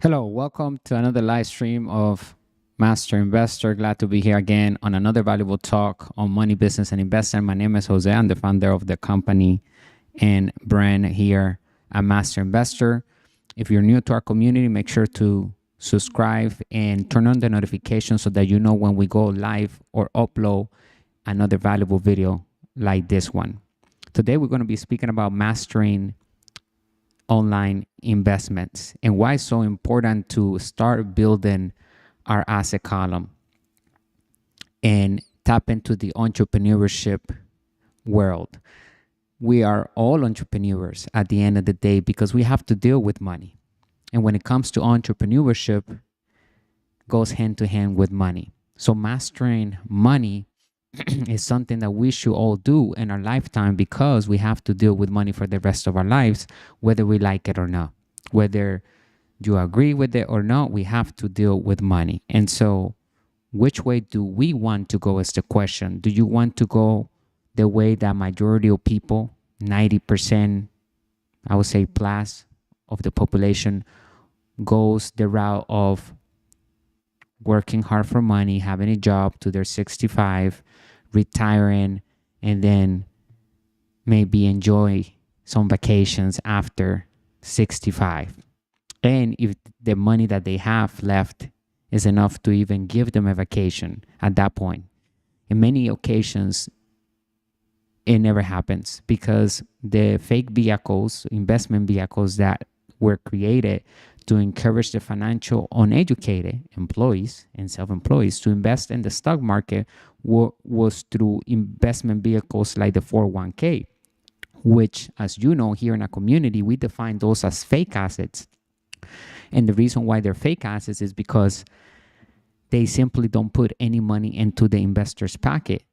Hello, welcome to another live stream of Master Investor. Glad to be here again on another valuable talk on money, business, and investment. My name is Jose. I'm the founder of the company and brand here at Master Investor. If you're new to our community, make sure to subscribe and turn on the notifications so that you know when we go live or upload another valuable video like this one. Today, we're going to be speaking about mastering online investments and why it's so important to start building our asset column and tap into the entrepreneurship world. We are all entrepreneurs at the end of the day because we have to deal with money. And when it comes to entrepreneurship, goes hand to hand with money. So mastering money is something that we should all do in our lifetime because we have to deal with money for the rest of our lives, whether we like it or not. Whether you agree with it or not, we have to deal with money. And so, which way do we want to go is the question. Do you want to go the way that majority of people, 90%, I would say plus of the population, goes the route of working hard for money, having a job to their 65, retiring, and then maybe enjoy some vacations after 65? And if the money that they have left is enough to even give them a vacation at that point. In many occasions, it never happens because the fake vehicles, investment vehicles that were created to encourage the financial uneducated employees and self-employees to invest in the stock market was through investment vehicles like the 401k, which, as you know, here in our community, we define those as fake assets. And the reason why they're fake assets is because they simply don't put any money into the investor's pocket.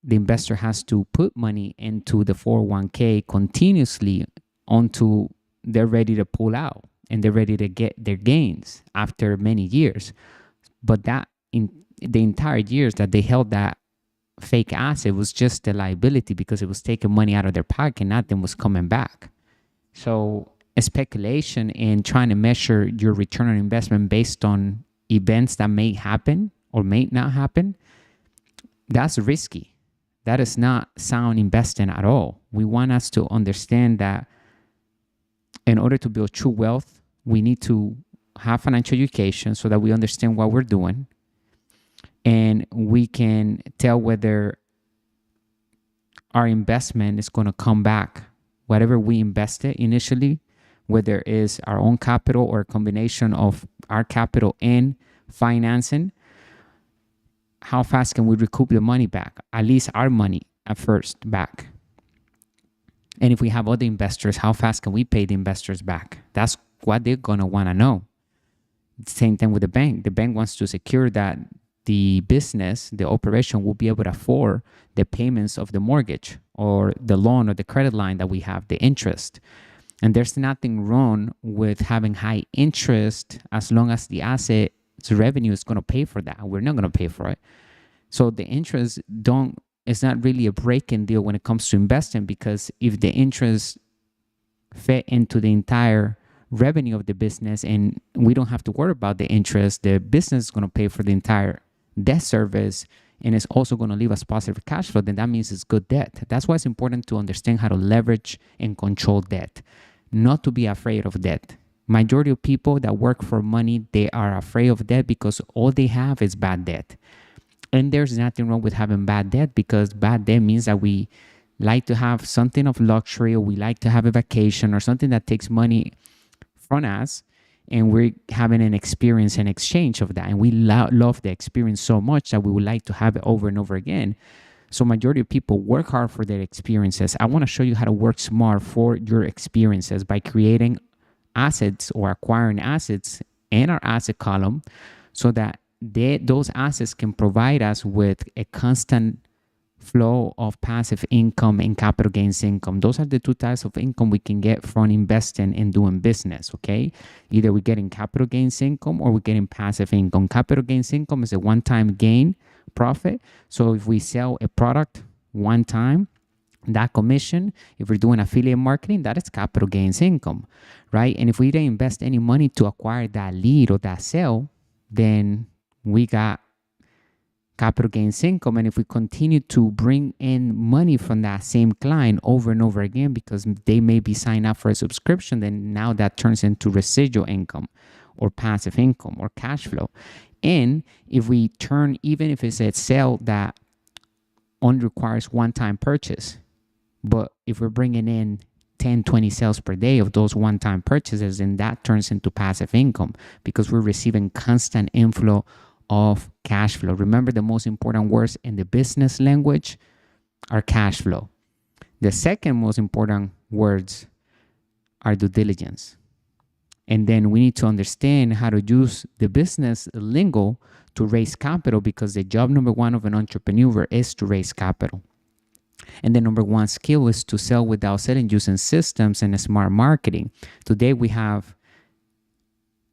The investor has to put money into the 401k continuously until they're ready to pull out and they're ready to get their gains after many years. But that in the entire years that they held that fake asset was just a liability because it was taking money out of their pocket, nothing was coming back. So a speculation and trying to measure your return on investment based on events that may happen or may not happen, that's risky. That is not sound investing at all. We want us to understand that in order to build true wealth, we need to have financial education so that we understand what we're doing and we can tell whether our investment is going to come back. Whatever we invested initially, whether it is our own capital or a combination of our capital and financing, how fast can we recoup the money back? At least our money at first back. And if we have other investors, how fast can we pay the investors back? That's what they're going to want to know. Same thing with the bank. The bank wants to secure that the business, the operation will be able to afford the payments of the mortgage or the loan or the credit line that we have, the interest. And there's nothing wrong with having high interest as long as the asset's revenue is going to pay for that. We're not going to pay for it. So the interest it's not really a break-in deal when it comes to investing, because if the interest fit into the entire revenue of the business and we don't have to worry about the interest, the business is going to pay for the entire debt service and it's also going to leave us positive cash flow, then that means it's good debt. That's why it's important to understand how to leverage and control debt, not to be afraid of debt. Majority of people that work for money, they are afraid of debt because all they have is bad debt. And there's nothing wrong with having bad debt, because bad debt means that we like to have something of luxury, or we like to have a vacation or something that takes money from us, and we're having an experience in exchange of that. And we love the experience so much that we would like to have it over and over again. So majority of people work hard for their experiences. I want to show you how to work smart for your experiences by creating assets or acquiring assets in our asset column so that those assets can provide us with a constant flow of passive income and capital gains income. Those are the two types of income we can get from investing and doing business, okay? Either we're getting capital gains income or we're getting passive income. Capital gains income is a one-time gain profit. So if we sell a product one time, That commission, if we're doing affiliate marketing, that is capital gains income, right? And if we didn't invest any money to acquire that lead or that sale, then we got capital gains income. And if we continue to bring in money from that same client over and over again, because they may be signed up for a subscription, then now that turns into residual income or passive income or cash flow. And if we turn, even if it's a sale that only requires one-time purchase, but if we're bringing in 10, 20 sales per day of those one-time purchases, then that turns into passive income because we're receiving constant inflow of cash flow. Remember, the most important words in the business language are cash flow. The second most important words are due diligence. And then we need to understand how to use the business lingo to raise capital, because the job number one of an entrepreneur is to raise capital. And the number one skill is to sell without selling, using systems and smart marketing. Today we have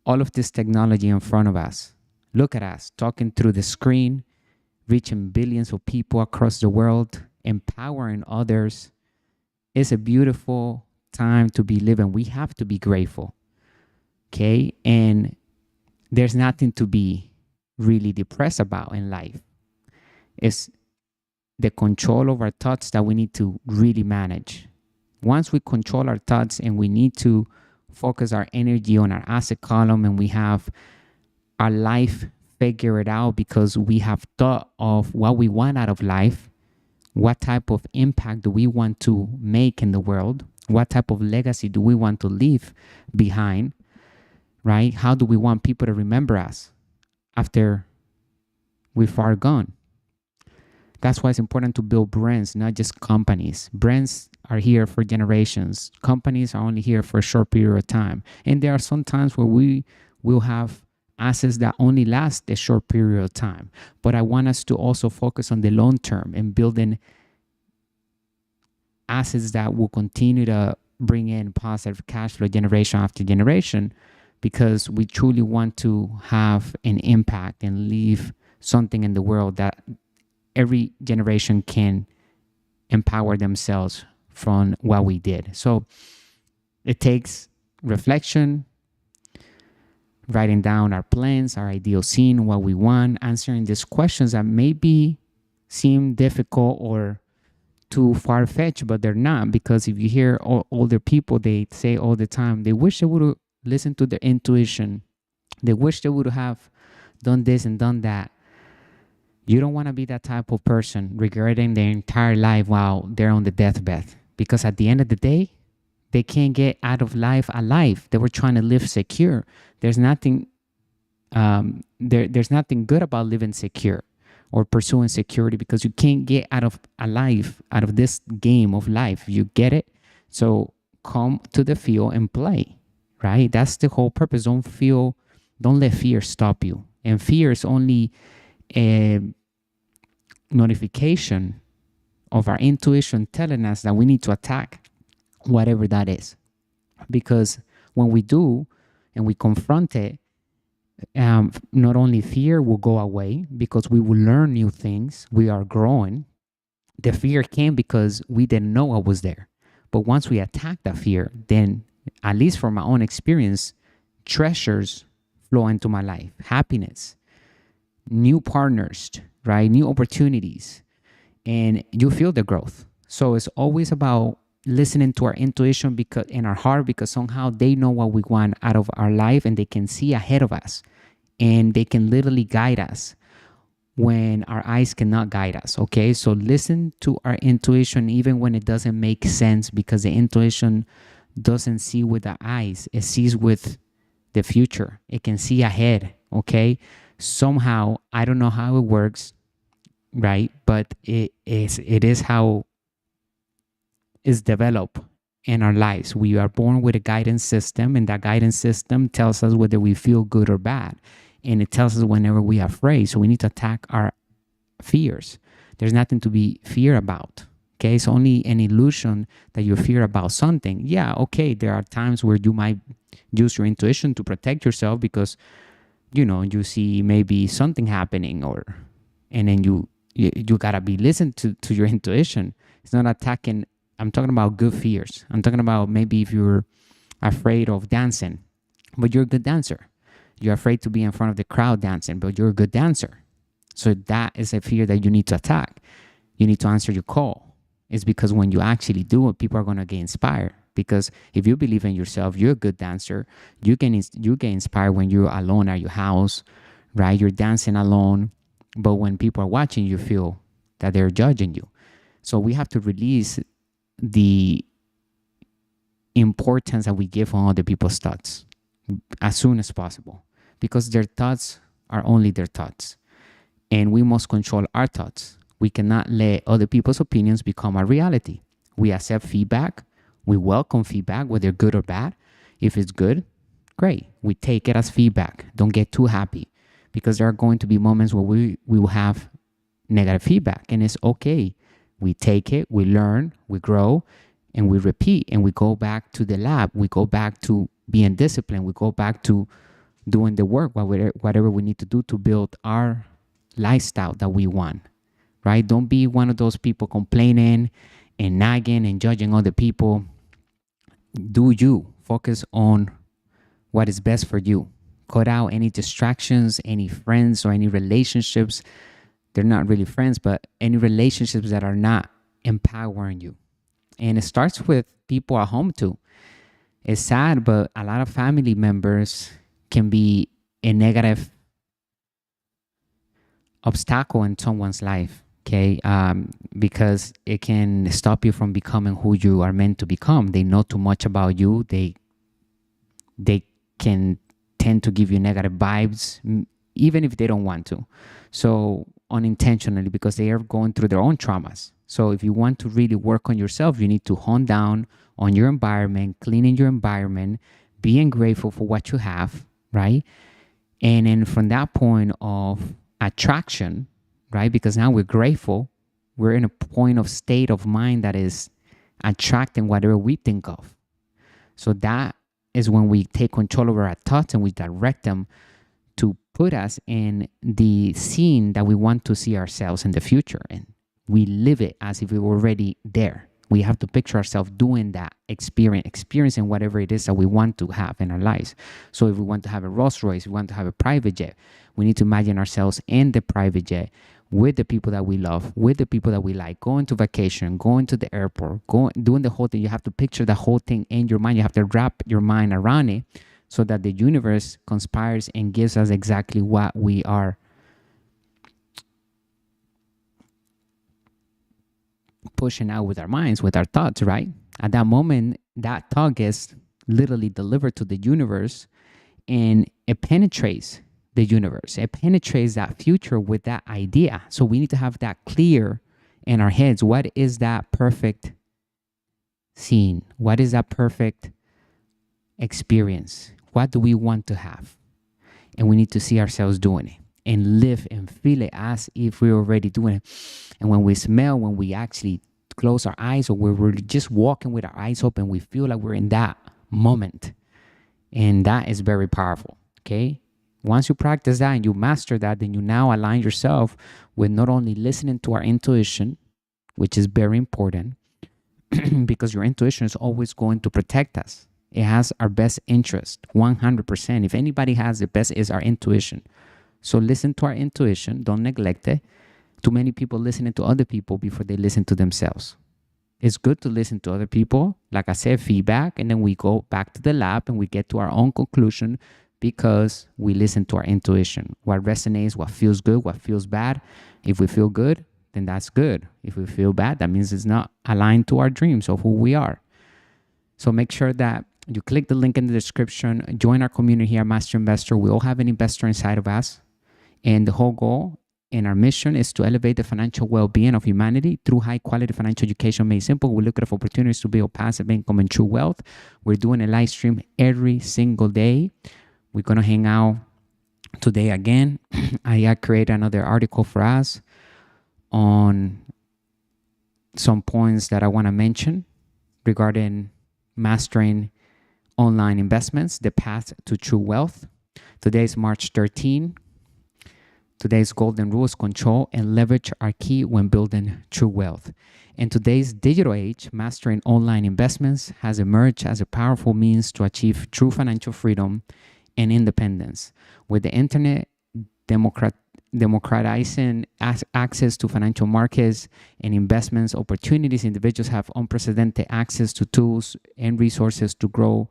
all of this technology in front of us. Look at us talking through the screen, reaching billions of people across the world, empowering others. It's a beautiful time to be living. We have to be grateful. Okay? And there's nothing to be really depressed about in life. It's the control of our thoughts that we need to really manage. Once we control our thoughts and we need to focus our energy on our asset column, and we have our life figured out because we have thought of what we want out of life, what type of impact do we want to make in the world, what type of legacy do we want to leave behind, right? How do we want people to remember us after we're far gone? That's why it's important to build brands, not just companies. Brands are here for generations. Companies are only here for a short period of time. And there are some times where we will have assets that only last a short period of time. But I want us to also focus on the long term and building assets that will continue to bring in positive cash flow generation after generation, because we truly want to have an impact and leave something in the world that every generation can empower themselves from what we did. So it takes reflection, writing down our plans, our ideal scene, what we want, answering these questions that maybe seem difficult or too far-fetched, but they're not, because if you hear older people, they say all the time, they wish they would have listened to their intuition. They wish they would have done this and done that. You don't want to be that type of person regretting their entire life while they're on the deathbed, because at the end of the day, they can't get out of life alive. They were trying to live secure. There's nothing there's nothing good about living secure or pursuing security, because you can't get out of this game of life. You get it? So come to the field and play, right? That's the whole purpose. Don't let fear stop you. And fear is only a notification of our intuition telling us that we need to attack whatever that is. Because when we do and we confront it, not only fear will go away because we will learn new things, we are growing. The fear came because we didn't know what was there. But once we attack that fear, then, at least from my own experience, treasures flow into my life. Happiness, new partners, right? New opportunities, and you feel the growth. So it's always about listening to our intuition because in our heart, because somehow they know what we want out of our life and they can see ahead of us and they can literally guide us when our eyes cannot guide us. Okay, so listen to our intuition even when it doesn't make sense, because the intuition doesn't see with the eyes, it sees with the future. It can see ahead. Okay, somehow, I don't know how it works, right? But it is how is developed in our lives. We are born with a guidance system, and that guidance system tells us whether we feel good or bad. And it tells us whenever we are afraid. So we need to attack our fears. There's nothing to be fear about. Okay, it's only an illusion that you fear about something. Yeah, okay, there are times where you might use your intuition to protect yourself because, you see maybe something happening, and then you gotta be listened to your intuition. It's not attacking. I'm talking about good fears. I'm talking about maybe if you're afraid of dancing, but you're a good dancer. You're afraid to be in front of the crowd dancing, but you're a good dancer. So that is a fear that you need to attack. You need to answer your call. It's because when you actually do it, people are going to get inspired. Because if you believe in yourself, you're a good dancer. You get inspired when you're alone at your house, right? You're dancing alone. But when people are watching, you feel that they're judging you. So we have to release the importance that we give on other people's thoughts as soon as possible, because their thoughts are only their thoughts, and we must control our thoughts. We cannot let other people's opinions become our reality. We accept feedback. We welcome feedback, whether good or bad. If it's good, great. We take it as feedback. Don't get too happy, because there are going to be moments where we will have negative feedback, and it's okay. We take it, we learn, we grow, and we repeat, and we go back to the lab. We go back to being disciplined. We go back to doing the work, whatever we need to do to build our lifestyle that we want, right? Don't be one of those people complaining and nagging and judging other people. Do you focus on what is best for you? Cut out any distractions, any friends or any relationships. They're not really friends, but any relationships that are not empowering you. And it starts with people at home too. It's sad, but a lot of family members can be a negative obstacle in someone's life, okay? Because it can stop you from becoming who you are meant to become. They know too much about you. They can tend to give you negative vibes, even if they don't want to. So unintentionally, because they are going through their own traumas. So if you want to really work on yourself, you need to hone down on your environment, cleaning your environment, being grateful for what you have, right? And then from that point of attraction, right? Because now we're grateful, we're in a point of state of mind that is attracting whatever we think of. So that is when we take control over our thoughts and we direct them to put us in the scene that we want to see ourselves in the future. And we live it as if we were already there. We have to picture ourselves doing that experiencing whatever it is that we want to have in our lives. So if we want to have a Rolls Royce, we want to have a private jet, we need to imagine ourselves in the private jet with the people that we love, with the people that we like, going to vacation, going to the airport, doing the whole thing. You have to picture the whole thing in your mind. You have to wrap your mind around it so that the universe conspires and gives us exactly what we are pushing out with our minds, with our thoughts, right? At that moment, that thought gets literally delivered to the universe, and it penetrates the universe. It penetrates that future with that idea. So we need to have that clear in our heads. What is that perfect scene? What is that perfect experience? What do we want to have? And we need to see ourselves doing it and live and feel it as if we're already doing it. And when we smell, when we actually close our eyes, or we're just walking with our eyes open, we feel like we're in that moment. And that is very powerful, okay? Once you practice that and you master that, then you now align yourself with not only listening to our intuition, which is very important, because your intuition is always going to protect us. It has our best interest, 100%. If anybody has the best, is our intuition. So listen to our intuition. Don't neglect it. Too many people listening to other people before they listen to themselves. It's good to listen to other people. Like I said, feedback, and then we go back to the lab and we get to our own conclusion because we listen to our intuition. What resonates, what feels good, what feels bad. If we feel good, then that's good. If we feel bad, that means it's not aligned to our dreams of who we are. So make sure that you click the link in the description, join our community here at Master Investor. We all have an investor inside of us. And the whole goal and our mission is to elevate the financial well-being of humanity through high-quality financial education made simple. We look at opportunities to build passive income and true wealth. We're doing a live stream every single day. We're going to hang out today again. I created another article for us on some points that I want to mention regarding mastering online investments, the path to true wealth. Today is March 13, Today's golden rules: control and leverage are key when building true wealth. In today's digital age, mastering online investments has emerged as a powerful means to achieve true financial freedom and independence. With the internet democratizing access to financial markets and investments opportunities, individuals have unprecedented access to tools and resources to grow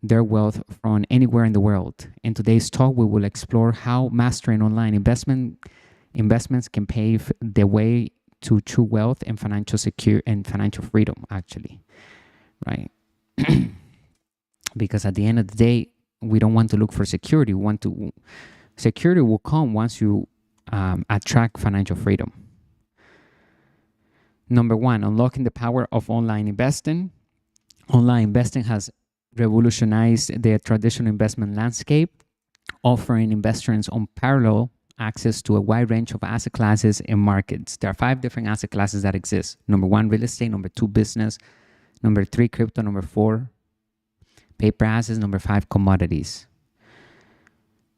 their wealth from anywhere in the world. In today's talk, we will explore how mastering online investments can pave the way to true wealth and financial freedom, actually, right? Because at the end of the day, we don't want to look for security. Security will come once you attract financial freedom. Number one, unlocking the power of online investing. Online investing has revolutionized the traditional investment landscape, offering investors unparalleled access to a wide range of asset classes and markets. There are 5 different asset classes that exist. Number 1, real estate. Number 2, business. Number 3, crypto. Number 4, paper assets. Number 5, commodities.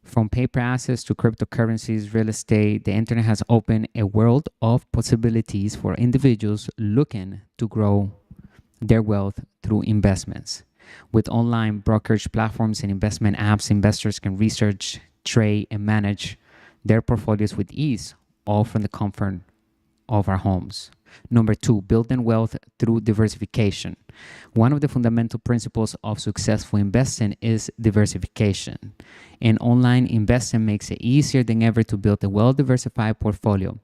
From paper assets to cryptocurrencies, real estate, the internet has opened a world of possibilities for individuals looking to grow their wealth through investments. With online brokerage platforms and investment apps, investors can research, trade, and manage their portfolios with ease, all from the comfort of our homes. Number 2, building wealth through diversification. One of the fundamental principles of successful investing is diversification. And online investing makes it easier than ever to build a well-diversified portfolio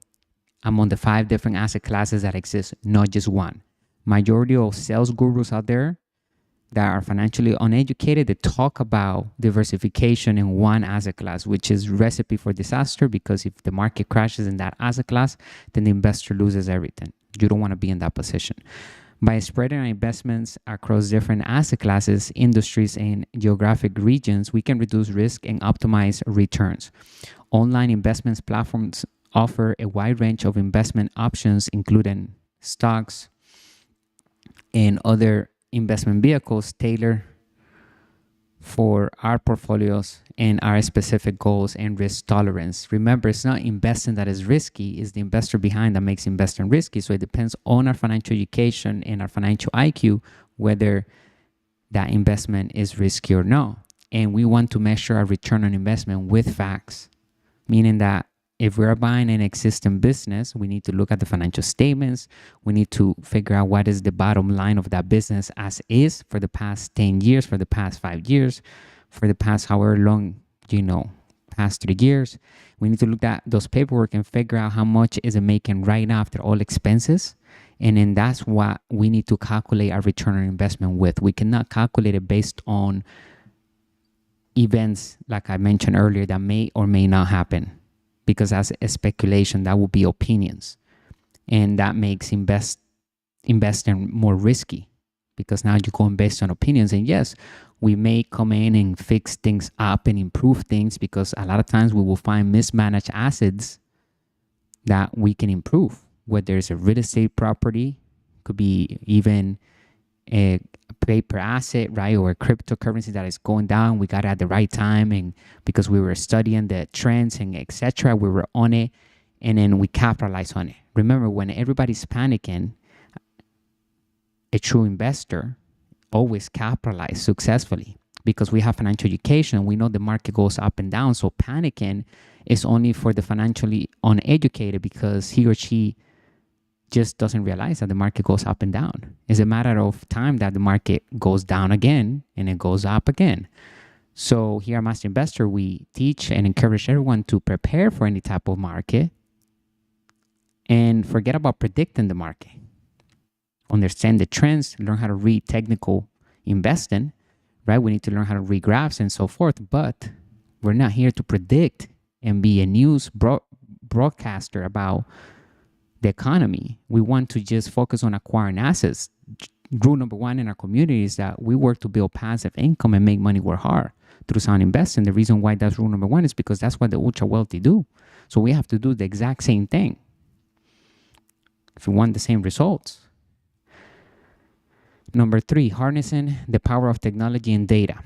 among the 5 different asset classes that exist, not just one. Majority of sales gurus out there that are financially uneducated, they talk about diversification in one asset class, which is recipe for disaster, because if the market crashes in that asset class, then the investor loses everything. You don't want to be in that position. By spreading our investments across different asset classes, industries, and geographic regions, we can reduce risk and optimize returns. Online investments platforms offer a wide range of investment options, including stocks and other investment vehicles tailored for our portfolios and our specific goals and risk tolerance. Remember, it's not investing that is risky, it's the investor behind that makes investing risky. So it depends on our financial education and our financial IQ whether that investment is risky or not. And we want to measure our return on investment with facts, meaning that if we're buying an existing business, we need to look at the financial statements. We need to figure out what is the bottom line of that business as is for the past 10 years, for the past 5 years, for the past however long, past 3 years. We need to look at those paperwork and figure out how much is it making right now after all expenses. And then that's what we need to calculate our return on investment with. We cannot calculate it based on events, like I mentioned earlier, that may or may not happen. Because as a speculation, that would be opinions. And that makes investing more risky, because now you're going based on opinions. And yes, we may come in and fix things up and improve things, because a lot of times we will find mismanaged assets that we can improve. Whether it's a real estate property, could be even a paper asset, right? Or a cryptocurrency that is going down. We got it at the right time, and because we were studying the trends and etc., we were on it, and then we capitalized on it. Remember, when everybody's panicking, a true investor always capitalizes successfully, because we have financial education. We know the market goes up and down. So panicking is only for the financially uneducated, because he or she just doesn't realize that the market goes up and down. It's a matter of time that the market goes down again and it goes up again. So here at Master Investor, we teach and encourage everyone to prepare for any type of market and forget about predicting the market. Understand the trends, learn how to read technical investing, right? We need to learn how to read graphs and so forth, but we're not here to predict and be a news broadcaster about the economy. We want to just focus on acquiring assets. Rule number 1 in our community is that we work to build passive income and make money work hard through sound investing. The reason why that's rule number 1 is because that's what the ultra wealthy do. So we have to do the exact same thing if we want the same results. Number 3, harnessing the power of technology and data.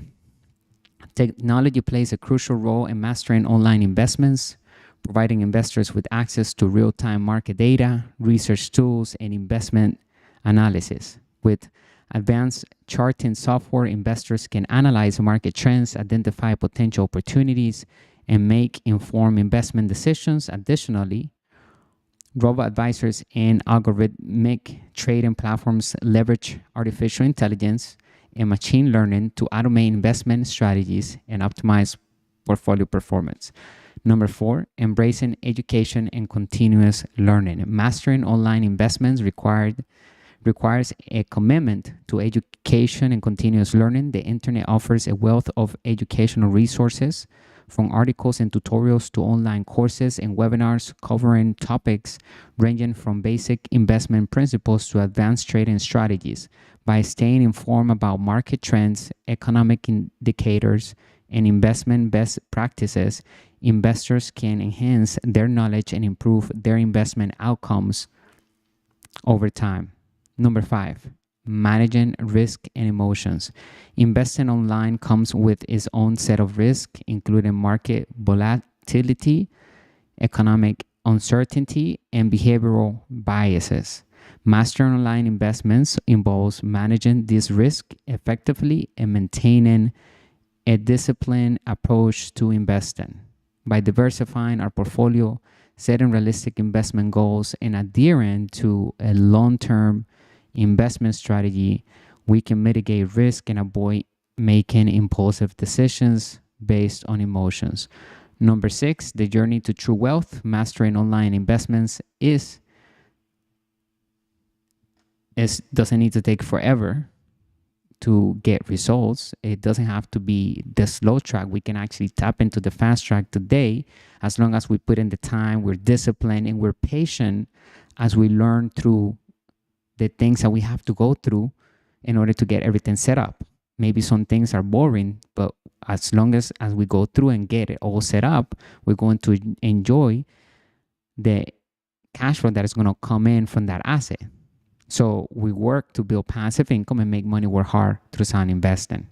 Technology plays a crucial role in mastering online investments. providing investors with access to real-time market data, research tools, and investment analysis. With advanced charting software, investors can analyze market trends, identify potential opportunities, and make informed investment decisions. Additionally, robo-advisors and algorithmic trading platforms leverage artificial intelligence and machine learning to automate investment strategies and optimize portfolio performance. Number 4, embracing education and continuous learning. Mastering online investments requires a commitment to education and continuous learning. The internet offers a wealth of educational resources, from articles and tutorials to online courses and webinars covering topics ranging from basic investment principles to advanced trading strategies. By staying informed about market trends, economic indicators, and investment best practices, investors can enhance their knowledge and improve their investment outcomes over time. Number 5, managing risk and emotions. Investing online comes with its own set of risks, including market volatility, economic uncertainty, and behavioral biases. Mastering online investments involves managing these risks effectively and maintaining a disciplined approach to investing. By diversifying our portfolio, setting realistic investment goals, and adhering to a long-term investment strategy, we can mitigate risk and avoid making impulsive decisions based on emotions. Number 6, the journey to true wealth. Mastering online investments doesn't need to take forever to get results. It doesn't have to be the slow track. We can actually tap into the fast track today, as long as we put in the time, we're disciplined, and we're patient as we learn through the things that we have to go through in order to get everything set up. Maybe some things are boring, but as long as we go through and get it all set up, we're going to enjoy the cash flow that is going to come in from that asset. So we work to build passive income and make money work hard through sound investing.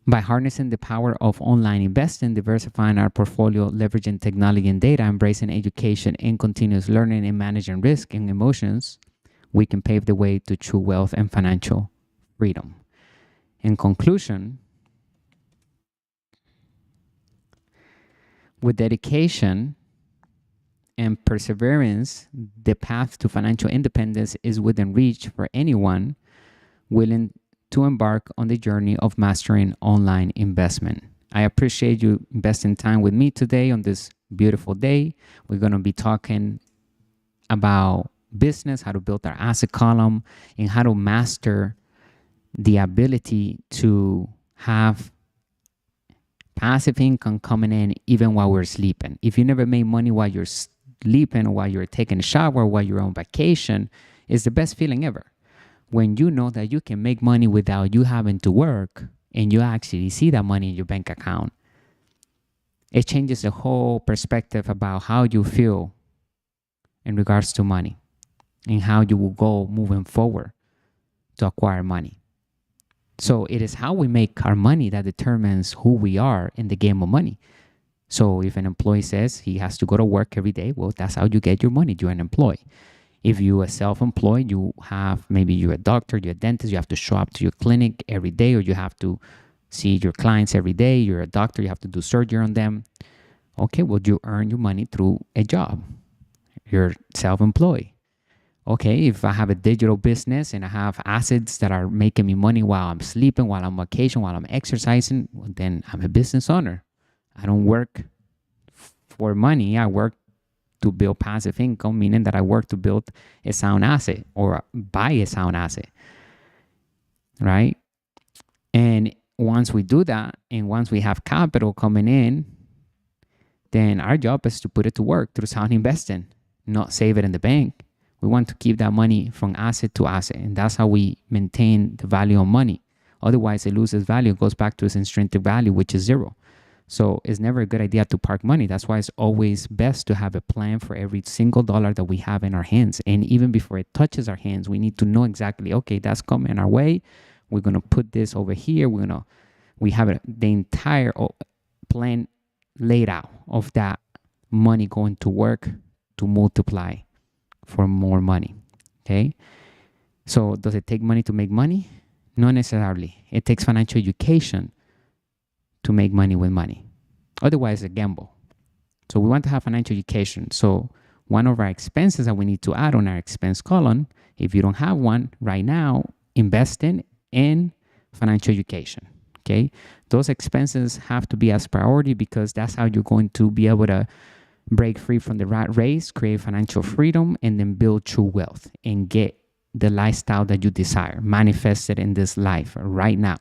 By harnessing the power of online investing, diversifying our portfolio, leveraging technology and data, embracing education and continuous learning, and managing risk and emotions, we can pave the way to true wealth and financial freedom. In conclusion, with dedication and perseverance, the path to financial independence is within reach for anyone willing to embark on the journey of mastering online investment. I appreciate you investing time with me today on this beautiful day. We're going to be talking about business, how to build our asset column, and how to master the ability to have passive income coming in even while we're sleeping. If you never made money while you're sleeping, or while you're taking a shower, while you're on vacation, it's the best feeling ever. When you know that you can make money without you having to work, and you actually see that money in your bank account, it changes the whole perspective about how you feel in regards to money and how you will go moving forward to acquire money. So it is how we make our money that determines who we are in the game of money. So if an employee says he has to go to work every day, well, that's how you get your money. You're an employee. If you are self-employed, maybe you're a doctor, you're a dentist, you have to show up to your clinic every day, or you have to see your clients every day. You're a doctor, you have to do surgery on them. Okay, well, you earn your money through a job. You're self-employed. Okay, if I have a digital business and I have assets that are making me money while I'm sleeping, while I'm on vacation, while I'm exercising, well, then I'm a business owner. I don't work for money. I work to build passive income, meaning that I work to build a sound asset or buy a sound asset, right? And once we do that, and once we have capital coming in, then our job is to put it to work through sound investing, not save it in the bank. We want to keep that money from asset to asset, and that's how we maintain the value of money. Otherwise, it loses value. It goes back to its intrinsic value, which is zero. So it's never a good idea to park money. That's why it's always best to have a plan for every single dollar that we have in our hands. And even before it touches our hands, we need to know exactly, okay, that's coming our way. We're going to put this over here. We have the entire plan laid out of that money going to work to multiply for more money. Okay. So does it take money to make money? Not necessarily. It takes financial education to make money with money. Otherwise, it's a gamble. So we want to have financial education. So one of our expenses that we need to add on our expense column, if you don't have one right now, investing in financial education. Okay. Those expenses have to be as priority because that's how you're going to be able to break free from the rat race, create financial freedom, and then build true wealth and get the lifestyle that you desire manifested in this life right now.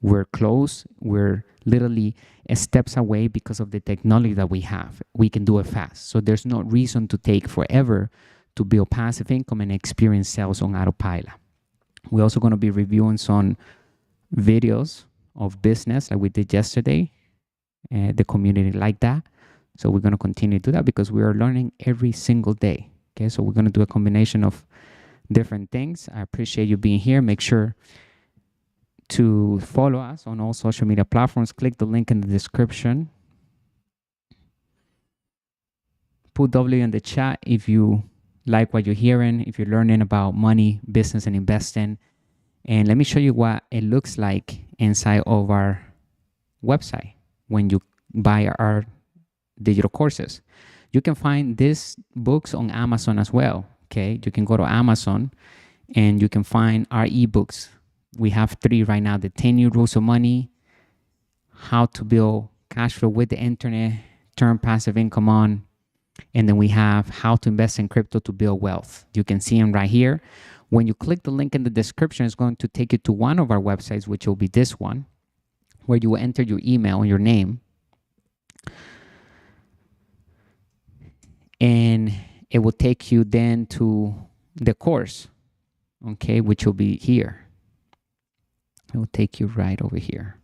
We're close. We're literally steps away because of the technology that we have. We can do it fast. So there's no reason to take forever to build passive income and experience sales on autopilot. We're also going to be reviewing some videos of business like we did yesterday. The community like that. So we're going to continue to do that because we are learning every single day. Okay, so we're going to do a combination of different things. I appreciate you being here. Make sure to follow us on all social media platforms. Click the link in the description. Put W in the chat if you like what you're hearing, if you're learning about money, business, and investing. And let me show you what it looks like inside of our website when you buy our digital courses. You can find these books on Amazon as well. Okay, you can go to Amazon and you can find our ebooks. We have 3 right now: the 10 New Rules of Money, How to Build Cash Flow with the Internet, Turn Passive Income On, and then we have How to Invest in Crypto to Build Wealth. You can see them right here. When you click the link in the description, it's going to take you to one of our websites, which will be this one, where you will enter your email and your name. And it will take you then to the course, okay, which will be here. It will take you right over here.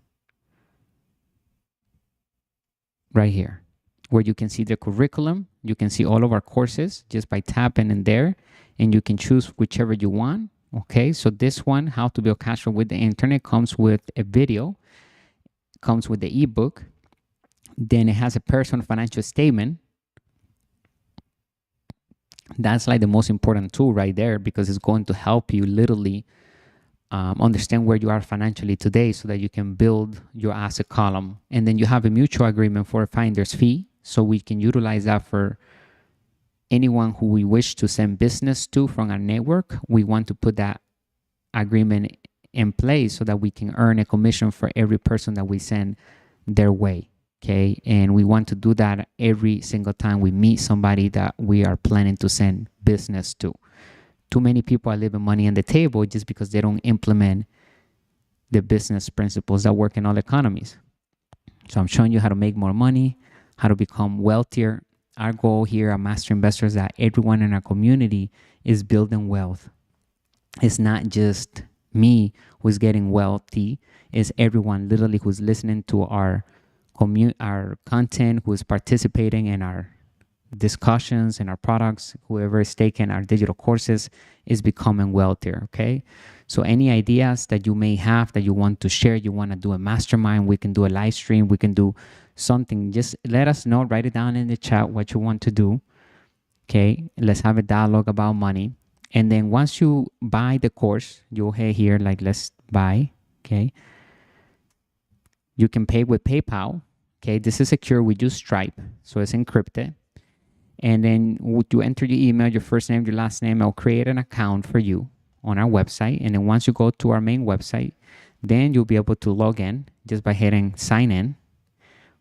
Right here, where you can see the curriculum. You can see all of our courses just by tapping in there, and you can choose whichever you want. Okay, so this one, How to Build Cash Flow with the Internet, comes with a video, comes with the ebook. Then it has a personal financial statement. That's like the most important tool right there because it's going to help you literally understand where you are financially today so that you can build your asset column. And then you have a mutual agreement for a finder's fee. So we can utilize that for anyone who we wish to send business to from our network. We want to put that agreement in place so that we can earn a commission for every person that we send their way. Okay, and we want to do that every single time we meet somebody that we are planning to send business to. Too many people are leaving money on the table just because they don't implement the business principles that work in all economies. So I'm showing you how to make more money, how to become wealthier. Our goal here at Master Investors is that everyone in our community is building wealth. It's not just me who's getting wealthy, it's everyone literally who's listening to our content, who is participating in our discussions and our products, whoever is taking our digital courses is becoming wealthier. Okay, so any ideas that you may have that you want to share, you want to do a mastermind, we can do a live stream, we can do something, just let us know. Write it down in the chat what you want to do. Okay, let's have a dialogue about money. And then once you buy the course, you'll hear here like let's buy. Okay, you can pay with PayPal. Okay, this is secure. We use Stripe, so it's encrypted. And then you enter your email, your first name, your last name. I'll create an account for you on our website. And then once you go to our main website, then you'll be able to log in just by hitting sign in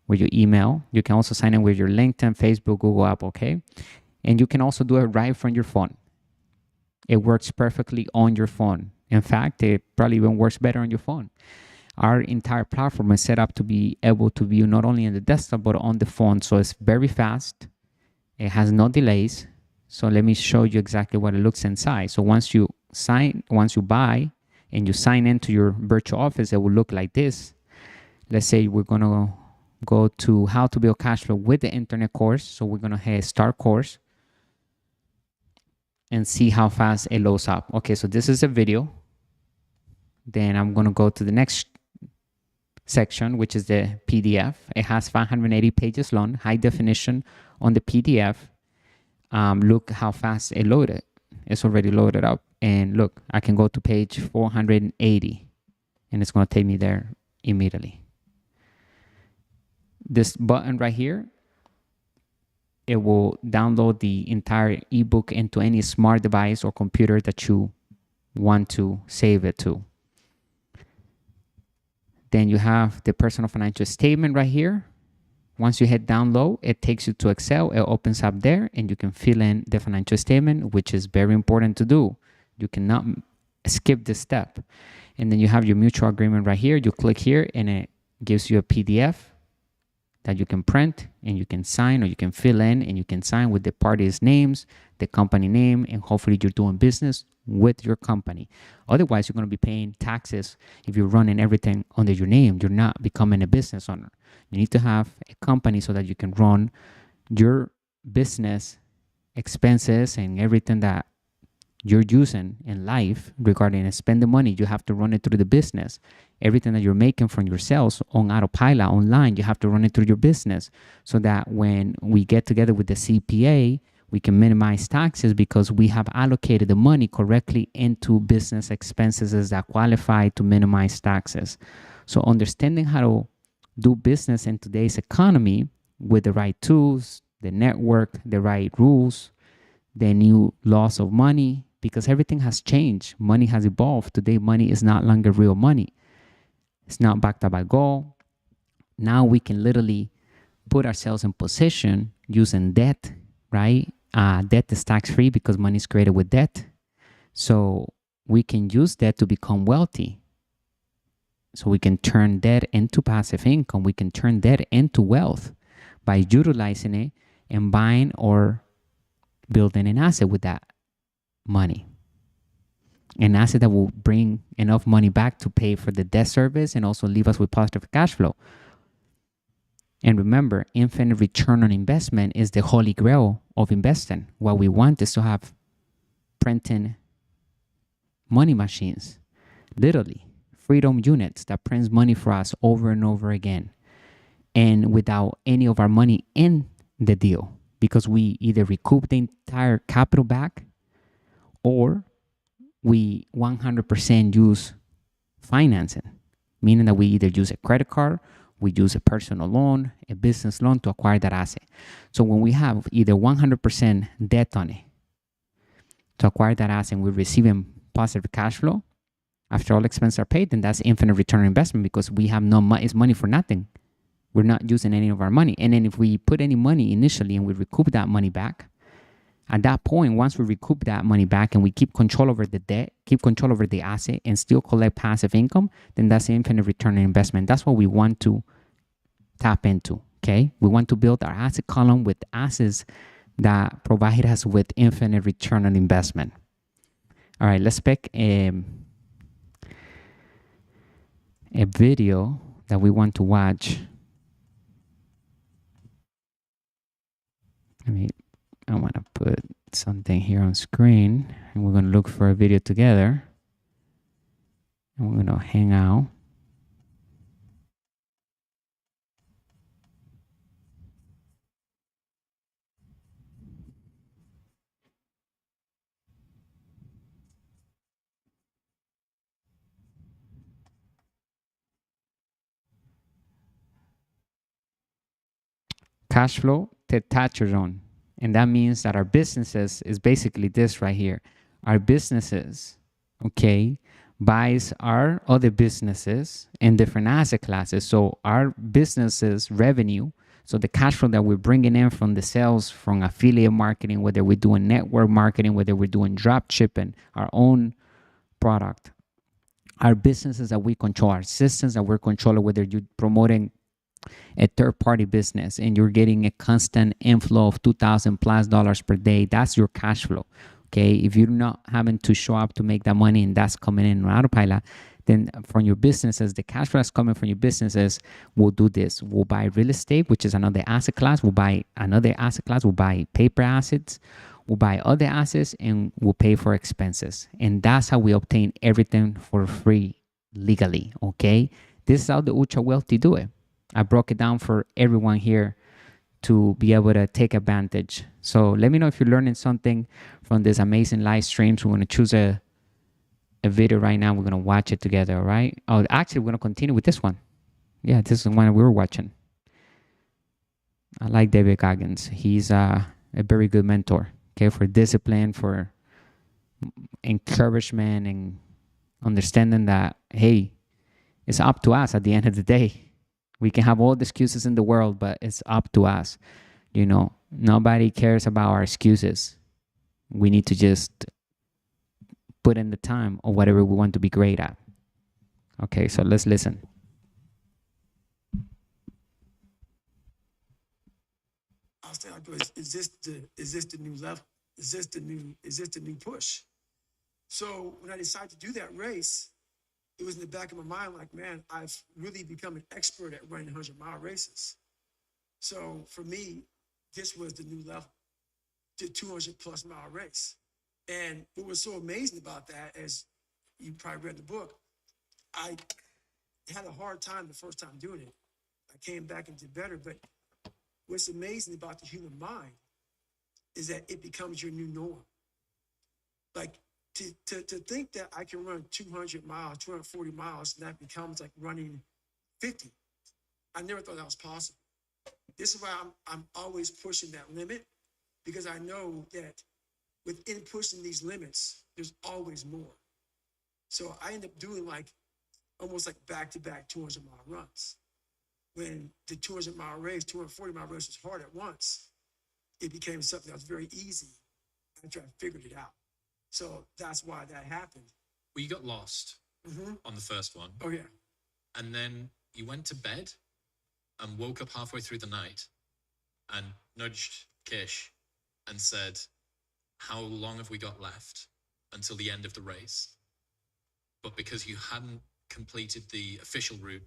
with your email. You can also sign in with your LinkedIn, Facebook, Google app, okay? And you can also do it right from your phone. It works perfectly on your phone. In fact, it probably even works better on your phone. Our entire platform is set up to be able to view not only on the desktop, but on the phone. So it's very fast. It has no delays. So let me show you exactly what it looks inside. So once you buy and you sign into your virtual office, it will look like this. Let's say we're going to go to How to Build Cash Flow with the Internet course. So we're going to hit Start Course and see how fast it loads up. Okay, so this is a video. Then I'm going to go to the next section, which is the PDF. It has 580 pages long, high definition on the PDF. Look how fast it loaded. It's already loaded up. And look, I can go to page 480 and it's going to take me there immediately. This button right here, it will download the entire ebook into any smart device or computer that you want to save it to. Then you have the personal financial statement right here. Once you hit download, it takes you to Excel. It opens up there and you can fill in the financial statement, which is very important to do. You cannot skip this step. And then you have your mutual agreement right here. You click here and it gives you a PDF that you can print and you can sign, or you can fill in and you can sign with the parties' names, the company name, and hopefully you're doing business with your company. Otherwise, you're going to be paying taxes if you're running everything under your name. You're not becoming a business owner. You need to have a company so that you can run your business expenses and everything that you're using in life regarding spending money. You have to run it through the business. Everything that you're making from your sales on autopilot online, you have to run it through your business so that when we get together with the CPA, we can minimize taxes because we have allocated the money correctly into business expenses that qualify to minimize taxes. So understanding how to do business in today's economy with the right tools, the network, the right rules, the new laws of money, because everything has changed. Money has evolved. Today, money is not longer real money. It's not backed up by gold. Now we can literally put ourselves in position using debt, right? Debt is tax-free because money is created with debt. So we can use debt to become wealthy. So we can turn debt into passive income. We can turn debt into wealth by utilizing it and buying or building an asset with that money. An asset that will bring enough money back to pay for the debt service and also leave us with positive cash flow. And remember, infinite return on investment is the holy grail of investing. What we want is to have printing money machines, literally freedom units that prints money for us over and over again, and without any of our money in the deal, because we either recoup the entire capital back or we 100% use financing, meaning that we either use a credit card, we use a personal loan, a business loan to acquire that asset. So when we have either 100% debt on it to acquire that asset and we're receiving positive cash flow after all expenses are paid, then that's infinite return on investment because we have no money. It's money for nothing. We're not using any of our money. And then if we put any money initially and we recoup that money back, at that point, once we recoup that money back and we keep control over the debt, keep control over the asset, and still collect passive income, then that's infinite return on investment. That's what we want to tap into, okay? We want to build our asset column with assets that provide us with infinite return on investment. All right, let's pick a video that we want to watch. I want to put something here on screen and we're going to look for a video together and we're going to hang out. Cash flow detached zone. And that means that our businesses is basically this right here. Our businesses, okay, buys our other businesses in different asset classes. So our businesses revenue, so the cash flow that we're bringing in from the sales, from affiliate marketing, whether we're doing network marketing, whether we're doing drop shipping, our own product, our businesses that we control, our systems that we're controlling, whether you're promoting a third-party business and you're getting a constant inflow of $2,000+ per day, that's your cash flow. Okay, if you're not having to show up to make that money and that's coming in on autopilot, then from your businesses, the cash flow that's coming from your businesses will do this. We'll buy real estate, which is another asset class. We'll buy another asset class. We'll buy paper assets. We'll buy other assets and we'll pay for expenses. And that's how we obtain everything for free legally. Okay. This is how the ultra wealthy do it. I broke it down for everyone here to be able to take advantage. So let me know if you're learning something from this amazing live streams. We're going to choose a video right now. We're going to watch it together, all right? Oh, actually, we're going to continue with this one. Yeah, this is the one we were watching. I like David Goggins. He's a very good mentor, okay, for discipline, for encouragement, and understanding that, hey, it's up to us at the end of the day. We can have all the excuses in the world, but it's up to us. You know, nobody cares about our excuses. We need to just put in the time or whatever we want to be great at. Okay, so let's listen. I was thinking, is this the new level? Is this the new push? So when I decided to do that race, it was in the back of my mind, like, man, I've really become an expert at running 100-mile races. So for me, this was the new level, the 200+ mile race. And what was so amazing about that, as you probably read the book, I had a hard time the first time doing it. I came back and did better. But what's amazing about the human mind is that it becomes your new norm. Like, to think that I can run 200 miles, 240 miles, and that becomes like running 50. I never thought that was possible. This is why I'm always pushing that limit, because I know that within pushing these limits, there's always more. So I end up doing like almost like back-to-back 200-mile runs. When the 200-mile race, 240-mile race was hard at once, it became something that was very easy after I figured it out. So that's why that happened. Well, you got lost on the first one. Oh, yeah. And then you went to bed and woke up halfway through the night and nudged Kish and said, how long have we got left until the end of the race? But because you hadn't completed the official route,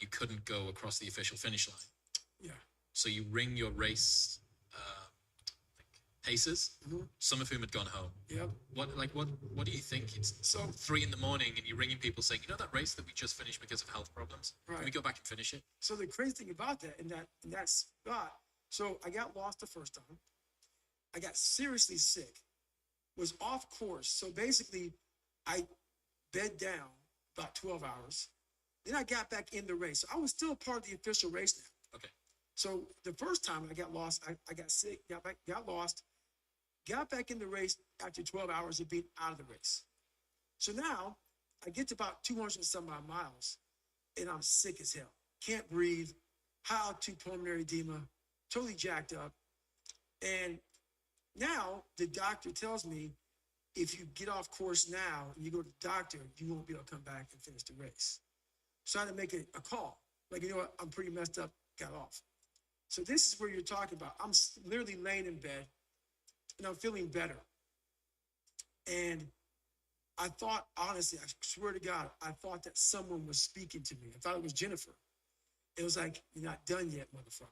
you couldn't go across the official finish line. Yeah. So you ring your race pacers, some of whom had gone home. Yep. What do you think? It's so 3 a.m. and you're ringing people saying, you know that race that we just finished because of health problems? Right. Can we go back and finish it? So the crazy thing about that, in that spot, so I got lost the first time. I got seriously sick, was off course. So basically, I bed down about 12 hours. Then I got back in the race. So I was still part of the official race now. Okay. So the first time I got lost, I got sick, got lost, got back in the race after 12 hours of being out of the race. So now I get to about 200 and some odd miles, and I'm sick as hell. Can't breathe, high altitude pulmonary edema, totally jacked up. And now the doctor tells me, if you get off course now and you go to the doctor, you won't be able to come back and finish the race. So I had to make a call. Like, you know what? I'm pretty messed up, got off. So this is where you're talking about. I'm literally laying in bed and I'm feeling better. And I thought, honestly, I swear to God, I thought that someone was speaking to me. I thought it was Jennifer. It was like, you're not done yet, motherfucker.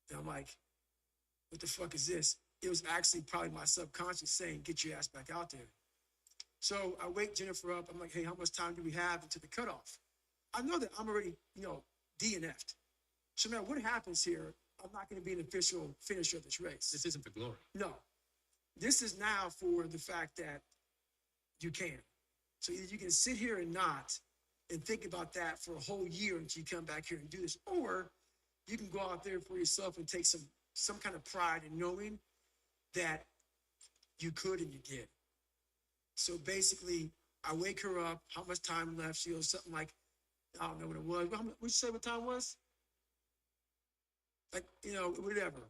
And I'm like, what the fuck is this? It was actually probably my subconscious saying, get your ass back out there. So I wake Jennifer up. I'm like, hey, how much time do we have until the cutoff? I know that I'm already, DNF'd. So now what happens here, I'm not going to be an official finisher of this race. This isn't for glory. No. This is now for the fact that you can. So either you can sit here and not and think about that for a whole year until you come back here and do this, or you can go out there for yourself and take some kind of pride in knowing that you could and you did. So basically, I wake her up. How much time left? She goes something like, I don't know what it was. Would you say what time was? Like, whatever.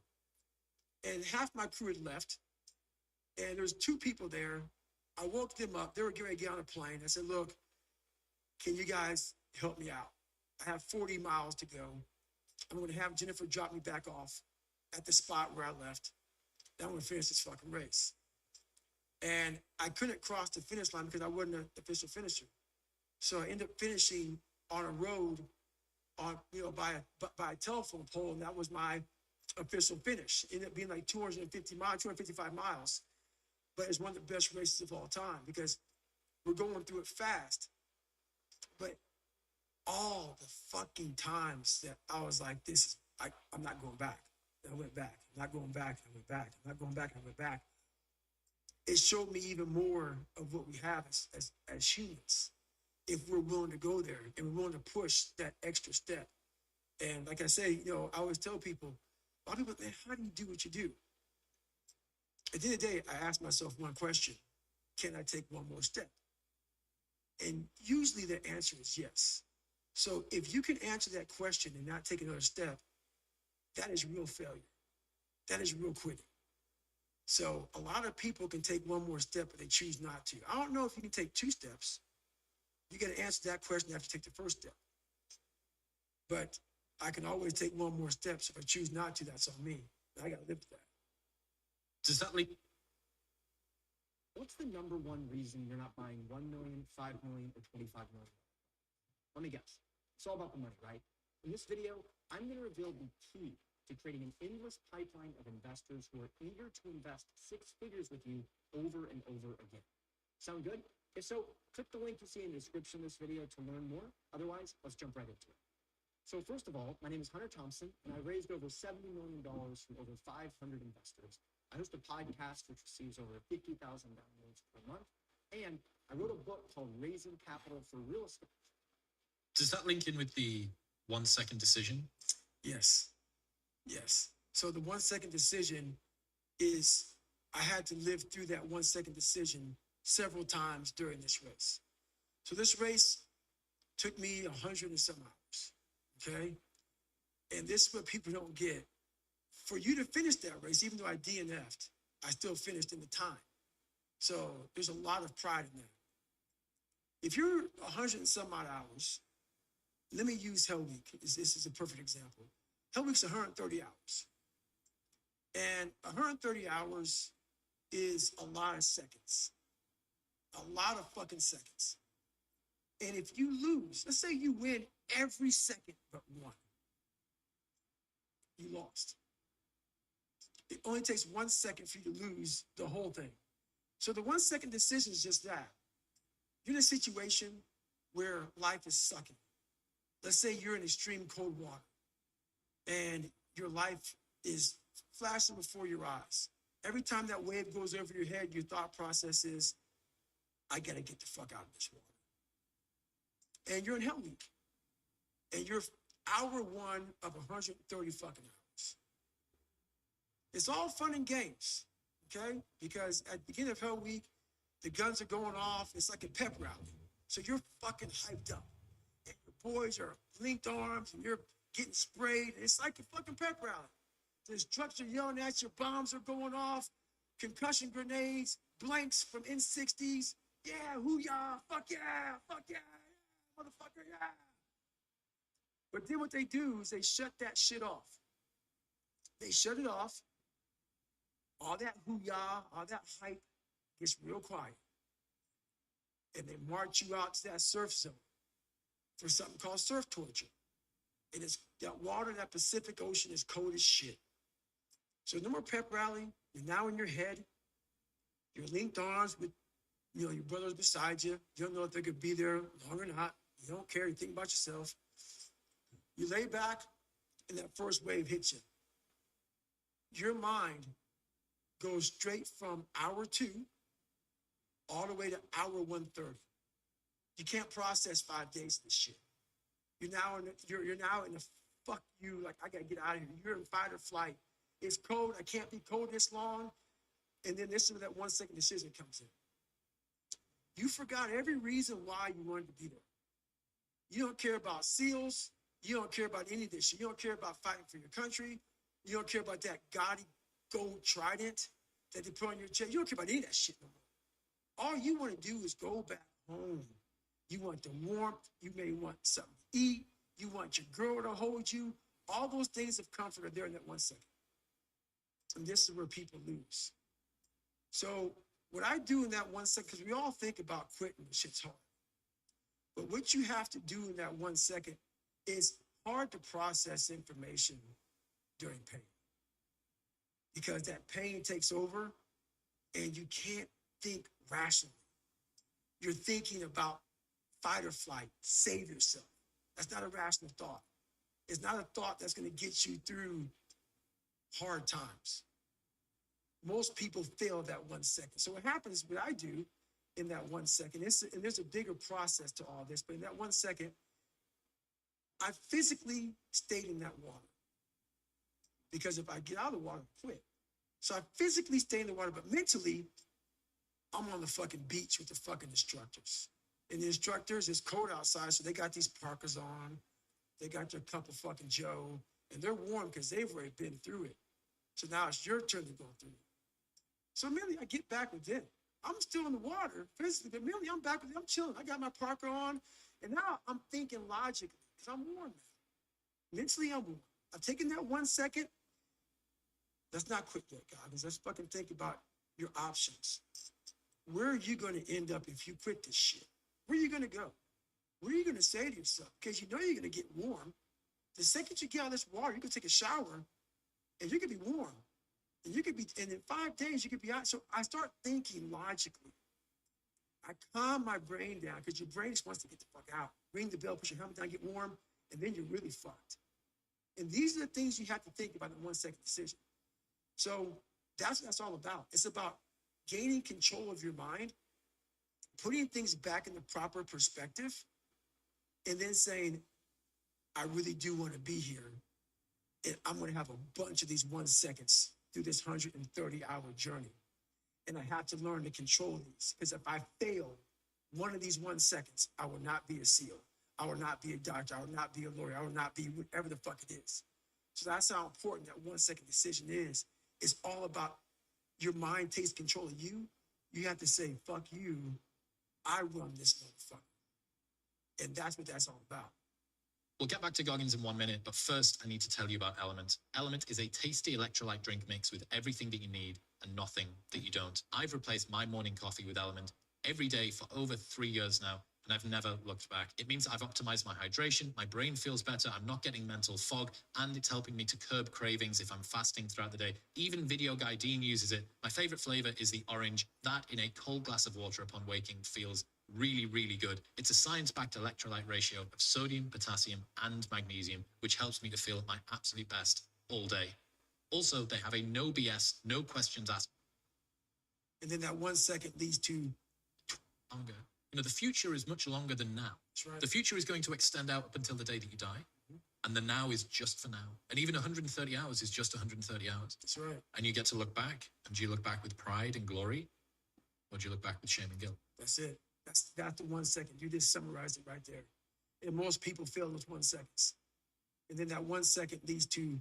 And half my crew had left. And there's 2 people there. I woke them up. They were getting ready to get on a plane. I said, look, can you guys help me out? I have 40 miles to go. I'm going to have Jennifer drop me back off at the spot where I left. Then I'm going to finish this fucking race. And I couldn't cross the finish line because I wasn't an official finisher. So I ended up finishing on a road by a telephone pole, and that was my official finish. It ended up being like 255 miles. But it's one of the best races of all time because we're going through it fast. But all the fucking times that I was like, I'm not going back. And I went back. I'm not going back. And I went back. I'm not going back. And I went back. It showed me even more of what we have as humans, if we're willing to go there and we're willing to push that extra step. And like I say, I always tell people, a lot of people, man, how do you do what you do? At the end of the day, I ask myself one question: can I take one more step? And usually the answer is yes. So if you can answer that question and not take another step, that is real failure. That is real quitting. So a lot of people can take one more step, but they choose not to. I don't know if you can take 2 steps. You got to answer that question after you take the first step. But I can always take one more step. So if I choose not to, that's on me. I got to live with that. Does that lead? What's the number one reason you're not buying 1 million, 5 million, or 25 million? Let me guess. It's all about the money, right? In this video, I'm going to reveal the key to creating an endless pipeline of investors who are eager to invest 6 figures with you over and over again. Sound good? If so, click the link you see in the description of this video to learn more. Otherwise, let's jump right into it. So first of all, my name is Hunter Thompson, and I raised over $70 million from over 500 investors. I host a podcast which receives over 50,000 downloads per month, and I wrote a book called Raising Capital for Real Estate. Does that link in with the 1 second decision? Yes. Yes. So the 1 second decision is, I had to live through that 1 second decision several times during this race. So this race took me 100 and some hours. Okay. And this is what people don't get. For you to finish that race, even though I DNF'd, I still finished in the time. So there's a lot of pride in that. If you're 100 and some odd hours, let me use Hell Week. This is a perfect example. Hell Week's 130 hours. And 130 hours is a lot of seconds. A lot of fucking seconds. And if you lose, let's say you win every second but one, you lost. It only takes 1 second for you to lose the whole thing. So the 1 second decision is just that. You're in a situation where life is sucking. Let's say you're in extreme cold water and your life is flashing before your eyes. Every time that wave goes over your head, your thought process is, I gotta get the fuck out of this water. And you're in Hell Week. And you're hour 1 of 130 fucking hours. It's all fun and games, okay? Because at the beginning of Hell Week, the guns are going off. It's like a pep rally. So you're fucking hyped up. And your boys are linked arms and you're getting sprayed. It's like a fucking pep rally. There's trucks are yelling at you, bombs are going off, concussion grenades, blanks from N60s. Yeah, hoo-yah, fuck yeah, motherfucker, yeah. But then what they do is they shut that shit off. They shut it off. All that hoo-yah, all that hype gets real quiet. And they march you out to that surf zone for something called surf torture. And it's that water, that Pacific Ocean is cold as shit. So no more pep rally. You're now in your head. You're linked arms with, your brothers beside you. You don't know if they could be there long or not. You don't care. You think about yourself. You lay back and that first wave hits you. Your mind goes straight from hour 2 all the way to hour 130. You can't process 5 days of this shit. You're now in the fuck you, like, I gotta get out of here. You're in fight or flight. It's cold. I can't be cold this long. And then this is where that 1 second decision comes in. You forgot every reason why you wanted to be there. You don't care about SEALs. You don't care about any of this shit. You don't care about fighting for your country. You don't care about that gaudy gold trident that they put on your chest. You don't care about any of that shit no more. All you want to do is go back home. You want the warmth. You may want something to eat. You want your girl to hold you. All those things of comfort are there in that 1 second. And this is where people lose. So what I do in that 1 second, because we all think about quitting, shit's hard. But what you have to do in that 1 second is hard to process information during pain. Because that pain takes over and you can't think rationally. You're thinking about fight or flight, save yourself. That's not a rational thought. It's not a thought that's going to get you through hard times. Most people fail that 1 second. So what happens, what I do in that 1 second, and there's a bigger process to all this, but in that 1 second, I physically stayed in that water. Because if I get out of the water, I quit. So I physically stay in the water, but mentally, I'm on the fucking beach with the fucking instructors. And the instructors, it's cold outside, so they got these parkas on. They got their cup of fucking Joe, and they're warm because they've already been through it. So now it's your turn to go through it. So immediately I get back with them. I'm still in the water physically, but immediately I'm back with them. I'm chilling. I got my parka on, and now I'm thinking logically because I'm warm now. Mentally, I'm warm. I've taken that 1 second. Let's not quit yet, guys. Let's fucking think about your options. Where are you going to end up if you quit this shit? Where are you going to go? What are you going to say to yourself? Because you know you're going to get warm. The second you get out of this water, you can take a shower, and you can be warm. And you could be, and in 5 days, you could be out. So I start thinking logically. I calm my brain down because your brain just wants to get the fuck out. Ring the bell, put your helmet down, get warm, and then you're really fucked. And these are the things you have to think about in 1 second decision. So that's what that's all about. It's about gaining control of your mind, putting things back in the proper perspective, and then saying, I really do want to be here. And I'm going to have a bunch of these 1 seconds through this 130-hour journey. And I have to learn to control these. Because if I fail one of these 1 seconds, I will not be a SEAL. I will not be a doctor. I will not be a lawyer. I will not be whatever the fuck it is. So that's how important that 1 second decision is. It's all about your mind takes control of you. You have to say, fuck you. I run this motherfucker. And that's what that's all about. We'll get back to Goggins in 1 minute, but first I need to tell you about Element. Element is a tasty electrolyte drink mix with everything that you need and nothing that you don't. I've replaced my morning coffee with Element every day for over 3 years now, and I've never looked back. It means I've optimized my hydration, my brain feels better, I'm not getting mental fog, and it's helping me to curb cravings if I'm fasting throughout the day. Even video guy Dean uses it. My favorite flavor is the orange. That in a cold glass of water upon waking feels really, really good. It's a science-backed electrolyte ratio of sodium, potassium, and magnesium, which helps me to feel at my absolute best all day. Also, they have a no BS, no questions asked. And then that 1 second leads to Longer. You know, the future is much longer than now. That's right. The future is going to extend out up until the day that you die. And the now is just for now. And even 130 hours is just 130 hours. That's right. And you get to look back. And do you look back with pride and glory? Or do you look back with shame and guilt? That's it. That's the 1 second. You just summarized it right there. And most people fail those 1 seconds. And then that 1 second leads to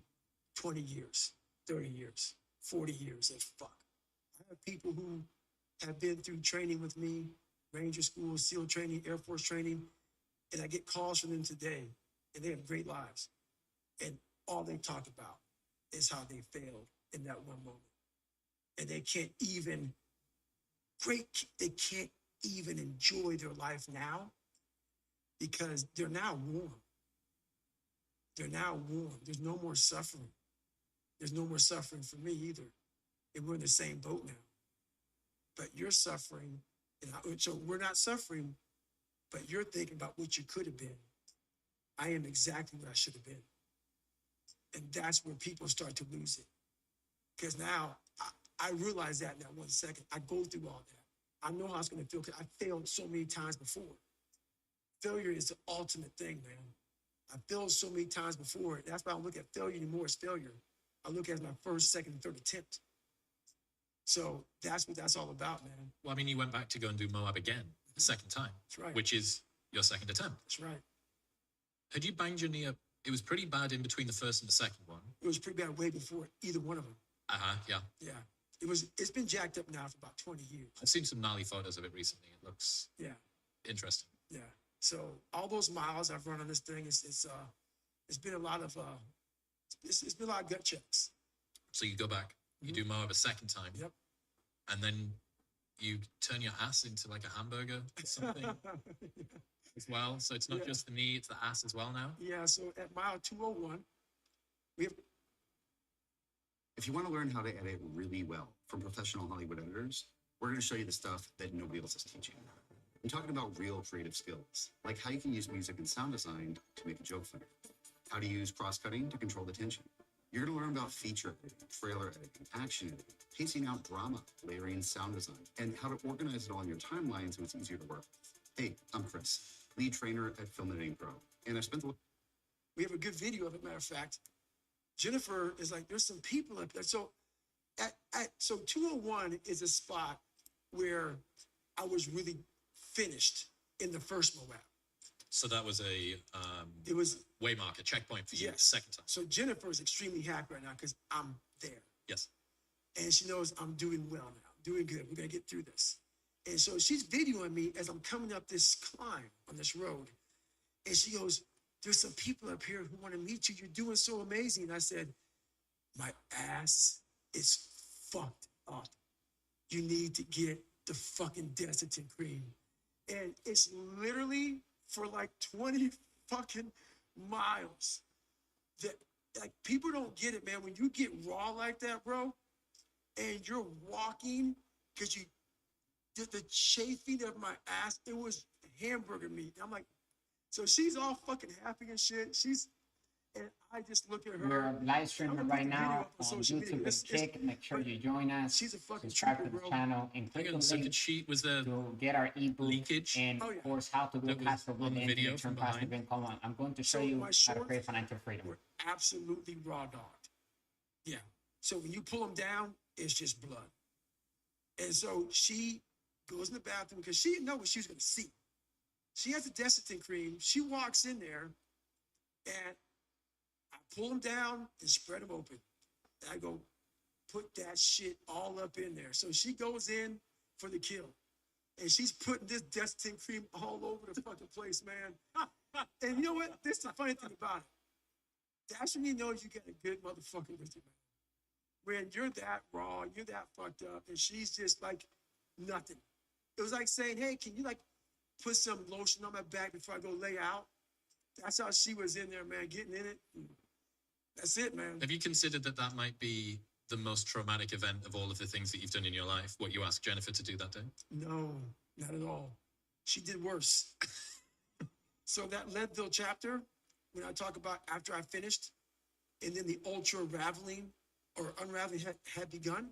20 years, 30 years, 40 years of fuck. I have people who have been through training with me, Ranger School, SEAL training, Air Force training, and I get calls from them today, and they have great lives. And all they talk about is how they failed in that one moment. And they can't even enjoy their life now because they're now warm. They're now warm. There's no more suffering. There's no more suffering for me either. And we're in the same boat now. But you're suffering, so we're not suffering, but you're thinking about what you could have been. I am exactly what I should have been. And that's where people start to lose it. Because now I realize that in that 1 second. I go through all that. I know how it's going to feel because I failed so many times before. Failure is the ultimate thing, man. I failed so many times before. That's why I don't look at failure anymore as failure. I look at it as my first, second, and third attempt. So that's what that's all about, man. Well, I mean, you went back to go and do Moab again, the second time. That's right. Which is your second attempt. That's right. Had you banged your knee up? It was pretty bad in between the first and the second one. It was pretty bad way before either one of them. Yeah. Yeah. It's been jacked up now for about 20 years. I've seen some gnarly photos of it recently. It looks interesting. Yeah. So all those miles I've run on this thing, it's been a lot of it's been a lot of gut checks. So you go back, you do Moab a second time. Yep. And then you turn your ass into like a hamburger or something as well. So it's not just the knee, it's the ass as well now. Yeah. So at mile 201, we have. If you want to learn how to edit really well from professional Hollywood editors, we're going to show you the stuff that nobody else is teaching. I'm talking about real creative skills, like how you can use music and sound design to make a joke funny, how to use cross-cutting to control the tension. You're going to learn about feature editing, trailer editing, action editing, pacing out drama, layering sound design, and how to organize it all in your timeline so it's easier to work with. Hey, I'm Chris, lead trainer at Film Editing Pro, and I spent the We have a good video of it, matter of fact. Jennifer is like, there's some people up there. So so 201 is a spot where I was really finished in the first Moab. So that was a It was, waymarker, checkpoint for you the yes. second time. So Jennifer is extremely happy right now because I'm there. Yes. And she knows I'm doing well now, doing good. We're gonna get through this. And so she's videoing me as I'm coming up this climb on this road. And she goes, there's some people up here who want to meet you. You're doing so amazing. And I said, my ass is fucked up. You need to get the fucking Desitin cream. And it's literally for like 20 fucking miles. That, like, people don't get it, man. When you get raw like that, bro, and you're walking, because you did the chafing of my ass, it was hamburger meat. I'm like, so she's all fucking happy and shit. And I just look at her. We're live streaming I'm gonna right put the video now up on social media. YouTube and It's- Kick. Make sure you join us. She's a fucking Subscribe to trooper, the bro. channel and click Hang the on, so link did she, was there to get our ebook leakage? and Oh, yeah. of course how to go That was past the on the end video and from turn passive behind? income on. I'm going to show So you my how to shorts create financial freedom. were absolutely raw dogged. Yeah. So when you pull them down, it's just blood. And so she goes in the bathroom because she didn't know what she was going to see. She has a Desitin cream. She walks in there and I pull them down and spread them open. And I go, put that shit all up in there. So she goes in for the kill. And she's putting this Desitin cream all over the fucking place, man. And you know what? This is the funny thing about it. That's when you know you got a good motherfucker with you, man. When you're that raw, you're that fucked up, and she's just like nothing. It was like saying, hey, can you like put some lotion on my back before I go lay out? That's how she was in there, man, getting in it. That's it, man. Have you considered that that might be the most traumatic event of all of the things that you've done in your life, what you asked Jennifer to do that day? No, not at all. She did worse. So that Leadville chapter, when I talk about after I finished, and then the ultra raveling or unraveling had begun,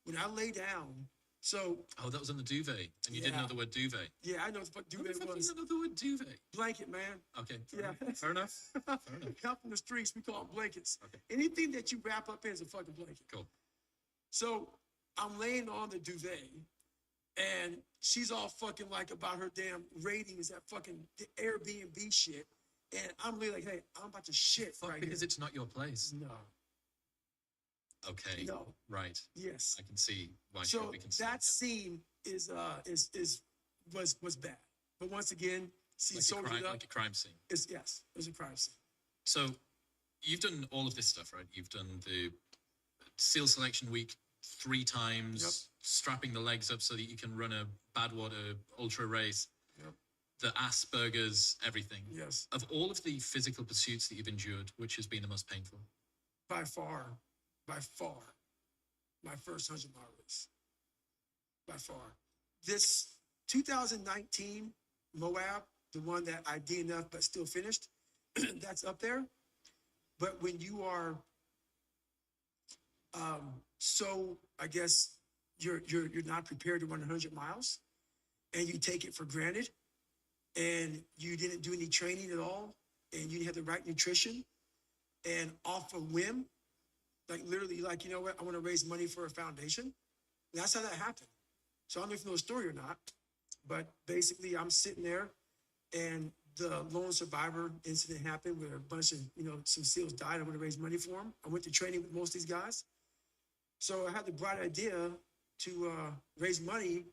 when I lay down, so Oh, that was on the duvet, and you didn't Yeah. know the word duvet. yeah, I know what the fuck What the duvet fuck do was. you know the word duvet? Blanket, man. Okay, Yeah. fair enough. Fair enough. Out in the streets, we call them blankets. Okay. Anything that you wrap up in is a fucking blanket. Cool. So I'm laying on the duvet, and she's all fucking like about her damn ratings, that fucking Airbnb shit. And I'm really like, hey, I'm about to shit Fuck, right because here. it's not your place. No, Okay. no, Right. yes. I can see why she'll So be concerned. that scene was bad. But once again, she like, sold it up. like a crime scene. Yes, it was a crime scene. So you've done all of this stuff, right? You've done the SEAL selection week 3 times, Yep. strapping the legs up so that you can run a Badwater ultra race, Yep. the Asperger's, everything. Yes, Of all of the physical pursuits that you've endured, which has been the most painful? by far, my first 100-mile race. By far. This 2019 Moab, the one that I DNF'd but still finished, that's up there. But when you are so, I guess you're not prepared to run 100 miles, and you take it for granted, and you didn't do any training at all, and you didn't have the right nutrition, and off a whim, like literally, like, you know what, I want to raise money for a foundation. That's how that happened. So I don't know if you know the story or not, but basically I'm sitting there, and the lone survivor incident happened where a bunch of, some SEALs died. I want to raise money for them. I went to training with most of these guys. So I had the bright idea to raise money.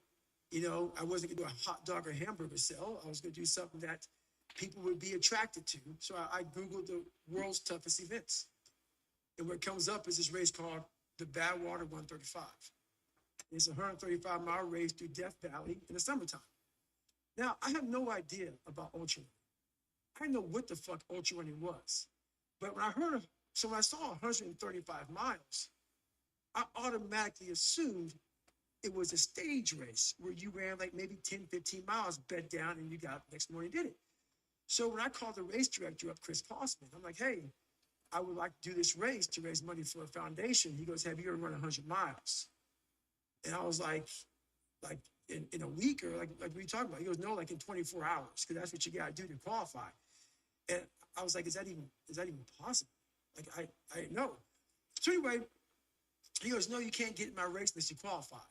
I wasn't going to do a hot dog or hamburger sale. I was going to do something that people would be attracted to. So I Googled the world's toughest events. And what comes up is this race called the Badwater 135. It's a 135-mile race through Death Valley in the summertime. Now, I have no idea about ultra running. I didn't know what the fuck ultra running was. But when I saw 135 miles, I automatically assumed it was a stage race where you ran like maybe 10, 15 miles, bed down, and you got next morning did it. So when I called the race director up, Chris Kosman, I'm like, hey, I would like to do this race to raise money for a foundation. He goes, have you ever run 100 miles? And I was like in a week, or like what are you talking about? He goes, no, like in 24 hours, because that's what you got to do to qualify. And I was like, is that even possible? Like I didn't know. So anyway, he goes, no, you can't get in my race unless you qualify.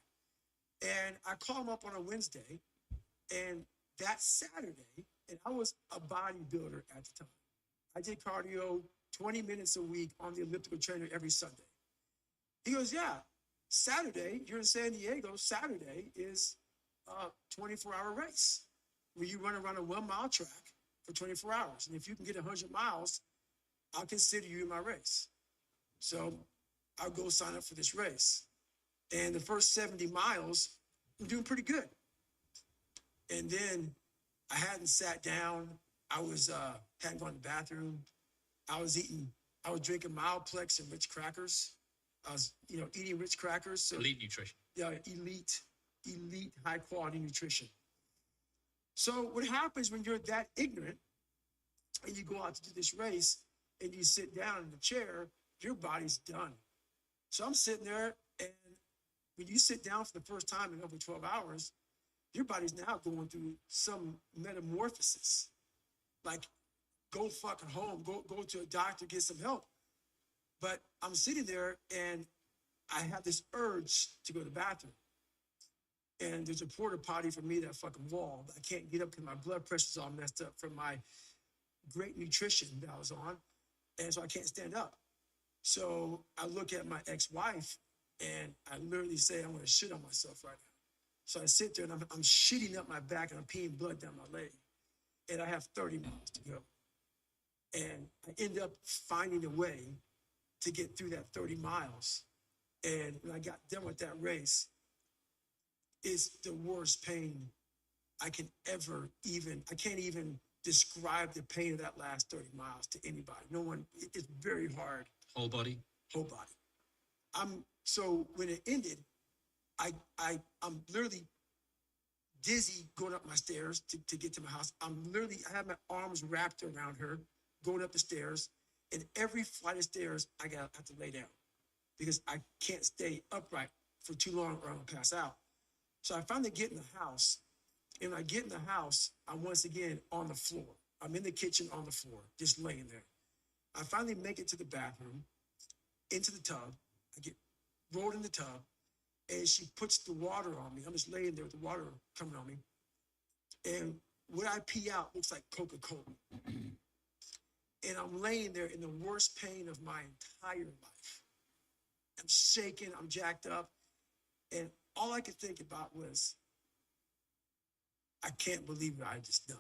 And I called him up on a Wednesday, and that Saturday, and I was a bodybuilder at the time. I did cardio 20 minutes a week on the elliptical trainer every Sunday. He goes, yeah, Saturday, you're in San Diego, Saturday is a 24-hour race where you run around a 1 mile track for 24 hours. And if you can get 100 miles, I'll consider you in my race. So I'll go sign up for this race. And the first 70 miles, I'm doing pretty good. And then I hadn't sat down. I was hadn't gone to the bathroom. I was drinking Mileplex and Ritz crackers. I was, eating Ritz crackers. So, Elite nutrition. yeah, elite, high quality nutrition. So what happens when you're that ignorant and you go out to do this race and you sit down in the chair, your body's done. So I'm sitting there, and when you sit down for the first time in over 12 hours, your body's now going through some metamorphosis. Like, go fucking home, go to a doctor, get some help. But I'm sitting there, and I have this urge to go to the bathroom. And there's a porta potty for me, that fucking wall. I can't get up because my blood pressure's all messed up from my great nutrition that I was on. And so I can't stand up. So I look at my ex-wife, and I literally say, I'm going to shit on myself right now. So I sit there, and I'm shitting up my back, and I'm peeing blood down my leg. And I have 30 miles to go. And I end up finding a way to get through that 30 miles. And when I got done with that race, it's the worst pain I can't even describe the pain of that last 30 miles to anybody. No one, it's very hard. Whole body? Whole body. So when it ended, I'm literally dizzy going up my stairs to get to my house. I have my arms wrapped around her, going up the stairs. And every flight of stairs, I have to lay down because I can't stay upright for too long or I'm gonna pass out. So I finally get in the house. And when I get in the house, I'm once again on the floor. I'm in the kitchen on the floor, just laying there. I finally make it to the bathroom, into the tub. I get rolled in the tub, and she puts the water on me. I'm just laying there with the water coming on me. And what I pee out looks like Coca-Cola. And I'm laying there in the worst pain of my entire life. I'm shaking, I'm jacked up. And all I could think about was, I can't believe what I just done.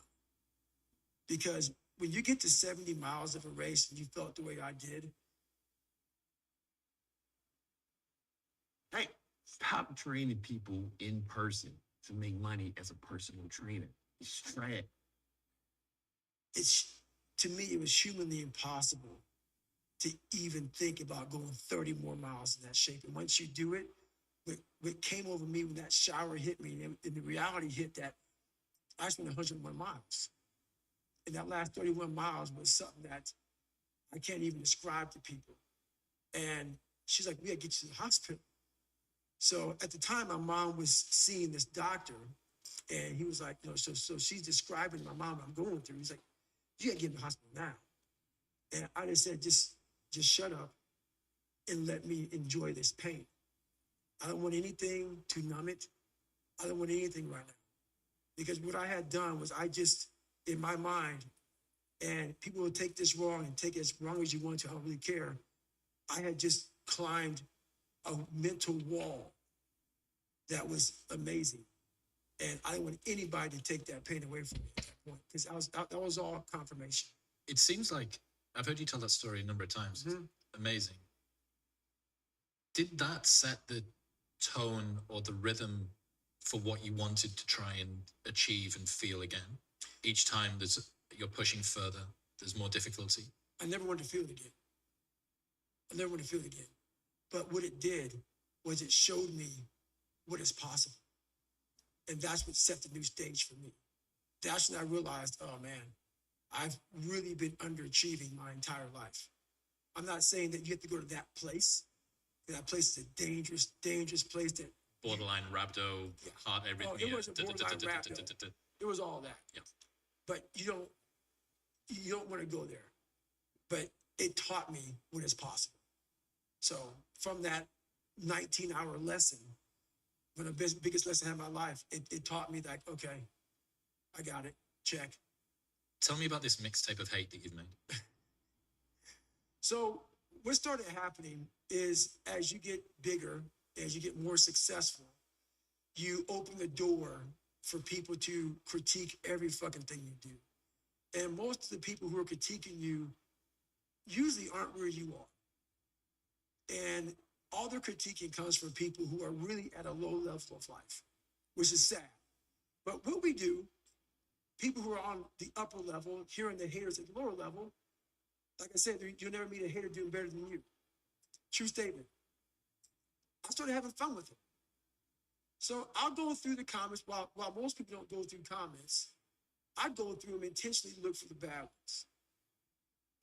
Because when you get to 70 miles of a race and you felt the way I did. Hey, stop training people in person to make money as a personal trainer. It's trash. To me, it was humanly impossible to even think about going 30 more miles in that shape. And once you do it, what came over me when that shower hit me, and the reality hit that I spent 101 miles. And that last 31 miles was something that I can't even describe to people. And she's like, we gotta get you to the hospital. So at the time, my mom was seeing this doctor, and he was like, so she's describing to my mom what I'm going through. He's like, you gotta get in the hospital now. And I just said, just shut up and let me enjoy this pain. I don't want anything to numb it. I don't want anything right now. Because what I had done was in my mind, and people will take this wrong and take it as wrong as you want to, I don't really care. I had just climbed a mental wall that was amazing. And I didn't want anybody to take that pain away from me at that point, because that was all confirmation. It seems like, I've heard you tell that story a number of times. Mm-hmm. Amazing. Did that set the tone or the rhythm for what you wanted to try and achieve and feel again? Each time you're pushing further, there's more difficulty. I never wanted to feel it again. But what it did was it showed me what is possible. And that's what set the new stage for me. That's when I realized, oh man, I've really been underachieving my entire life. I'm not saying that you have to go to that place. That place is a dangerous, dangerous place that Borderline rhabdo, Yeah. heart Oh, arrhythmia. it wasn't borderline rhabdo. It was all that. Yeah. But you don't want to go there. But it taught me what is possible. So from that 19-hour lesson, one of the biggest lessons I had in my life, it taught me that, okay, I got it, check. Tell me about this mixtape of hate that you've made. So what started happening is as you get bigger, as you get more successful, you open the door for people to critique every fucking thing you do. And most of the people who are critiquing you usually aren't where you are. And all their critiquing comes from people who are really at a low level of life, which is sad. But what we do, people who are on the upper level, hearing the haters at the lower level, like I said, you'll never meet a hater doing better than you. True statement. I started having fun with it. So I'll go through the comments while most people don't go through comments. I go through them intentionally to look for the bad ones.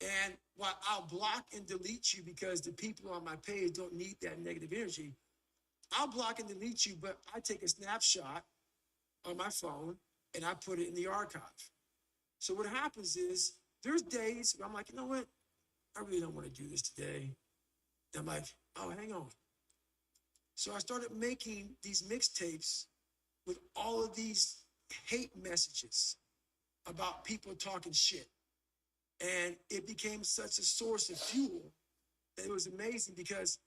And while I'll block and delete you because the people on my page don't need that negative energy, I'll block and delete you, but I take a snapshot on my phone and I put it in the archive. So what happens is there's days where I'm like, you know what? I really don't want to do this today. And I'm like, oh, hang on. So I started making these mixtapes with all of these hate messages about people talking shit. And it became such a source of fuel that it was amazing because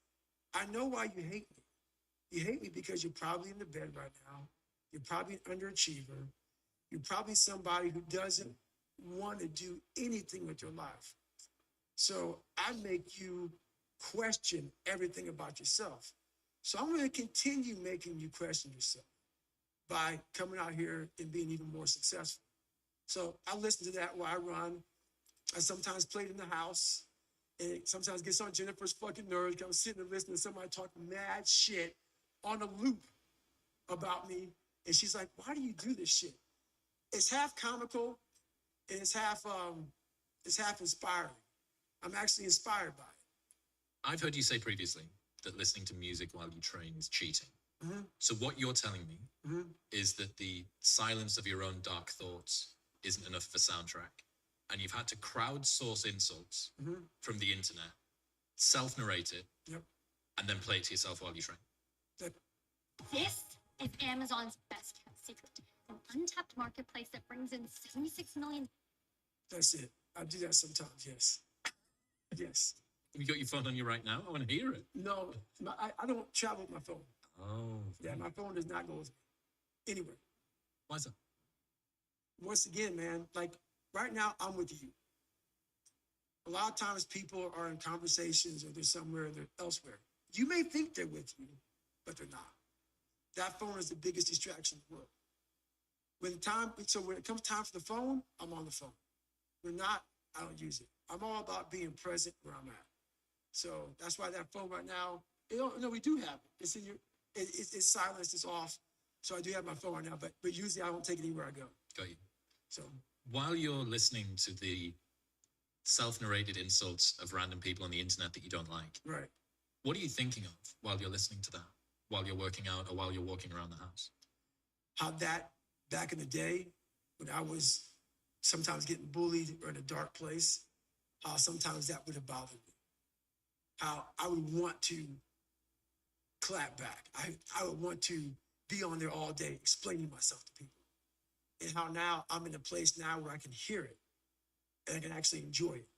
I know why you hate me. You hate me because you're probably in the bed right now. You're probably an underachiever. You're probably somebody who doesn't want to do anything with your life. So I make you question everything about yourself. So I'm going to continue making you question yourself by coming out here and being even more successful. So I listen to that while I run. I sometimes play it in the house. And it sometimes gets on Jennifer's fucking nerves. I'm sitting and listening to somebody talk mad shit on a loop about me. And she's like, why do you do this shit? It's half comical and it's half inspiring. I'm actually inspired by it. I've heard you say previously that listening to music while you train is cheating. Mm-hmm. So what you're telling me Mm-hmm. is that the silence of your own dark thoughts isn't enough of a soundtrack, and you've had to crowdsource insults Mm-hmm. from the internet, self-narrate it, Yep. and then play it to yourself while you train. This is Amazon's best kept secret. An untapped marketplace that brings in 76 million. That's it. I do that sometimes, yes. Yes. Have you got your phone on you right now? I want to hear it. No, I don't travel with my phone. Oh. Yeah, my phone does not go with me anywhere. Why is that? Once again, man, like right now, I'm with you. A lot of times people are in conversations or they're somewhere, they're elsewhere. You may think they're with you, but they're not. That phone is the biggest distraction in the world. When it comes time for the phone, I'm on the phone. When not, I don't use it. I'm all about being present where I'm at. So that's why that phone right now, we do have it. It's in your, it's silenced, it's off. So I do have my phone right now, but usually I don't take it anywhere I go. Got you. So While you're listening to the self-narrated insults of random people on the internet that you don't like, right. what are you thinking of while you're listening to that? While you're working out or while you're walking around the house? How that back in the day when I was sometimes getting bullied or in a dark place, how sometimes that would have bothered me. How I would want to clap back. I would want to be on there all day explaining myself to people. And how now I'm in a place now where I can hear it and I can actually enjoy it.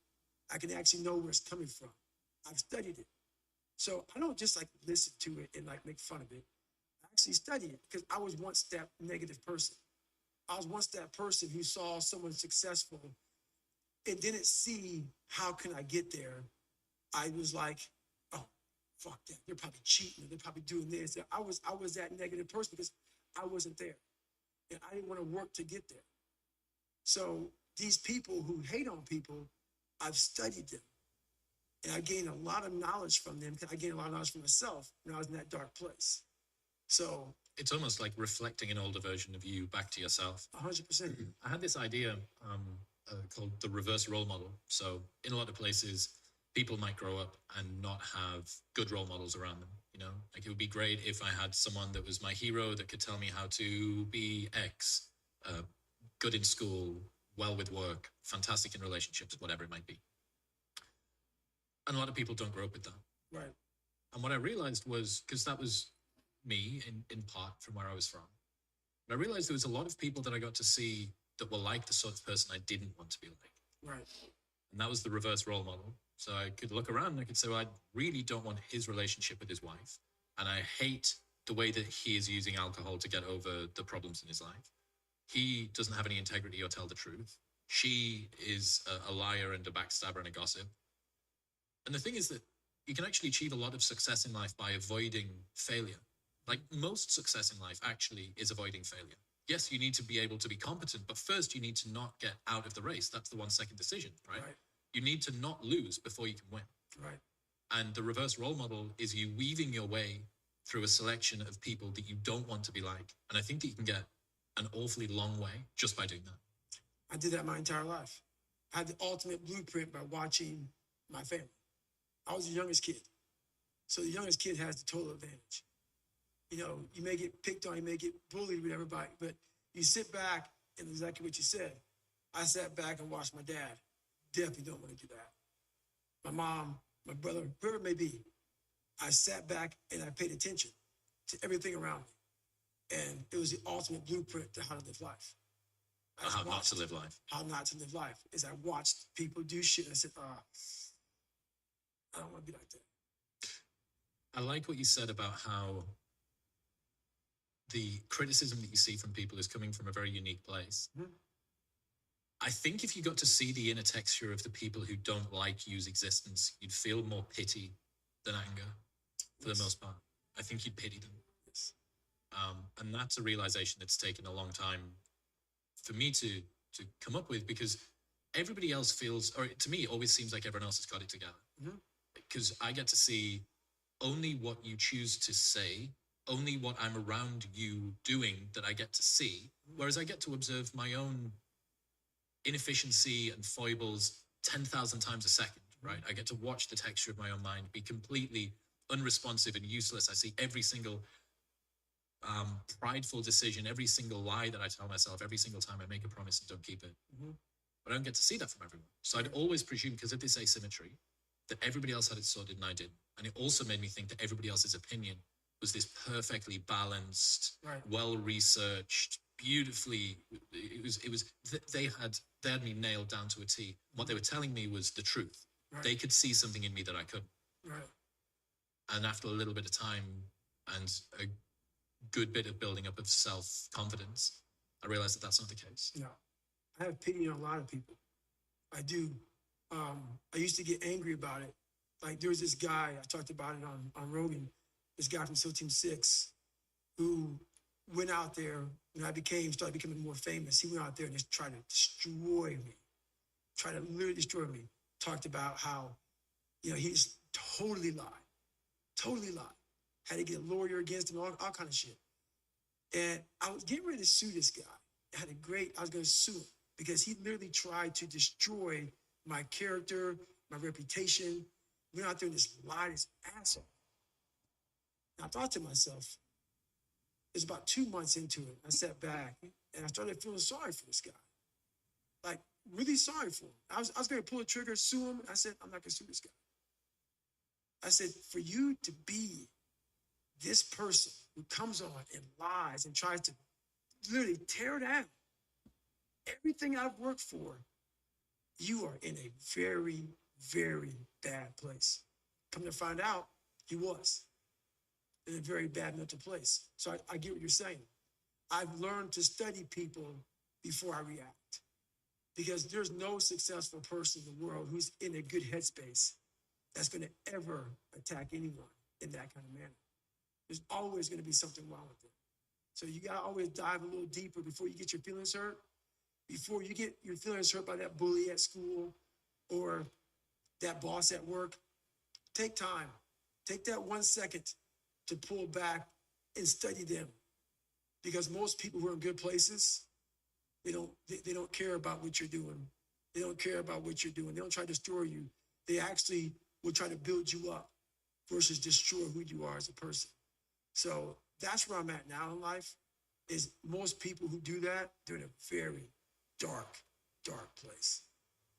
I can actually know where it's coming from. I've studied it. So I don't just like listen to it and like make fun of it. I actually study it because I was once that negative person. I was once that person who saw someone successful and didn't see how can I get there. I was like, oh, fuck that. They're probably cheating. They're probably doing this. I was that negative person because I wasn't there. And I didn't want to work to get there. So these people who hate on people, I've studied them. And I gained a lot of knowledge from them because I gained a lot of knowledge from myself when I was in that dark place. So It's almost like reflecting an older version of you back to yourself. 100%. I had this idea called the reverse role model. So in a lot of places, people might grow up and not have good role models around them. You know, like it would be great if I had someone that was my hero that could tell me how to be X, good in school, well with work, fantastic in relationships, whatever it might be. And a lot of people don't grow up with that. Right. And what I realized was, because that was me in part from where I was from, but I realized there was a lot of people that I got to see that were like the sort of person I didn't want to be like. Right. And that was the reverse role model. So I could look around and I could say, well, I really don't want his relationship with his wife. And I hate the way that he is using alcohol to get over the problems in his life. He doesn't have any integrity or tell the truth. She is a liar and a backstabber and a gossip. And the thing is that you can actually achieve a lot of success in life by avoiding failure. Like most success in life actually is avoiding failure. Yes, you need to be able to be competent, but first you need to not get out of the race. That's the 1 second decision, right? You need to not lose before you can win. Right. And the reverse role model is you weaving your way through a selection of people that you don't want to be like. And I think that you can get an awfully long way just by doing that. I did that my entire life. I had the ultimate blueprint by watching my family. I was the youngest kid. So the youngest kid has the total advantage. You know, you may get picked on, you may get bullied with everybody, but you sit back and exactly what you said. I sat back and watched my dad. Definitely don't want to do that. My mom, my brother, whoever it may be. I sat back and I paid attention to everything around me. And it was the ultimate blueprint to how to live life. How not to live life. How not to live life. Is I watched people do shit and I said, I don't want to be like that. I like what you said about how the criticism that you see from people is coming from a very unique place. Mm-hmm. I think if you got to see the inner texture of the people who don't like you's existence, you'd feel more pity than anger for the most part. I think you'd pity them. Yes. And that's a realization that's taken a long time for me to come up with, because everybody else feels, or to me, it always seems like everyone else has got it together. Mm-hmm. Because I get to see only what you choose to say, only what I'm around you doing that I get to see, whereas I get to observe my own inefficiency and foibles 10,000 times a second, right? I get to watch the texture of my own mind be completely unresponsive and useless. I see every single prideful decision, every single lie that I tell myself, every single time I make a promise and don't keep it. Mm-hmm. But I don't get to see that from everyone. So I'd always presume, because of this asymmetry, that everybody else had it sorted and I didn't. And it also made me think that everybody else's opinion was this perfectly balanced, right, well-researched, beautifully, they had me nailed down to a T. What they were telling me was the truth. right, They could see something in me that I couldn't. right. And after a little bit of time and a good bit of building up of self-confidence, I realized that that's not the case. No, I have pity on a lot of people. I do. I used to get angry about it. Like there was this guy, I talked about it on Rogan, this guy from SEAL Team 6 who went out there when I started becoming more famous. He went out there and just tried to destroy me, tried to literally destroy me. Talked about how, you know, he just totally lied. Had to get a lawyer against him, all kind of shit. And I was getting ready to sue this guy. I was going to sue him because he literally tried to destroy my character, my reputation. Went out there and just lied his ass off. And I thought to myself, it was about 2 months into it. I sat back and I started feeling sorry for this guy. Like, really sorry for him. I was going to pull the trigger, sue him. I said, I'm not going to sue this guy. I said, for you to be this person who comes on and lies and tries to literally tear down everything I've worked for, you are in a very, very bad place. Come to find out, he was in a very bad mental place. So I get what you're saying. I've learned to study people before I react, because there's no successful person in the world who's in a good headspace that's going to ever attack anyone in that kind of manner. There's always going to be something wrong with them. So you got to always dive a little deeper before you get your feelings hurt, before you get your feelings hurt by that bully at school or that boss at work. Take time. Take that 1 second to pull back and study them. Because most people who are in good places, they don't care about what you're doing. They don't care about what you're doing. They don't try to destroy you. They actually will try to build you up versus destroy who you are as a person. So that's where I'm at now in life, is most people who do that, they're in a very dark, dark place.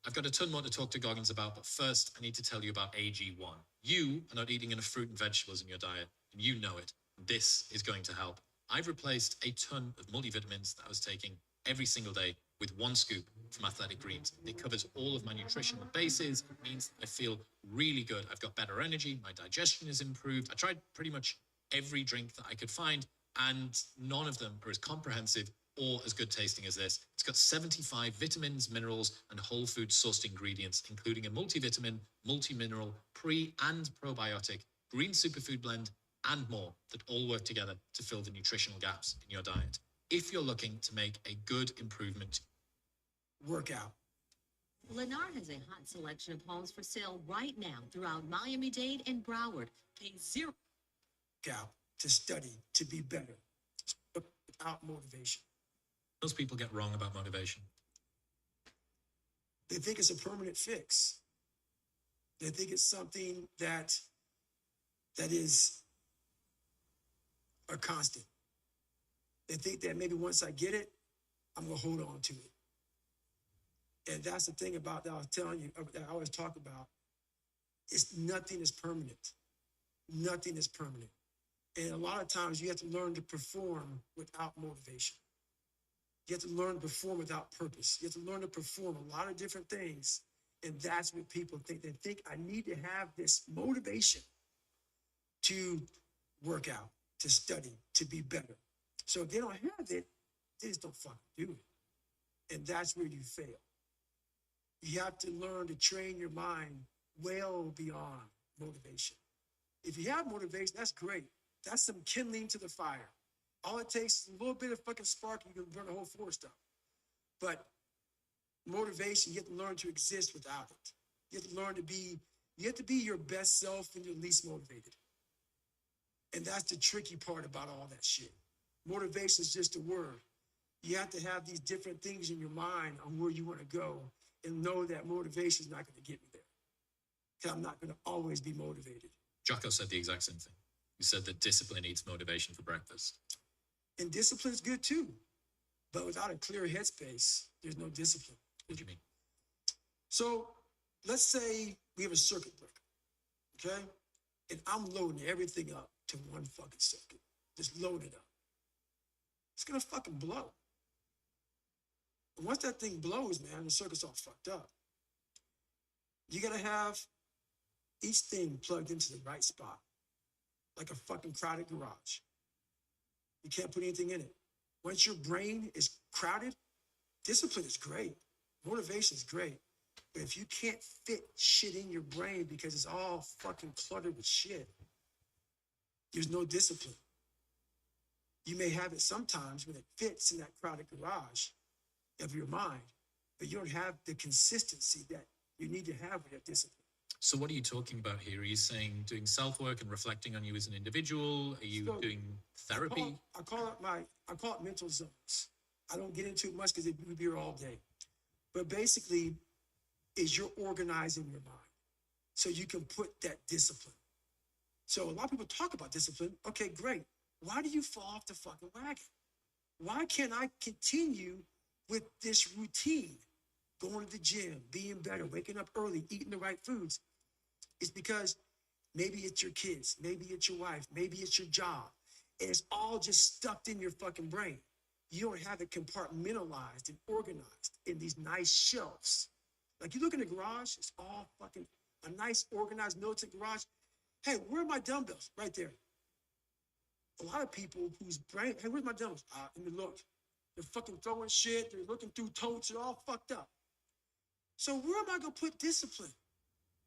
I've got a ton more to talk to Goggins about, but first I need to tell you about AG1. You are not eating enough fruit and vegetables in your diet, and you know it. This is going to help. I've replaced a ton of multivitamins that I was taking every single day with one scoop from Athletic Greens. It covers all of my nutritional bases. It means I feel really good. I've got better energy. My digestion is improved. I tried pretty much every drink that I could find, and none of them are as comprehensive or as good tasting as this. It's got 75 vitamins, minerals, and whole food sourced ingredients, including a multivitamin, multi-mineral, pre- and probiotic, green superfood blend, and more that all work together to fill the nutritional gaps in your diet. If you're looking to make a good improvement, Workout. Lennar has a hot selection of homes for sale right now throughout Miami-Dade and Broward. Pay zero. Workout. To study, to be better, without motivation. most people get wrong about motivation. They think it's a permanent fix. They think it's something that is a constant. They think that maybe once I get it, I'm gonna hold on to it. And that's the thing about that I was telling you, that I always talk about. Nothing is permanent. Nothing is permanent. And a lot of times you have to learn to perform without motivation. You have to learn to perform without purpose. You have to learn to perform a lot of different things. And that's what people think. They think I need to have this motivation to work out, to study, to be better. So if they don't have it, they just don't fucking do it. And that's where you fail. You have to learn to train your mind well beyond motivation. If you have motivation, that's great. That's some kindling to the fire. All it takes is a little bit of fucking spark, you can burn a whole forest up. But motivation, you have to learn to exist without it. You have to learn to be, you have to be your best self when you're least motivated. And that's the tricky part about all that shit. Motivation is just a word. You have to have these different things in your mind on where you want to go and know that motivation is not going to get me there. Because I'm not going to always be motivated. Jocko said the exact same thing. He said that discipline eats motivation for breakfast. And discipline is good too. But without a clear headspace, there's no discipline. What do you mean? So let's say we have a circuit breaker, okay? And I'm loading everything up to one fucking circuit. Just load it up. It's gonna fucking blow. And once that thing blows, man, the circuit's all fucked up. You gotta have each thing plugged into the right spot, like a fucking crowded garage. You can't put anything in it. Once your brain is crowded, discipline is great. Motivation is great. But if you can't fit shit in your brain because it's all fucking cluttered with shit, there's no discipline. You may have it sometimes when it fits in that crowded garage of your mind, but you don't have the consistency that you need to have with that discipline. So what are you talking about here? Are you saying doing self-work and reflecting on you as an individual? Are you doing therapy? I call it mental zones. I don't get into it much because it would be here all day. But basically, is you're organizing your mind so you can put that discipline. So a lot of people talk about discipline. Okay, great. Why do you fall off the fucking wagon? Why can't I continue with this routine? Going to the gym, being better, waking up early, eating the right foods. It's because maybe it's your kids, maybe it's your wife, maybe it's your job. And it's all just stuffed in your fucking brain. You don't have it compartmentalized and organized in these nice shelves. Like you look in the garage, it's all fucking a nice organized militant garage. Hey, where are my dumbbells? Right there. A lot of people whose brain, hey, where's my dumbbells? Let me look. They're fucking throwing shit. They're looking through totes. They're all fucked up. So where am I going to put discipline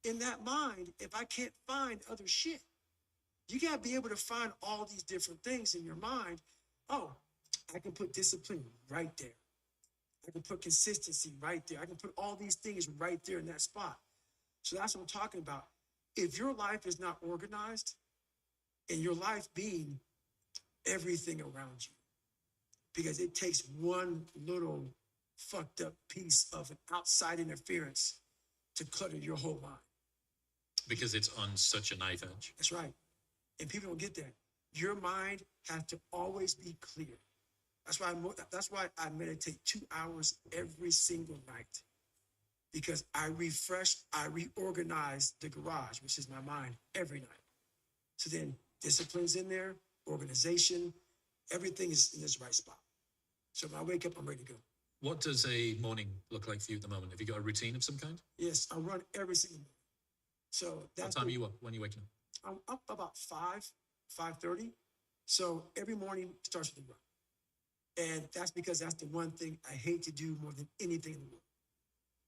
in that mind if I can't find other shit? You got to be able to find all these different things in your mind. Oh, I can put discipline right there. I can put consistency right there. I can put all these things right there in that spot. So that's what I'm talking about. If your life is not organized and your life being everything around you, because it takes one little fucked up piece of an outside interference to clutter your whole mind. Because it's on such a knife edge. That's right. And people don't get that. Your mind has to always be clear. That's why I meditate 2 hours every single night, because I reorganize the garage, which is my mind, every night. So then discipline's in there, organization, everything is in this right spot. So when I wake up, I'm ready to go. What does a morning look like for you at the moment? Have you got a routine of some kind? Yes, I run every single morning. So that's what time are you up when you're waking up? I'm up about 5:30. So every morning starts with a run. And that's because that's the one thing I hate to do more than anything in the world.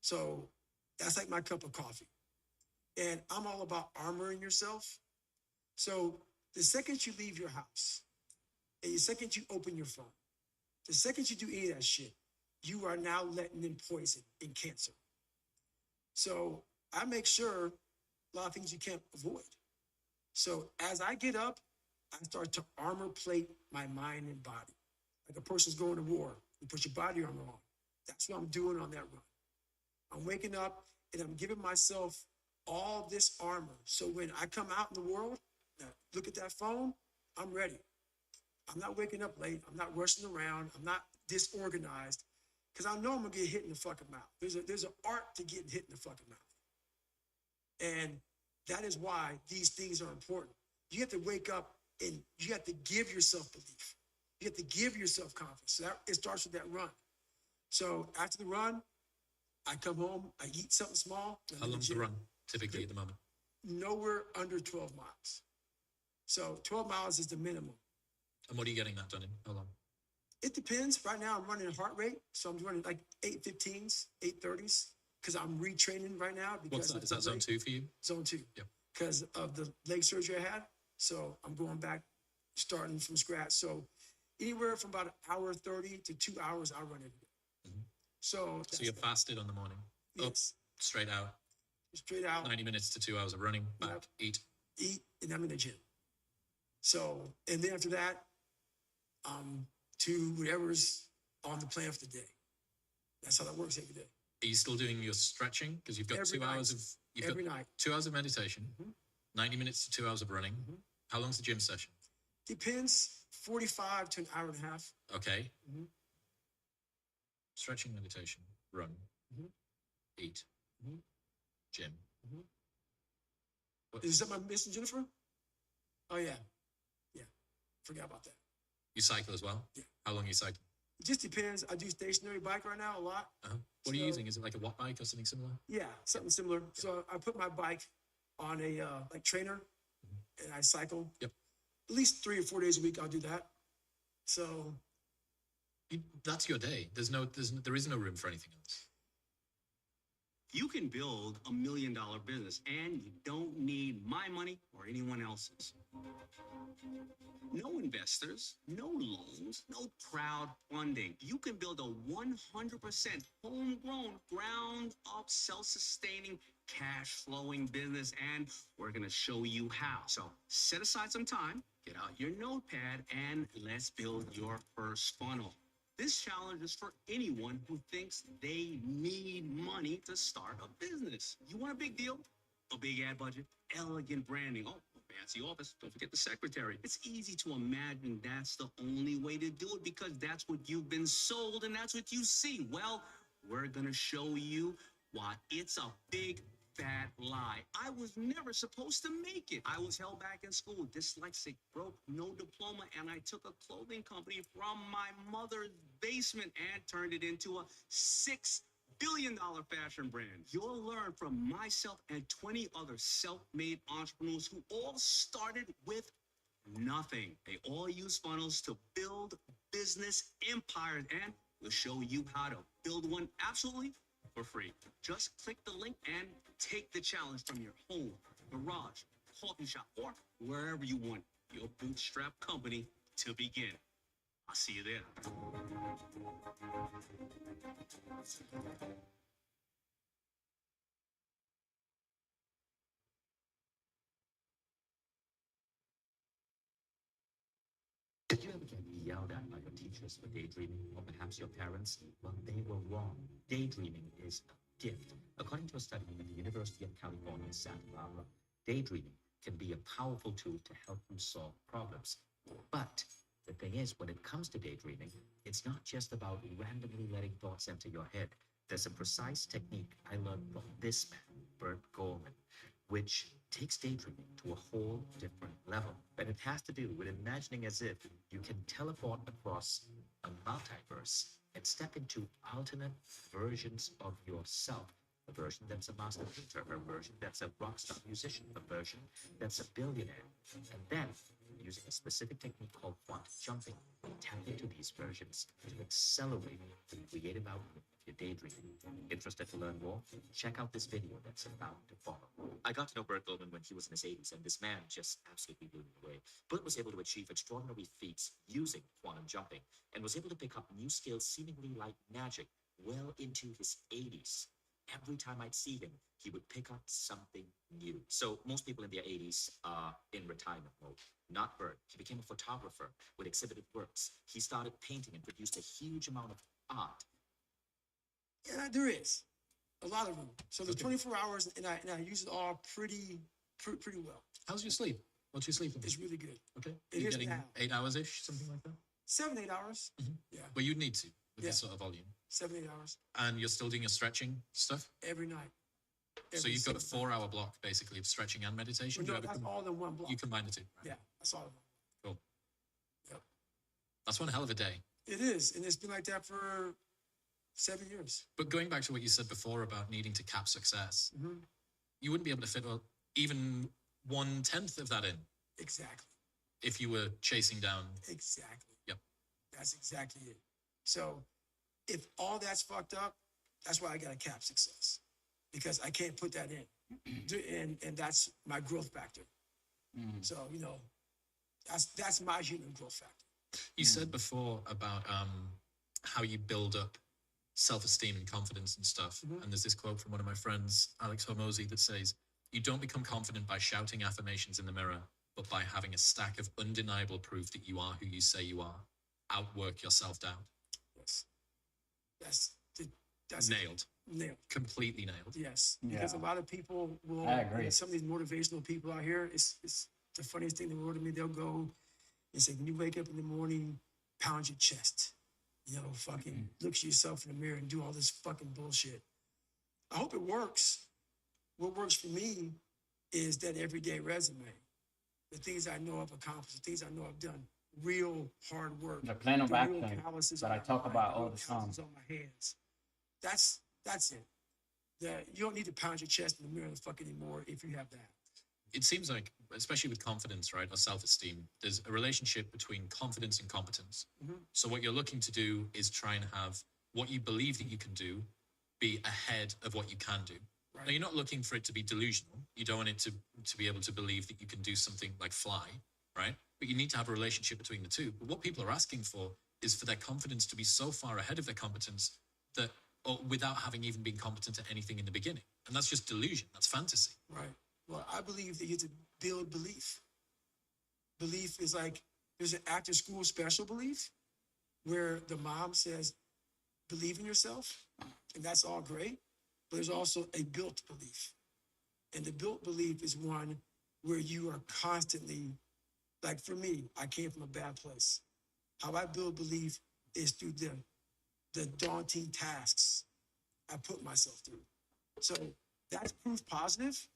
So that's like my cup of coffee. And I'm all about armoring yourself. So the second you leave your house, and the second you open your phone, the second you do any of that shit, you are now letting in poison and cancer. So I make sure a lot of things you can't avoid. So as I get up, I start to armor plate my mind and body. Like a person's going to war, you put your body armor on. That's what I'm doing on that run. I'm waking up and I'm giving myself all this armor. So when I come out in the world, look at that phone, I'm ready. I'm not waking up late. I'm not rushing around. I'm not disorganized, because I know I'm gonna get hit in the fucking mouth. There's an art to getting hit in the fucking mouth. And that is why these things are important. You have to wake up and you have to give yourself belief. You have to give yourself confidence. So it starts with that run. So after the run, I come home, I eat something small. How long's the run typically at the moment? Nowhere under 12 miles. So 12 miles is the minimum. And what are you getting that done in? How long? It depends. Right now I'm running a heart rate. So I'm running like 8:15s, 8:30s, because I'm retraining right now. What's that? Is that zone 2 for you? Zone 2. Yep. Because of the leg surgery I had. So I'm going back, starting from scratch. So anywhere from about 1:30 to 2 hours, I run every day. Mm-hmm. So you're fasted on the morning? Yes. Up, straight out. Straight out. 90 minutes to 2 hours of running, back, yep. Eat, and I'm in the gym. So, and then after that, to whatever's on the plan for the day. That's how that works every day. Are you still doing your stretching? Because you've got every 2 night. hours of... You've every got night. 2 hours of meditation, 90 minutes to 2 hours of running. How long's the gym session? Depends, 45 to an hour and a half. Okay. Stretching, meditation, run, eat, gym. Is that my missing, Jennifer? Oh, yeah. Yeah. Forgot about that. You cycle as well? Yeah. How long are you cycling? It just depends. I do stationary bike right now a lot. What are you using? Is it like a watt bike or something similar? Yeah, something similar. Yeah. So I put my bike on a like trainer, and I cycle. Yep. At least 3 or 4 days a week. I'll do that. So that's your day. There is no room for anything else. You can build $1 million business, and you don't need my money or anyone else's. No investors, no loans, no crowdfunding. You can build a 100% homegrown, ground-up, self-sustaining, cash-flowing business, and we're going to show you how. So set aside some time, get out your notepad, and let's build your first funnel. This challenge is for anyone who thinks they need money to start a business. You want a big deal? A big ad budget? Elegant branding? Oh, a fancy office. Don't forget the secretary. It's easy to imagine that's the only way to do it because that's what you've been sold and that's what you see. Well, we're going to show you why it's a big fat lie. I was never supposed to make it. I was held back in school, dyslexic, broke, no diploma, and I took a clothing company from my mother's basement and turned it into a $6 billion fashion brand. You'll learn from myself and 20 other self-made entrepreneurs who all started with nothing. They all use funnels to build business empires, and we'll show you how to build one absolutely for free. Just click the link and take the challenge from your home, garage, coffee shop, or wherever you want your bootstrap company to begin. I'll see you there. Did you yelled at by your teachers for daydreaming, or perhaps your parents? Well, they were wrong. Daydreaming is a gift. According to a study at the University of California, Santa Barbara, daydreaming can be a powerful tool to help you solve problems. But the thing is, when it comes to daydreaming, it's not just about randomly letting thoughts enter your head. There's a precise technique I learned from this man, Bert Goldman, which takes daydreaming to a whole different level. And it has to do with imagining as if you can teleport across a multiverse and step into alternate versions of yourself. A version that's a master painter, a version that's a rock star musician, a version that's a billionaire. And then, using a specific technique called quantum jumping, tap into these versions to accelerate the creative output of your daydreaming. Interested to learn more? Check out this video that's about to follow. I got to know Bert Goldman when he was in his 80s, and this man just absolutely blew me away. Bert was able to achieve extraordinary feats using quantum jumping, and was able to pick up new skills seemingly like magic well into his 80s. Every time I'd see him, he would pick up something new. So most people in their 80s are in retirement mode. Not Bert. He became a photographer with exhibited works. He started painting and produced a huge amount of art. Yeah, there is a lot of them. So there's 24 hours, and I use it all pretty well. How's your sleep? What's your sleep? It's really good. Okay. It You're is getting now. 8 hours-ish, something like that? 7-8 hours. Yeah, But you'd need to with Yeah. this sort of volume. 7-8 hours And you're still doing your stretching stuff? every night. So Every you've got a single 4-hour block basically of stretching and meditation. night. Do No, you ever that's all in one block. you combine the two? Right? Yeah, that's all in one. Cool. Yep. That's one hell of a day. It is, and it's been like that for 7 years. But going back to what you said before about needing to cap success, Mm-hmm. you wouldn't be able to fit even 1/10 of that in Exactly. if you were chasing down. Exactly. Yep. That's exactly it. So if all that's fucked up, that's why I got to cap success, because I can't put that in. And that's my growth factor. So, that's my human growth factor. You said before about how you build up self-esteem and confidence and stuff. And there's this quote from one of my friends, Alex Hormozy, that says, "You don't become confident by shouting affirmations in the mirror, but by having a stack of undeniable proof that you are who you say you are. Outwork your self-doubt." Yes. That's Nailed. nailed. Completely nailed. Yes, because a lot of people will. I agree. Some of these motivational people out here, it's the funniest thing in the world to me. They'll go and say, when you wake up in the morning, pound your chest. Fucking look at yourself in the mirror and do all this fucking bullshit. I hope it works. What works for me is that everyday resume. The things I know I've accomplished, the things I know I've done, real hard work. The plan of the real action calluses that on I my talk mind, about the all real the time. calluses on my hands. That's it. You don't need to pound your chest in the mirror fuck anymore if you have that. It seems like, especially with confidence, right, or self-esteem, there's a relationship between confidence and competence. So what you're looking to do is try and have what you believe that you can do be ahead of what you can do. Right. Now, you're not looking for it to be delusional. You don't want it to be able to believe that you can do something like fly, right? But you need to have a relationship between the two. But what people are asking for is for their confidence to be so far ahead of their competence that, or without having even been competent at anything in the beginning. And that's just delusion. That's fantasy. Right. Well, I believe that you have to build belief. Belief is like, there's an after school special belief where the mom says, believe in yourself, and that's all great. But there's also a built belief. And the built belief is one where you are constantly, like for me, I came from a bad place. How I build belief is through the daunting tasks I put myself through. So that's proof positive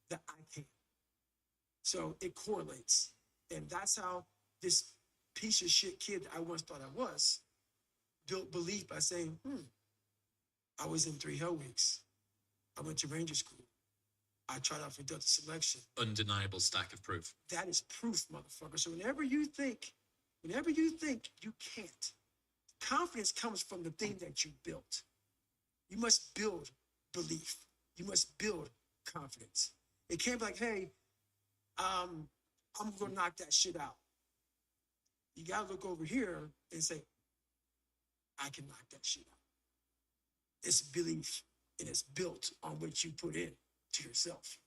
that I can. So it correlates. And that's how this piece of shit kid I once thought I was built belief by saying, I was in 3 Hell Weeks. I went to Ranger School. I tried out for Delta Selection. Undeniable stack of proof. That is proof, motherfucker. So whenever you think you can't, confidence comes from the thing that you built. You must build belief. You must build confidence. It can't be like, hey, I'm gonna knock that shit out. You gotta look over here and say, I can knock that shit out. It's belief, and it's built on what you put in to yourself.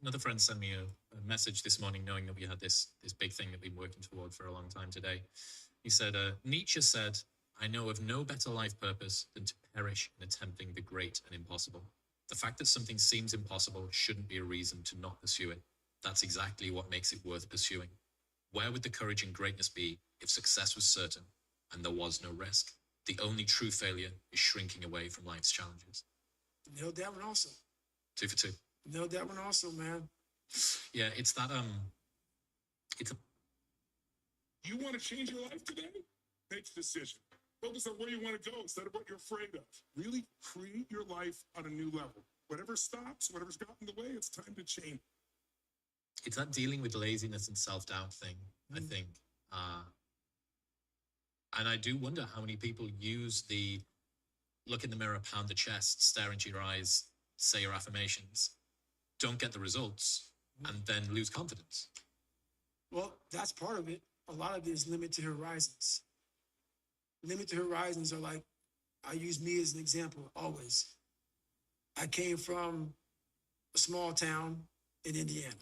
Another friend sent me a message this morning, knowing that we had this big thing that we've been working toward for a long time today. He said, Nietzsche said, "I know of no better life purpose than to perish in attempting the great and impossible. The fact that something seems impossible shouldn't be a reason to not pursue it. That's exactly what makes it worth pursuing. Where would the courage and greatness be if success was certain and there was no risk? The only true failure is shrinking away from life's challenges." Nailed that one also. 2 for 2. Nailed that one also, man. Yeah, it's that it's a You want to change your life today? Make the decision. Focus on where you want to go instead of what you're afraid of. Really create your life on a new level. Whatever stops, whatever's got in the way, it's time to change. it's that dealing with laziness and self-doubt thing, I think. And I do wonder how many people use the look in the mirror, pound the chest, stare into your eyes, say your affirmations, don't get the results, and then lose confidence. Well, that's part of it. A lot of it is limited horizons. Limited horizons are like, I use me as an example always. I came from a small town in Indiana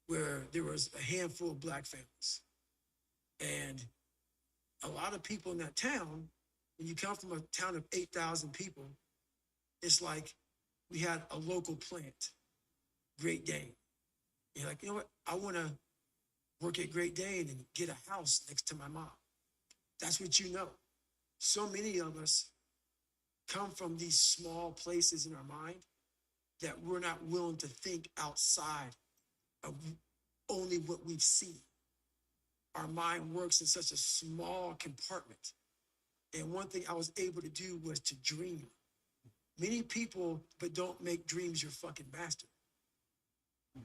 where there was a handful of Black families. And a lot of people in that town, when you come from a town of 8,000 people, it's like we had a local plant, Great Dane. You're like, you know what? I want to work at Great Dane and get a house next to my mom. That's what you know. So many of us come from these small places in our mind that we're not willing to think outside of only what we've seen. Our mind works in such a small compartment. And one thing I was able to do was to dream. Many people, but don't make dreams your fucking master.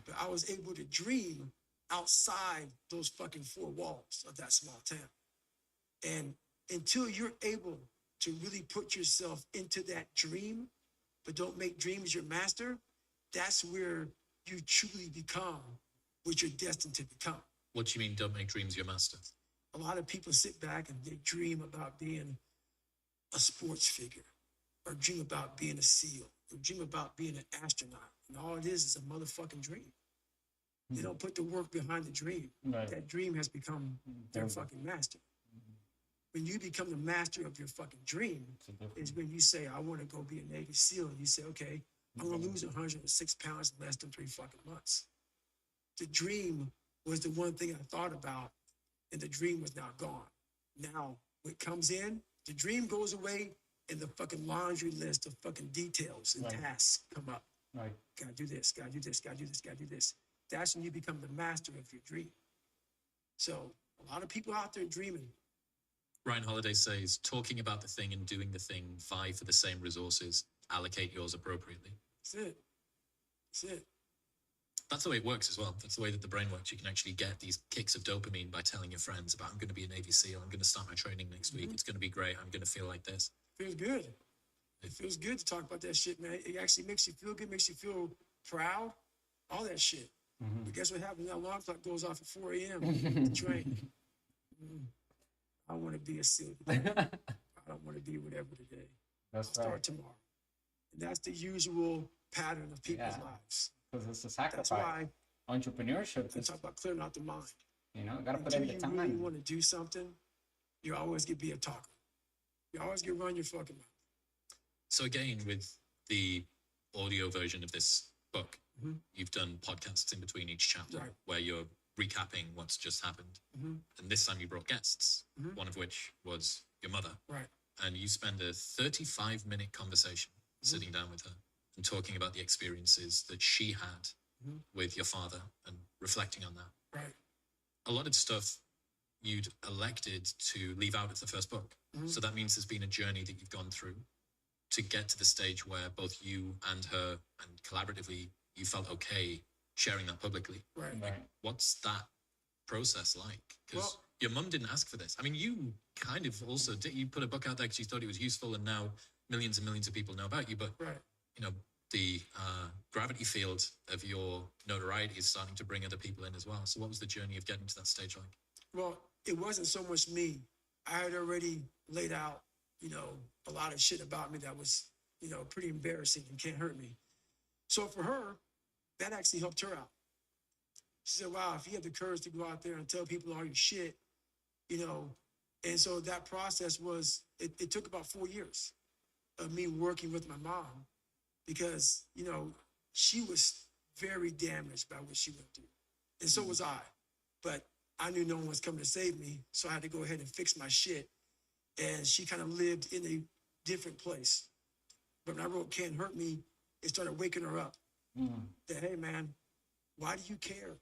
But I was able to dream outside those fucking four walls of that small town. And until you're able to really put yourself into that dream, but don't make dreams your master, that's where you truly become what you're destined to become. What do you mean, don't make dreams your master? A lot of people sit back and they dream about being a sports figure, or dream about being a SEAL, or dream about being an astronaut. And all it is a motherfucking dream. They don't put the work behind the dream. Right. That dream has become their fucking master. When you become the master of your fucking dream is when you say, I want to go be a Navy SEAL. And you say, okay, I'm going to lose 106 pounds in less than 3 fucking months. The dream was the one thing I thought about, and the dream was now gone. Now, what comes in, the dream goes away, and the fucking laundry list of fucking details and tasks come up. Right. Gotta do this, gotta do this, gotta do this, gotta do this. That's when you become the master of your dream. So a lot of people out there dreaming. Ryan Holiday says, talking about the thing and doing the thing, vie for the same resources, allocate yours appropriately. That's it. That's it. That's the way it works as well. That's the way that the brain works. You can actually get these kicks of dopamine by telling your friends about, I'm going to be a Navy SEAL. I'm going to start my training next week. It's going to be great. I'm going to feel like this. Feels good. It feels good to talk about that shit, man. It actually makes you feel good, makes you feel proud, all that shit. But guess what happens? That alarm clock goes off at 4 a.m. to train. I want to be a SEAL today. I don't want to be whatever today. I'll start tomorrow. And that's the usual pattern of people's lives. Because it's a sacrifice. That's why Entrepreneurship I is, talk about clearing out the mind. you know, got to put Until in the you time. really want to do something, you always get be a talker. You always get run your fucking mouth. So again, with the audio version of this book, you've done podcasts in between each chapter where you're recapping what's just happened. And this time you brought guests, one of which was your mother. Right. And you spend a 35-minute conversation sitting down with her and talking about the experiences that she had with your father and reflecting on that. Right. A lot of stuff you'd elected to leave out of the first book. So that means there's been a journey that you've gone through to get to the stage where both you and her, and collaboratively, you felt okay sharing that publicly. Right. What's that process like? Because your mum didn't ask for this. I mean, you kind of also did. You put a book out there because you thought it was useful, and now millions and millions of people know about you. But you know, the gravity field of your notoriety is starting to bring other people in as well. So what was the journey of getting to that stage like? Well, it wasn't so much me. I had already laid out, you know, a lot of shit about me that was, you know, pretty embarrassing and can't hurt me. So for her, that actually helped her out. She said, wow, if you have the courage to go out there and tell people all your shit, you know, and so that process was, it took about 4 years of me working with my mom because, you know, she was very damaged by what she went through. And so was I. But I knew no one was coming to save me, so I had to go ahead and fix my shit. And she kind of lived in a different place. But when I wrote Can't Hurt Me, it started waking her up. That, hey, man, why do you care?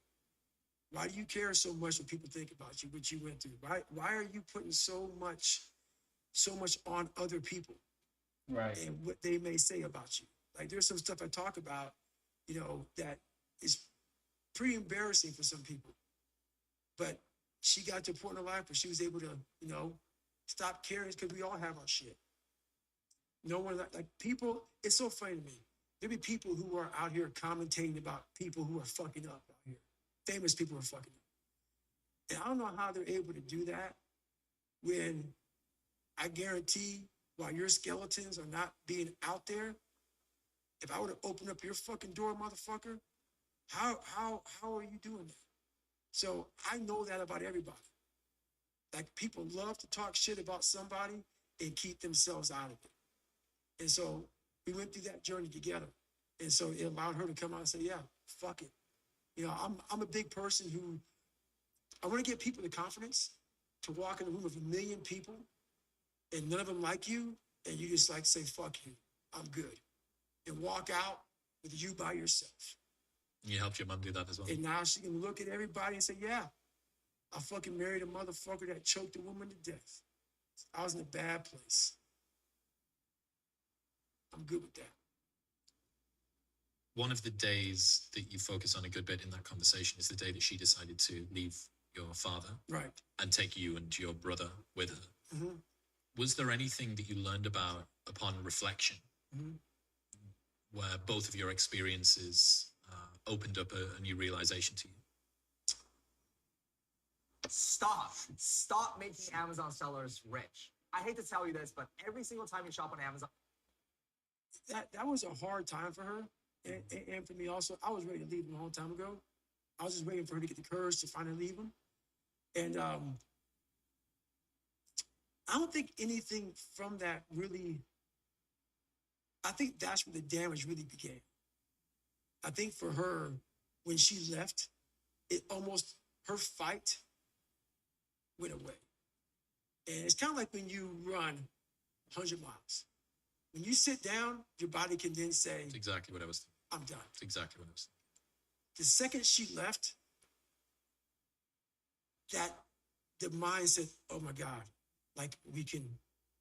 Why do you care so much what people think about you, what you went through? Why are you putting so much on other people? Right. And what they may say about you? Like, there's some stuff I talk about, you know, that is pretty embarrassing for some people. But she got to a point in her life where she was able to, you know, stop caring because we all have our shit. No one, like people, it's so funny to me. There be people who are out here commentating about people who are fucking up out here. Famous people are fucking up. And I don't know how they're able to do that when I guarantee while your skeletons are not being out there, if I were to open up your fucking door, motherfucker, how are you doing that? So I know that about everybody. Like, people love to talk shit about somebody and keep themselves out of it. And so we went through that journey together. And so it allowed her to come out and say, yeah, fuck it. You know, I'm a big person who, I want to give people the confidence to walk in a room of 1 million people and none of them like you, and you just like say, fuck you, I'm good. And walk out with you by yourself. You helped your mom do that as well. And now she can look at everybody and say, yeah, I fucking married a motherfucker that choked a woman to death. I was in a bad place. I'm good with that. One of the days that you focus on a good bit in that conversation is the day that she decided to leave your father, right, and take you and your brother with her. Mm-hmm. Was there anything that you learned about upon reflection, where both of your experiences opened up a new realization to you? Stop making Amazon sellers rich. I hate to tell you this, but every single time you shop on Amazon, that was a hard time for her, and for me also. I was ready to leave him a long time ago. I was just waiting for her to get the courage to finally leave him. And I don't think anything from that really, I think that's where the damage really began. I think for her, when she left, it almost, her fight went away. And it's kind of like when you run 100 miles. When you sit down, your body can then say, That's exactly what I was thinking. I'm done. That's exactly what I was thinking. The second she left, that the mind said, oh my God, like we can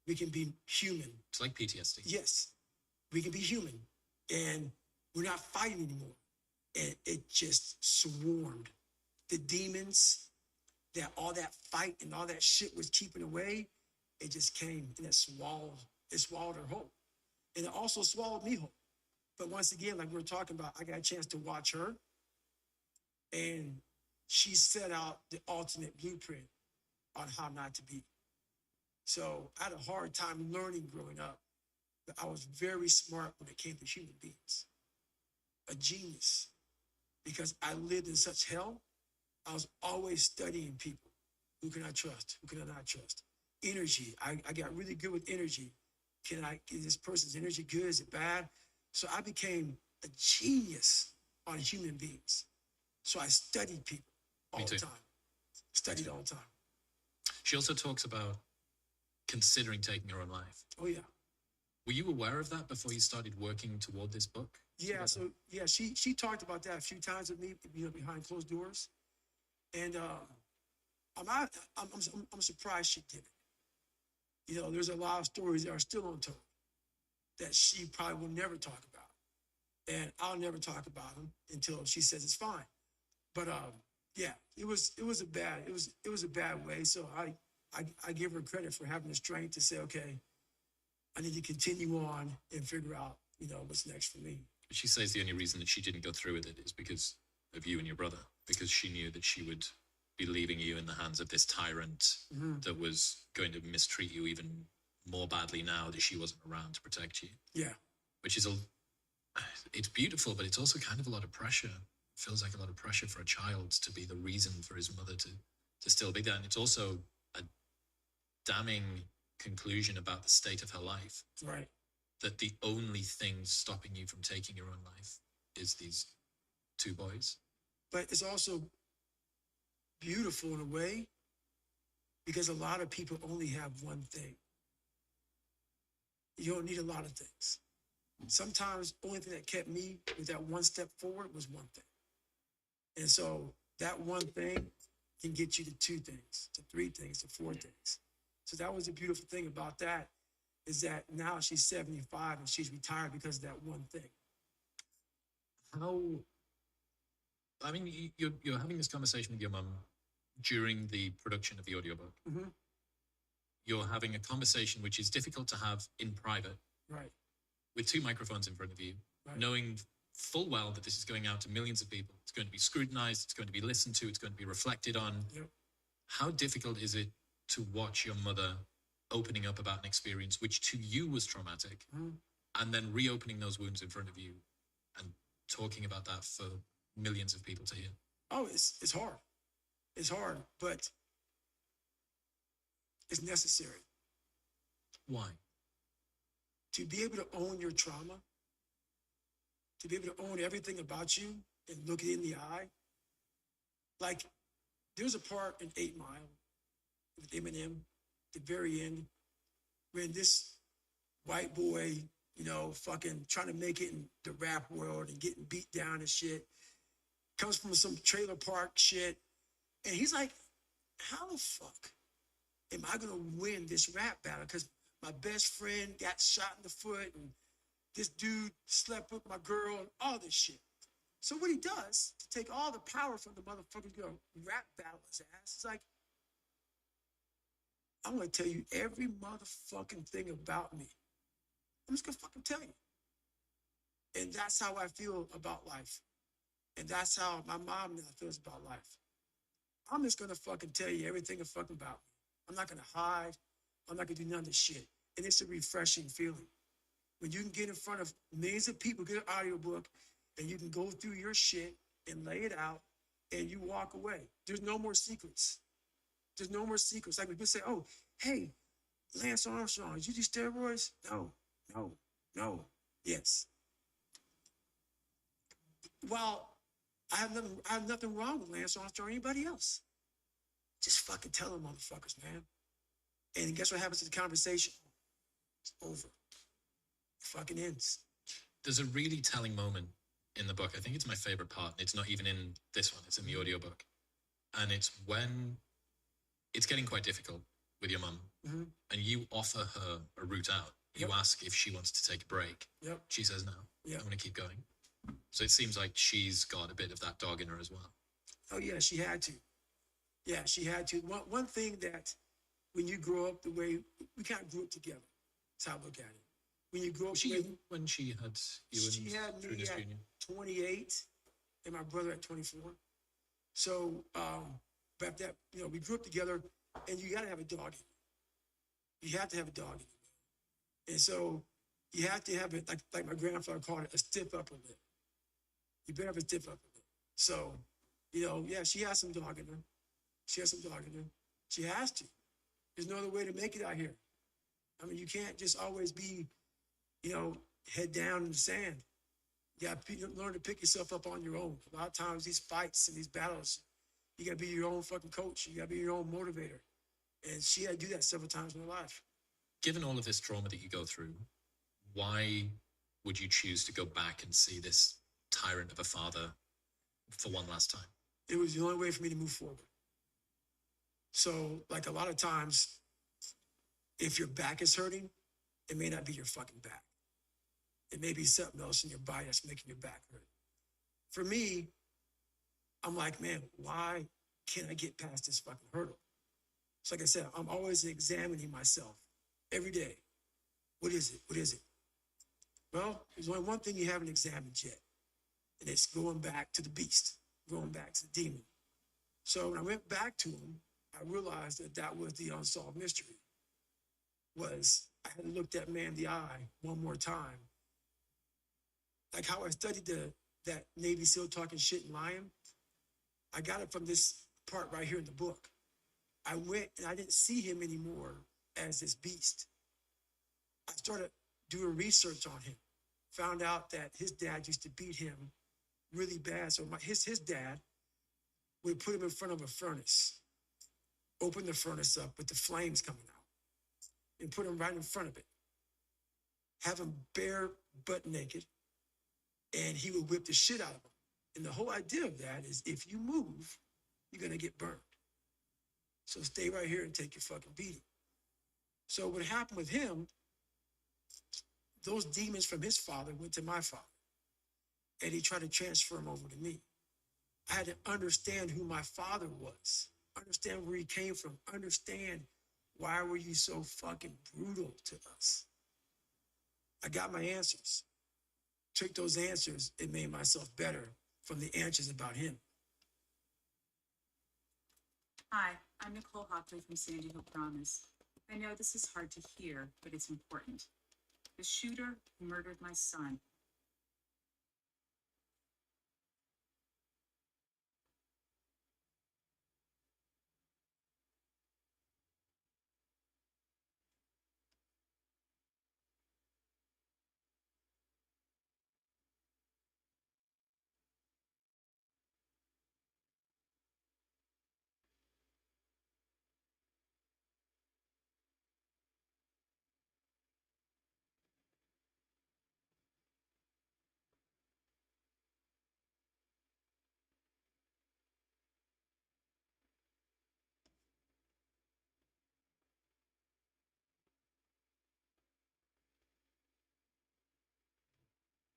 be human. It's like PTSD. Yes, we can be human. And we're not fighting anymore. And it just swarmed. The demons, that all that fight and all that shit was keeping away, it just came and it swallowed her whole. And it also swallowed me whole. But once again, like we were talking about, I got a chance to watch her, and she set out the ultimate blueprint on how not to be. So I had a hard time learning growing up, but I was very smart when it came to human beings. A genius, because I lived in such hell. I was always studying people. Who can I trust? Who can I not trust? Energy. I got really good with energy. Is this person's energy good? Is it bad? So I became a genius on human beings. So I studied people all the time. Studied all the time. She also talks about considering taking her own life. Oh, yeah. Were you aware of that before you started working toward this book? Yeah, so yeah, she talked about that a few times with me, you know, behind closed doors. And I'm surprised she did it. You know, there's a lot of stories that are still untold that she probably will never talk about. And I'll never talk about them until she says it's fine. But yeah, it was a bad way. So I give her credit for having the strength to say, okay, I need to continue on and figure out, you know, what's next for me. She says the only reason that she didn't go through with it is because of you and your brother, because she knew that she would be leaving you in the hands of this tyrant that was going to mistreat you even more badly now that she wasn't around to protect you. Yeah. Which is it's beautiful, but it's also kind of a lot of pressure. It feels like a lot of pressure for a child to be the reason for his mother to still be there. And it's also a damning conclusion about the state of her life. Right. That the only thing stopping you from taking your own life is these two boys. But it's also beautiful in a way because a lot of people only have one thing. You don't need a lot of things. Sometimes the only thing that kept me with that one step forward was one thing. And so that one thing can get you to two things, to three things, to four things. So that was the beautiful thing about that, is that now she's 75 and she's retired because of that one thing. How, I mean, you're having this conversation with your mum during the production of the audiobook. Mm-hmm. You're having a conversation which is difficult to have in private. Right. With two microphones in front of you, right. knowing full well that this is going out to millions of people. It's going to be scrutinized. It's going to be listened to. It's going to be reflected on. Yep. How difficult is it to watch your mother opening up about an experience which to you was traumatic, and then reopening those wounds in front of you and talking about that for millions of people to hear? Oh, it's hard. It's hard, but it's necessary. Why? To be able to own your trauma, to be able to own everything about you and look it in the eye. Like, there's a part in 8 Mile with Eminem, the very end, when this white boy, you know, fucking trying to make it in the rap world and getting beat down and shit, comes from some trailer park shit. And he's like, how the fuck am I gonna win this rap battle? Because my best friend got shot in the foot and this dude slept with my girl and all this shit. So what he does to take all the power from the motherfucker's gonna rap battle his ass, it's like, I'm gonna tell you every motherfucking thing about me. I'm just gonna fucking tell you. And that's how I feel about life. And that's how my mom now feels about life. I'm just gonna fucking tell you everything fucking about me. I'm not gonna hide. I'm not gonna do none of this shit. And it's a refreshing feeling. When you can get in front of millions of people, get an audiobook, and you can go through your shit and lay it out, and you walk away. There's no more secrets. There's no more secrets. Like when people say, oh, hey, Lance Armstrong, did you do steroids? No, yes. Well, I have nothing wrong with Lance Armstrong or anybody else. Just fucking tell them, motherfuckers, man. And guess what happens to the conversation? It's over. It fucking ends. There's a really telling moment in the book. I think it's my favorite part. It's not even in this one. It's in the audiobook. And it's when it's getting quite difficult with your mum. Mm-hmm. And you offer her a route out. You ask if she wants to take a break. Yep. She says no. Yep. I'm going to keep going. So it seems like she's got a bit of that dog in her as well. Oh, yeah, she had to. Yeah, she had to. One thing that when you grow up the way we kind of grew up together, that's how I look at it. When you grow up, when she had you she had me at 28 and my brother at 24. So, but that, you know, we grew up together, and you got to have a dog in you. You have to have a dog in you. And so you have to have it, like my grandfather called it, a stiff upper lip. You better have a stiff upper lip. So, you know, yeah, she has some dog in her. She has some dog in her. She has to. There's no other way to make it out here. I mean, you can't just always be, you know, head down in the sand. You got to learn to pick yourself up on your own. A lot of times these fights and these battles, you got to be your own fucking coach. You got to be your own motivator. And she had to do that several times in her life. Given all of this trauma that you go through, why would you choose to go back and see this tyrant of a father for one last time? It was the only way for me to move forward. So, like a lot of times, if your back is hurting, it may not be your fucking back. It may be something else in your body that's making your back hurt. For me, I'm like, man, why can't I get past this fucking hurdle? So like I said, I'm always examining myself every day. What is it? What is it? Well, there's only one thing you haven't examined yet, and it's going back to the beast, going back to the demon. So when I went back to him, I realized that that was the unsolved mystery. Was I had to look that man in the eye one more time Like how I studied that Navy SEAL talking shit and lying. I got it from this part right here in the book. I went and I didn't see him anymore as this beast. I started doing research on him. Found out that his dad used to beat him really bad. So his dad would put him in front of a furnace, open the furnace up with the flames coming out, and put him right in front of it. Have him bare butt naked, and he would whip the shit out of him. And the whole idea of that is if you move, you're gonna get burned. So stay right here and take your fucking beating. So what happened with him, those demons from his father went to my father, and he tried to transfer them over to me. I had to understand who my father was, understand where he came from, understand why were you so fucking brutal to us. I got my answers. Took those answers and made myself better from the answers about him. Hi, I'm Nicole Hopley from Sandy Hook Promise. I know this is hard to hear, but it's important. The shooter who murdered my son.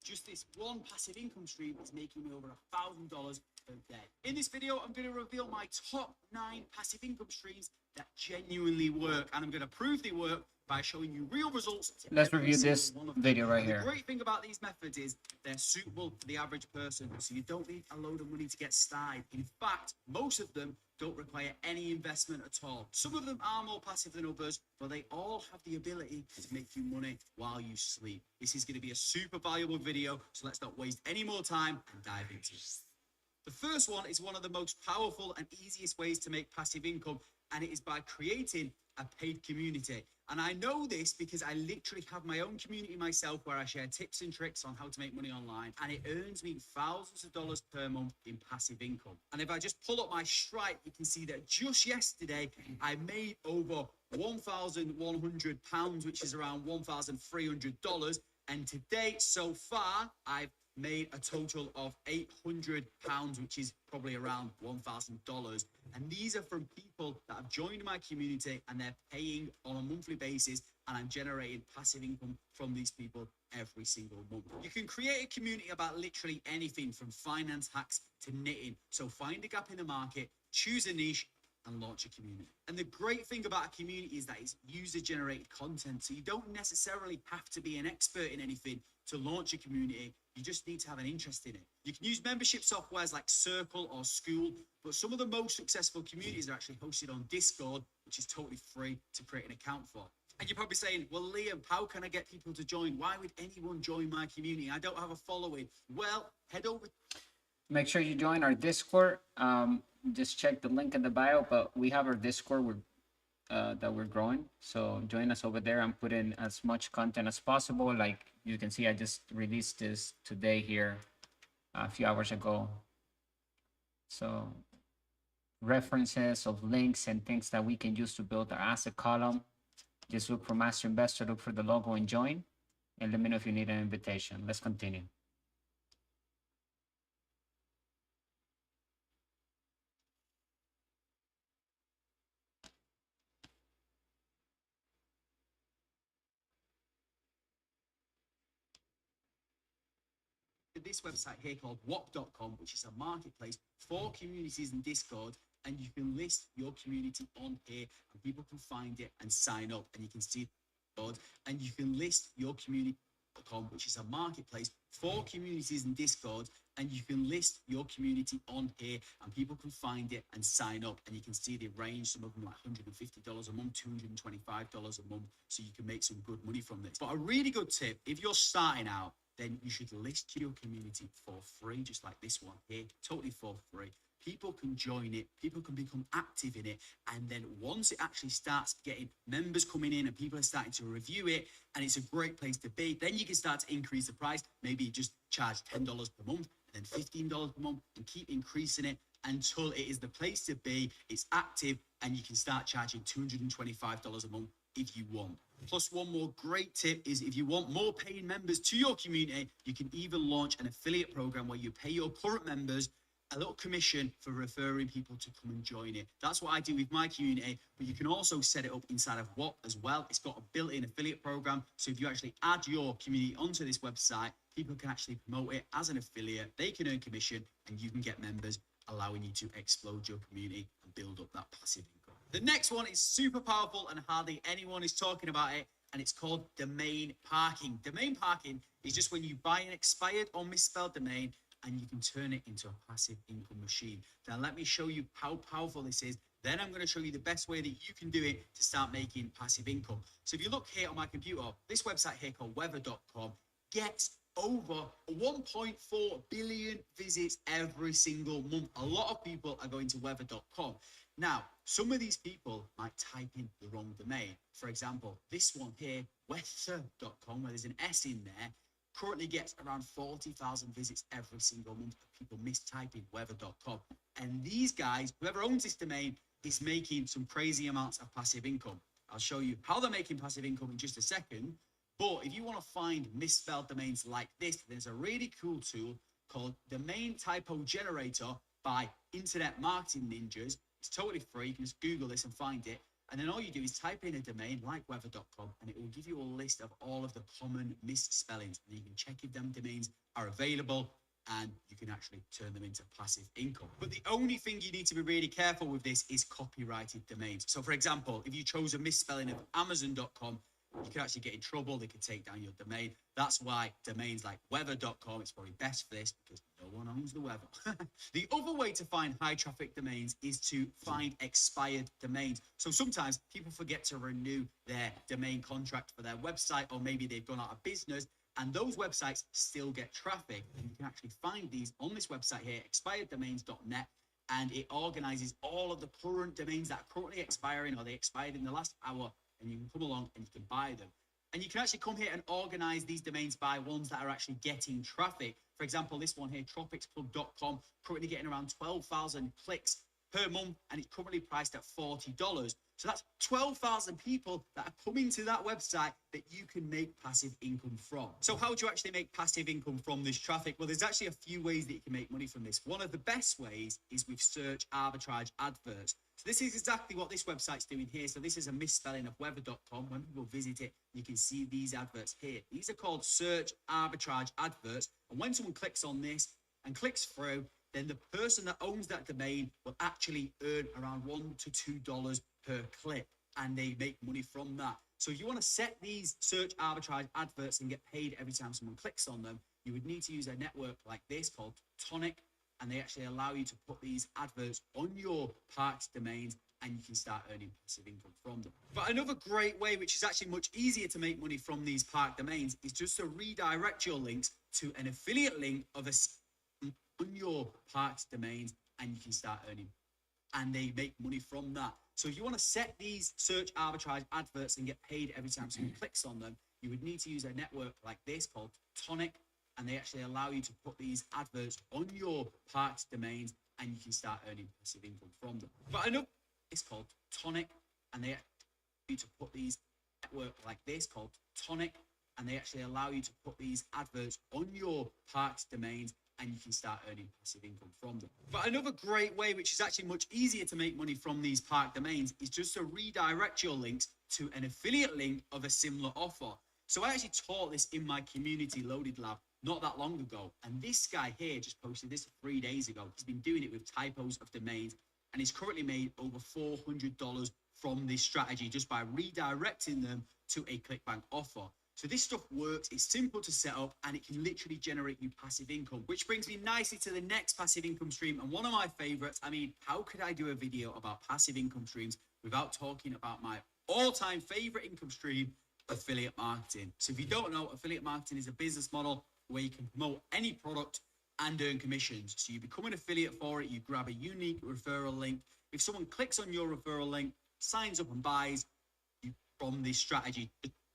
Just this one passive income stream is making me over $1,000 per day. In this video, I'm going to reveal my top 9 passive income streams that genuinely work, and I'm going to prove they work by showing you real results. Let's review this video right here. The great thing about these methods is they're suitable for the average person, so you don't need a load of money to get started. In fact, most of them don't require any investment at all. Some of them are more passive than others, but they all have the ability to make you money while you sleep. This is going to be a super valuable video, so let's not waste any more time and dive into it. The first one is one of the most powerful and easiest ways to make passive income, and it is by creating a paid community. And I know this because I literally have my own community myself where I share tips and tricks on how to make money online, and it earns me thousands of dollars per month in passive income. And if I just pull up my Stripe, you can see that just yesterday I made over £1,100, which is around $1,300. And today, so far, I've made a total of £800, which is probably around $1,000. And these are from people that have joined my community and they're paying on a monthly basis, and I'm generating passive income from these people every single month. You can create a community about literally anything from finance hacks to knitting. So find a gap in the market, choose a niche, and launch a community. And the great thing about a community is that it's user-generated content. So you don't necessarily have to be an expert in anything to launch a community. You just need to have an interest in it. You can use membership softwares like Circle or School, but some of the most successful communities are actually hosted on Discord, which is totally free to create an account for. And you're probably saying, well, Liam, how can I get people to join? Why would anyone join my community? I don't have a following. Well, head over. Make sure you join our Discord. Just check the link in the bio, but we have our Discord that we're growing. So join us over there and put in as much content as possible. Like you can see, I just released this today here a few hours ago. So references of links and things that we can use to build our asset column. Just look for Master Investor, look for the logo and join. And let me know if you need an invitation. Let's continue. This website here called wop.com, which is a marketplace for communities in Discord, and you can list your community on here and people can find it and sign up, and you can see Discord, and you can list your community.com, which is a marketplace for communities in Discord, and you can list your community on here and people can find it and sign up, and you can see the range, some of them like $150 a month, $225 a month, so you can make some good money from this. But a really good tip, if you're starting out then you should list to your community for free, just like this one here, totally for free. People can join it, people can become active in it, and then once it actually starts getting members coming in and people are starting to review it, and it's a great place to be, then you can start to increase the price. Maybe just charge $10 per month, and then $15 per month, and keep increasing it until it is the place to be, it's active, and you can start charging $225 a month if you want. Plus, one more great tip is if you want more paying members to your community, you can even launch an affiliate program where you pay your current members a little commission for referring people to come and join it. That's what I do with my community, but you can also set it up inside of What as well. It's got a built-in affiliate program. So if you actually add your community onto this website, people can actually promote it as an affiliate. They can earn commission and you can get members, allowing you to explode your community and build up that passive income. The next one is super powerful and hardly anyone is talking about it, and it's called domain parking. Domain parking is just when you buy an expired or misspelled domain and you can turn it into a passive income machine. Now, let me show you how powerful this is. Then I'm going to show you the best way that you can do it to start making passive income. So if you look here on my computer, this website here called weather.com gets over 1.4 billion visits every single month. A lot of people are going to weather.com. Now, some of these people might type in the wrong domain. For example, this one here, weather.com, where there's an S in there, currently gets around 40,000 visits every single month of people mistyping weather.com. And these guys, whoever owns this domain, is making some crazy amounts of passive income. I'll show you how they're making passive income in just a second. But if you want to find misspelled domains like this, there's a really cool tool called Domain Typo Generator by Internet Marketing Ninjas. It's totally free. You can just Google this and find it. And then all you do is type in a domain like weather.com and it will give you a list of all of the common misspellings. And you can check if them domains are available and you can actually turn them into passive income. But the only thing you need to be really careful with this is copyrighted domains. So for example, if you chose a misspelling of Amazon.com, you could actually get in trouble. They could take down your domain. That's why domains like weather.com, it's probably best for this because no one owns the weather. The other way to find high traffic domains is to find expired domains. So sometimes people forget to renew their domain contract for their website, or maybe they've gone out of business, and those websites still get traffic. And you can actually find these on this website here, expireddomains.net, and it organizes all of the current domains that are currently expiring or they expired in the last hour, and you can come along and you can buy them. And you can actually come here and organize these domains by ones that are actually getting traffic. For example, this one here, tropicsclub.com, currently getting around 12,000 clicks per month, and it's currently priced at $40. So that's 12,000 people that are coming to that website that you can make passive income from. So how do you actually make passive income from this traffic? Well, there's actually a few ways that you can make money from this. One of the best ways is with search arbitrage adverts. So this is exactly what this website's doing here. So this is a misspelling of weather.com. When people visit it, you can see these adverts here. These are called search arbitrage adverts. And when someone clicks on this and clicks through, then the person that owns that domain will actually earn around $1 to $2 per click, and they make money from that. So if you want to set these search arbitrage adverts and get paid every time someone clicks on them, you would need to use a network like this called Tonic, and they actually allow you to put these adverts on your parked domains, and you can start earning passive income from them. But another great way, which is actually much easier to make money from these parked domains, is just to redirect your links to an affiliate link of a on your parked domains, and you can start earning, and they make money from that. So if you want to set these search arbitrage adverts and get paid every time someone clicks on them, you would need to use a network like this called Tonic, and they actually allow you to put these adverts on your parked domains, and you can start earning passive income from them. But another is called Tonic, and they allow you to put these network like this called Tonic, and they actually allow you to put these adverts on your parked domains, and you can start earning passive income from them. But another great way, which is actually much easier to make money from these parked domains, is just to redirect your links to an affiliate link of a similar offer. So I actually taught this in my community loaded lab not that long ago, and this guy here just posted this 3 days ago. He's been doing it with typos of domains, and he's currently made over $400 from this strategy just by redirecting them to a ClickBank offer. So this stuff works, it's simple to set up, and it can literally generate you passive income, which brings me nicely to the next passive income stream, and one of my favorites. I mean, how could I do a video about passive income streams without talking about my all-time favorite income stream, affiliate marketing? So if you don't know, affiliate marketing is a business model where you can promote any product and earn commissions. So you become an affiliate for it, you grab a unique referral link. If someone clicks on your referral link, signs up and buys, you from this strategy,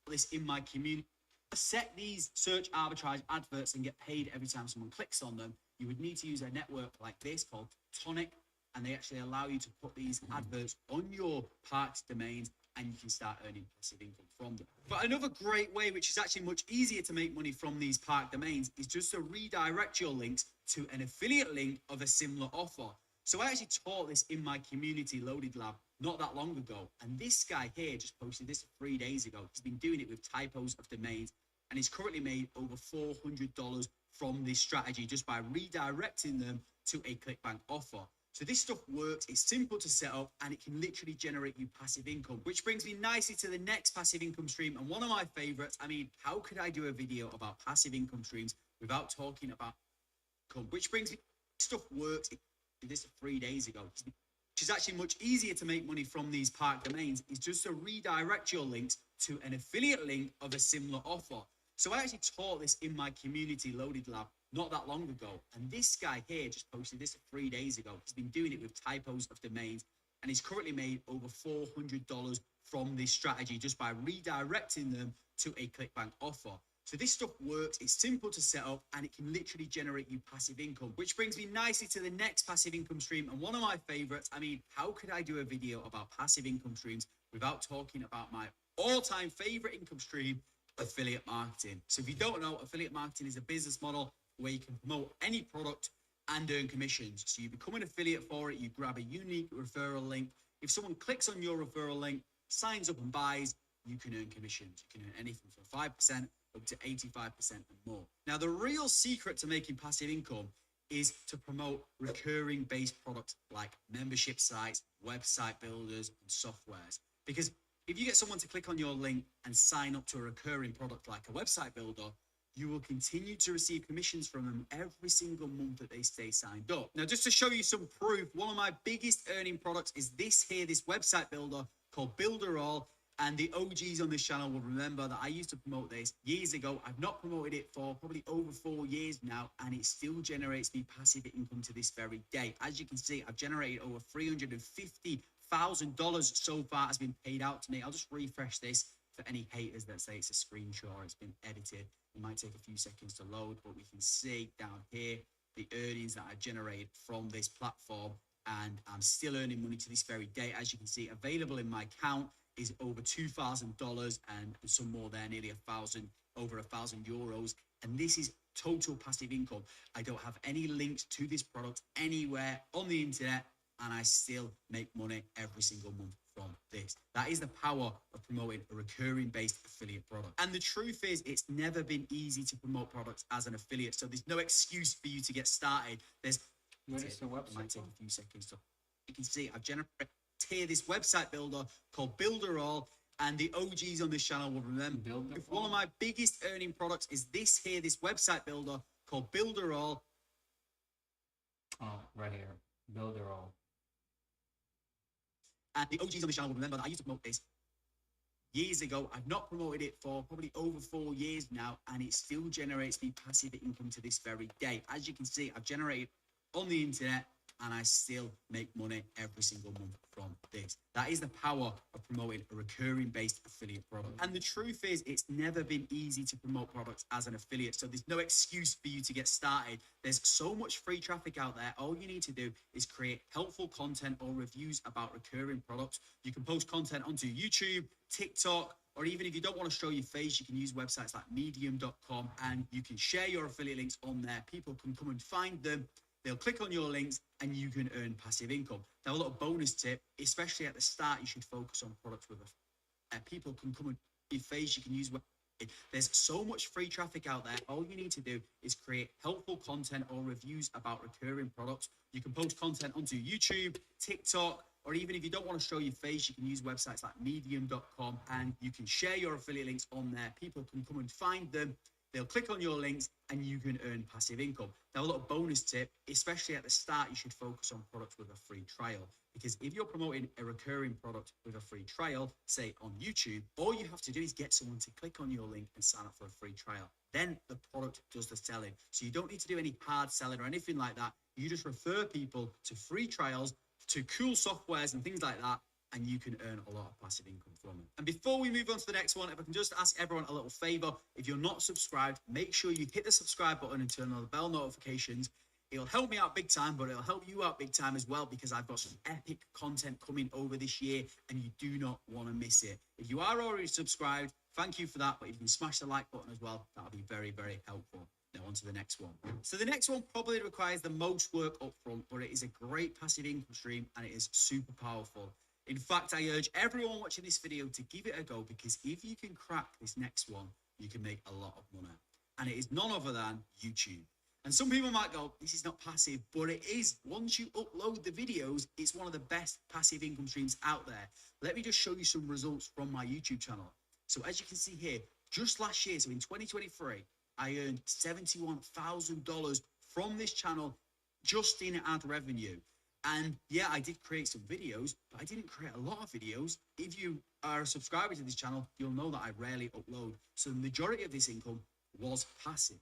this in my community. To set these search arbitrage adverts and get paid every time someone clicks on them, you would need to use a network like this called Tonic, and they actually allow you to put these adverts on your parked domains and you can start earning passive income from them. But another great way, which is actually much easier to make money from these parked domains, is just to redirect your links to an affiliate link of a similar offer. So I actually taught this in my community loaded lab not that long ago. And this guy here just posted this 3 days ago. He's been doing it with typos of domains and he's currently made over $400 from this strategy just by redirecting them to a ClickBank offer. So this stuff works, it's simple to set up, and it can literally generate you passive income, which brings me nicely to the next passive income stream, and one of my favorites. I mean, how could I do a video about passive income streams without talking about income? Which brings me, stuff works, this 3 days ago, which is actually much easier to make money from these parked domains, is just to redirect your links to an affiliate link of a similar offer. So I actually taught this in my community loaded lab not that long ago. And this guy here just posted this 3 days ago. He's been doing it with typos of domains and he's currently made over $400 from this strategy just by redirecting them to a ClickBank offer. So this stuff works, it's simple to set up, and it can literally generate you passive income, which brings me nicely to the next passive income stream, and one of my favorites. I mean, how could I do a video about passive income streams without talking about my all-time favorite income stream, affiliate marketing? So if you don't know, affiliate marketing is a business model where you can promote any product and earn commissions. So you become an affiliate for it, you grab a unique referral link. If someone clicks on your referral link, signs up and buys, you can earn commissions. You can earn anything from 5% up to 85% and more. Now, the real secret to making passive income is to promote recurring based products like membership sites, website builders, and softwares. Because if you get someone to click on your link and sign up to a recurring product like a website builder, you will continue to receive commissions from them every single month that they stay signed up. Now, just to show you some proof, one of my biggest earning products is this here, this website builder called Builderall. And the OGs on this channel will remember that I used to promote this years ago. I've not promoted it for probably over 4 years now, and it still generates me passive income to this very day. As you can see, I've generated over $350,000 so far has been paid out to me. I'll just refresh this for any haters that say it's a screenshot or it's been edited. It might take a few seconds to load, but we can see down here the earnings that I generated from this platform, and I'm still earning money to this very day. As you can see, available in my account is over $2,000 and some more there, nearly over 1,000 euros. And this is total passive income. I don't have any links to this product anywhere on the internet, and I still make money every single month from this. That is the power of promoting a recurring based affiliate product. And the truth is, it's never been easy to promote products as an affiliate. So there's no excuse for you to get started. It might take a few seconds to, you can see I've generated here this website builder called Builderall, and the OGs on this channel will remember. One of my biggest earning products is this here, this website builder called Builderall. Oh, right here, Builderall. And the OGs on this channel will remember that I used to promote this years ago. I've not promoted it for probably over 4 years now, and it still generates me passive income to this very day. As you can see, I've generated on the internet, and I still make money every single month from this. That is the power of promoting a recurring based affiliate product. And the truth is, it's never been easy to promote products as an affiliate. So there's no excuse for you to get started. There's so much free traffic out there. All you need to do is create helpful content or reviews about recurring products. You can post content onto YouTube, TikTok, or even if you don't want to show your face, you can use websites like medium.com, and you can share your affiliate links on there. People can come and find them. They'll click on your links and you can earn passive income. Now, a little bonus tip, especially at the start, you should focus on products with people can come and your face. You can use there's so much free traffic out there. All you need to do is create helpful content or reviews about recurring products. You can post content onto YouTube, TikTok, or even if you don't want to show your face, you can use websites like medium.com, and you can share your affiliate links on there. People can come and find them. they'll click on your links and you can earn passive income. Now, a little bonus tip, especially at the start, you should focus on products with a free trial, because if you're promoting a recurring product with a free trial, say on YouTube, all you have to do is get someone to click on your link and sign up for a free trial. Then the product does the selling. So you don't need to do any hard selling or anything like that. You just refer people to free trials, to cool softwares and things like that, and you can earn a lot of passive income from it. And before we move on to the next one, if I can just ask everyone a little favor, if you're not subscribed, make sure you hit the subscribe button and turn on the bell notifications. It'll help me out big time, but it'll help you out big time as well, because I've got some epic content coming over this year and you do not want to miss it. If you are already subscribed, thank you for that. But if you can smash the like button as well, that'll be very, very helpful. Now on to the next one. So the next one probably requires the most work up front, but it is a great passive income stream and it is super powerful. In fact, I urge everyone watching this video to give it a go, because if you can crack this next one, you can make a lot of money. And it is none other than YouTube. And some people might go, this is not passive, but it is. Once you upload the videos, it's one of the best passive income streams out there. Let me just show you some results from my YouTube channel. So as you can see here, just last year, so in 2023, I earned $71,000 from this channel just in ad revenue. And yeah, I did create some videos, but I didn't create a lot of videos. If you are a subscriber to this channel, you'll know that I rarely upload. So the majority of this income was passive.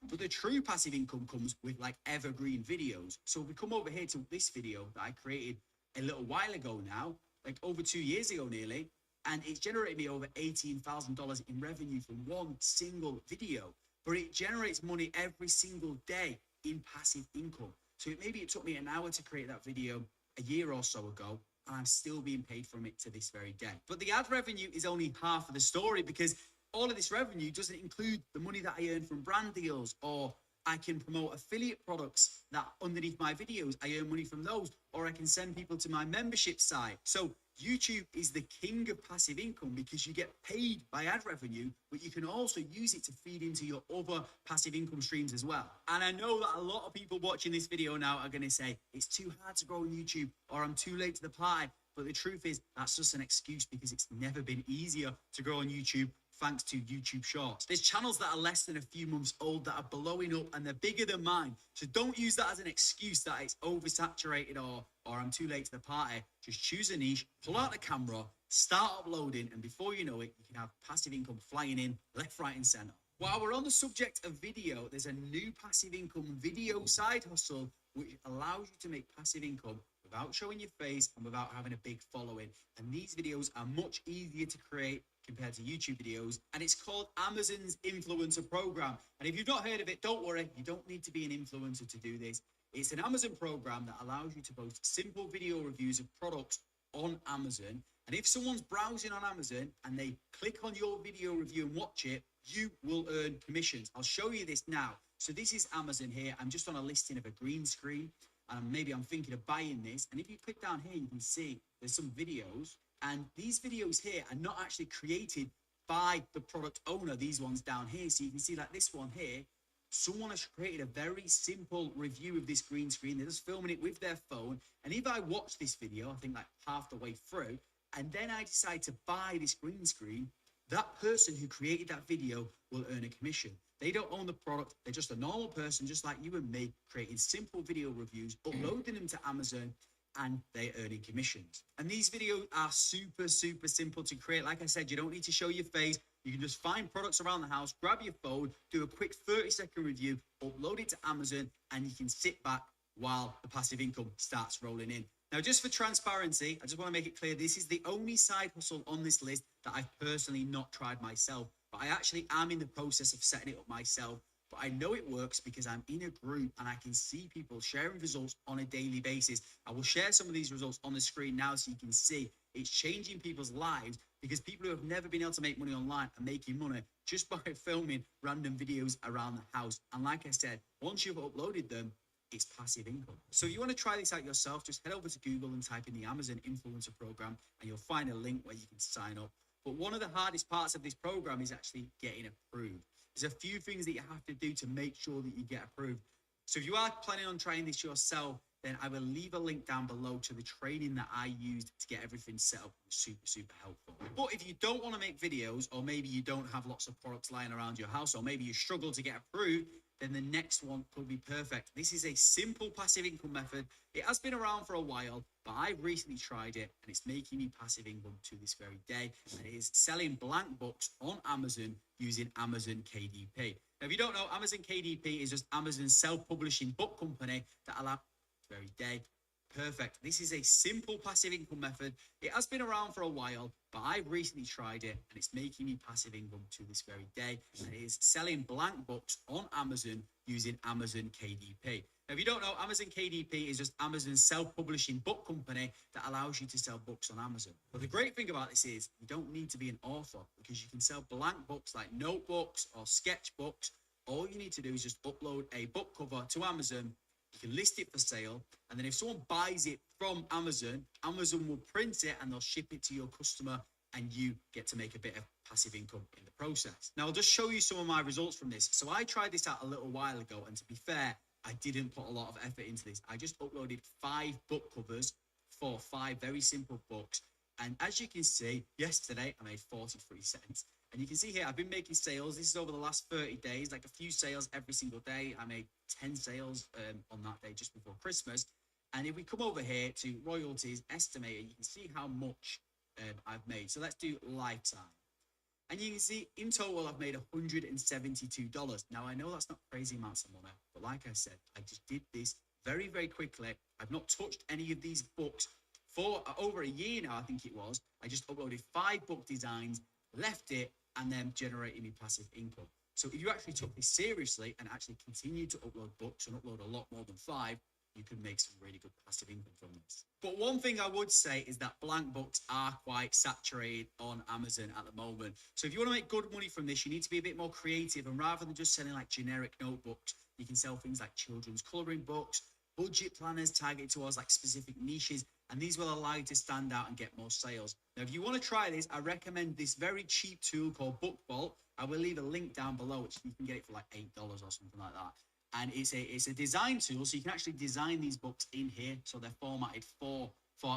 But the true passive income comes with like evergreen videos. So if we come over here to this video that I created a little while ago now, like over 2 years ago nearly, and it's generated me over $18,000 in revenue from one single video. But it generates money every single day in passive income. So maybe it took me an hour to create that video a year or so ago, and I'm still being paid from it to this very day. But the ad revenue is only half of the story, because all of this revenue doesn't include the money that I earn from brand deals, or I can promote affiliate products that underneath my videos, I earn money from those, or I can send people to my membership site. So YouTube is the king of passive income, because you get paid by ad revenue, but you can also use it to feed into your other passive income streams as well. And I know that a lot of people watching this video now are going to say, it's too hard to grow on YouTube, or I'm too late to the party. But the truth is, that's just an excuse, because it's never been easier to grow on YouTube thanks to YouTube Shorts. There's channels that are less than a few months old that are blowing up, and they're bigger than mine. So don't use that as an excuse that it's oversaturated or I'm too late to the party. Just choose a niche, pull out the camera, start uploading, and before you know it, you can have passive income flying in left, right, and center. While we're on the subject of video, there's a new passive income video side hustle which allows you to make passive income without showing your face and without having a big following. And these videos are much easier to create compared to YouTube videos. And it's called Amazon's Influencer Program. And if you've not heard of it, don't worry. You don't need to be an influencer to do this. It's an Amazon program that allows you to post simple video reviews of products on Amazon. And if someone's browsing on Amazon and they click on your video review and watch it, you will earn commissions. I'll show you this now. So this is Amazon here. I'm just on a listing of a green screen, and maybe I'm thinking of buying this. And if you click down here, you can see there's some videos. And these videos here are not actually created by the product owner, these ones down here. So you can see like this one here, someone has created a very simple review of this green screen. They're just filming it with their phone. And if I watch this video, I think like half the way through, and then I decide to buy this green screen, that person who created that video will earn a commission. They don't own the product. They're just a normal person, just like you and me, creating simple video reviews, uploading them to Amazon, and they're earning commissions. And these videos are super, super simple to create. Like I said, you don't need to show your face. You can just find products around the house, grab your phone, do a quick 30-second review, upload it to Amazon, and you can sit back while the passive income starts rolling in. Now, just for transparency, I just want to make it clear, this is the only side hustle on this list that I've personally not tried myself. But I actually am in the process of setting it up myself. But I know it works because I'm in a group and I can see people sharing results on a daily basis. I will share some of these results on the screen now so you can see it's changing people's lives, because people who have never been able to make money online are making money just by filming random videos around the house. And like I said, once you've uploaded them, it's passive income. So if you want to try this out yourself, just head over to Google and type in the Amazon Influencer Program and you'll find a link where you can sign up. But one of the hardest parts of this program is actually getting approved. There's a few things that you have to do to make sure that you get approved. So if you are planning on trying this yourself, then I will leave a link down below to the training that I used to get everything set up. Super helpful. But if you don't want to make videos, or maybe you don't have lots of products lying around your house, or maybe you struggle to get approved, then the next one could be perfect. This is a simple passive income method. It has been around for a while, but I recently tried it and it's making me passive income to this very day. And it is selling blank books on Amazon using Amazon KDP. Now, if you don't know, Amazon KDP is just Amazon's self-publishing book company that allows very day. Perfect. This is a simple passive income method. It has been around for a while, but I recently tried it and it's making me passive income to this very day. And it is selling blank books on Amazon using Amazon KDP. Now, if you don't know, Amazon KDP is just Amazon's self-publishing book company that allows you to sell books on Amazon. But the great thing about this is you don't need to be an author, because you can sell blank books like notebooks or sketchbooks. All you need to do is just upload a book cover to Amazon. You can list it for sale, and then if someone buys it from Amazon, Amazon will print it and they'll ship it to your customer, and you get to make a bit of passive income in the process. Now, I'll just show you some of my results from this. So I tried this out a little while ago, and to be fair, I didn't put a lot of effort into this. I just uploaded 5 book covers for 5 very simple books. And as you can see, yesterday I made 43 cents. And you can see here, I've been making sales. This is over the last 30 days, like a few sales every single day. I made 10 sales on that day just before Christmas. And if we come over here to royalties estimated, you can see how much I've made. So let's do lifetime. And you can see in total, I've made $172. Now, I know that's not crazy amounts of money, but like I said, I just did this very, very quickly. I've not touched any of these books for over a year now, I think it was. I just uploaded 5 book designs, left it, and then generated me passive income. So if you actually took this seriously and actually continued to upload books and upload a lot more than 5, you could make some really good passive income from this. But one thing I would say is that blank books are quite saturated on Amazon at the moment. So if you want to make good money from this, you need to be a bit more creative. And rather than just selling like generic notebooks, you can sell things like children's coloring books, budget planners targeted towards like specific niches, and these will allow you to stand out and get more sales. Now, if you want to try this, I recommend this very cheap tool called Book Vault. I will leave a link down below, which you can get it for like $8 or something like that. And it's a design tool, so you can actually design these books in here, so they're formatted for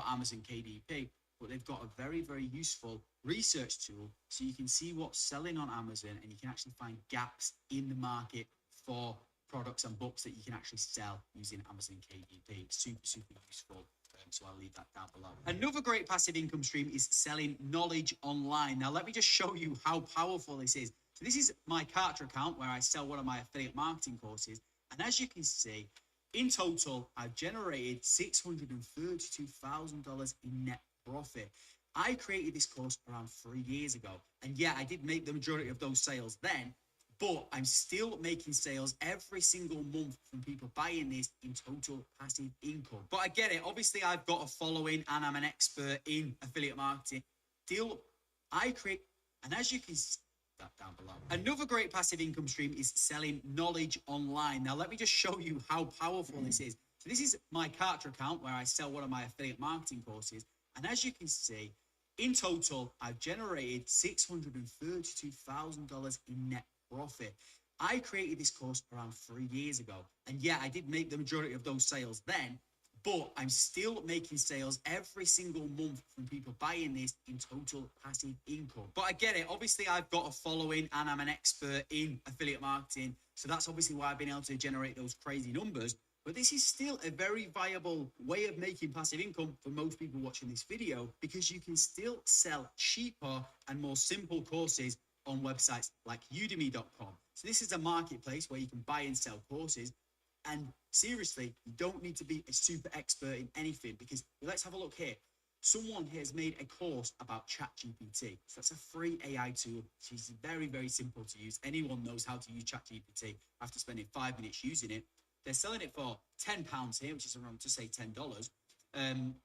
Amazon KDP. But they've got a very, very useful research tool, so you can see what's selling on Amazon, and you can actually find gaps in the market for products and books that you can actually sell using Amazon KDP. Super useful. So I'll leave that down below. Another great passive income stream is selling knowledge online. Now, let me just show you how powerful this is. So this is my Kartra account where I sell one of my affiliate marketing courses. And as you can see, in total, I've generated $632,000 in net profit. I created this course around 3 years ago. And yeah, I did make the majority of those sales then, but I'm still making sales every single month from people buying this in total passive income. But I get it. Obviously, I've got a following and I'm an expert in affiliate marketing. Deal I create, and as you can see that down below. Another great passive income stream is selling knowledge online. Now, let me just show you how powerful this is. So this is my Kartra account where I sell one of my affiliate marketing courses. And as you can see, in total, I've generated $632,000 in net profit. I created this course around 3 years ago. And yeah, I did make the majority of those sales then, but I'm still making sales every single month from people buying this in total passive income. But I get it. Obviously, I've got a following and I'm an expert in affiliate marketing. So that's obviously why I've been able to generate those crazy numbers. But this is still a very viable way of making passive income for most people watching this video, because you can still sell cheaper and more simple courses on websites like udemy.com. So this is a marketplace where you can buy and sell courses. And seriously, you don't need to be a super expert in anything, because let's have a look here. Someone has made a course about ChatGPT. So that's a free AI tool. It's very, very simple to use. Anyone knows how to use ChatGPT after spending 5 minutes using it. They're selling it for £10 here, which is around, to say $10.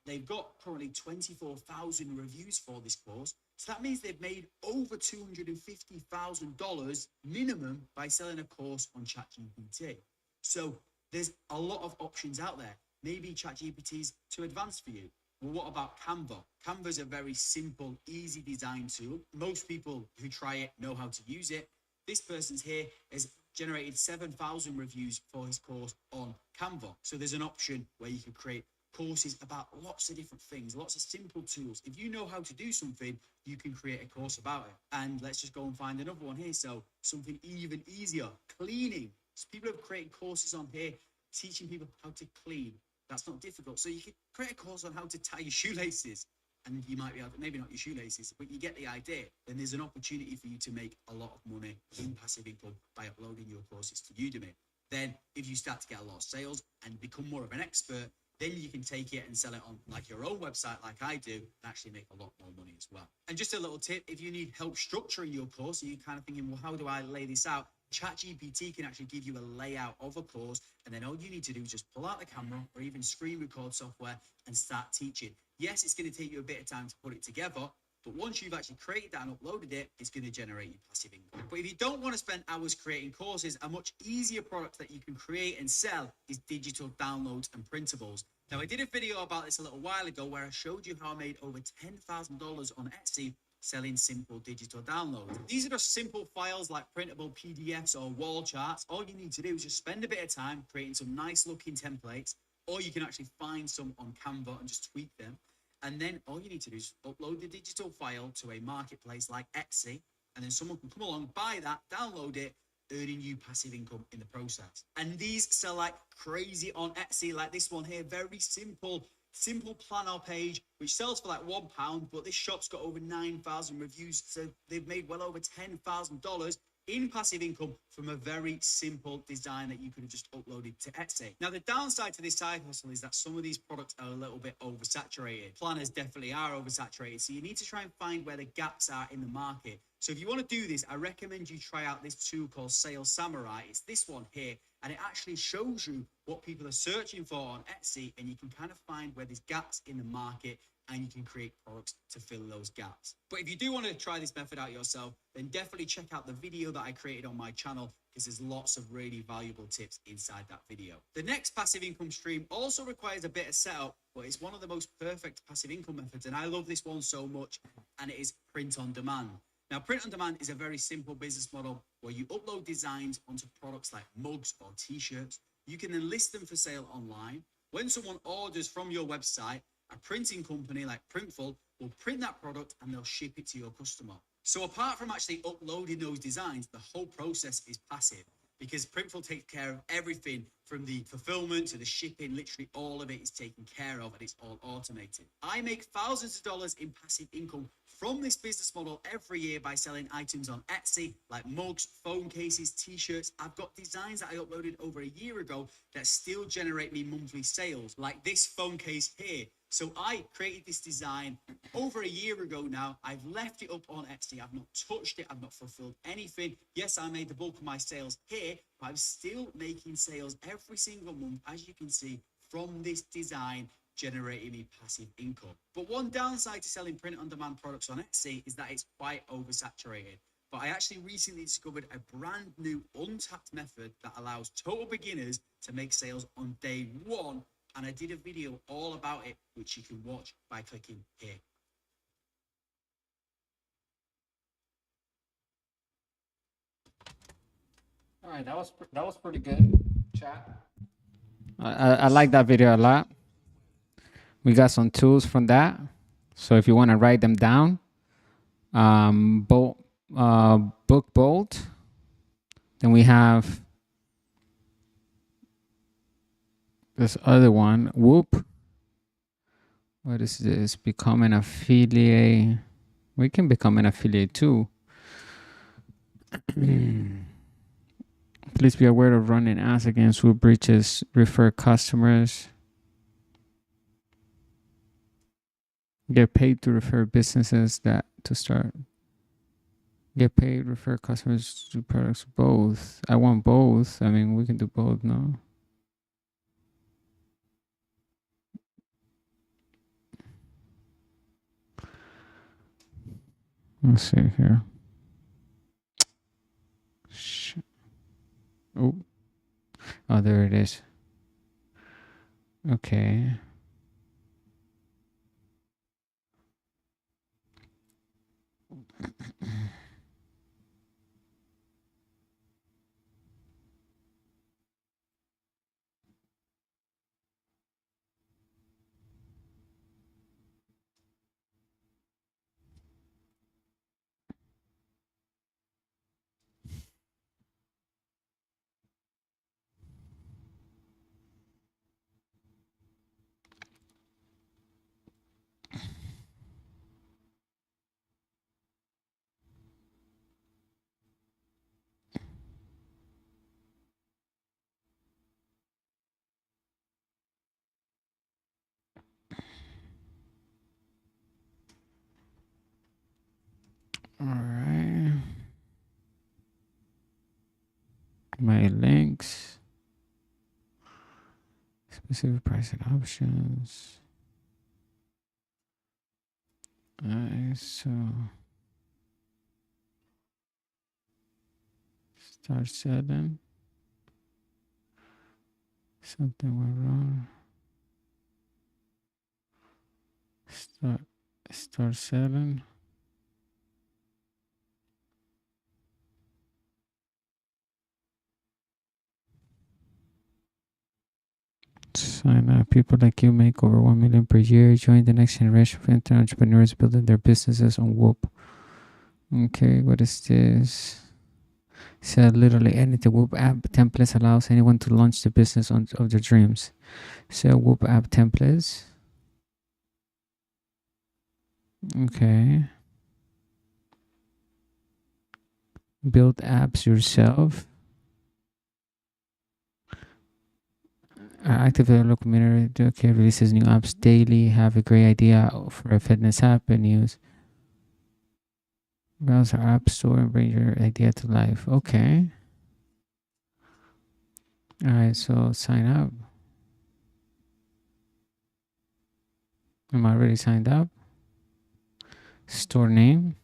They've got currently 24,000 reviews for this course. So that means they've made over $250,000 minimum by selling a course on ChatGPT. So there's a lot of options out there. Maybe ChatGPT's too advanced for you. Well, what about Canva? Canva is a very simple, easy design tool. Most people who try it know how to use it. This person's here has generated 7,000 reviews for his course on Canva. So there's an option where you can create courses about lots of different things, lots of simple tools. If you know how to do something, you can create a course about it. And let's just go and find another one here. So something even easier, cleaning. So people have created courses on here teaching people how to clean. That's not difficult. So you can create a course on how to tie your shoelaces. And you might be able to, maybe not your shoelaces, but you get the idea. Then there's an opportunity for you to make a lot of money in passive income by uploading your courses to Udemy. Then if you start to get a lot of sales and become more of an expert, then you can take it and sell it on like your own website like I do and actually make a lot more money as well. And just a little tip, if you need help structuring your course and you're kind of thinking, well, how do I lay this out? ChatGPT can actually give you a layout of a course, and then all you need to do is just pull out the camera or even screen record software and start teaching. Yes, it's going to take you a bit of time to put it together, but once you've actually created that and uploaded it, it's going to generate you passive income. But if you don't want to spend hours creating courses, a much easier product that you can create and sell is digital downloads and printables. Now, I did a video about this a little while ago where I showed you how I made over $10,000 on Etsy selling simple digital downloads. These are just simple files like printable PDFs or wall charts. All you need to do is just spend a bit of time creating some nice looking templates, or you can actually find some on Canva and just tweak them. And then all you need to do is upload the digital file to a marketplace like Etsy, and then someone can come along, buy that, download it, earning you passive income in the process. And these sell like crazy on Etsy, like this one here, very simple planner page, which sells for like £1, but this shop's got over 9,000 reviews, so they've made well over $10,000 in passive income from a very simple design that you could have just uploaded to Etsy. Now, the downside to this side hustle is that some of these products are a little bit oversaturated. Planners definitely are oversaturated, so you need to try and find where the gaps are in the market. So if you want to do this, I recommend you try out this tool called Sales Samurai. It's this one here, and it actually shows you what people are searching for on Etsy, and you can kind of find where there's gaps in the market, and you can create products to fill those gaps. But if you do want to try this method out yourself, then definitely check out the video that I created on my channel, because there's lots of really valuable tips inside that video. The next passive income stream also requires a bit of setup, but it's one of the most perfect passive income methods, and I love this one so much, and it is print on demand. Now, print on demand is a very simple business model where you upload designs onto products like mugs or t-shirts. You can then list them for sale online. When someone orders from your website, a printing company like Printful will print that product and they'll ship it to your customer. So apart from actually uploading those designs, the whole process is passive, because Printful takes care of everything from the fulfillment to the shipping. Literally all of it is taken care of, and it's all automated. I make thousands of dollars in passive income from this business model every year by selling items on Etsy like mugs, phone cases, t-shirts. I've got designs that I uploaded over a year ago that still generate me monthly sales, like this phone case here. So I created this design over a year ago now. I've left it up on Etsy. I've not touched it. I've not fulfilled anything. Yes, I made the bulk of my sales here, but I'm still making sales every single month, as you can see, from this design, generating me passive income. But one downside to selling print-on-demand products on Etsy is that it's quite oversaturated. But I actually recently discovered a brand new untapped method that allows total beginners to make sales on day one. And I did a video all about it, which you can watch by clicking here. All right, that was pretty good, chat. I like that video a lot. We got some tools from that, so if you want to write them down, book bold. Then we have this other one, Whoop. What is this? Become an affiliate. We can become an affiliate too. Please be aware of running ads against Whoop breaches. Refer customers. Get paid to refer businesses that to start. Get paid, refer customers to products. Both. I want both. I mean, we can do both, no? Let's see here. Oh. Oh, there it is. Okay. High links. Specific pricing options. Alright, so start selling. Something went wrong. Start selling. Sign up. People like you make over 1 million per year. Join the next generation of internet entrepreneurs building their businesses on Whoop. Okay, what is this? Sell literally anything. Whoop app templates allows anyone to launch the business of their dreams. Sell Whoop app templates. Okay. Build apps yourself. Active local community. Okay, releases new apps daily. Have a great idea for a fitness app and use. Browse our app store and bring your idea to life. Okay. All right, so sign up. Am I already signed up? Store name.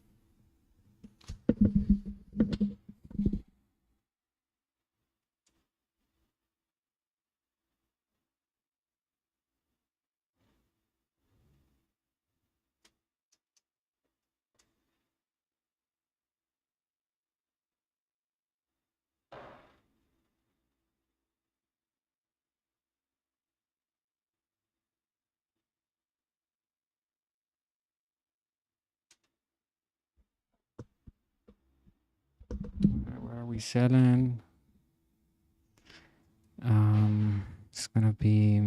Where are we selling? It's gonna be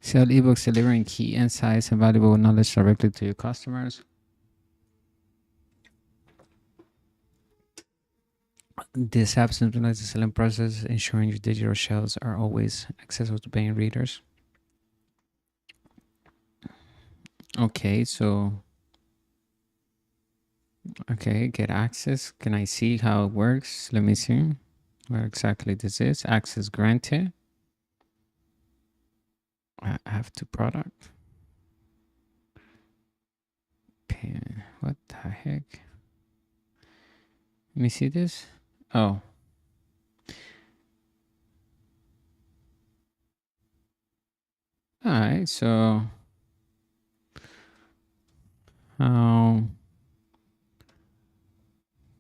sell ebooks delivering key insights and valuable knowledge directly to your customers. This app simplifies the selling process, ensuring your digital shelves are always accessible to paying readers. Okay, so get access. Can I see how it works? Let me see where exactly this is. Access granted. I have to product. Pin. What the heck? Let me see this. Oh. All right, so how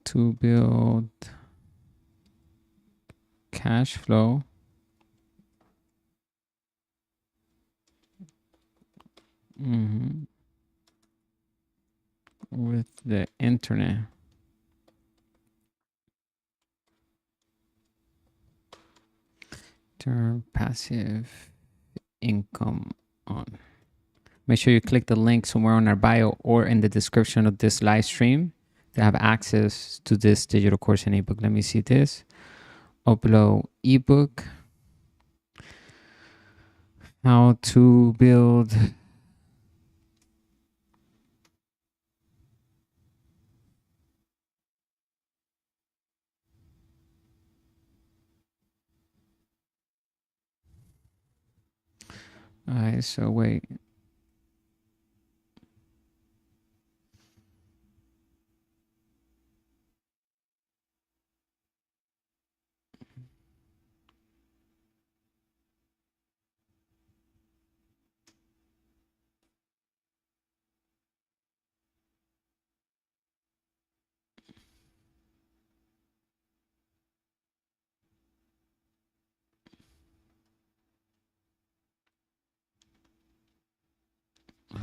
to build cash flow with the internet. Turn passive income on. Make sure you click the link somewhere on our bio or in the description of this live stream to have access to this digital course and ebook. Let me see this. Upload ebook. How to build all right, so wait.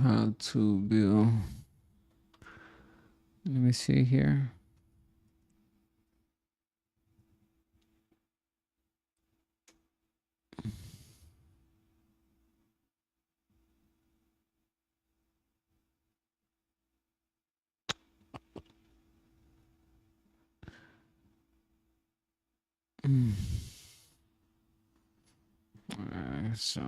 How to build. Let me see here. So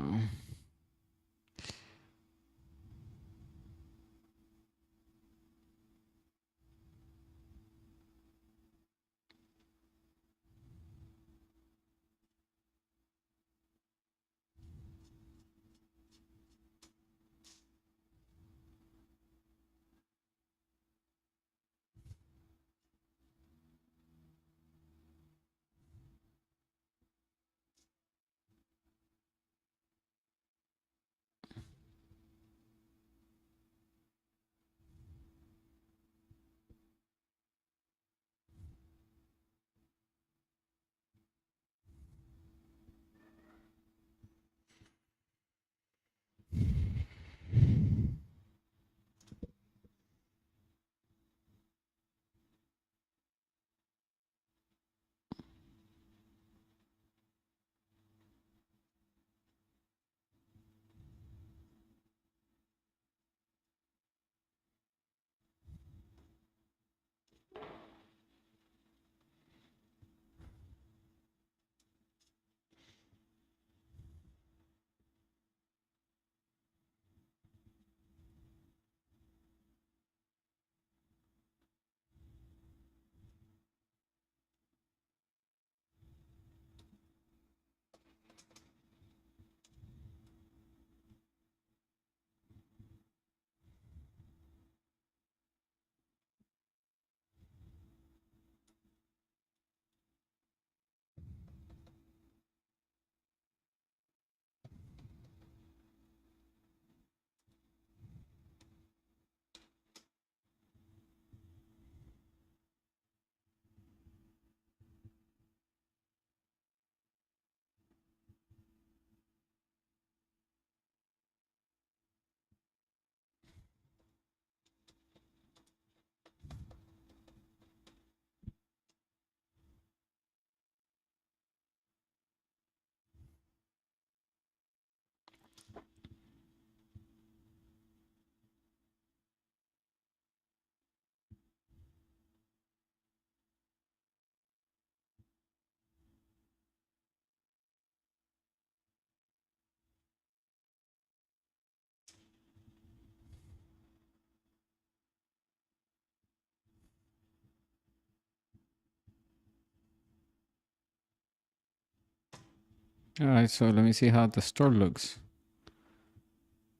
all right, so let me see how the store looks.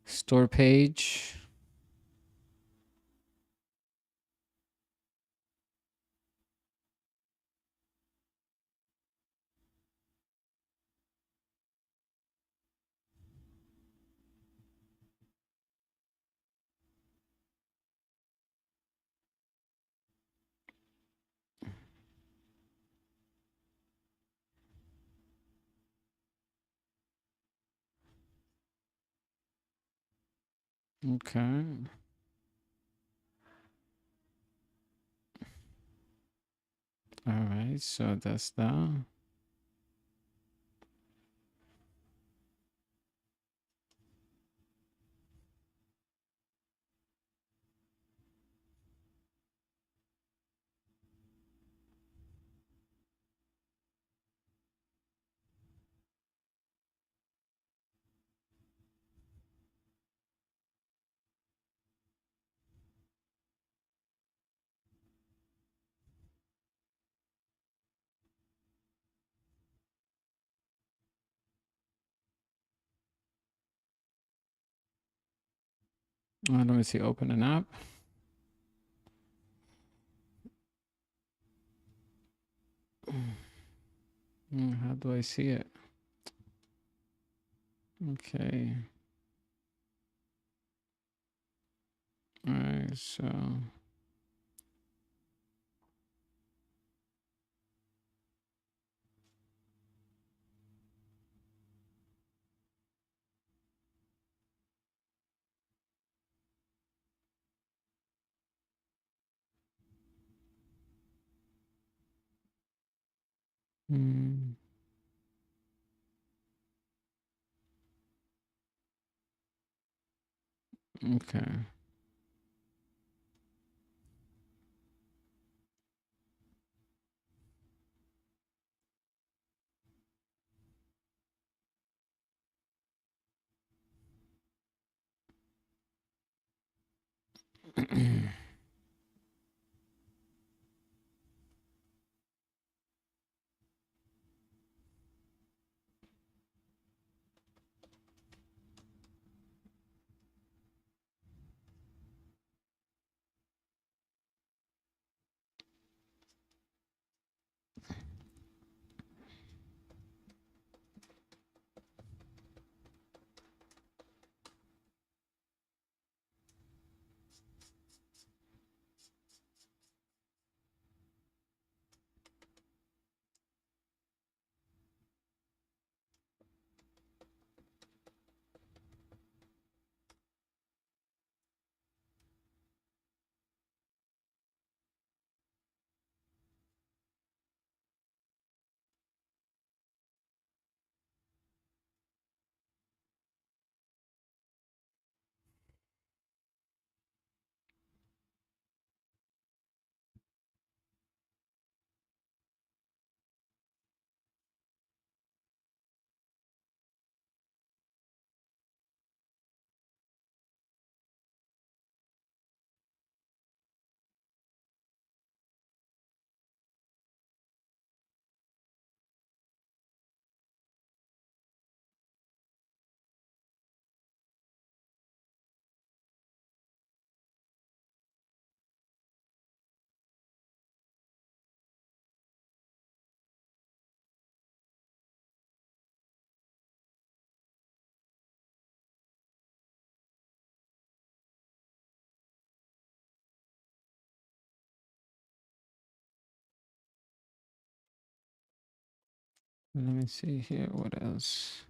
Store page. Okay. All right, so that's that. Let me see, open an app. How do I see it? Okay. All right, so Mm. Okay. Let me see here. What else?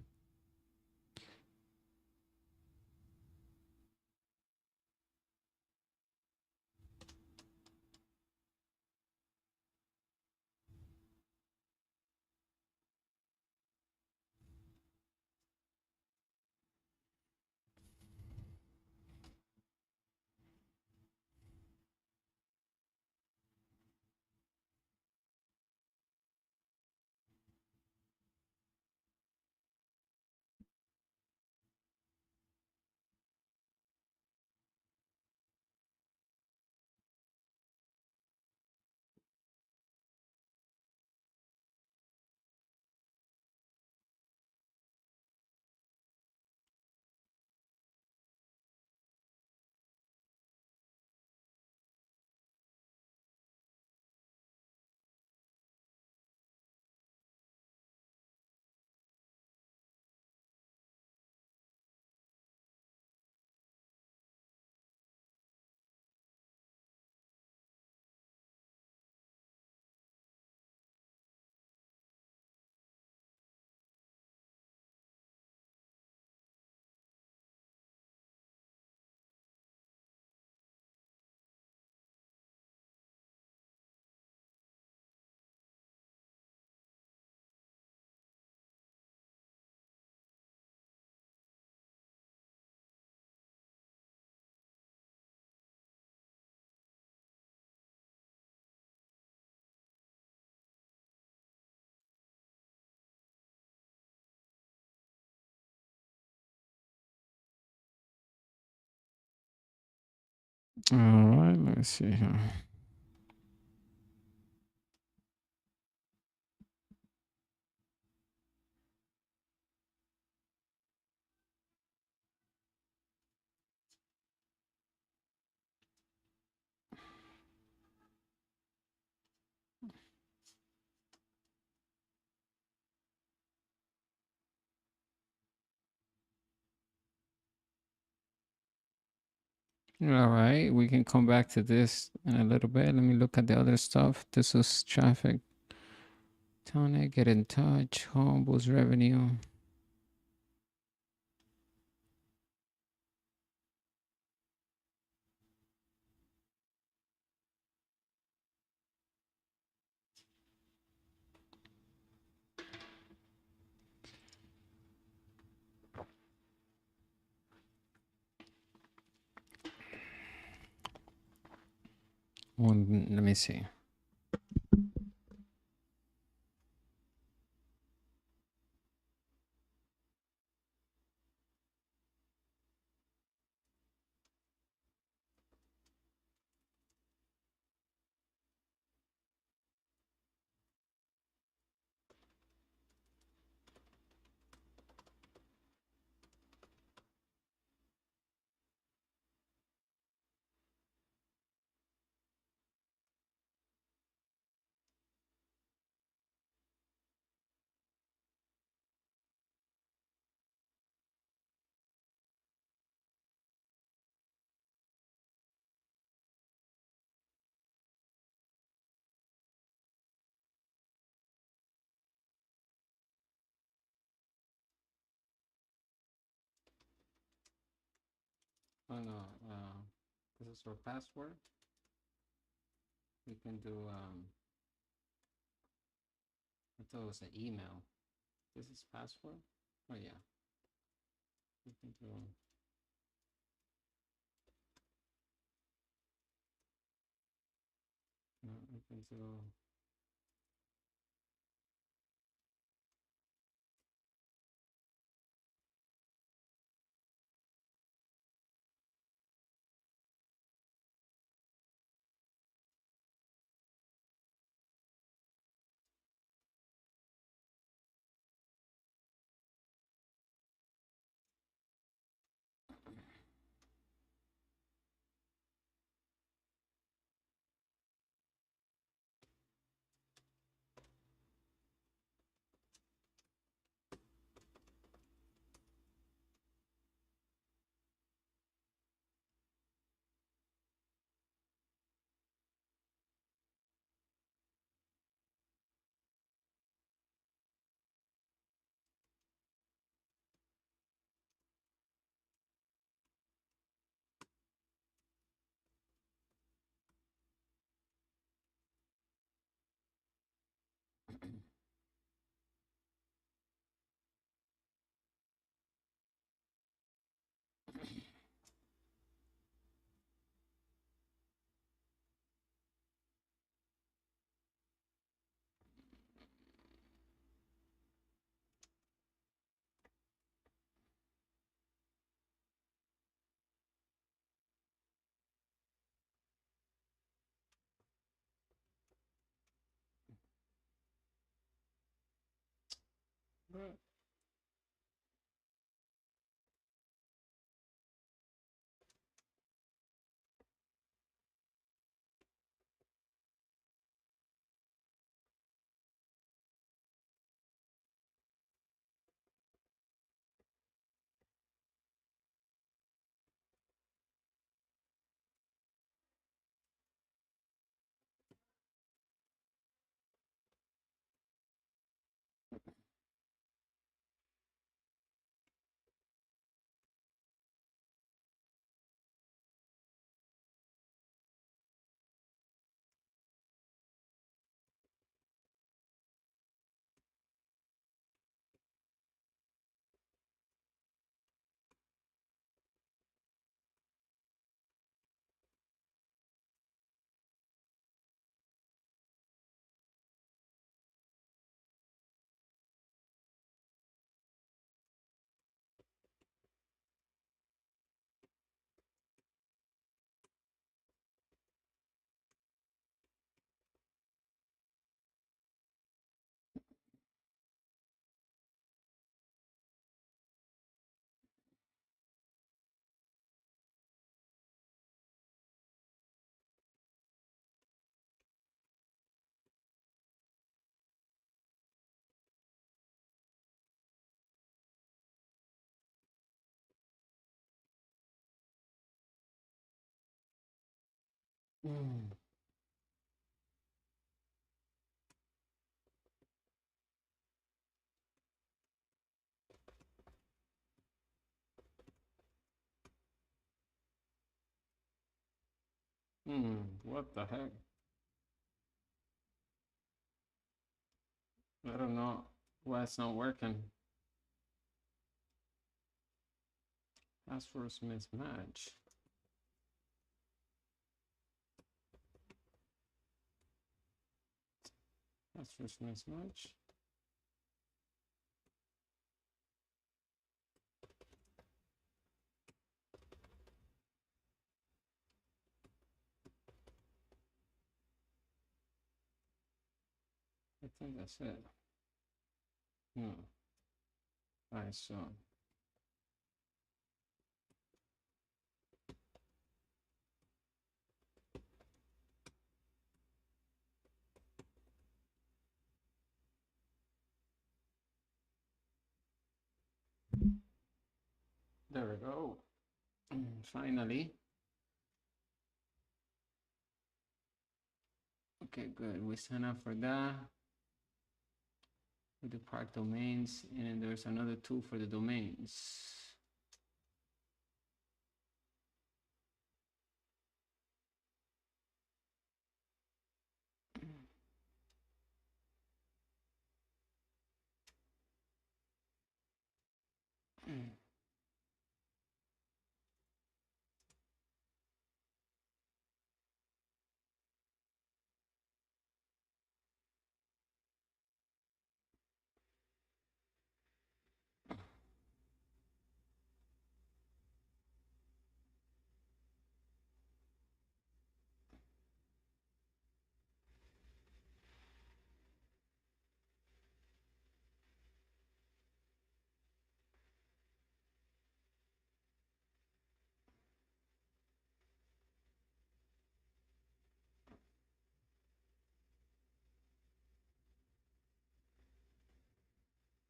All right. Let me see here. All right, we can come back to this in a little bit. Let me look at the other stuff. This is traffic. Tonic, get in touch. Home boost revenue. Let me see. Oh no, this is our password. We can do, I thought it was an email. This is password? Oh yeah. We can do, no, we can do, but what the heck? I don't know why it's not working. Passwords mismatch. That's just nice much. I think that's it. Alright, so there we go. Finally. Okay, good. We sign up for that. We do park domains, and then there's another tool for the domains.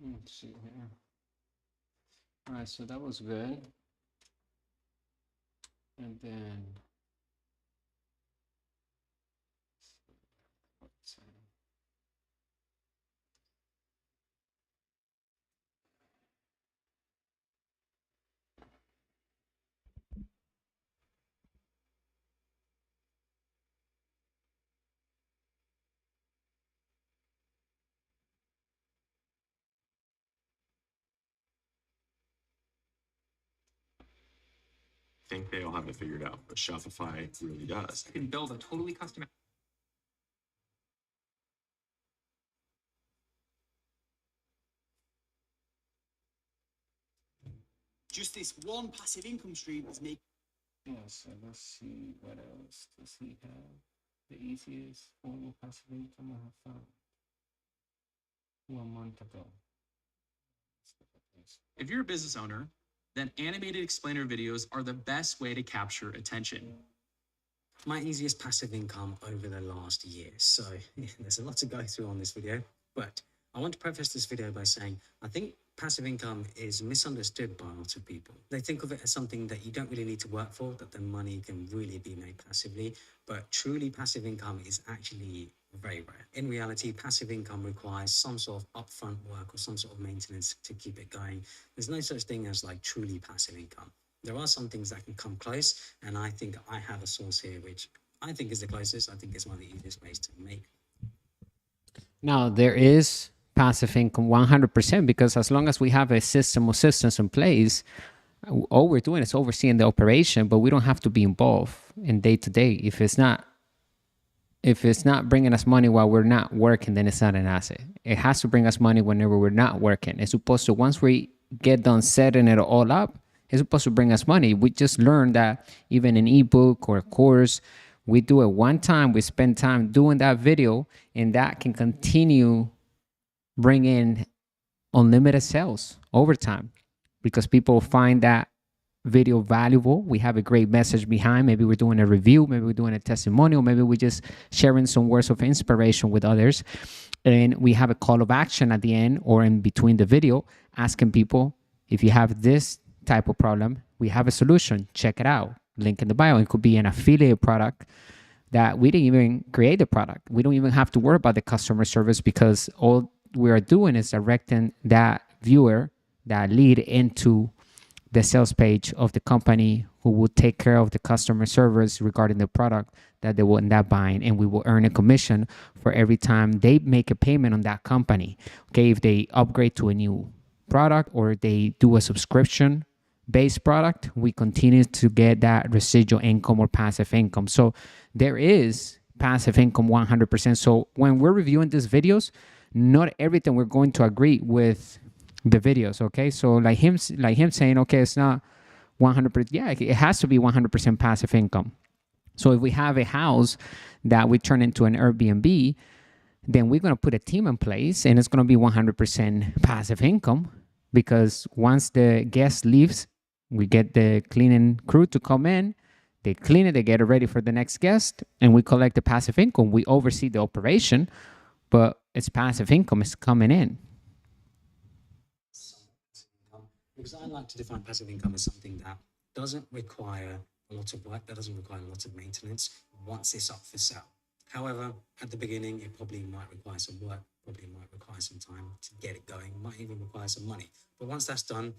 Let's see here. All right, so that was good. And then Think they all have it figured out, but Shopify really does. You can build a totally custom. Just this one passive income stream is making. yeah, so let's see what else does he have. The easiest form of passive income I have found 1 month ago. If you're a business owner, then animated explainer videos are the best way to capture attention. My easiest passive income over the last year. So there's a lot to go through on this video, but I want to preface this video by saying I think passive income is misunderstood by a lot of people. They think of it as something that you don't really need to work for, that the money can really be made passively, but truly passive income is actually very rare. In reality, passive income requires some sort of upfront work or some sort of maintenance to keep it going. There's no such thing as like truly passive income. There are some things that can come close, and I think I have a source here which I think is the closest. I think it's one of the easiest ways to make. Now, there is passive income 100% because as long as we have a system or systems in place, all we're doing is overseeing the operation, but we don't have to be involved in day to day. If it's not bringing us money while we're not working, then it's not an asset. It has to bring us money whenever we're not working. It's supposed to, once we get done setting it all up, it's supposed to bring us money. We just learned that even an ebook or a course, we do it one time, we spend time doing that video, and that can continue bring in unlimited sales over time because people find that video valuable. We have a great message behind. Maybe we're doing a review, maybe we're doing a testimonial, maybe we're just sharing some words of inspiration with others. And we have a call of action at the end or in between the video asking people, if you have this type of problem, we have a solution. Check it out. Link in the bio. It could be an affiliate product that we didn't even create the product. We don't even have to worry about the customer service because all we are doing is directing that viewer, that lead into the sales page of the company who will take care of the customer service regarding the product that they will end up buying. And we will earn a commission for every time they make a payment on that company. Okay, if they upgrade to a new product or they do a subscription-based product, we continue to get that residual income or passive income. So there is passive income 100%. So when we're reviewing these videos, not everything we're going to agree with the videos. Okay, so like him saying, okay, it's not 100%. Yeah, it has to be 100% passive income. So if we have a house that we turn into an Airbnb, then we're going to put a team in place, and it's going to be 100% passive income, because once the guest leaves, we get the cleaning crew to come in, they clean it, they get it ready for the next guest, and we collect the passive income. We oversee the operation, but it's passive income, it's coming in. Because I like to define passive income as something that doesn't require a lot of work, that doesn't require a lot of maintenance once it's up for sale. However, at the beginning, it probably might require some work, probably might require some time to get it going, might even require some money. But once that's done,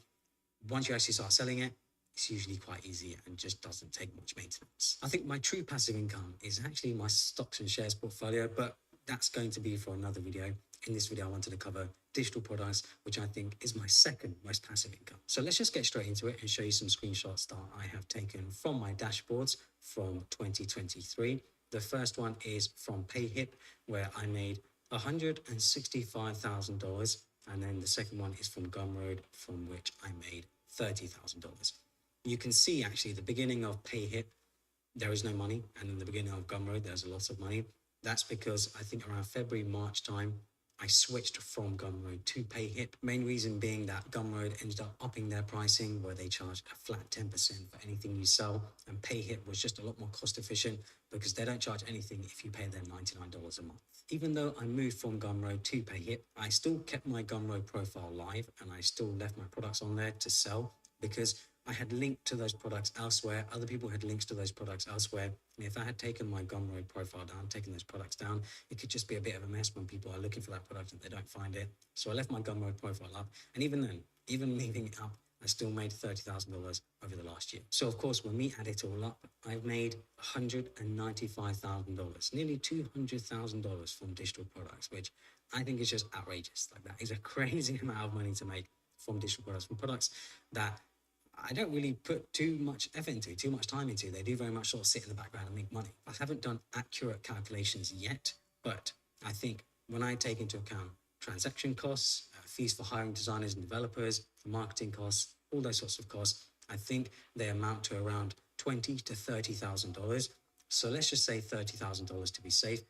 once you actually start selling it, it's usually quite easy and just doesn't take much maintenance. I think my true passive income is actually my stocks and shares portfolio, but that's going to be for another video. In this video, I wanted to cover digital products, which I think is my second most passive income. So let's just get straight into it and show you some screenshots that I have taken from my dashboards from 2023. The first one is from PayHip, where I made $165,000. And then the second one is from Gumroad, from which I made $30,000. You can see actually the beginning of PayHip, there is no money. And in the beginning of Gumroad, there's a lot of money. That's because I think around February, March time, I switched from Gumroad to PayHip. Main reason being that Gumroad ended up upping their pricing, where they charged a flat 10% for anything you sell. And PayHip was just a lot more cost efficient because they don't charge anything if you pay them $99 a month. Even though I moved from Gumroad to PayHip, I still kept my Gumroad profile live and I still left my products on there to sell, because I had linked to those products elsewhere. Other people had links to those products elsewhere. And if I had taken my Gumroad profile down, taken those products down, it could just be a bit of a mess when people are looking for that product and they don't find it. So I left my Gumroad profile up. And even then, even leaving it up, I still made $30,000 over the last year. So of course, when we add it all up, I've made $195,000, nearly $200,000 from digital products, which I think is just outrageous. Like, that is a crazy amount of money to make from digital products, from products that I don't really put too much effort into, too much time into. They do very much sort of sit in the background and make money. I haven't done accurate calculations yet, but I think when I take into account transaction costs, fees for hiring designers and developers, marketing costs, all those sorts of costs, I think they amount to around $20,000 to $30,000. So let's just say $30,000 to be safe.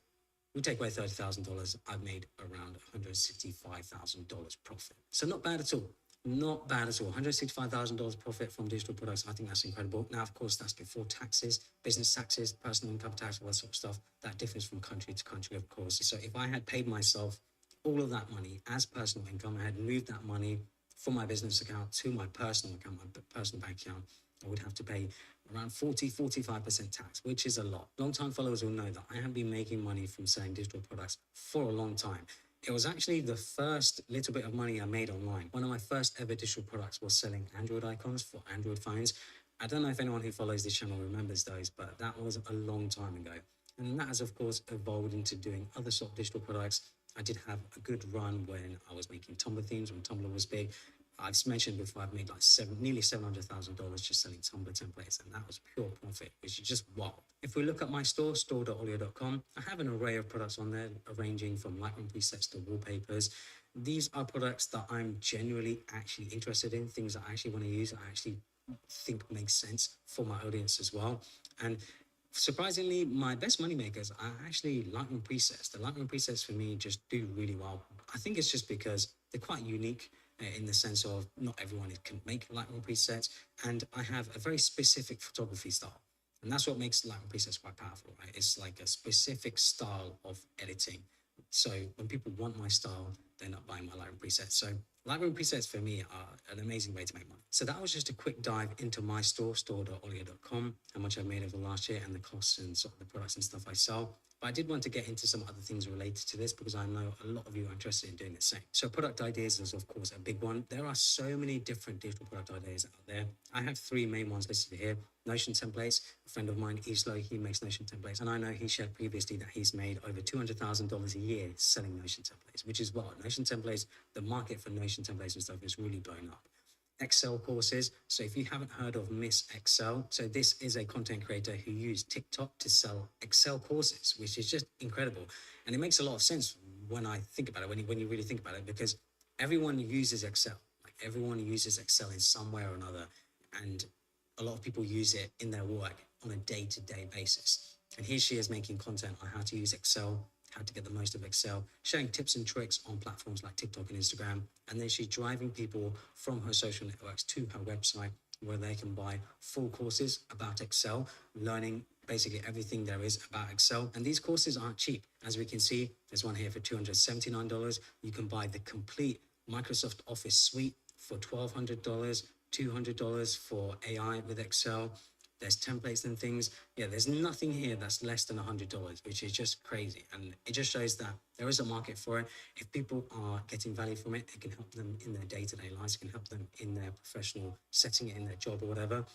We take away $30,000, I've made around $165,000 profit. So not bad at all. Not bad at all. $165,000 profit from digital products. I think that's incredible. Now, of course, that's before taxes, business taxes, personal income tax, all that sort of stuff. That differs from country to country, of course. So if I had paid myself all of that money as personal income, I had moved that money from my business account to my personal account, my personal bank account, I would have to pay around 45% tax, which is a lot. Long-time followers will know that I have been making money from selling digital products for a long time. It was actually the first little bit of money I made online. One of my first ever digital products was selling Android icons for Android phones. I don't know if anyone who follows this channel remembers those, but that was a long time ago. And that has, of course, evolved into doing other sort of digital products. I did have a good run when I was making Tumblr themes, when Tumblr was big. I've mentioned before, I've made like nearly $700,000 just selling Tumblr templates, and that was pure profit, which is just wow. If we look at my store, store.olio.com, I have an array of products on there, ranging from Lightroom presets to wallpapers. These are products that I'm genuinely actually interested in, things that I actually want to use, I actually think makes sense for my audience as well. And surprisingly, my best money makers are actually Lightroom presets. The Lightroom presets for me just do really well. I think it's just because they're quite unique in the sense of not everyone can make Lightroom presets, and I have a very specific photography style. And that's what makes Lightroom presets quite powerful, right? It's like a specific style of editing. So when people want my style, they're not buying my Lightroom presets. So Lightroom presets for me are an amazing way to make money. So that was just a quick dive into my store, store.olio.com, how much I've made over the last year and the costs and sort of the products and stuff I sell. But I did want to get into some other things related to this because I know a lot of you are interested in doing the same. So product ideas is, of course, a big one. There are so many different digital product ideas out there. I have three main ones listed here. Notion templates. A friend of mine, Islo, he makes Notion templates. And I know he shared previously that he's made over $200,000 a year selling Notion templates, which is what Notion templates, the market for Notion templates and stuff is really blown up. Excel courses. So if you haven't heard of Miss Excel, so this is a content creator who used TikTok to sell Excel courses, which is just incredible. And it makes a lot of sense when I think about it, when you really think about it, because everyone uses Excel. Like everyone uses Excel in some way or another. And a lot of people use it in their work on a day-to-day basis. And here she is making content on how to use Excel, how to get the most of Excel, sharing tips and tricks on platforms like TikTok and Instagram. And then she's driving people from her social networks to her website where they can buy full courses about Excel, learning basically everything there is about Excel. And these courses aren't cheap. As we can see, there's one here for $279. You can buy the complete Microsoft Office suite for $1,200, $200 for AI with Excel. There's templates and things. Yeah, there's nothing here that's less than $100, which is just crazy. And it just shows that there is a market for it. If people are getting value from it, it can help them in their day-to-day lives. It can help them in their professional setting, in their job or whatever.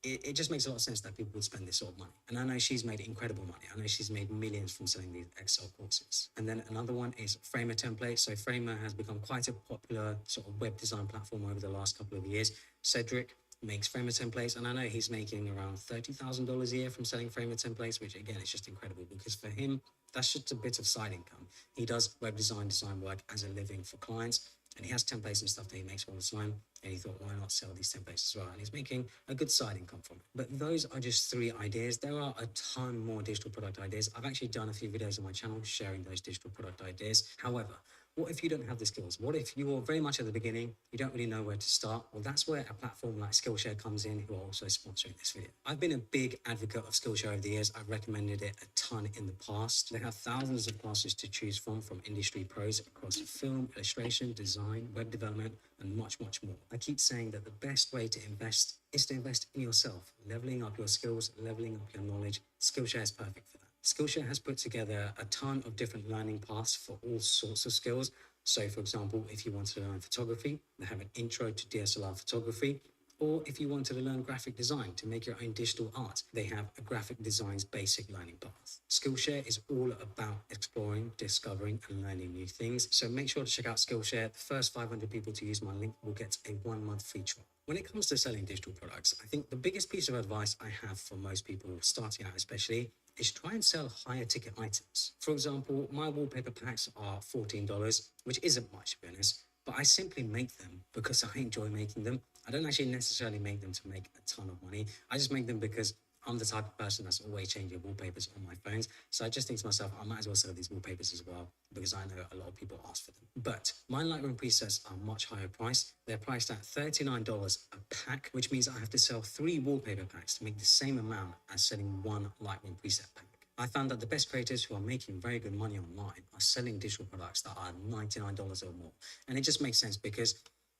It just makes a lot of sense that people would spend this sort of money. And I know she's made incredible money. I know she's made millions from selling these Excel courses. And then another one is Framer templates. So Framer has become quite a popular sort of web design platform over the last couple of years. Cedric makes Framer templates, and I know he's making around $30,000 a year from selling Framer templates, which again is just incredible because for him, that's just a bit of side income. He does web design work as a living for clients, and he has templates and stuff that he makes all the time. And he thought, why not sell these templates as well? And he's making a good side income from it. But those are just 3 ideas. There are a ton more digital product ideas. I've actually done a few videos on my channel sharing those digital product ideas. However, what if you don't have the skills? What if you're very much at the beginning, you don't really know where to start? Well, that's where a platform like Skillshare comes in, who are also sponsoring this video. I've been a big advocate of Skillshare over the years. I've recommended it a ton in the past. They have thousands of classes to choose from industry pros across film, illustration, design, web development, and much, much more. I keep saying that the best way to invest is to invest in yourself, leveling up your skills, leveling up your knowledge. Skillshare is perfect for that. Skillshare has put together a ton of different learning paths for all sorts of skills. So for example, if you want to learn photography, they have an intro to DSLR photography. Or if you wanted to learn graphic design to make your own digital art, they have a graphic design's basic learning path. Skillshare is all about exploring, discovering, and learning new things. So make sure to check out Skillshare. The first 500 people to use my link will get a 1-month free trial. When it comes to selling digital products, I think the biggest piece of advice I have for most people starting out especially is try and sell higher ticket items. For example, my wallpaper packs are $14, which isn't much to be honest, but I simply make them because I enjoy making them. I don't actually necessarily make them to make a ton of money. I just make them because I'm the type of person that's always changing wallpapers on my phones. So I just think to myself, I might as well sell these wallpapers as well because I know a lot of people ask for them. But my Lightroom presets are much higher priced. They're priced at $39 a pack, which means I have to sell 3 wallpaper packs to make the same amount as selling 1 Lightroom preset pack. I found that the best creators who are making very good money online are selling digital products that are $99 or more. And it just makes sense because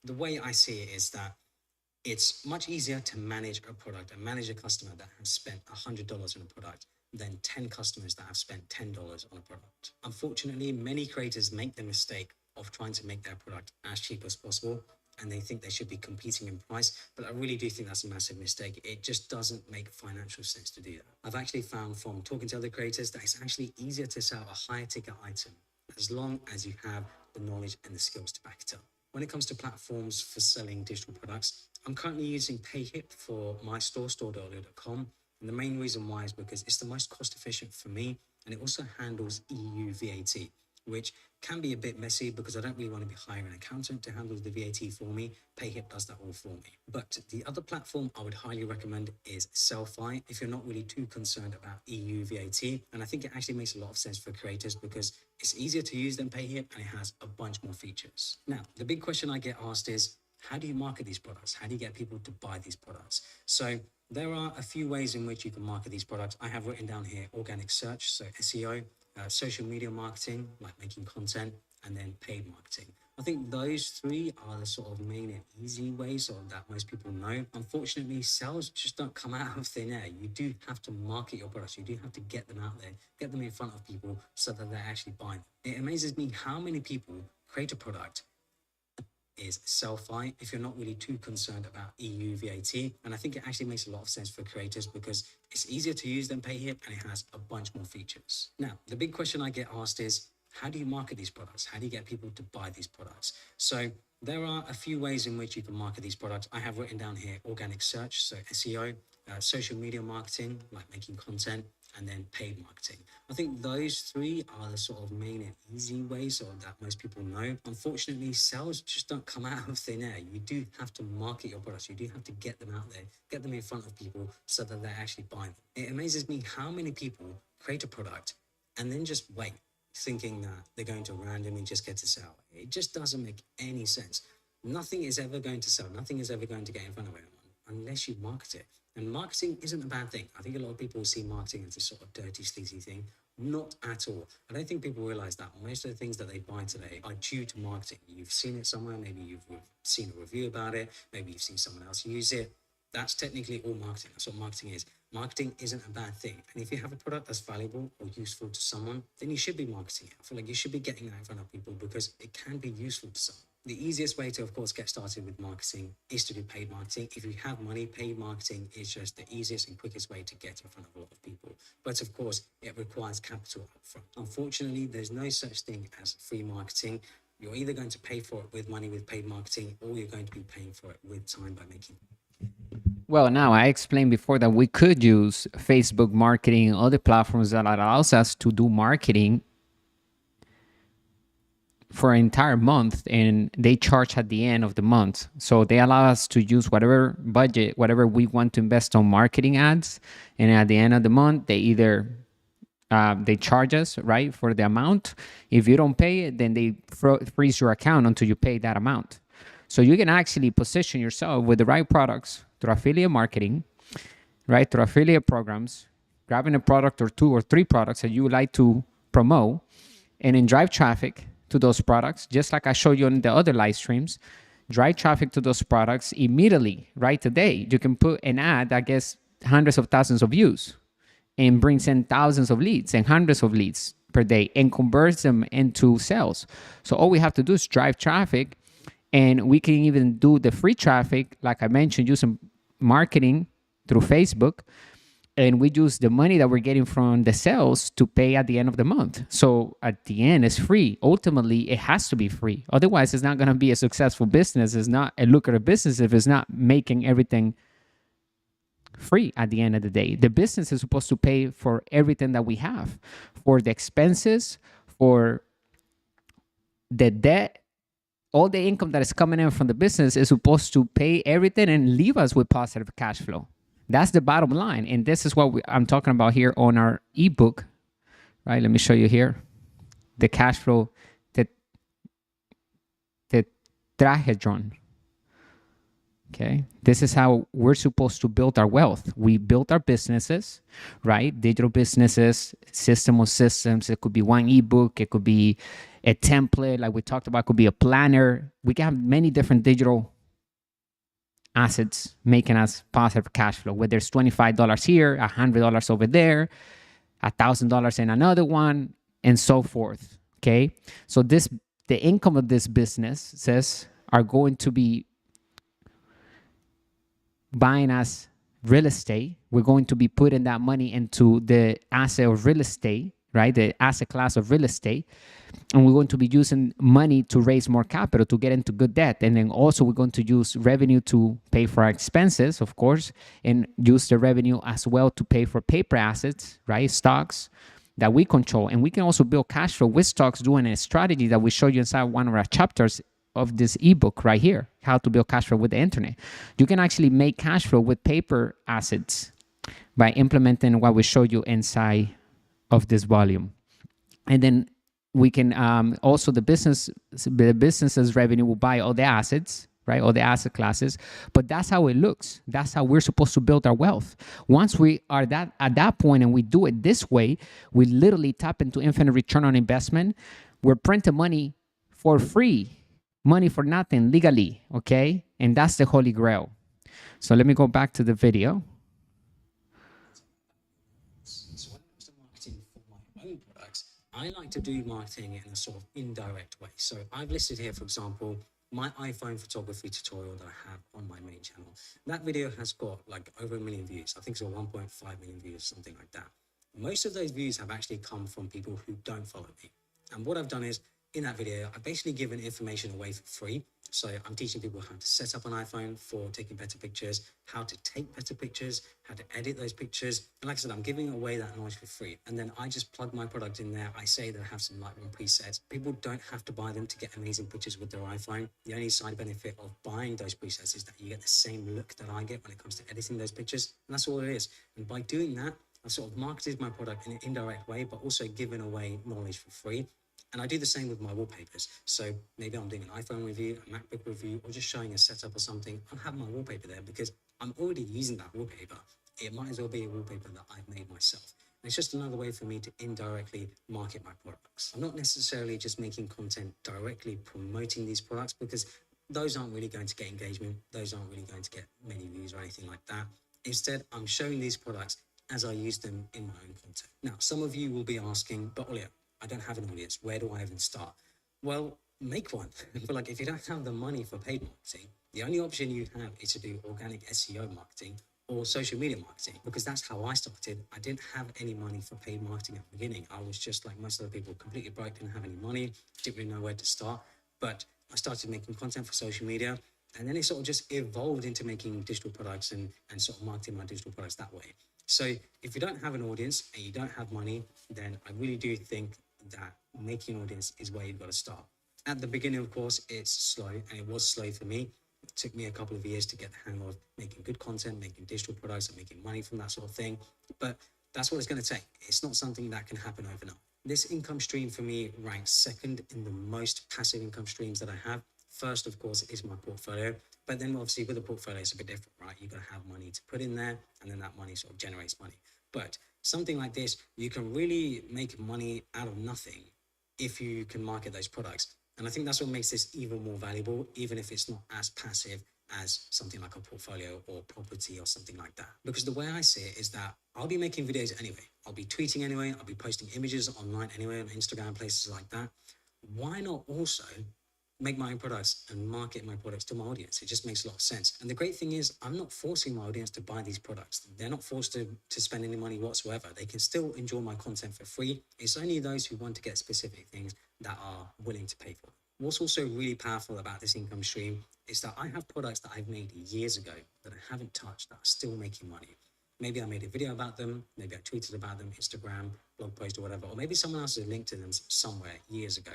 the way I see it is that it's much easier to manage a product and manage a customer that has spent $100 on a product than 10 customers that have spent $10 on a product. Unfortunately, many creators make the mistake of trying to make their product as cheap as possible, and they think they should be competing in price, but I really do think that's a massive mistake. It just doesn't make financial sense to do that. I've actually found from talking to other creators that it's actually easier to sell a higher ticket item as long as you have the knowledge and the skills to back it up. When it comes to platforms for selling digital products, I'm currently using PayHip for my store, store.olio.com. And the main reason why is because it's the most cost efficient for me. And it also handles EU VAT, which can be a bit messy because I don't really want to be hiring an accountant to handle the VAT for me. PayHip does that all for me. But the other platform I would highly recommend is Sellfy if you're not really too concerned about EU VAT. And I think it actually makes a lot of sense for creators because it's easier to use than PayHip and it has a bunch more features. Now, the big question I get asked is, how do you market these products? How do you get people to buy these products? So there are a few ways in which you can market these products. I have written down here organic search, so SEO, social media marketing, like making content, and then paid marketing. I think those 3 are the sort of main and easy ways that most people know. Unfortunately, sales just don't come out of thin air. You do have to market your products. You do have to get them out there, get them in front of people so that they're actually buying them. It amazes me how many people create a product is Sellfy if you're not really too concerned about EU VAT. And I think it actually makes a lot of sense for creators because it's easier to use than PayHip and it has a bunch more features. Now, the big question I get asked is, how do you market these products? How do you get people to buy these products? So There are a few ways in which you can market these products. I have written down here organic search, so SEO, social media marketing, like making content, and then paid marketing. I think those three are the sort of main and easy ways that most people know. Unfortunately, sales just don't come out of thin air. You do have to market your products. You do have to get them out there, get them in front of people so that they actually buy them. It amazes me how many people create a product and then just wait, thinking that they're going to randomly just get to sell. It just doesn't make any sense. Nothing is ever going to sell. Nothing is ever going to get in front of anyone unless you market it. And marketing isn't a bad thing. I think a lot of people see marketing as a sort of dirty, sleazy thing. Not at all. I don't think people realize that most of the things that they buy today are due to marketing. You've seen it somewhere. Maybe you've seen a review about it. Maybe you've seen someone else use it. That's technically all marketing. That's what marketing is. Marketing isn't a bad thing. And if you have a product that's valuable or useful to someone, then you should be marketing it. I feel like you should be getting that in front of people because it can be useful to someone. The easiest way to, of course, get started with marketing is to do paid marketing. If you have money, paid marketing is just the easiest and quickest way to get in front of a lot of people. But of course, it requires capital upfront. Unfortunately, there's no such thing as free marketing. You're either going to pay for it with money with paid marketing, or you're going to be paying for it with time by making. Well, now I explained before that we could use Facebook marketing, other platforms that allows us to do marketing for an entire month, and they charge at the end of the month. So they allow us to use whatever budget, whatever we want to invest on marketing ads, and at the end of the month, they either they charge us, right, for the amount. If you don't pay it, then they freeze your account until you pay that amount. So you can actually position yourself with the right products through affiliate marketing, right, through affiliate programs, grabbing a product or two or three products that you would like to promote, and then drive traffic to those products, just like I showed you in the other live streams. Drive traffic to those products immediately, right? Today, you can put an ad that gets hundreds of thousands of views and brings in thousands of leads and hundreds of leads per day and converts them into sales. So all we have to do is drive traffic, and we can even do the free traffic, like I mentioned, using marketing through Facebook. And we use the money that we're getting from the sales to pay at the end of the month. So at the end, it's free. Ultimately, it has to be free. Otherwise, it's not going to be a successful business. It's not a lucrative business if it's not making everything free at the end of the day. The business is supposed to pay for everything that we have, for the expenses, for the debt. All the income that is coming in from the business is supposed to pay everything and leave us with positive cash flow. That's the bottom line. And this is what I'm talking about here on our ebook, right? Let me show you here. The cash flow, the tetrahedron. Okay. This is how we're supposed to build our wealth. We build our businesses, right? Digital businesses, system of systems. It could be one ebook. It could be a template like we talked about. It could be a planner. We can have many different digital assets making us positive cash flow, whether it's $25 here, $100 over there, $1,000 in another one, and so forth. Okay. So the income of this business are going to be buying us real estate. We're going to be putting that money into the asset of real estate, right? The asset class of real estate. And we're going to be using money to raise more capital to get into good debt. And then also we're going to use revenue to pay for our expenses, of course, and use the revenue as well to pay for paper assets, right? Stocks that we control. And we can also build cash flow with stocks doing a strategy that we show you inside one of our chapters of this ebook right here, how to build cash flow with the internet. You can actually make cash flow with paper assets by implementing what we showed you inside of this volume. And then we can also the business's revenue will buy all the assets, right? All the asset classes. But that's how it looks. That's how we're supposed to build our wealth. Once we are at that point and we do it this way, we literally tap into infinite return on investment. We're printing money for free. Money for nothing legally, okay? And that's the holy grail. So let me go back to the video. So when it comes to marketing for my own products, I like to do marketing in a sort of indirect way. So I've listed here, for example, my iPhone photography tutorial that I have on my main channel. That video has got like over 1 million views. I think it's got 1.5 million views, something like that. Most of those views have actually come from people who don't follow me. And what I've done is, in that video, I've basically given information away for free. So I'm teaching people how to set up an iPhone for taking better pictures, how to take better pictures, how to edit those pictures. And like I said, I'm giving away that knowledge for free. And then I just plug my product in there. I say that I have some Lightroom presets. People don't have to buy them to get amazing pictures with their iPhone. The only side benefit of buying those presets is that you get the same look that I get when it comes to editing those pictures. And that's all it is. And by doing that, I've sort of marketed my product in an indirect way, but also given away knowledge for free. And I do the same with my wallpapers. So maybe I'm doing an iPhone review, a MacBook review, or just showing a setup or something. I'll have my wallpaper there because I'm already using that wallpaper. It might as well be a wallpaper that I've made myself. And it's just another way for me to indirectly market my products. I'm not necessarily just making content directly promoting these products because those aren't really going to get engagement. Those aren't really going to get many views or anything like that. Instead, I'm showing these products as I use them in my own content. Now, some of you will be asking, but Ollie, I don't have an audience. Where do I even start? Well, make one. But like, if you don't have the money for paid marketing, the only option you have is to do organic SEO marketing or social media marketing, because that's how I started. I didn't have any money for paid marketing at the beginning. I was just like most other people, completely broke, didn't have any money, didn't really know where to start. But I started making content for social media, and then it sort of just evolved into making digital products and sort of marketing my digital products that way. So if you don't have an audience and you don't have money, then I really do think that making an audience is where you've got to start. At the beginning, of course, it's slow, and it was slow for me. It took me a couple of years to get the hang of making good content, making digital products, and making money from that sort of thing. But that's what it's going to take. It's not something that can happen overnight. This income stream for me ranks second in the most passive income streams that I have. First, of course, is my portfolio. But then obviously with a portfolio, it's a bit different, right? You've got to have money to put in there, and then that money sort of generates money. But something like this, you can really make money out of nothing if you can market those products. And I think that's what makes this even more valuable, even if it's not as passive as something like a portfolio or property or something like that. Because the way I see it is that I'll be making videos anyway. I'll be tweeting anyway. I'll be posting images online anyway on Instagram, places like that. Why not also make my own products and market my products to my audience? It just makes a lot of sense. And the great thing is, I'm not forcing my audience to buy these products. They're not forced to spend any money whatsoever. They can still enjoy my content for free. It's only those who want to get specific things that are willing to pay for them. What's also really powerful about this income stream is that I have products that I've made years ago that I haven't touched that are still making money. Maybe I made a video about them, maybe I tweeted about them, Instagram, blog post or whatever, or maybe someone else has linked to them somewhere years ago.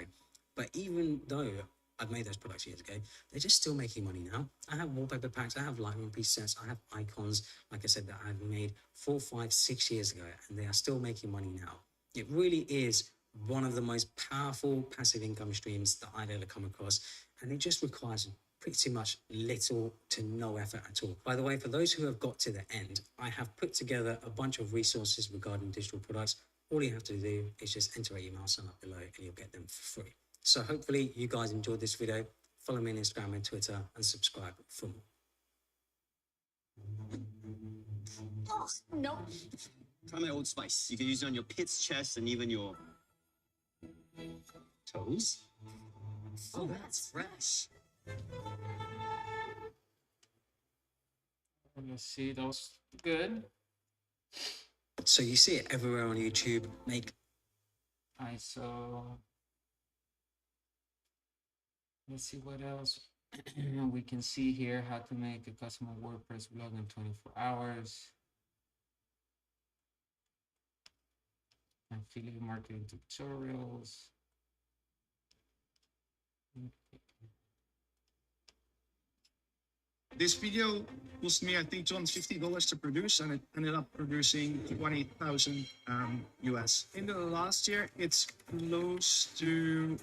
But even though I've made those products years ago, they're just still making money now. I have wallpaper packs, I have Lightroom presets, I have icons, like I said, that I've made 4, 5, 6 years ago, and they are still making money now. It really is one of the most powerful passive income streams that I've ever come across, and it just requires pretty much little to no effort at all. By the way, for those who have got to the end, I have put together a bunch of resources regarding digital products. All you have to do is just enter an email, sign up below, and you'll get them for free. So hopefully you guys enjoyed this video. Follow me on Instagram and Twitter and subscribe for more. Oh, no. Try my Old Spice. You can use it on your pits, chest, and even your toes. Oh, that's fresh. Let's see, that was good. So you see it everywhere on YouTube. Make ISO. Let's see what else we can see here. How to make a custom WordPress blog in 24 hours. Affiliate marketing tutorials. This video cost me, I think, $250 to produce, and it ended up producing 20,000 US. In the last year, it's close to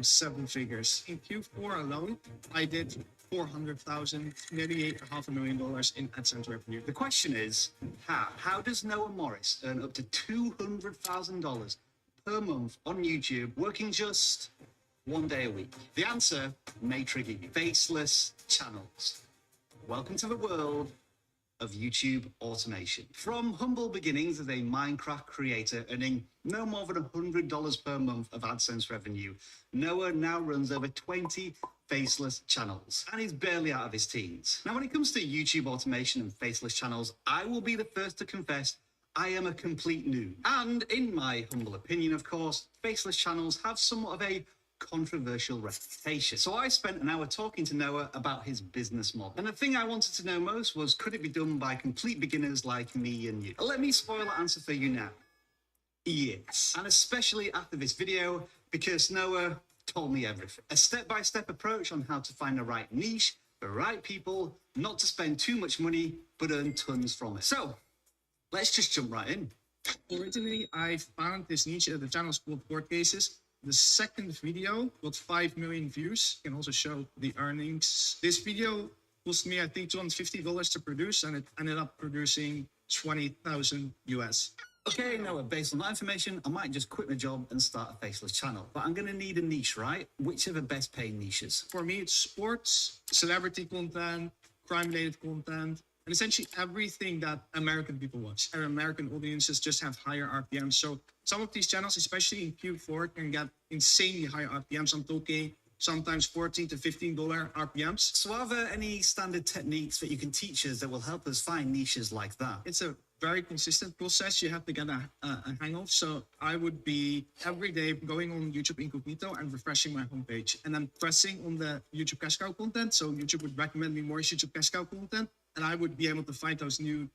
7 figures. In Q4 alone, I did 400,000, nearly $500,000 in AdSense revenue. The question is, how? How does Noah Morris earn up to $200,000 per month on YouTube, working just 1 day a week? The answer may trigger you. Faceless channels. Welcome to the world of YouTube automation. From humble beginnings as a Minecraft creator, earning no more than $100 per month of AdSense revenue, Noah now runs over 20 faceless channels and is barely out of his teens. Now, when it comes to YouTube automation and faceless channels, I will be the first to confess I am a complete noob. And in my humble opinion, of course, faceless channels have somewhat of a controversial reputation. So I spent an hour talking to Noah about his business model. And the thing I wanted to know most was, could it be done by complete beginners like me and you? Let me spoil the answer for you now. Yes. And especially after this video, because Noah told me everything. A step-by-step approach on how to find the right niche, the right people, not to spend too much money, but earn tons from it. So, let's just jump right in. Originally, I found this niche at the channel called Court Cases. The second video got 5 million views. You can also show the earnings. This video cost me, I think, $250 to produce, and it ended up producing 20,000 US. Okay, Noah, based on that information, I might just quit my job and start a faceless channel. But I'm going to need a niche, right? Which are the best paying niches? For me, it's sports, celebrity content, crime-related content, and essentially everything that American people watch. And American audiences just have higher RPMs. So some of these channels, especially in Q4, can get insanely high RPMs. I'm talking sometimes $14 to $15 RPMs. So are there any standard techniques that you can teach us that will help us find niches like that? It's a very consistent process you have to get a hang of. So I would be every day going on YouTube Incognito and refreshing my homepage, and then pressing on the YouTube cash cow content. So YouTube would recommend me more YouTube cash cow content, and I would be able to find those new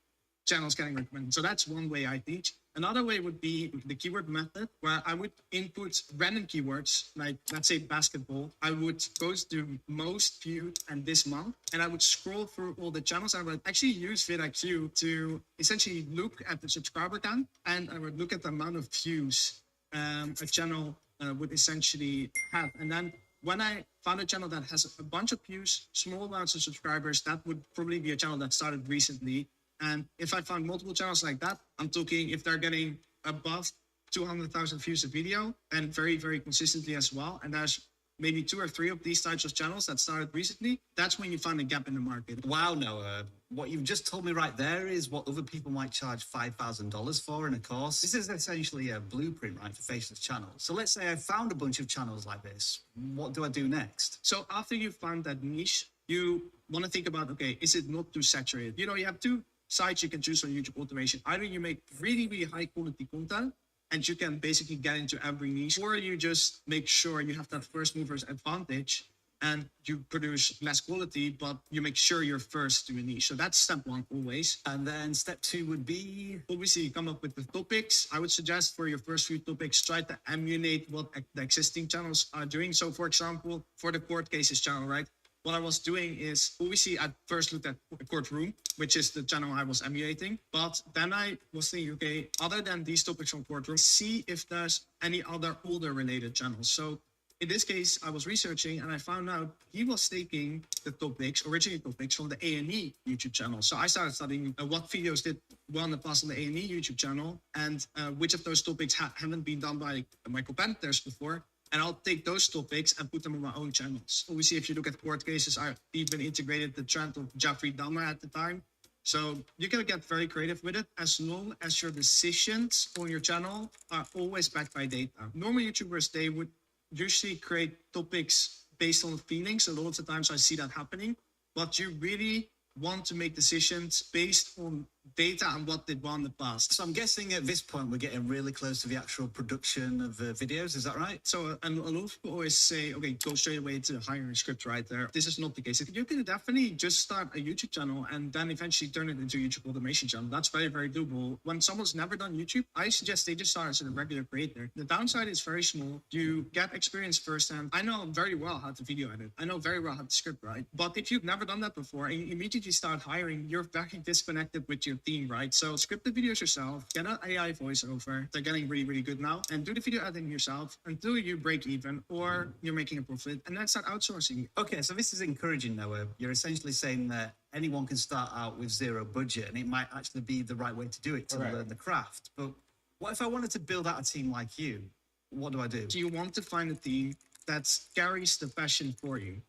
channels getting recommended. So that's one way I teach. Another way would be the keyword method, where I would input random keywords, like let's say basketball. I would go to most viewed and this month, and I would scroll through all the channels. I would actually use vidIQ to essentially look at the subscriber count, and I would look at the amount of views a channel would essentially have. And then when I found a channel that has a bunch of views, small amounts of subscribers, that would probably be a channel that started recently. And if I find multiple channels like that, I'm talking if they're getting above 200,000 views a video, and very, very consistently as well, and there's maybe 2 or 3 of these types of channels that started recently, that's when you find a gap in the market. Wow, Noah, what you've just told me right there is what other people might charge $5,000 for in a course. This is essentially a blueprint, right, for faceless channels. So let's say I found a bunch of channels like this. What do I do next? So after you found that niche, you want to think about, okay, is it not too saturated? You know, you have 2 sites you can choose on YouTube automation. Either you make really, really high quality content, and you can basically get into every niche, or you just make sure you have that first mover's advantage and you produce less quality, but you make sure you're first to a niche. So that's step 1 always. And then step 2 would be? Obviously, you come up with the topics. I would suggest for your first few topics, try to emulate what the existing channels are doing. So for example, for the court cases channel, right? What I was doing is, obviously, I first looked at Courtroom, which is the channel I was emulating. But then I was thinking, okay, other than these topics from Courtroom, see if there's any other older related channels. So in this case, I was researching and I found out he was taking the topics, original topics from the A&E YouTube channel. So I started studying what videos did well in the past on the A&E YouTube channel, and which of those topics haven't been done by my competitors before. And I'll take those topics and put them on my own channels. Obviously, if you look at court cases, I even integrated the trend of Jeffrey Dahmer at the time. So you can get very creative with it, as long as your decisions on your channel are always backed by data. Normal YouTubers, they would usually create topics based on feelings. A lot of the times I see that happening, but you really want to make decisions based on data and what did well in the past. So I'm guessing at this point we're getting really close to the actual production of the videos, is that right? So and a lot of people always say, okay, go straight away to hiring a script writer. This is not the case. You can definitely just start a YouTube channel and then eventually turn it into a YouTube automation channel. That's very, very doable. When someone's never done YouTube, I suggest they just start as a regular creator. The downside is very small. You get experience firsthand. I know very well how to video edit. I know very well how to script write. But if you've never done that before and you immediately start hiring, you're very disconnected with your team, right? So script the videos yourself, get an AI voiceover. They're getting really, really good now. And do the video editing yourself until you break even or you're making a profit. And then start outsourcing. Okay, so this is encouraging, Noah. You're essentially saying that anyone can start out with zero budget, and it might actually be the right way to do it to learn the craft. But what if I wanted to build out a team like you? What do I do? Do you want to find a team that carries the passion for you?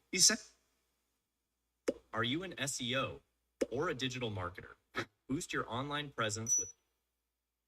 Are you an SEO or a digital marketer? Boost your online presence with...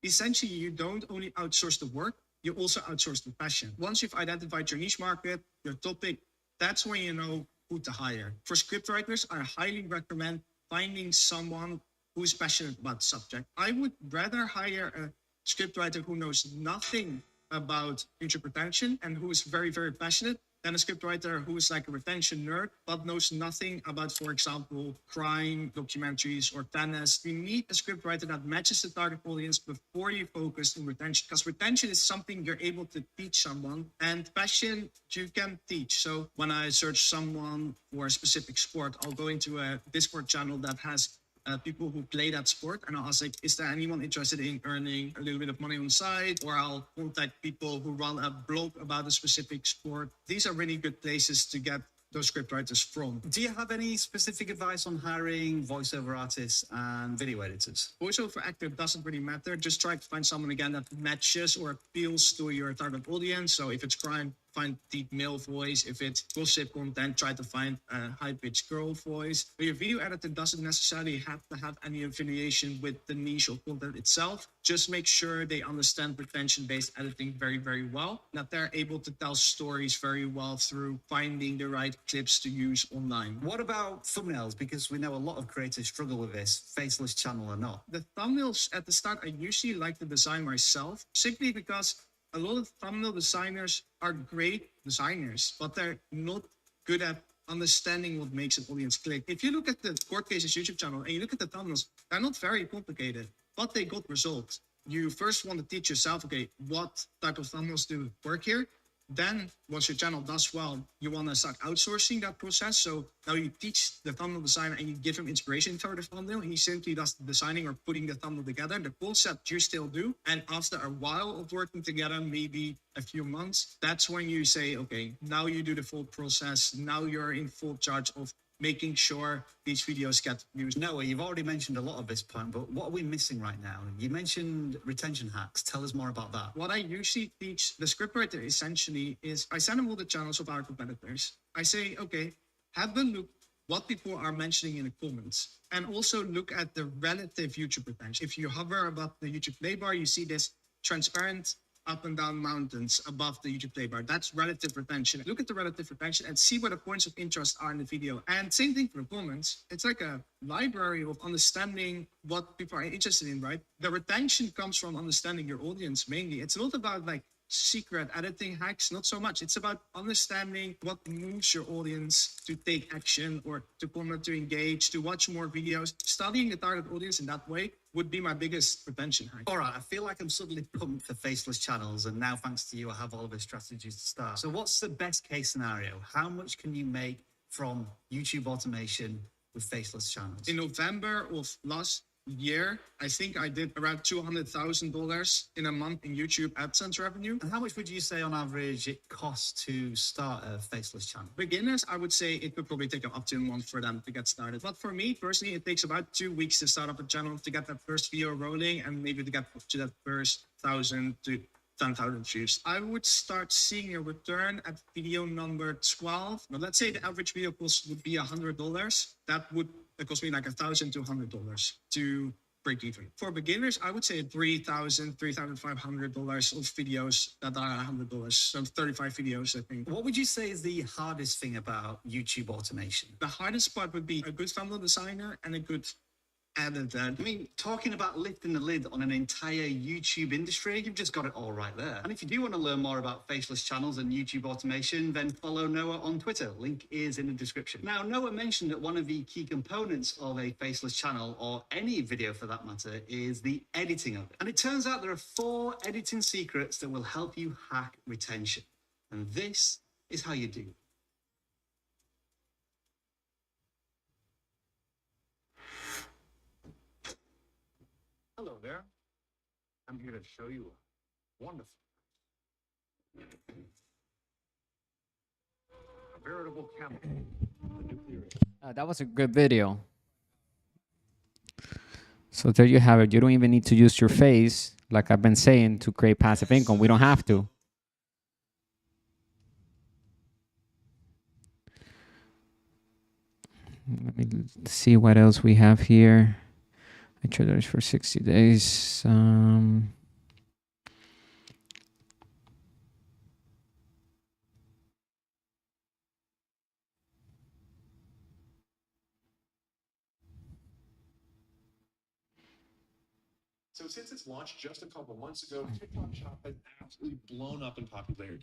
Essentially, you don't only outsource the work, you also outsource the passion. Once you've identified your niche market, your topic, that's when you know who to hire. For scriptwriters, I highly recommend finding someone who's passionate about the subject. I would rather hire a scriptwriter who knows nothing about future retention and who is very, very passionate, than a scriptwriter who is like a retention nerd, but knows nothing about, for example, crime documentaries or tennis. You need a scriptwriter that matches the target audience before you focus on retention, because retention is something you're able to teach someone, and passion you can teach. So when I search someone for a specific sport, I'll go into a Discord channel that has people who play that sport, and I'll ask, like, is there anyone interested in earning a little bit of money on the side? Or I'll contact people who run a blog about a specific sport. These are really good places to get those scriptwriters from. Do you have any specific advice on hiring voiceover artists and video editors? Voiceover actor doesn't really matter. Just try to find someone, again, that matches or appeals to your target audience. So if it's crime, find deep male voice. If it's gossip content, try to find a high-pitched girl voice. But your video editor doesn't necessarily have to have any affiliation with the niche of content itself. Just make sure they understand retention-based editing very, very well, that they're able to tell stories very well through finding the right clips to use online. What about thumbnails? Because we know a lot of creators struggle with this, faceless channel or not. The thumbnails at the start, I usually like to design myself, simply because a lot of thumbnail designers are great designers, but they're not good at understanding what makes an audience click. If you look at the Court Cases YouTube channel and you look at the thumbnails, they're not very complicated, but they got results. You first want to teach yourself, okay, what type of thumbnails do work here? Then once your channel does well, you want to start outsourcing that process. So now you teach the thumbnail designer and you give him inspiration for the thumbnail. He simply does the designing or putting the thumbnail together. The concept you still do. And after a while of working together, maybe a few months, that's when you say, okay, now you do the full process. Now you're in full charge of making sure these videos get views. Noah, you've already mentioned a lot of this point, but what are we missing right now? You mentioned retention hacks. Tell us more about that. What I usually teach the scriptwriter essentially is I send them all the channels of our competitors. I say, okay, have a look what people are mentioning in the comments, and also look at the relative YouTube retention. If you hover above the YouTube play bar, you see this transparent up and down mountains above the YouTube play bar. That's relative retention. Look at the relative retention and see where the points of interest are in the video. And same thing for the comments. It's like a library of understanding what people are interested in, right? The retention comes from understanding your audience mainly. It's not about like secret editing hacks, not so much. It's about understanding what moves your audience to take action or to comment, to engage, to watch more videos. Studying the target audience in that way would be my biggest retention hack. All right, I feel like I'm suddenly pumped for faceless channels, and now thanks to you, I have all of the strategies to start. So what's the best case scenario? How much can you make from YouTube automation with faceless channels? In November of last year, I think I did around $200,000 in a month in YouTube AdSense revenue. And how much would you say on average it costs to start a faceless channel? Beginners, I would say it could probably take up to a month for them to get started. But for me personally, it takes about 2 weeks to start up a channel, to get that first video rolling, and maybe to get to that first 1,000 to 10,000 views. I would start seeing a return at video number 12. But let's say the average video cost would be $100. That would cost me like $1,000 to $100 to break even. For beginners, I would say $3,000, $3,500 of videos that are $100. So 35 videos, I think. What would you say is the hardest thing about YouTube automation? The hardest part would be a good thumbnail designer and a good editor. I mean, talking about lifting the lid on an entire YouTube industry, you've just got it all right there. And if you do want to learn more about faceless channels and YouTube automation, then follow Noah on Twitter. Link is in the description. Now, Noah mentioned that one of the key components of a faceless channel, or any video for that matter, is the editing of it. And it turns out there are 4 editing secrets that will help you hack retention. And this is how you do it. Hello there. I'm here to show you a wonderful, a veritable camel. The nuclear. That was a good video. So there you have it. You don't even need to use your face, like I've been saying, to create passive income. We don't have to. Let me see what else we have here. I traded for 60 days. So since its launch just a couple months ago, TikTok Shop has absolutely blown up in popularity.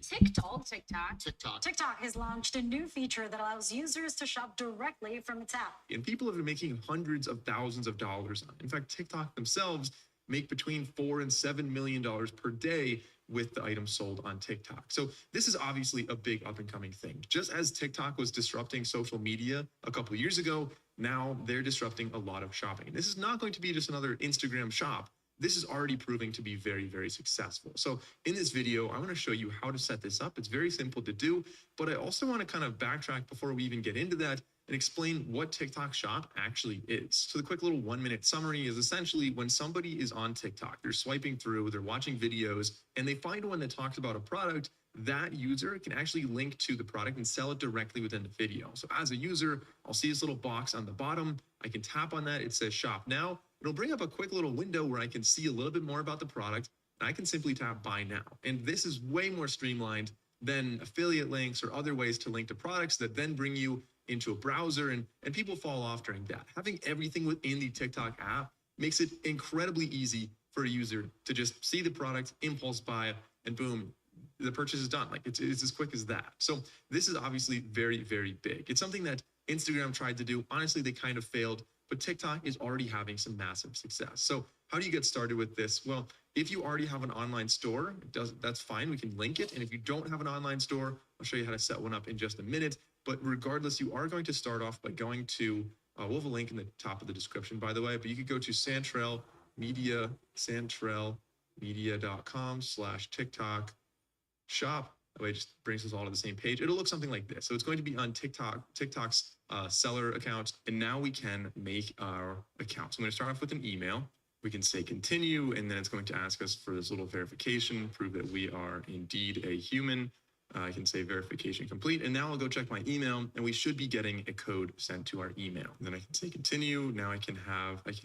TikTok has launched a new feature that allows users to shop directly from its app. And people have been making hundreds of thousands of dollars on it. In fact, TikTok themselves make between $4 and $7 million per day with the items sold on TikTok. So this is obviously a big up and coming thing. Just as TikTok was disrupting social media a couple of years ago, now they're disrupting a lot of shopping. And this is not going to be just another Instagram shop. This is already proving to be very, very successful. So in this video, I want to show you how to set this up. It's very simple to do, but I also want to kind of backtrack before we even get into that and explain what TikTok Shop actually is. So the quick little 1-minute summary is essentially when somebody is on TikTok, they're swiping through, they're watching videos, and they find one that talks about a product, that user can actually link to the product and sell it directly within the video. So as a user, I'll see this little box on the bottom. I can tap on that. It says shop now. It'll bring up a quick little window where I can see a little bit more about the product. And I can simply tap buy now. And this is way more streamlined than affiliate links or other ways to link to products that then bring you into a browser, and people fall off during that. Having everything within the TikTok app makes it incredibly easy for a user to just see the product, impulse buy, and boom, the purchase is done. Like it's as quick as that. So this is obviously very, very big. It's something that Instagram tried to do. Honestly, they kind of failed, but TikTok is already having some massive success. So how do you get started with this? Well, if you already have an online store, that's fine. We can link it. And if you don't have an online store, I'll show you how to set one up in just a minute. But regardless, you are going to start off by going to, we'll have a link in the top of the description, by the way, but you could go to santrelmedia.com/TikTok shop. That way it just brings us all to the same page. It'll look something like this. So it's going to be on TikTok's seller account. And now we can make our account. So I'm going to start off with an email. We can say continue, and then it's going to ask us for this little verification, prove that we are indeed a human. I can say verification complete, and now I'll go check my email, and we should be getting a code sent to our email. And then I can say continue. Now I can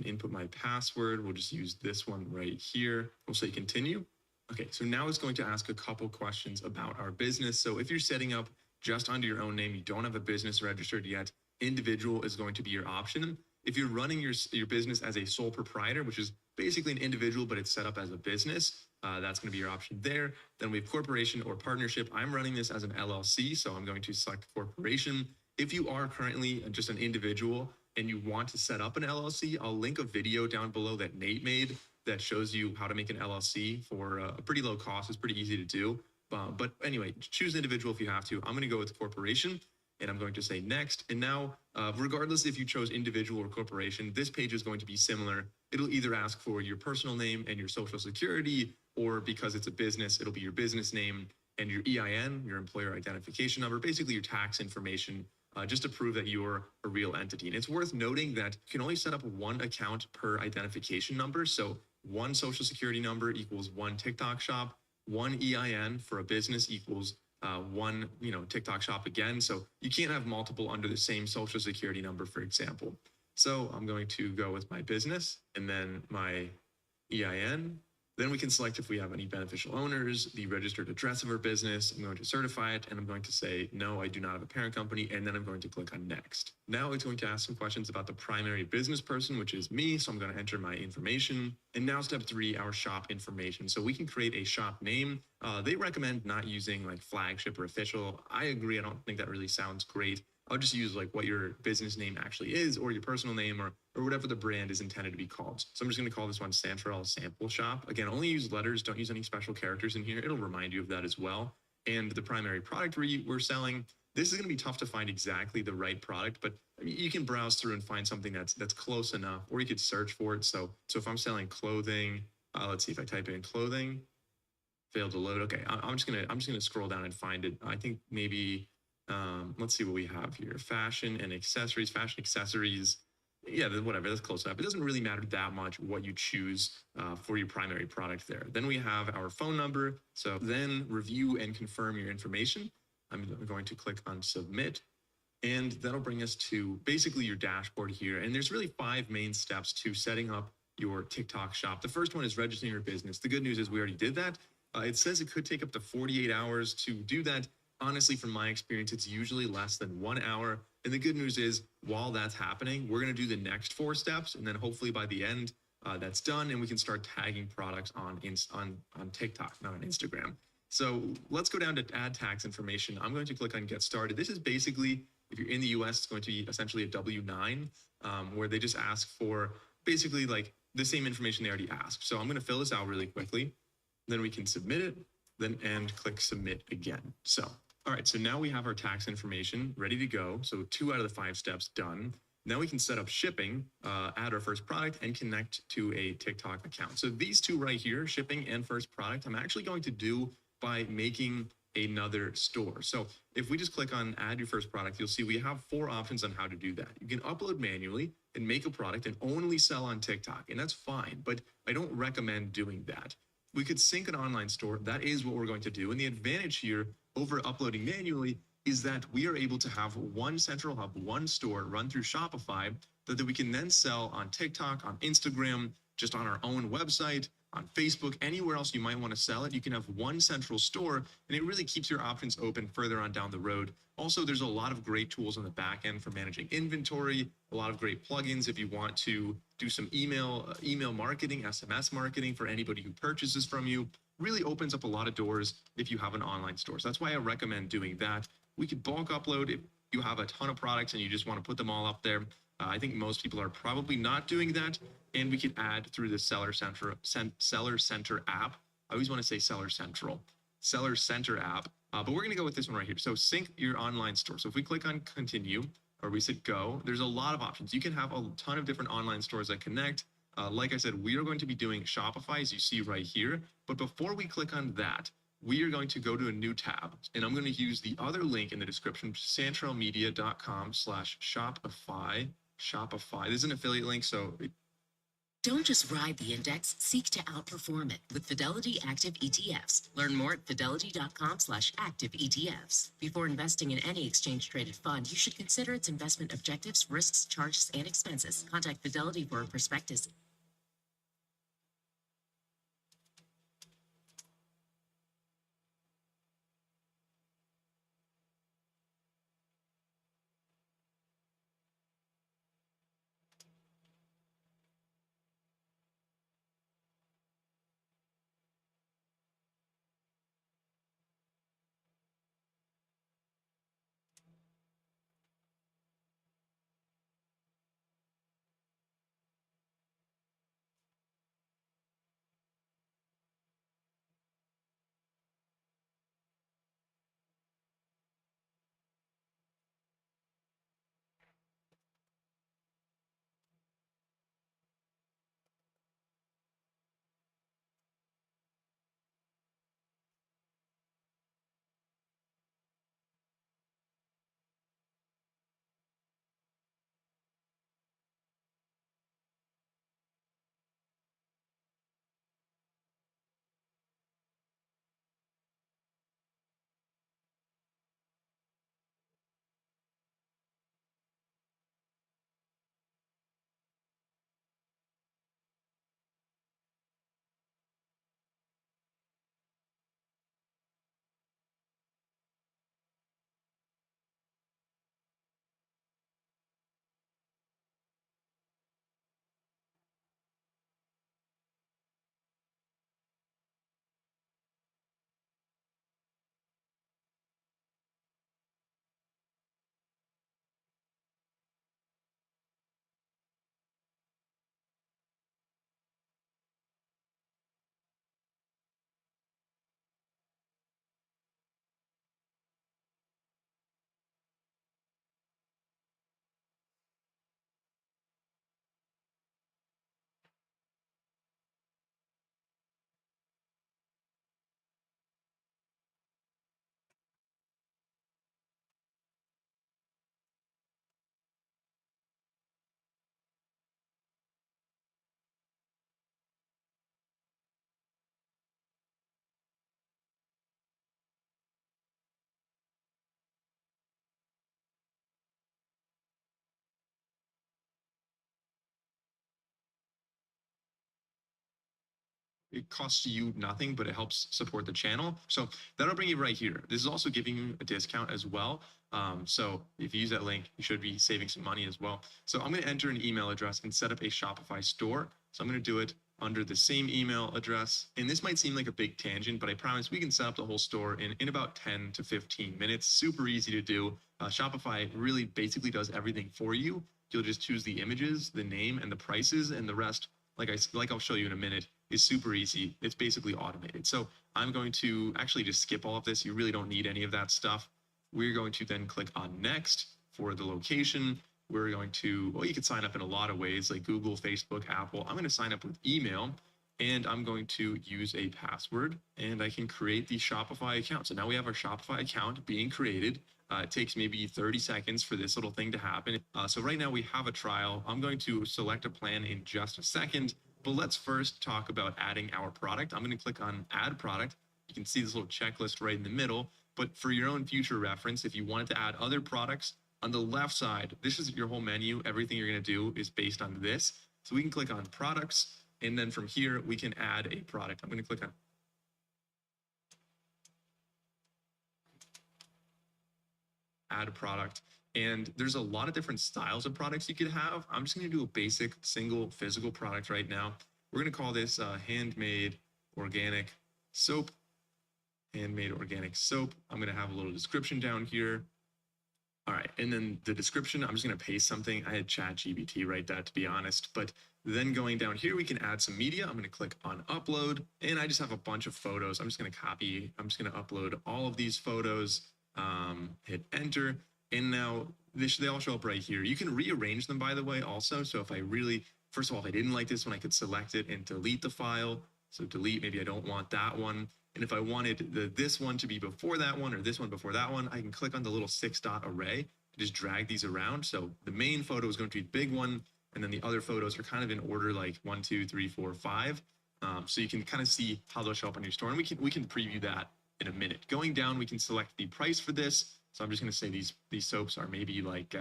input my password. We'll just use this one right here. We'll say continue. Okay, so now it's going to ask a couple questions about our business. So if you're setting up just under your own name, you don't have a business registered yet, individual is going to be your option. If you're running your business as a sole proprietor, which is basically an individual, but it's set up as a business, that's going to be your option there. Then we have corporation or partnership. I'm running this as an LLC, so I'm going to select corporation. If you are currently just an individual and you want to set up an LLC, I'll link a video down below that Nate made that shows you how to make an LLC for a pretty low cost. It's pretty easy to do. But anyway, choose individual if you have to. I'm going to go with corporation, and I'm going to say next. And now, regardless if you chose individual or corporation, this page is going to be similar. It'll either ask for your personal name and your social security, or because it's a business, it'll be your business name and your EIN, your employer identification number, basically your tax information, just to prove that you're a real entity. And it's worth noting that you can only set up one account per identification number. So one social security number equals one TikTok shop, one EIN for a business equals one, TikTok shop again. So you can't have multiple under the same social security number, for example. So I'm going to go with my business and then my EIN. Then we can select if we have any beneficial owners, the registered address of our business. I'm going to certify it, and I'm going to say, no, I do not have a parent company, and then I'm going to click on next. Now it's going to ask some questions about the primary business person, which is me, so I'm going to enter my information. And now step 3, our shop information. So we can create a shop name. They recommend not using like flagship or official. I agree. I don't think that really sounds great. I'll just use like what your business name actually is, or your personal name, or whatever the brand is intended to be called. So I'm just going to call this one Santrel Sample Shop. Again, only use letters. Don't use any special characters in here. It'll remind you of that as well. And the primary product we're selling, this is going to be tough to find exactly the right product, but you can browse through and find something that's close enough, or you could search for it. So if I'm selling clothing, let's see if I type in clothing, failed to load. Okay, I'm just gonna scroll down and find it. I think maybe. Let's see what we have here. Fashion accessories. Yeah, whatever, that's close enough. It doesn't really matter that much what you choose for your primary product there. Then we have our phone number. So then review and confirm your information. I'm going to click on submit, and that'll bring us to basically your dashboard here. And there's really 5 main steps to setting up your TikTok shop. The first one is registering your business. The good news is we already did that. It says it could take up to 48 hours to do that. Honestly, from my experience, it's usually less than 1 hour. And the good news is, while that's happening, we're going to do the next 4 steps. And then hopefully by the end, that's done, and we can start tagging products on TikTok, not on Instagram. So let's go down to add tax information. I'm going to click on get started. This is basically, if you're in the US, it's going to be essentially a W-9, where they just ask for basically like the same information they already asked. So I'm going to fill this out really quickly. Then we can submit it, and click submit again. So, all right, so now we have our tax information ready to go. So 2 out of the 5 steps done. Now we can set up shipping, add our first product, and connect to a TikTok account. So these 2 right here, shipping and first product, I'm actually going to do by making another store. So if we just click on add your first product, you'll see we have 4 options on how to do that. You can upload manually and make a product and only sell on TikTok, and that's fine, but I don't recommend doing that. We could sync an online store. That is what we're going to do. And the advantage here over uploading manually is that we are able to have one central hub, one store run through Shopify that we can then sell on TikTok, on Instagram, just on our own website, on Facebook, anywhere else you might want to sell it. You can have one central store, and it really keeps your options open further on down the road. Also, there's a lot of great tools on the back end for managing inventory, a lot of great plugins if you want to do some email marketing, SMS marketing for anybody who purchases from you. Really opens up a lot of doors if you have an online store. So that's why I recommend doing that. We could bulk upload if you have a ton of products and you just want to put them all up there. I think most people are probably not doing that. And we could add through the Seller Center app. I always want to say Seller Center app, but we're going to go with this one right here. So sync your online store. So if we click on continue or we said go, there's a lot of options. You can have a ton of different online stores that connect. Like I said, we are going to be doing Shopify, as you see right here. But before we click on that, we are going to go to a new tab, and I'm going to use the other link in the description, santralmedia.com/Shopify. This is an affiliate link, so Don't just ride the index, seek to outperform it with Fidelity Active ETFs. Learn more at fidelity.com/active ETFs. Before investing in any exchange-traded fund, you should consider its investment objectives, risks, charges, and expenses. Contact Fidelity for a prospectus. it costs you nothing, but it helps support the channel. So that'll bring you right here. This is also giving you a discount as well. So if you use that link, you should be saving some money as well. So I'm going to enter an email address and set up a Shopify store. So I'm going to do it under the same email address. And this might seem like a big tangent, but I promise we can set up the whole store in about 10 to 15 minutes. Super easy to do. Shopify really basically does everything for you. You'll just choose the images, the name, and the prices, and the rest, like I'll show you in a minute, is super easy. It's basically automated. So I'm going to actually just skip all of this. You really don't need any of that stuff. We're going to then click on next for the location. We're going to, well, you can sign up in a lot of ways, like Google, Facebook, Apple. I'm going to sign up with email, and I'm going to use a password, and I can create the Shopify account. So now we have our Shopify account being created. It takes maybe 30 seconds for this little thing to happen. So right now we have a trial. I'm going to select a plan in just a second, but let's first talk about adding our product. I'm going to click on add product. You can see this little checklist right in the middle, but for your own future reference, if you wanted to add other products, on the left side, this is your whole menu. Everything you're going to do is based on this. So we can click on products, and then from here, we can add a product. I'm going to click on add a product. And there's a lot of different styles of products you could have. I'm just going to do a basic single physical product right now. We're going to call this handmade organic soap. Handmade organic soap. I'm going to have a little description down here. All right, and then the description, I'm just going to paste something. I had ChatGPT write that, to be honest. But then going down here, we can add some media. I'm going to click on upload, and I just have a bunch of photos. I'm just going to copy. I'm just going to upload all of these photos, hit enter, and now they all show up right here. You can rearrange them, by the way, also. So if I really, first of all, if I didn't like this one, I could select it and delete the file. So delete, maybe I don't want that one. And if I wanted this one to be before that one or this one before that one, I can click on the little 6-dot array to just drag these around. So the main photo is going to be the big one, and then the other photos are kind of in order like 1, 2, 3, 4, 5. So you can kind of see how they'll show up on your store, and we can preview that in a minute. Going down, we can select the price for this. So I'm just going to say these soaps are maybe like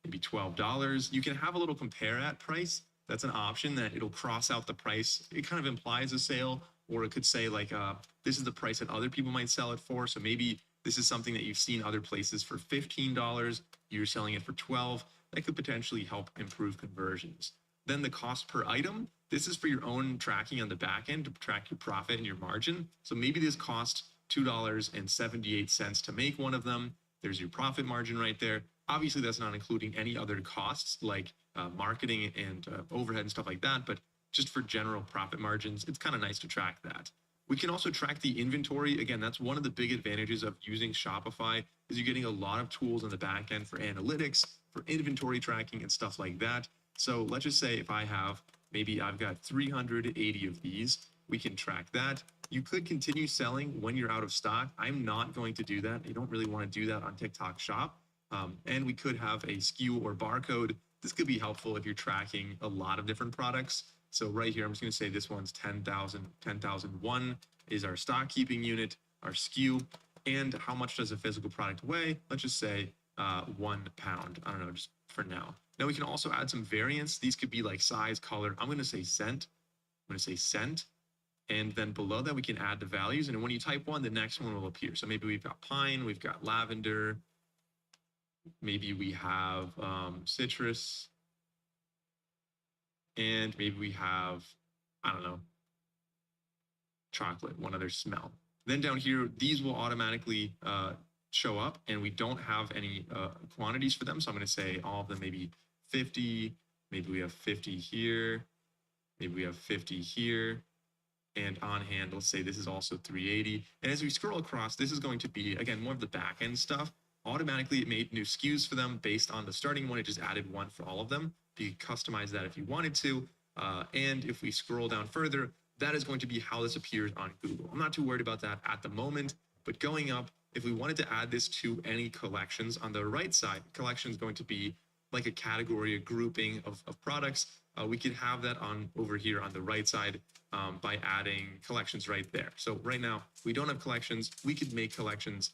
maybe $12. You can have a little compare at price. That's an option that it'll cross out the price. It kind of implies a sale, or it could say like, this is the price that other people might sell it for. So maybe this is something that you've seen other places for $15. You're selling it for $12. That could potentially help improve conversions. Then the cost per item. This is for your own tracking on the back end to track your profit and your margin. So maybe this costs $2.78 to make one of them. There's your profit margin right there. Obviously, that's not including any other costs like marketing and overhead and stuff like that. But just for general profit margins, it's kind of nice to track that. We can also track the inventory. Again, that's one of the big advantages of using Shopify is you're getting a lot of tools on the back end for analytics, for inventory tracking and stuff like that. So let's just say if I have, maybe I've got 380 of these, we can track that. You could continue selling when you're out of stock. I'm not going to do that. You don't really want to do that on TikTok Shop. And we could have a SKU or barcode. This could be helpful if you're tracking a lot of different products. So right here, I'm just going to say this one's 10,001 is our stock keeping unit, our SKU, and how much does a physical product weigh? Let's just say 1 pound. I don't know, just for now. Now we can also add some variants. These could be like size, color. I'm going to say cent. I'm going to say cent. And then below that, we can add the values. And when you type one, the next one will appear. So maybe we've got pine, we've got lavender. Maybe we have citrus. And maybe we have, I don't know, chocolate, one other smell. Then down here, these will automatically show up, and we don't have any quantities for them. So I'm going to say all of them, maybe 50. Maybe we have 50 here. Maybe we have 50 here. And on hand, let's say this is also 380. And as we scroll across, this is going to be, again, more of the back end stuff. Automatically, it made new SKUs for them based on the starting one. It just added one for all of them. You could customize that if you wanted to. And if we scroll down further, that is going to be how this appears on Google. I'm not too worried about that at the moment, but going up, if we wanted to add this to any collections on the right side, collection is going to be like a category, a grouping of products. We could have that on over here on the right side by adding collections right there. So right now we don't have collections. We could make collections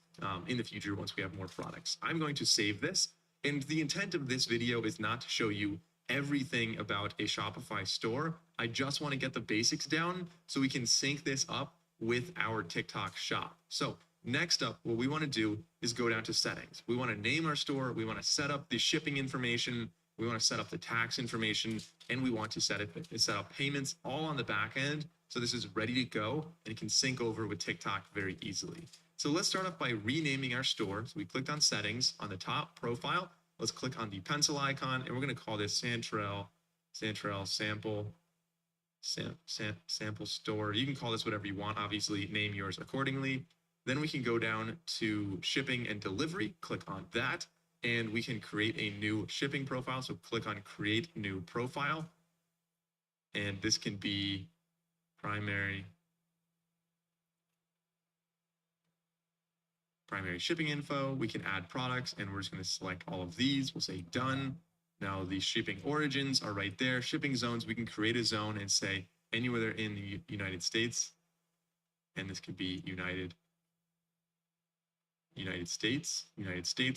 in the future once we have more products. I'm going to save this. And the intent of this video is not to show you everything about a Shopify store. I just want to get the basics down so we can sync this up with our TikTok shop. So next up, what we want to do is go down to settings. We want to name our store. We want to set up the shipping information. We want to set up the tax information, and we want to set up payments all on the back end. So this is ready to go, and it can sync over with TikTok very easily. So let's start off by renaming our store. So we clicked on settings on the top profile. Let's click on the pencil icon, and we're going to call this Santrel sample store. You can call this whatever you want. Obviously, name yours accordingly. Then we can go down to shipping and delivery. Click on that, and we can create a new shipping profile. So click on create new profile, and this can be primary shipping info. We can add products, and we're just going to select all of these. We'll say done. Now the shipping origins are right there. Shipping zones, we can create a zone and say anywhere in the United States, and this could be United States.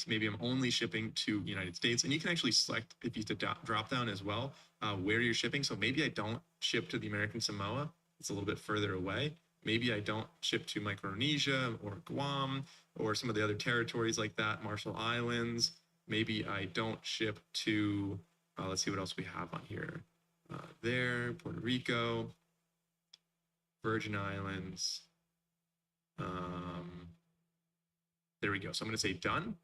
Maybe I'm only shipping to United States, and you can actually select, if you use the drop down as well, where you're shipping. So maybe I don't ship to the American Samoa. It's a little bit further away. Maybe I don't ship to Micronesia or Guam or some of the other territories like that, Marshall Islands. Maybe I don't ship to, let's see what else we have on here. There, Puerto Rico, Virgin Islands. There we go. So I'm going to say done.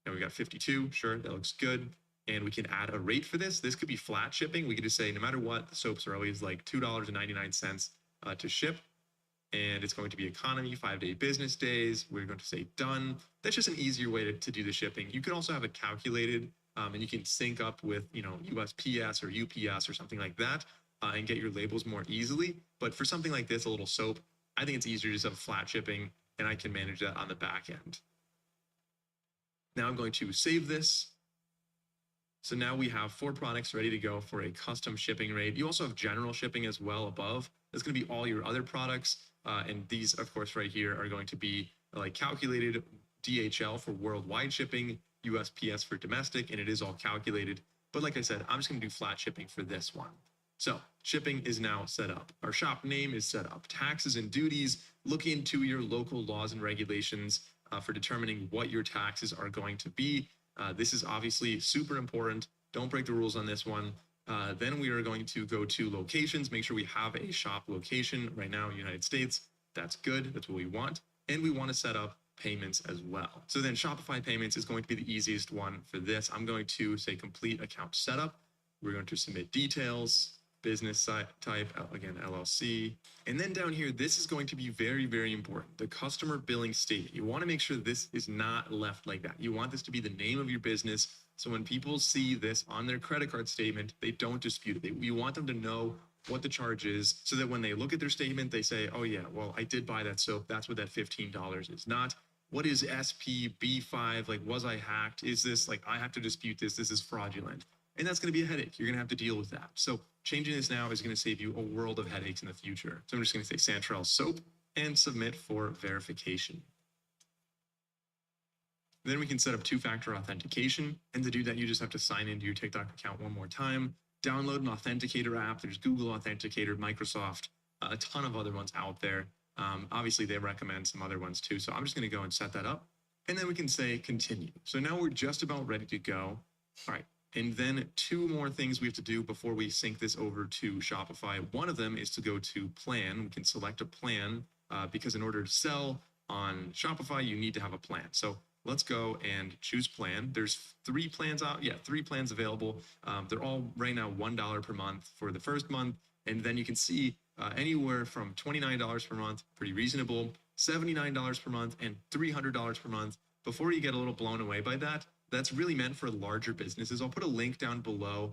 And we got 52. Sure, that looks good. And we can add a rate for this. This could be flat shipping. We could just say, no matter what, the soaps are always like $2.99 to ship. And it's going to be economy, 5-day business days. We're going to say done. That's just an easier way to do the shipping. You can also have it calculated, and you can sync up with, USPS or UPS or something like that, and get your labels more easily. But for something like this, a little soap, I think it's easier to just have flat shipping, and I can manage that on the back end. Now I'm going to save this. So now we have 4 products ready to go for a custom shipping rate. You also have general shipping as well above. That's going to be all your other products. And these, of course, right here are going to be like calculated DHL for worldwide shipping, USPS for domestic, and it is all calculated. But like I said, I'm just going to do flat shipping for this one. So shipping is now set up. Our shop name is set up. Taxes and duties, look into your local laws and regulations for determining what your taxes are going to be. This is obviously super important. Don't break the rules on this one. Then we are going to go to locations, make sure we have a shop location. Right now, United States, that's good. That's what we want. And we want to set up payments as well. So then Shopify payments is going to be the easiest one for this. I'm going to say complete account setup. We're going to submit details, business type, again, LLC. And then down here, this is going to be very, very important. The customer billing statement. You want to make sure this is not left like that. You want this to be the name of your business. So when people see this on their credit card statement, they don't dispute it. You want them to know what the charge is so that when they look at their statement, they say, oh yeah, well, I did buy that soap. That's what that $15 is. Not, what is SPB5? Like, was I hacked? Is this, like, I have to dispute this. This is fraudulent. And that's going to be a headache. You're going to have to deal with that. So changing this now is going to save you a world of headaches in the future. So I'm just going to say Santrel soap and submit for verification. Then we can set up 2-factor authentication. And to do that, you just have to sign into your TikTok account one more time. Download an authenticator app. There's Google Authenticator, Microsoft, a ton of other ones out there. Obviously, they recommend some other ones too. So I'm just going to go and set that up. And then we can say continue. So now we're just about ready to go. All right. And then 2 more things we have to do before we sync this over to Shopify. One of them is to go to plan. We can select a plan because in order to sell on Shopify, you need to have a plan. So let's go and choose plan. There's 3 plans out. Yeah, 3 plans available. They're all right now $1 per month for the first month. And then you can see anywhere from $29 per month, pretty reasonable, $79 per month, and $300 per month. Before you get a little blown away by that, that's really meant for larger businesses. I'll put a link down below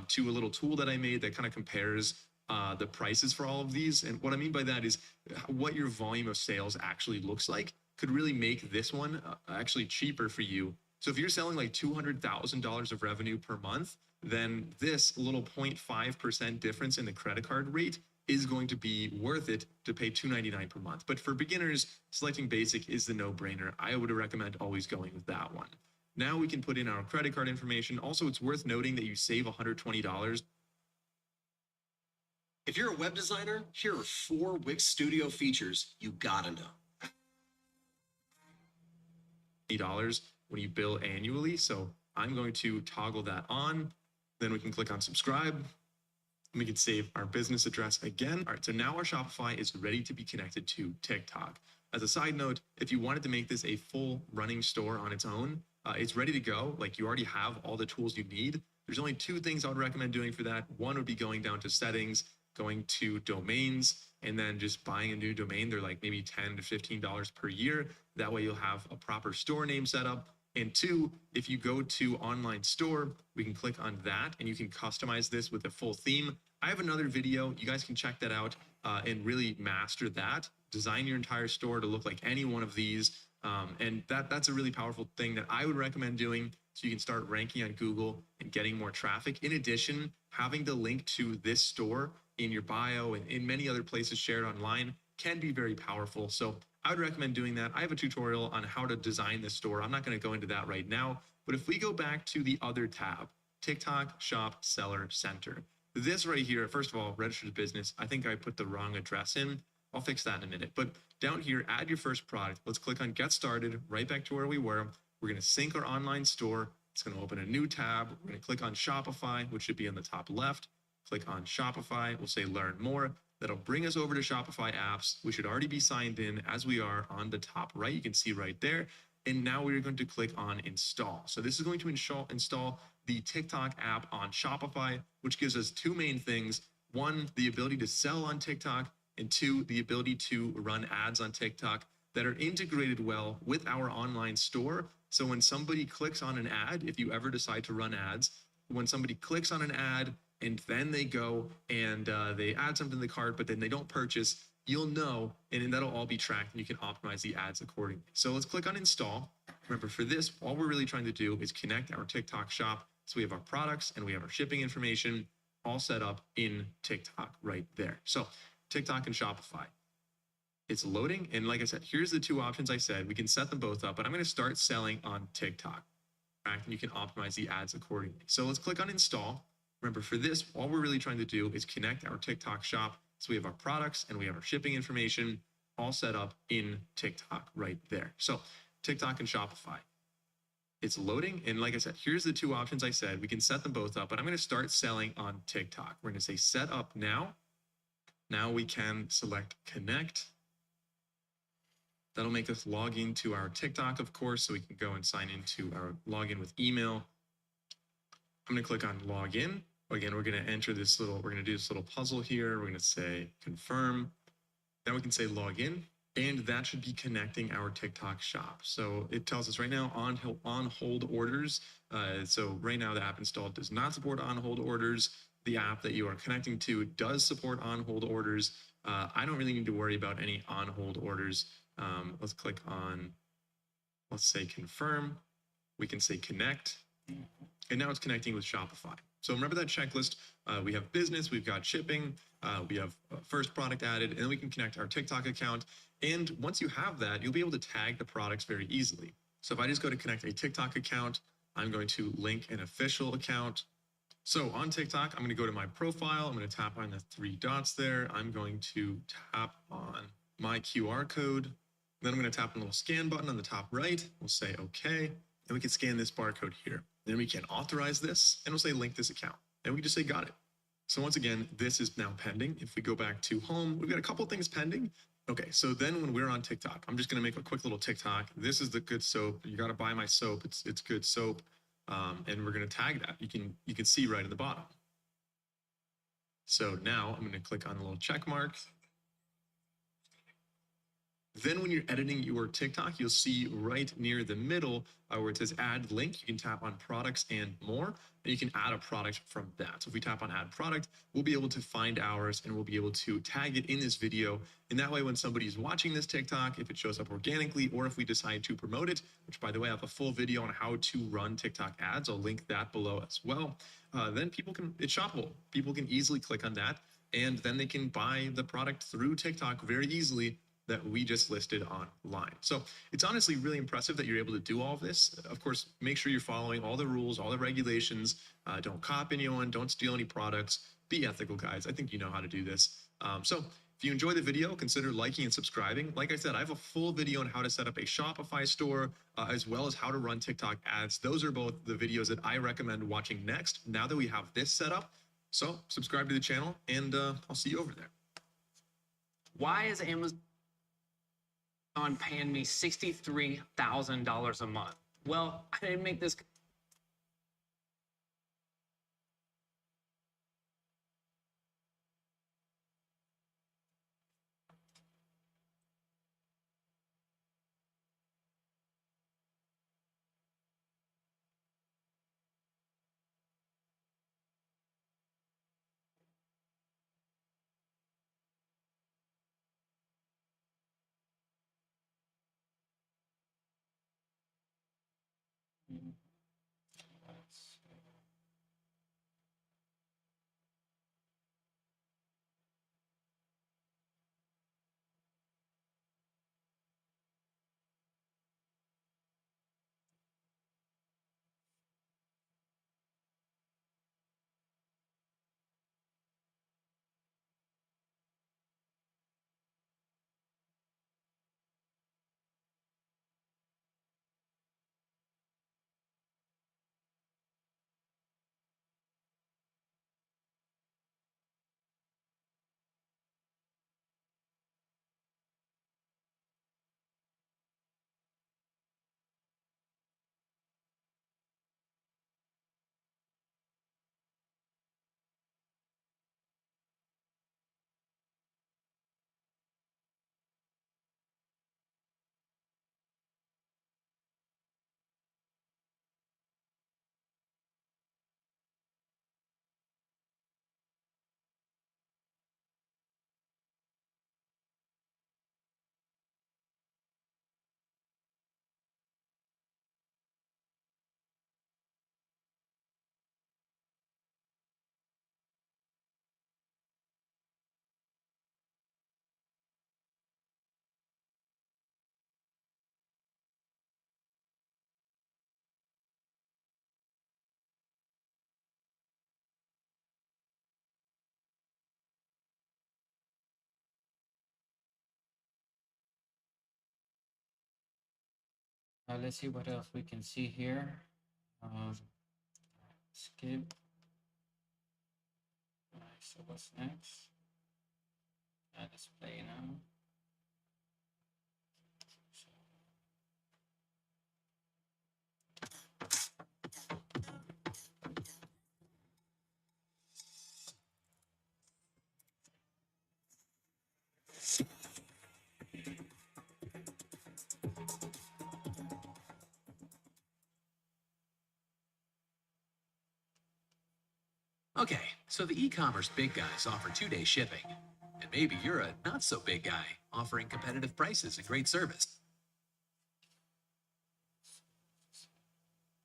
to a little tool that I made that kind of compares the prices for all of these. And what I mean by that is what your volume of sales actually looks like could really make this one actually cheaper for you. So if you're selling like $200,000 of revenue per month, then this little 0.5% difference in the credit card rate is going to be worth it to pay $299 per month. But for beginners, selecting basic is the no-brainer. I would recommend always going with that one. Now we can put in our credit card information. Also, it's worth noting that you save $120. If you're a web designer, here are 4 Wix Studio features you gotta know. $20 when you bill annually. So I'm going to toggle that on. Then we can click on subscribe. And we can save our business address again. All right, so now our Shopify is ready to be connected to TikTok. As a side note, if you wanted to make this a full running store on its own, it's ready to go. Like, you already have all the tools you need. There's only two things I would recommend doing for that. One would be going down to settings, going to domains, and then just buying a new domain. They're like maybe $10 to $15 per year. That way you'll have a proper store name set up. And two, if you go to online store, we can click on that and you can customize this with a full theme. I have another video. You guys can check that out and really master that. Design your entire store to look like any one of these. And that's a really powerful thing that I would recommend doing, so you can start ranking on Google and getting more traffic. In addition, having the link to this store in your bio and in many other places shared online can be very powerful. So I would recommend doing that. I have a tutorial on how to design this store. I'm not going to go into that right now, but if we go back to the other tab, TikTok Shop Seller Center, this right here, first of all, registered business. I think I put the wrong address in. I'll fix that in a minute. But down here, add your first product. Let's click on Get Started, right back to where we were. We're going to sync our online store. It's going to open a new tab. We're going to click on Shopify, which should be on the top left. Click on Shopify. We'll say Learn More. That'll bring us over to Shopify apps. We should already be signed in as we are on the top right. You can see right there. And now we're going to click on Install. So this is going to install the TikTok app on Shopify, which gives us two main things. One, the ability to sell on TikTok, and two, the ability to run ads on TikTok that are integrated well with our online store. So when somebody clicks on an ad, if you ever decide to run ads, when somebody clicks on an ad and then they go and they add something to the cart, but then they don't purchase, you'll know, and that'll all be tracked, and you can optimize the ads accordingly. So let's click on Install. Remember, for this, all we're really trying to do is connect our TikTok shop. So we have our products and we have our shipping information all set up in TikTok right there. So TikTok and Shopify. It's loading. And like I said, here's the two options I said. We can set them both up, but I'm going to start selling on TikTok. And you can optimize the ads accordingly. So let's click on Install. Remember, for this, all we're really trying to do is connect our TikTok shop. So we have our products and we have our shipping information all set up in TikTok right there. So TikTok and Shopify. It's loading. And like I said, here's the two options I said. We can set them both up, but I'm going to start selling on TikTok. We're going to say set up now. Now we can select connect. That'll make us log into our TikTok, of course, so we can go and sign into our login with email. I'm going to click on login. Again, we're going to enter this we're going to do this little puzzle here. We're going to say confirm. Then we can say login, and that should be connecting our TikTok shop. So it tells us right now on hold orders. So right now the app installed does not support on hold orders. The app that you are connecting to does support on hold orders. I don't really need to worry about any on hold orders. Let's click on, let's say confirm. We can say connect, and now it's connecting with Shopify. So remember that checklist. We have business, we've got shipping, we have first product added, and then we can connect our TikTok account. And once you have that, you'll be able to tag the products very easily. So if I just go to connect a TikTok account, I'm going to link an official account. So on TikTok, I'm going to go to my profile. I'm going to tap on the three dots there. I'm going to tap on my QR code. Then I'm going to tap on the little scan button on the top right. We'll say OK, and we can scan this barcode here. Then we can authorize this, and we'll say link this account. And we can just say got it. So once again, this is now pending. If we go back to home, we've got a couple things pending. Okay, so then when we're on TikTok, I'm just going to make a quick little TikTok. This is the good soap. You got to buy my soap. It's good soap. And we're going to tag that. You can see right at the bottom. So now I'm going to click on the little check mark. Then when you're editing your TikTok, you'll see right near the middle where it says add link. You can tap on products and more, and you can add a product from that. So if we tap on add product, we'll be able to find ours and we'll be able to tag it in this video. And that way, when somebody's watching this TikTok, if it shows up organically, or if we decide to promote it, which by the way, I have a full video on how to run TikTok ads. I'll link that below as well. Then it's shoppable. People can easily click on that, and then they can buy the product through TikTok very easily that we just listed online. So it's honestly really impressive that you're able to do all of this. Of course, make sure you're following all the rules, all the regulations. Don't copy anyone, don't steal any products. Be ethical, guys. I think you know how to do this. So If you enjoy the video, consider liking and subscribing. Like I said, I have a full video on how to set up a Shopify store, as well as how to run TikTok ads. Those are both the videos that I recommend watching next, now that we have this set up. So subscribe to the channel, and I'll see you over there. Why is Amazon paying me $63,000 a month? Well, I didn't make this. Let's see what else we can see here. Skip. So what's next? Let's play now. Okay, so the e-commerce big guys offer 2-day shipping. And maybe you're a not so big guy offering competitive prices and great service.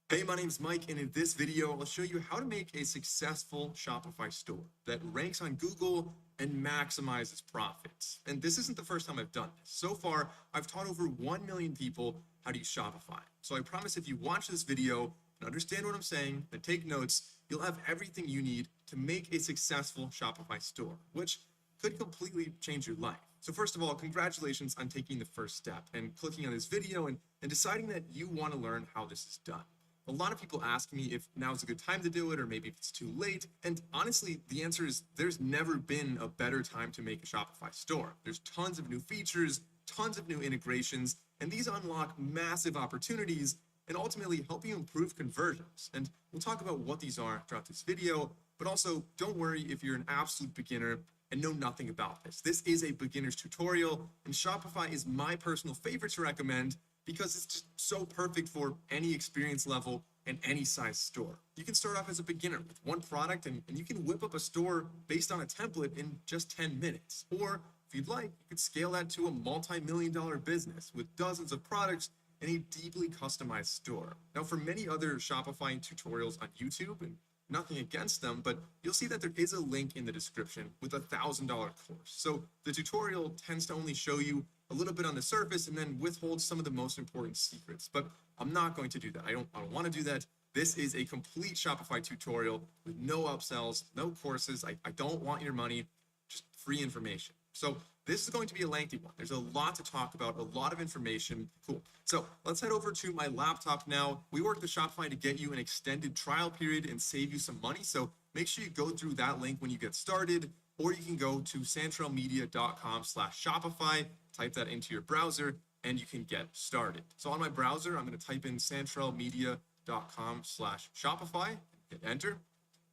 Hey, my name's Mike, and in this video, I'll show you how to make a successful Shopify store that ranks on Google and maximizes profits. And this isn't the first time I've done this. So far, I've taught over 1 million people how to use Shopify. So I promise if you watch this video and understand what I'm saying and take notes, you'll have everything you need to make a successful Shopify store, which could completely change your life. So first of all, congratulations on taking the first step and clicking on this video and deciding that you want to learn how this is done. A lot of people ask me if now's a good time to do it or maybe if it's too late. And honestly, the answer is there's never been a better time to make a Shopify store. There's tons of new features, tons of new integrations, and these unlock massive opportunities and ultimately help you improve conversions. And we'll talk about what these are throughout this video, but also don't worry if you're an absolute beginner and know nothing about this. This is a beginner's tutorial, and Shopify is my personal favorite to recommend because it's just so perfect for any experience level and any size store. You can start off as a beginner with one product and you can whip up a store based on a template in just 10 minutes. Or if you'd like, you could scale that to a multi-million-dollar business with dozens of products and a deeply customized store. Now, for many other Shopify tutorials on YouTube, and nothing against them, but you'll see that there is a link in the description with a $1,000 course. So the tutorial tends to only show you a little bit on the surface and then withholds some of the most important secrets. But I'm not going to do that. I don't want to do that. This is a complete Shopify tutorial with no upsells, no courses. I don't want your money, just free information. So this is going to be a lengthy one. There's a lot to talk about, a lot of information. Cool. So let's head over to my laptop now. We work with Shopify to get you an extended trial period and save you some money. So make sure you go through that link when you get started, or you can go to santralmedia.com/Shopify, type that into your browser, and you can get started. So on my browser, I'm going to type in santralmedia.com/Shopify, hit enter.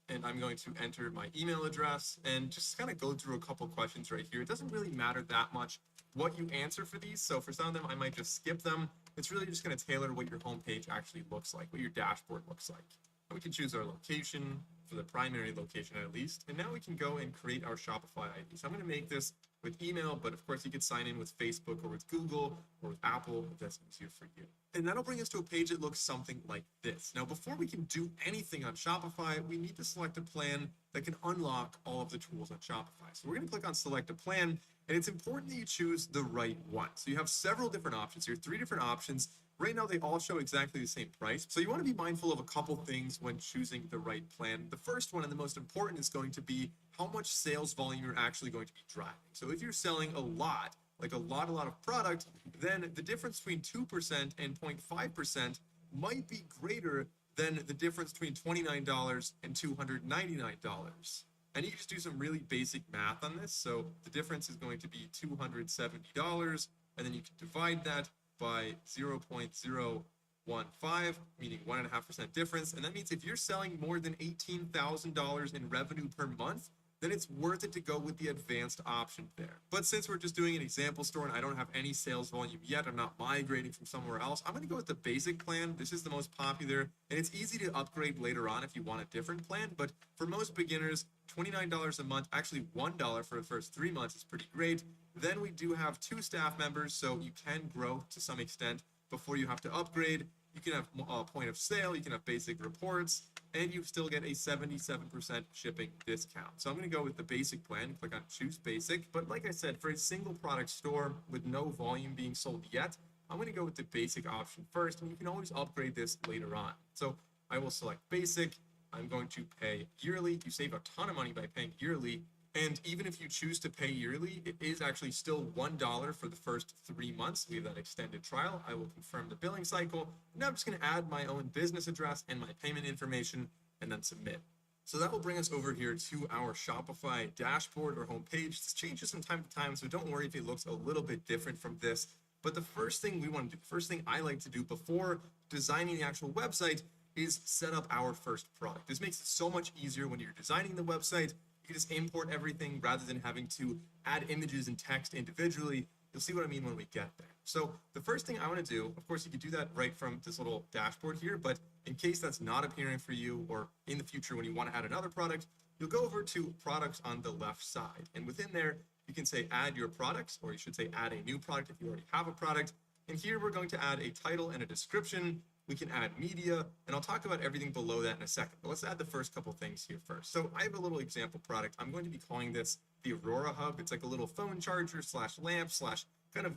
And I'm going to enter my email address and just kind of go through a couple questions right here. It doesn't really matter that much what you answer for these. So for some of them, I might just skip them. It's really just going to tailor what your homepage actually looks like, what your dashboard looks like. And we can choose our location, for the primary location at least. And now we can go and create our Shopify ID. So I'm going to make this with email, but of course you could sign in with Facebook or with Google or with Apple if that's easier for you. And that'll bring us to a page that looks something like this. Now, before we can do anything on Shopify, we need to select a plan that can unlock all of the tools on Shopify. So we're going to click on select a plan, and it's important that you choose the right one. So you have several different options here, 3 different options. Right now, they all show exactly the same price. So you want to be mindful of a couple things when choosing the right plan. The first one and the most important is going to be how much sales volume you're actually going to be driving. So if you're selling a lot, like a lot of product, then the difference between 2% and 0.5% might be greater than the difference between $29 and $299. And you can just do some really basic math on this. So the difference is going to be $270, and then you can divide that by 0.015, meaning 1.5% difference. And that means if you're selling more than $18,000 in revenue per month, then it's worth it to go with the advanced option there. But since we're just doing an example store and I don't have any sales volume yet, I'm not migrating from somewhere else, I'm going to go with the basic plan. This is the most popular, and it's easy to upgrade later on if you want a different plan. But for most beginners, $29 a month, actually $1 for the first 3 months is pretty great. Then we do have 2 staff members, so you can grow to some extent before you have to upgrade. You can have point of sale, you can have basic reports, and you still get a 77% shipping discount. So I'm going to go with the basic plan, click on choose basic. But like I said, for a single product store with no volume being sold yet, I'm going to go with the basic option first, and you can always upgrade this later on. So I will select basic. I'm going to pay yearly. You save a ton of money by paying yearly. And even if you choose to pay yearly, it is actually still $1 for the first 3 months. We have that extended trial. I will confirm the billing cycle. Now I'm just going to add my own business address and my payment information and then submit. So that will bring us over here to our Shopify dashboard or homepage. This changes from time to time, so don't worry if it looks a little bit different from this. But the first thing we want to do, the first thing I like to do before designing the actual website is set up our first product. This makes it so much easier when you're designing the website. You can just import everything rather than having to add images and text individually. You'll see what I mean when we get there. So the first thing I want to do, of course, you could do that right from this little dashboard here, but in case that's not appearing for you, or in the future when you want to add another product, you'll go over to products on the left side. And within there, you can say add your products, or you should say add a new product if you already have a product. And here we're going to add a title and a description. We can add media, and I'll talk about everything below that in a second. But let's add the first couple things here first. So I have a little example product. I'm going to be calling this the Aurora Hub. It's like a little phone charger / lamp / kind of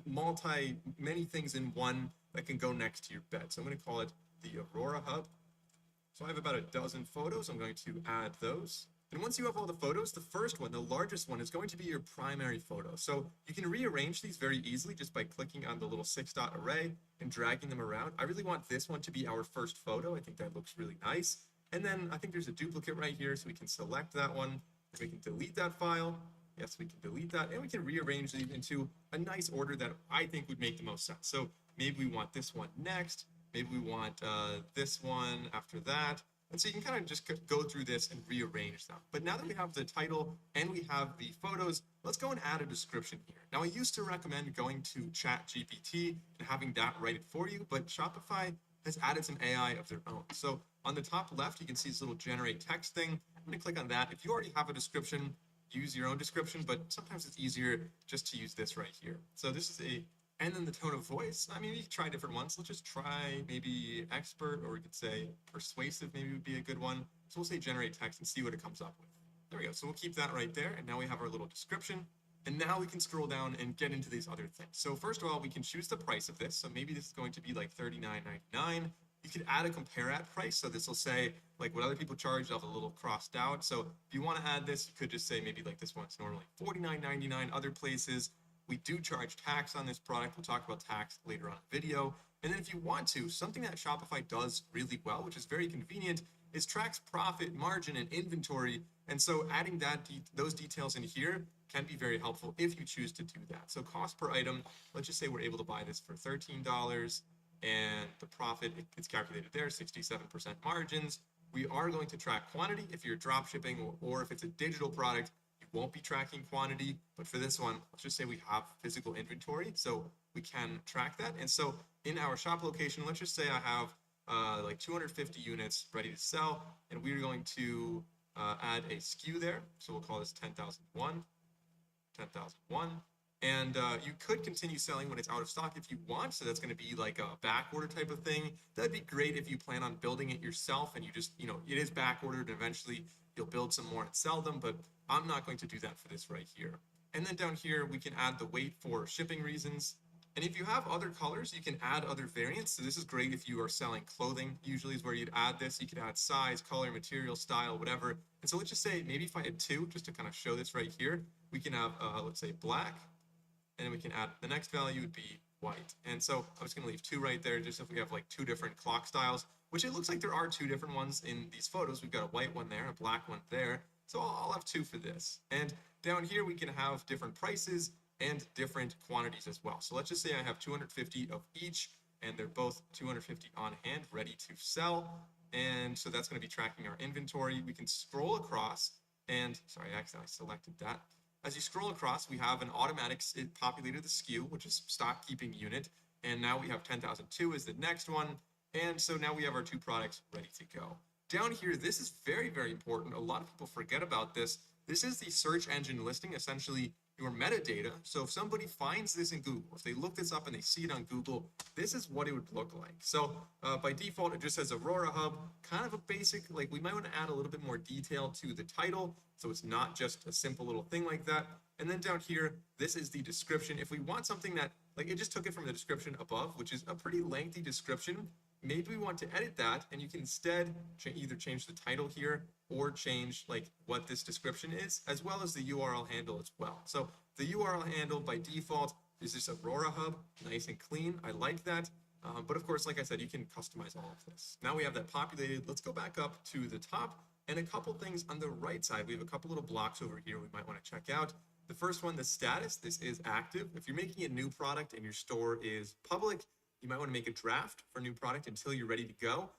many things in one that can go next to your bed. So I'm going to call it the Aurora Hub. So I have about a dozen photos. I'm going to add those. And once you have all the photos, the first one, the largest one, is going to be your primary photo. So you can rearrange these very easily just by clicking on the little 6-dot array and dragging them around. I really want this one to be our first photo. I think that looks really nice. And then I think there's a duplicate right here, so we can select that one. We can delete that file. Yes, we can delete that. And we can rearrange these into a nice order that I think would make the most sense. So maybe we want this one next. Maybe we want this one after that. And so you can kind of just go through this and rearrange them. But now that we have the title and we have the photos, let's go and add a description here. Now, I used to recommend going to ChatGPT and having that write it for you, but Shopify has added some AI of their own. So on the top left, you can see this little generate text thing. I'm going to click on that. If you already have a description, use your own description, but sometimes it's easier just to use this right here. So this is and then the tone of voice. I mean, we could try different ones. Let's just try maybe expert, or we could say persuasive maybe would be a good one. So we'll say generate text and see what it comes up with. There we go. So we'll keep that right there. And now we have our little description. And now we can scroll down and get into these other things. So first of all, we can choose the price of this. So maybe this is going to be like $39.99. You could add a compare at price. So this will say like what other people charge. I'll have a little crossed out. So if you want to add this, you could just say maybe like this one's normally $49.99. Other places, we do charge tax on this product. We'll talk about tax later on in the video. And then if you want to, something that Shopify does really well, which is very convenient, is tracks profit, margin, and inventory. And so adding those details in here can be very helpful if you choose to do that. So cost per item, let's just say we're able to buy this for $13, and the profit, it's calculated there, 67% margins. We are going to track quantity if you're drop shipping, or if it's a digital product, you won't be tracking quantity. But for this one, let's just say we have physical inventory, so we can track that. And so in our shop location, let's just say I have like 250 units ready to sell, and we're going to add a SKU there. So we'll call this 10,001, 10,001. And you could continue selling when it's out of stock if you want. So that's going to be like a back order type of thing. That'd be great if you plan on building it yourself and you just, you know, it is back ordered and eventually you'll build some more and sell them. But I'm not going to do that for this right here. And then down here, we can add the weight for shipping reasons. And if you have other colors, you can add other variants. So this is great if you are selling clothing, usually is where you'd add this. You could add size, color, material, style, whatever. And so let's just say, maybe if I had two, just to kind of show this right here, we can have, let's say black, and then we can add, the next value would be white. And so I'm just gonna leave two right there, just if we have like two different clock styles, which it looks like there are two different ones in these photos. We've got a white one there, a black one there. So I'll have two for this. And down here, we can have different prices and different quantities as well. So let's just say I have 250 of each, and they're both 250 on hand, ready to sell. And so that's going to be tracking our inventory. We can scroll across, and sorry, I accidentally selected that. As you scroll across, we have an automatic, it populated the SKU, which is stock keeping unit. And now we have 10,002 is the next one. And so now we have our two products ready to go. Down here, this is very, very important. A lot of people forget about this. This is the search engine listing, essentially your metadata. So if somebody finds this in Google, if they look this up and they see it on Google, this is what it would look like. So by default, it just says Aurora Hub, kind of a basic, like we might want to add a little bit more detail to the title. So it's not just a simple little thing like that. And then down here, this is the description. If we want something that, like it just took it from the description above, which is a pretty lengthy description, maybe we want to edit that, and you can instead either change the title here or change like what this description is, as well as the URL handle as well. So the URL handle by default is this Aurora Hub, nice and clean. I like that. But of course, like I said, you can customize all of this. Now we have that populated. Let's go back up to the top, and a couple things on the right side. We have a couple little blocks over here we might want to check out. The first one, the status, this is active. If you're making a new product and your store is public, you might want to make a draft for a new product until you're ready to go.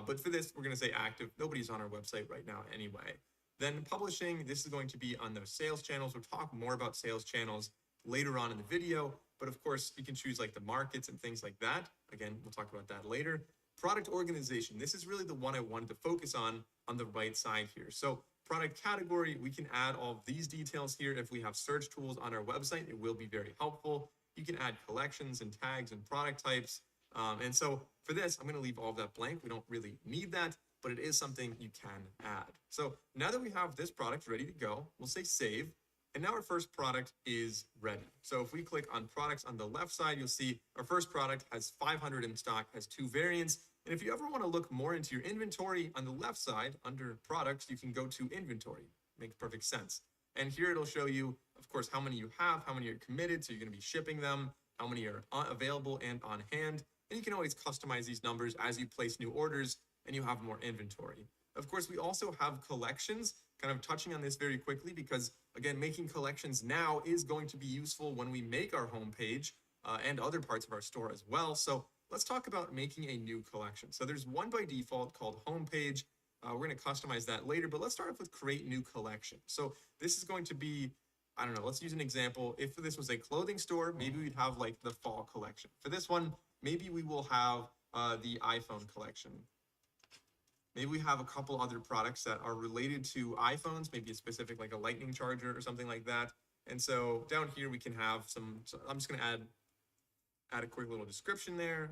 But for this, we're going to say active. Nobody's on our website right now anyway. Then publishing, this is going to be on those sales channels. We'll talk more about sales channels later on in the video. But of course, you can choose like the markets and things like that. Again, we'll talk about that later. Product organization, this is really the one I wanted to focus on the right side here. So product category, we can add all of these details here. If we have search tools on our website, it will be very helpful. You can add collections and tags and product types. And so for this, I'm going to leave all of that blank. We don't really need that, but it is something you can add. So now that we have this product ready to go, we'll say save. And now our first product is ready. So if we click on products on the left side, you'll see our first product has 500 in stock, has 2 variants. And if you ever want to look more into your inventory on the left side under products, you can go to inventory. Makes perfect sense. And here it'll show you, of course, how many you have, how many are committed. So you're going to be shipping them, how many are available and on hand. And you can always customize these numbers as you place new orders and you have more inventory. Of course, we also have collections, kind of touching on this very quickly because, again, making collections now is going to be useful when we make our homepage and other parts of our store as well. So let's talk about making a new collection. So there's one by default called homepage. We're going to customize that later, but let's start off with create new collection. So this is going to be, I don't know, let's use an example. If this was a clothing store, maybe we'd have like the fall collection. For this one, maybe we will have the iPhone collection. Maybe we have a couple other products that are related to iPhones, maybe a specific like a lightning charger or something like that. And so down here we can have some, so I'm just going to add a quick little description there.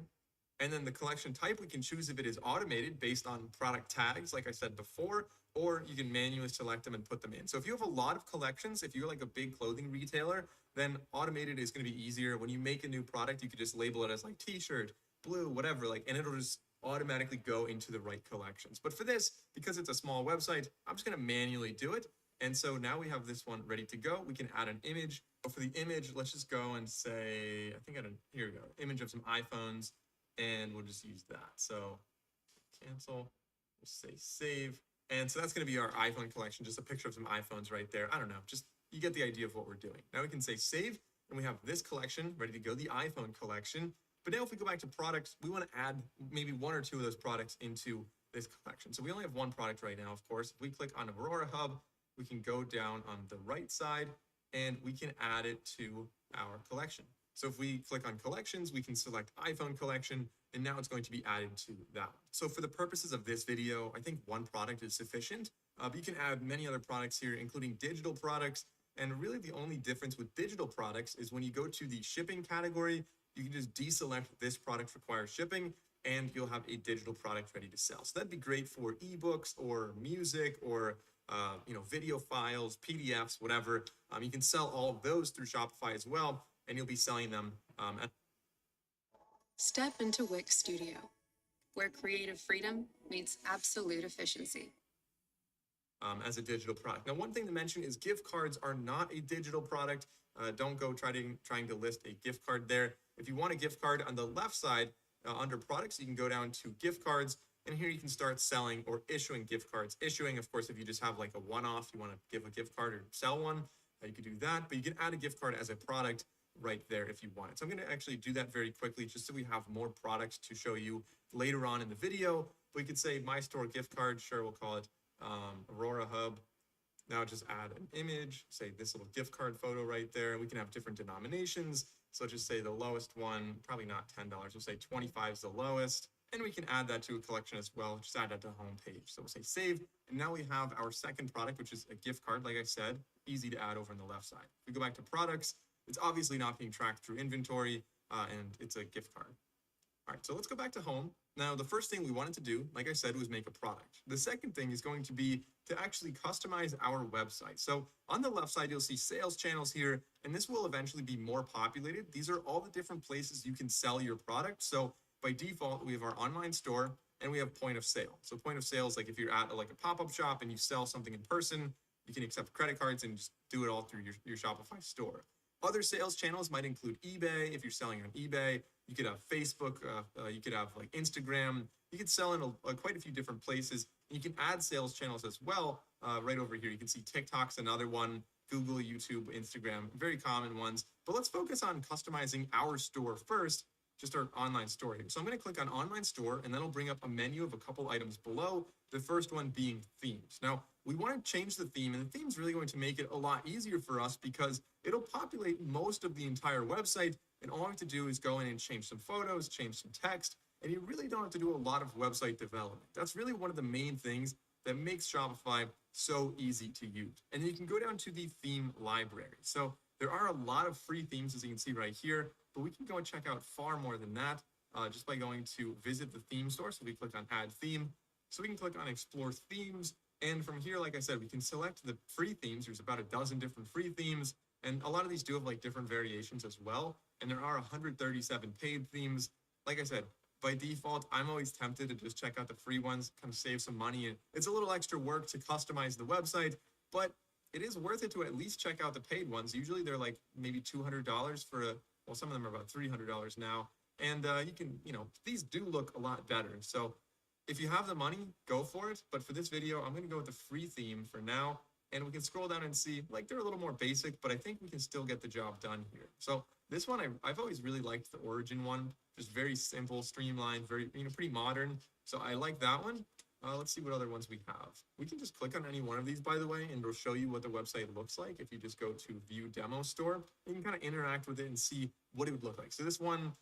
And then the collection type, we can choose if it is automated based on product tags, like I said before, or you can manually select them and put them in. So if you have a lot of collections, if you're like a big clothing retailer, then automated is going to be easier. When you make a new product, you could just label it as like t-shirt, blue, whatever, like, and it'll just automatically go into the right collections. But for this, because it's a small website, I'm just going to manually do it. And so now we have this one ready to go. We can add an image. But for the image, let's just go and say, here we go, image of some iPhones, and we'll just use that. So cancel, we'll say save. And so that's going to be our iPhone collection, just a picture of some iPhones right there. I don't know, just you get the idea of what we're doing. Now we can say save, and we have this collection ready to go, the iPhone collection. But now if we go back to products, we want to add maybe one or two of those products into this collection. So we only have one product right now, of course. If we click on Aurora Hub, we can go down on the right side and we can add it to our collection. So if we click on collections, we can select iPhone collection, and now it's going to be added to that one. So for the purposes of this video, I think one product is sufficient, but you can add many other products here, including digital products. And really the only difference with digital products is when you go to the shipping category, you can just deselect this product requires shipping, and you'll have a digital product ready to sell. So that'd be great for ebooks or music or video files, PDFs, whatever. You can sell all of those through Shopify as well, and you'll be selling them Step into Wix Studio, where creative freedom meets absolute efficiency. As a digital product. Now, one thing to mention is gift cards are not a digital product. Don't go trying to list a gift card there. If you want a gift card on the left side under products, you can go down to gift cards, and here you can start selling or issuing gift cards. Issuing, of course, if you just have like a one-off, you want to give a gift card or sell one, you could do that, but you can add a gift card as a product right there if you want it. So I'm going to actually do that very quickly just so we have more products to show you later on in the video. We could say My Store gift card, sure, we'll call it Aurora Hub. Now just add an image, say this little gift card photo right there. We can have different denominations. So just say the lowest one, probably not $10. We'll say 25 is the lowest. And we can add that to a collection as well. Just add that to the home page. So we'll say save. And now we have our second product, which is a gift card. Like I said, easy to add over on the left side. If we go back to products, it's obviously not being tracked through inventory, and it's a gift card. All right, so let's go back to home. Now, the first thing we wanted to do, like I said, was make a product. The second thing is going to be to actually customize our website. So on the left side, you'll see sales channels here, and this will eventually be more populated. These are all the different places you can sell your product. So by default, we have our online store and we have point of sale. So point of sale is like if you're at like a pop-up shop and you sell something in person, you can accept credit cards and just do it all through your Shopify store. Other sales channels might include eBay. If you're selling on eBay, you could have Facebook, you could have like Instagram. You could sell in quite a few different places. And you can add sales channels as well. Right over here, you can see TikTok's another one, Google, YouTube, Instagram, very common ones. But let's focus on customizing our store first, just our online store here. So I'm going to click on online store, and then it'll bring up a menu of a couple items below, the first one being themes. Now, we want to change the theme, and the theme's really going to make it a lot easier for us because it'll populate most of the entire website, and all we have to do is go in and change some photos, change some text, and you really don't have to do a lot of website development. That's really one of the main things that makes Shopify so easy to use. And then you can go down to the theme library. So there are a lot of free themes, as you can see right here, but we can go and check out far more than that just by going to visit the theme store. So we click on add theme. So we can click on explore themes. And from here, like I said, we can select the free themes. There's about a dozen different free themes. And a lot of these do have like different variations as well. And there are 137 paid themes. Like I said, by default, I'm always tempted to just check out the free ones, kind of save some money. And it's a little extra work to customize the website, but it is worth it to at least check out the paid ones. Usually they're like maybe $200 for well, some of them are about $300 now. And you can, these do look a lot better. So if you have the money, go for it. But for this video, I'm going to go with the free theme for now. And we can scroll down and see, like, they're a little more basic, but I think we can still get the job done here. So this one, I've always really liked the Origin one. Just very simple, streamlined, very, pretty modern. So I like that one. Let's see what other ones we have. We can just click on any one of these, by the way, and it'll show you what the website looks like. If you just go to view demo store, you can kind of interact with it and see what it would look like. So this one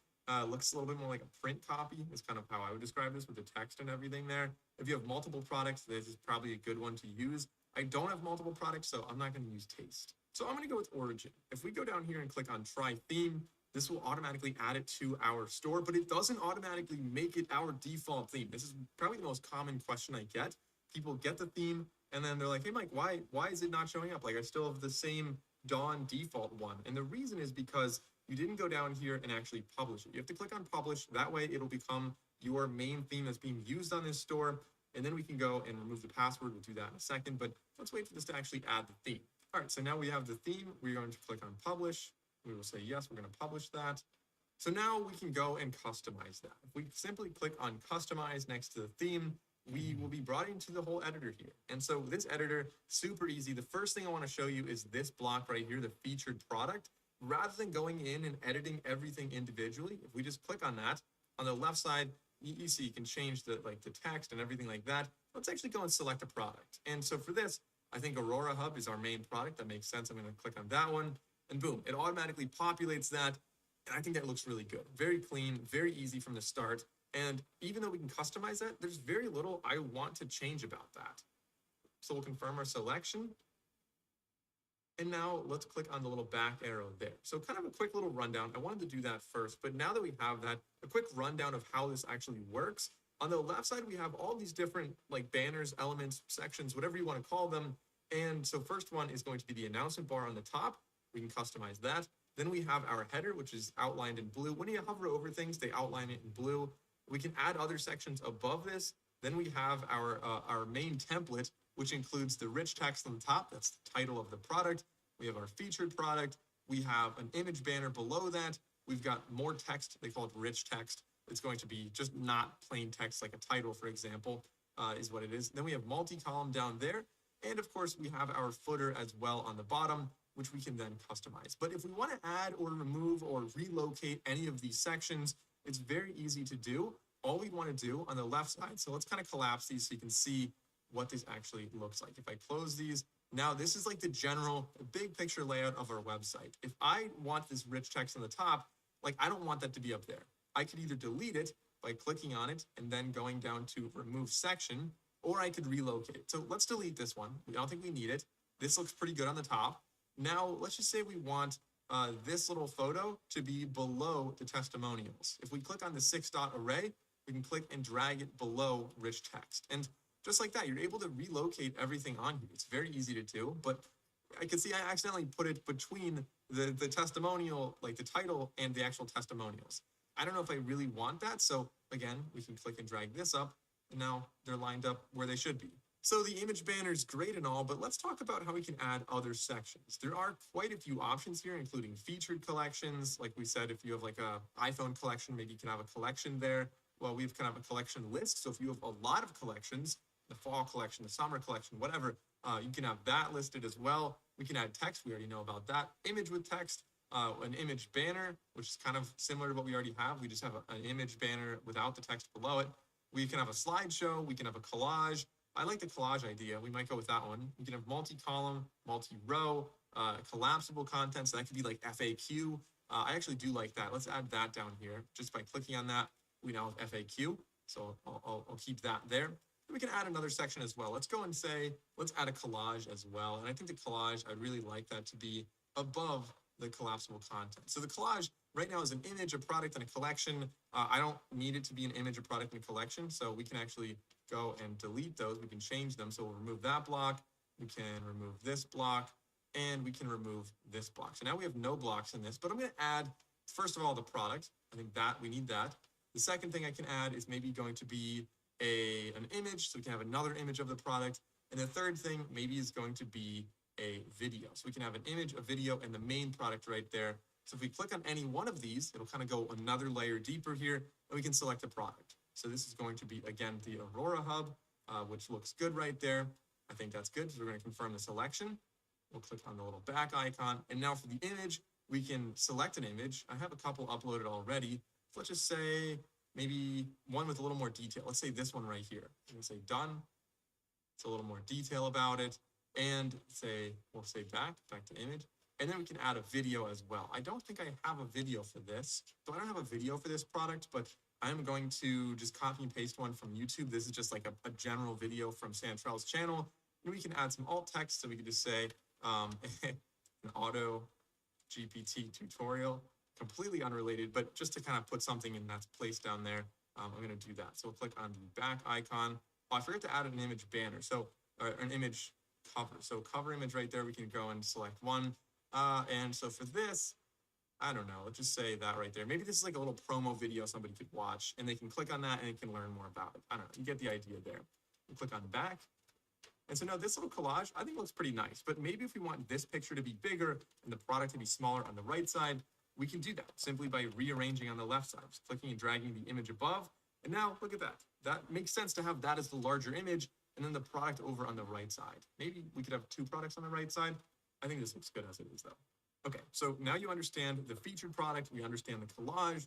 looks a little bit more like a print copy. Is kind of how I would describe this with the text and everything there. If you have multiple products, this is probably a good one to use. I don't have multiple products, so I'm not going to use taste. So I'm going to go with Origin. If we go down here and click on try theme, this will automatically add it to our store, but it doesn't automatically make it our default theme. This is probably the most common question I get. People get the theme, and then they're like, hey, Mike, why is it not showing up? Like, I still have the same Dawn default one. And the reason is because you didn't go down here and actually publish it. You have to click on publish. That way, it'll become your main theme that's being used on this store. And then we can go and remove the password. We'll do that in a second, but let's wait for this to actually add the theme. All right, so now we have the theme. We're going to click on publish. We will say, yes, we're going to publish that. So now we can go and customize that. If we simply click on customize next to the theme, we will be brought into the whole editor here. And so this editor, super easy. The first thing I want to show you is this block right here, the featured product. Rather than going in and editing everything individually, if we just click on that, on the left side, you see you can change the text and everything like that. Let's actually go and select a product. And so for this, I think Aurora Hub is our main product. That makes sense. I'm going to click on that one, and boom, it automatically populates that. And I think that looks really good. Very clean, very easy from the start. And even though we can customize that, there's very little I want to change about that. So we'll confirm our selection. And now let's click on the little back arrow there. So kind of a quick little rundown. I wanted to do that first, but now that we have that, a quick rundown of how this actually works. On the left side, we have all these different like banners, elements, sections, whatever you want to call them. And so first one is going to be the announcement bar on the top. We can customize that. Then we have our header, which is outlined in blue. When you hover over things, they outline it in blue. We can add other sections above this. Then we have our main template, which includes the rich text on the top. That's the title of the product. We have our featured product. We have an image banner below that. We've got more text. They call it rich text. It's going to be just not plain text, like a title, for example, is what it is. Then we have multi-column down there. And of course, we have our footer as well on the bottom, which we can then customize. But if we want to add or remove or relocate any of these sections, it's very easy to do. All we want to do on the left side, so let's kind of collapse these so you can see what this actually looks like. If I close these, now this is like the general big picture layout of our website. If I want this rich text on the top, like I don't want that to be up there. I could either delete it by clicking on it and then going down to remove section, or I could relocate it. So let's delete this one. I don't think we need it. This looks pretty good on the top. Now, let's just say we want this little photo to be below the testimonials. If we click on the 6-dot array, we can click and drag it below rich text. And just like that, you're able to relocate everything on here. It's very easy to do, but I can see I accidentally put it between the testimonial, like the title and the actual testimonials. I don't know if I really want that. So again, we can click and drag this up, and now they're lined up where they should be. So the image banner is great and all, but let's talk about how we can add other sections. There are quite a few options here, including featured collections. Like we said, if you have like a iPhone collection, maybe you can have a collection there. Well, we have kind of a collection list. So if you have a lot of collections, the fall collection, the summer collection, whatever, you can have that listed as well. We can add text. We already know about that. Image with text, an image banner, which is kind of similar to what we already have. We just have an image banner without the text below it. We can have a slideshow. We can have a collage. I like the collage idea. We might go with that one. We can have multi-column, multi-row, collapsible content. So that could be like FAQ. I actually do like that. Let's add that down here. Just by clicking on that, we now have FAQ. So I'll keep that there. And we can add another section as well. Let's go and say, let's add a collage as well. And I think the collage, I'd really like that to be above the collapsible content. So the collage right now is an image, a product, and a collection. I don't need it to be an image, a product, and a collection. So we can actually go and delete those. We can change them. So we'll remove that block. We can remove this block, and we can remove this block. So now we have no blocks in this, but I'm going to add, first of all, the product. I think that we need that. The second thing I can add is maybe going to be an image. So we can have another image of the product. And the third thing maybe is going to be a video. So we can have an image, a video, and the main product right there. So if we click on any one of these, it'll kind of go another layer deeper here, and we can select the product. So this is going to be, again, the Aurora Hub, which looks good right there. I think that's good. So we're going to confirm the selection. We'll click on the little back icon. And now for the image, we can select an image. I have a couple uploaded already. So let's just say maybe one with a little more detail. Let's say this one right here. I'm going to say done. It's a little more detail about it. And we'll say back to image. And then we can add a video as well. I don't think I have a video for this. So I don't have a video for this product, but I'm going to just copy and paste one from YouTube. This is just like a general video from Santrell's channel. And we can add some alt text. So we could just say an auto GPT tutorial, completely unrelated, but just to kind of put something in that place down there. I'm going to do that. So we'll click on the back icon. Oh, I forgot to add an image banner. So an image cover. So cover image right there. We can go and select one. And so for this, I don't know, let's just say that right there. Maybe this is like a little promo video somebody could watch and they can click on that and they can learn more about it. I don't know, you get the idea there. You click on back. And so now this little collage, I think looks pretty nice, but maybe if we want this picture to be bigger and the product to be smaller on the right side, we can do that simply by rearranging on the left side, just clicking and dragging the image above. And now look at that. That makes sense to have that as the larger image and then the product over on the right side. Maybe we could have two products on the right side. I think this looks good as it is though. Okay, so now you understand the featured product, we understand the collage,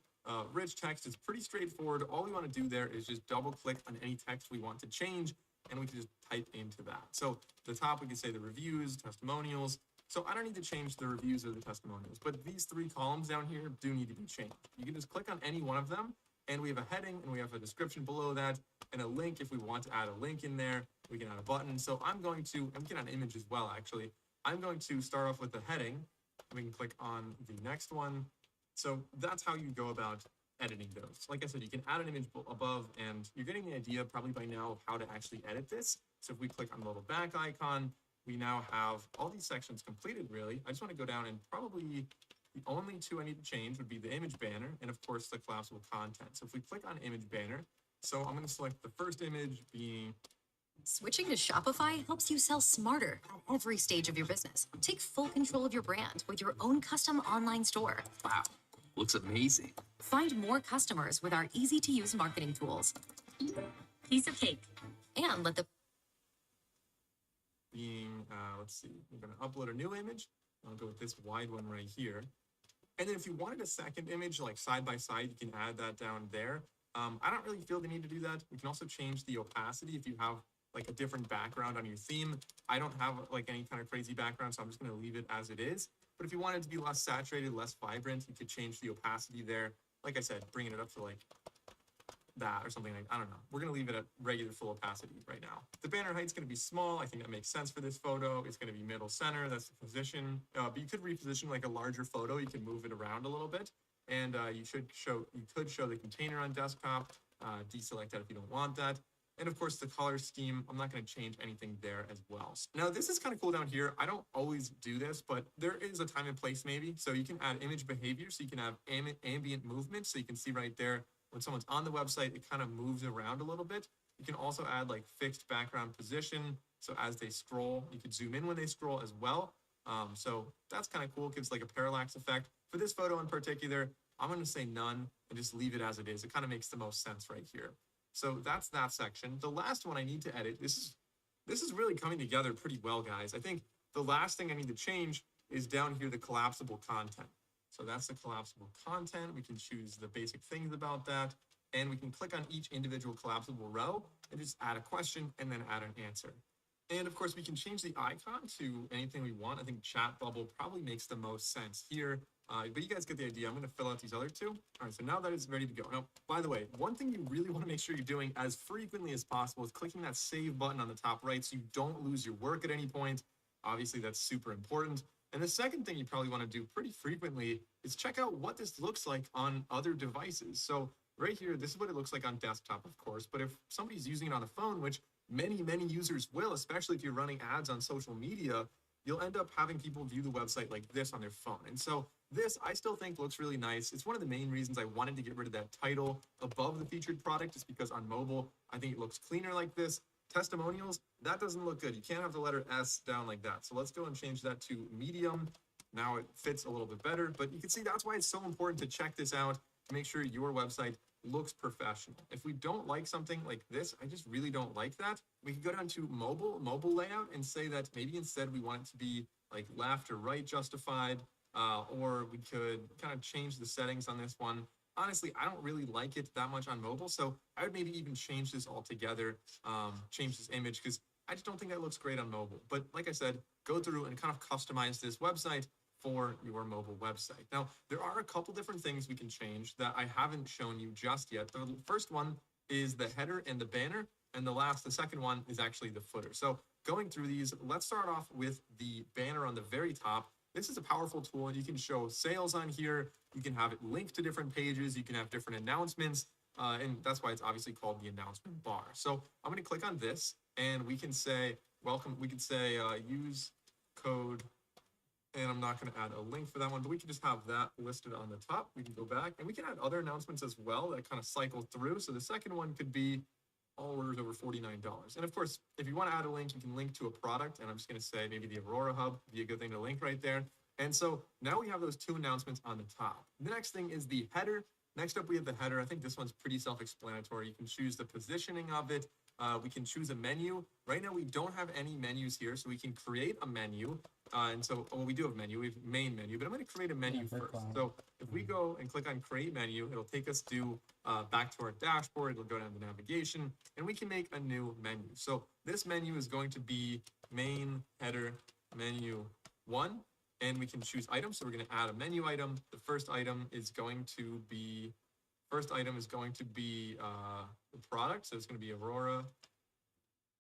rich text is pretty straightforward. All we want to do there is just double click on any text we want to change and we can just type into that. So the top, we can say the reviews, testimonials. So I don't need to change the reviews or the testimonials, but these three columns down here do need to be changed. You can just click on any one of them and we have a heading and we have a description below that and a link. If we want to add a link in there, we can add a button. So I'm going to, and we can add an image as well, actually. I'm going to start off with the heading. We can click on the next one. So that's how you go about editing those. Like I said, you can add an image above and you're getting the idea probably by now of how to actually edit this. So if we click on the little back icon, we now have all these sections completed really. I just want to go down and probably the only two I need to change would be the image banner and of course the collapsible content. So if we click on image banner, so I'm going to select the first image being Switching to Shopify helps you sell smarter at every stage of your business. Take full control of your brand with your own custom online store. Wow, looks amazing. Find more customers with our easy-to-use marketing tools. Piece of cake. And let the being, let's see, we're going to upload a new image. I'll go with this wide one right here. And then if you wanted a second image, like side by side, you can add that down there. I don't really feel the need to do that. We can also change the opacity if you have like a different background on your theme. I don't have like any kind of crazy background, so I'm just going to leave it as it is. But if you want it to be less saturated, less vibrant, you could change the opacity there. Like I said, bringing it up to like that or something like, I don't know. We're going to leave it at regular full opacity right now. The banner height's going to be small. I think that makes sense for this photo. It's going to be middle center. That's the position. But you could reposition like a larger photo. You can move it around a little bit. And you could show the container on desktop. Deselect that if you don't want that. And of course, the color scheme, I'm not going to change anything there as well. Now, this is kind of cool down here. I don't always do this, but there is a time and place maybe. So you can add image behavior. So you can have ambient movement. So you can see right there, when someone's on the website, it kind of moves around a little bit. You can also add like fixed background position. So as they scroll, you could zoom in when they scroll as well. So that's kind of cool. It gives like a parallax effect. For this photo in particular, I'm going to say none and just leave it as it is. It kind of makes the most sense right here. So that's that section. The last one I need to edit, this is really coming together pretty well, guys. I think the last thing I need to change is down here, the collapsible content. So that's the collapsible content. We can choose the basic things about that. And we can click on each individual collapsible row and just add a question and then add an answer. And of course, we can change the icon to anything we want. I think chat bubble probably makes the most sense here. But you guys get the idea. I'm going to fill out these other two. All right, so now that it's ready to go. Now, by the way, one thing you really want to make sure you're doing as frequently as possible is clicking that save button on the top right so you don't lose your work at any point. Obviously, that's super important. And the second thing you probably want to do pretty frequently is check out what this looks like on other devices. So right here, this is what it looks like on desktop, of course. But if somebody's using it on a phone, which many users will, especially if you're running ads on social media, you'll end up having people view the website like this on their phone. And so this, I still think, looks really nice. It's one of the main reasons I wanted to get rid of that title above the featured product, just because on mobile, I think it looks cleaner like this. Testimonials, that doesn't look good. You can't have the letter S down like that. So let's go and change that to medium. Now it fits a little bit better, but you can see that's why it's so important to check this out to make sure your website looks professional. If we don't like something like this, I just really don't like that. We can go down to mobile layout and say that maybe instead we want it to be like left or right justified, or we could kind of change the settings on this one. Honestly, I don't really like it that much on mobile, so I would maybe even change this altogether, change this image, because I just don't think that looks great on mobile. But like I said, go through and kind of customize this website for your mobile website. Now, there are a couple different things we can change that I haven't shown you just yet. The first one is the header and the banner, and the second one is actually the footer. So going through these, let's start off with the banner on the very top. This is a powerful tool, and you can show sales on here. You can have it linked to different pages. You can have different announcements, and that's why it's obviously called the announcement bar. So I'm going to click on this, and we can say, welcome. We can say use code And I'm not going to add a link for that one, but we can just have that listed on the top. We can go back and we can add other announcements as well that kind of cycle through. So the second one could be all orders over $49. And of course, if you want to add a link, you can link to a product. And I'm just going to say maybe the Aurora Hub would be a good thing to link right there. And so now we have those two announcements on the top. The next thing is the header. Next up, we have the header. I think this one's pretty self-explanatory. You can choose the positioning of it. We can choose a menu. Right now, we don't have any menus here, so we can create a menu. And so, well, we do have menu, we have main menu, but I'm going to create a menu first. So if we go and click on create menu, it'll take us to back to our dashboard. It'll go down to navigation, and we can make a new menu. So this menu is going to be main header menu 1. And we can choose items. So we're going to add a menu item. The first item is going to be the product. So it's going to be Aurora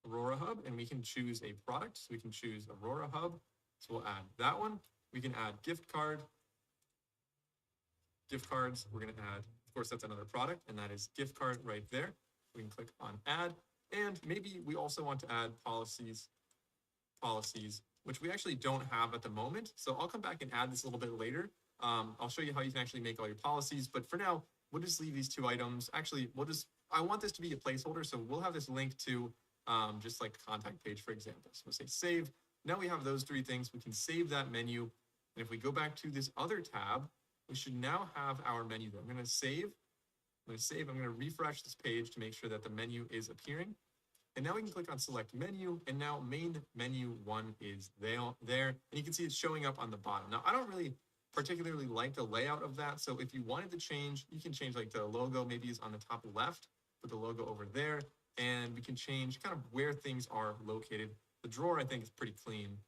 Hub, and we can choose a product. So we can choose Aurora Hub. So we'll add that one. We can add gift cards. We're going to add, of course, that's another product, and that is gift card right there. We can click on add, and maybe we also want to add policies, which we actually don't have at the moment. So I'll come back and add this a little bit later. I'll show you how you can actually make all your policies. But for now, we'll just leave these two items. Actually, I want this to be a placeholder. So we'll have this link to just like a contact page, for example. So we'll say save. Now we have those three things. We can save that menu. And if we go back to this other tab, we should now have our menu there. I'm going to save. I'm going to refresh this page to make sure that the menu is appearing. And now we can click on select menu, and now main menu 1 is there. And you can see it's showing up on the bottom. Now, I don't really particularly like the layout of that. So if you wanted to change, you can change like the logo maybe is on the top left, put the logo over there, and we can change kind of where things are located. The drawer, I think, is pretty clean,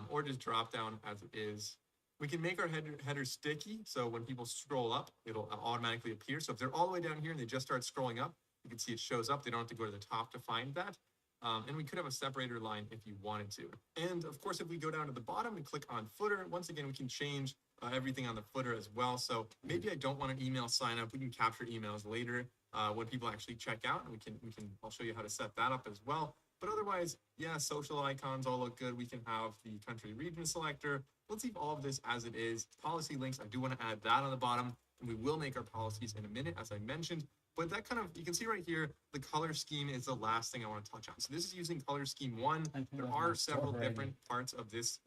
or just drop down as it is. We can make our header sticky. So when people scroll up, it'll automatically appear. So if they're all the way down here and they just start scrolling up, you can see it shows up. They don't have to go to the top to find that. And we could have a separator line if you wanted to. And of course, if we go down to the bottom and click on footer, once again, we can change everything on the footer as well. So maybe I don't want an email sign up. We can capture emails later when people actually check out, and I'll show you how to set that up as well. But otherwise, yeah, social icons all look good. We can have the country region selector. Let's leave all of this as it is. Policy links, I do want to add that on the bottom, and we will make our policies in a minute, as I mentioned. But that kind of, you can see right here, the color scheme is the last thing I want to touch on. So this is using color scheme 1. There are several different parts of this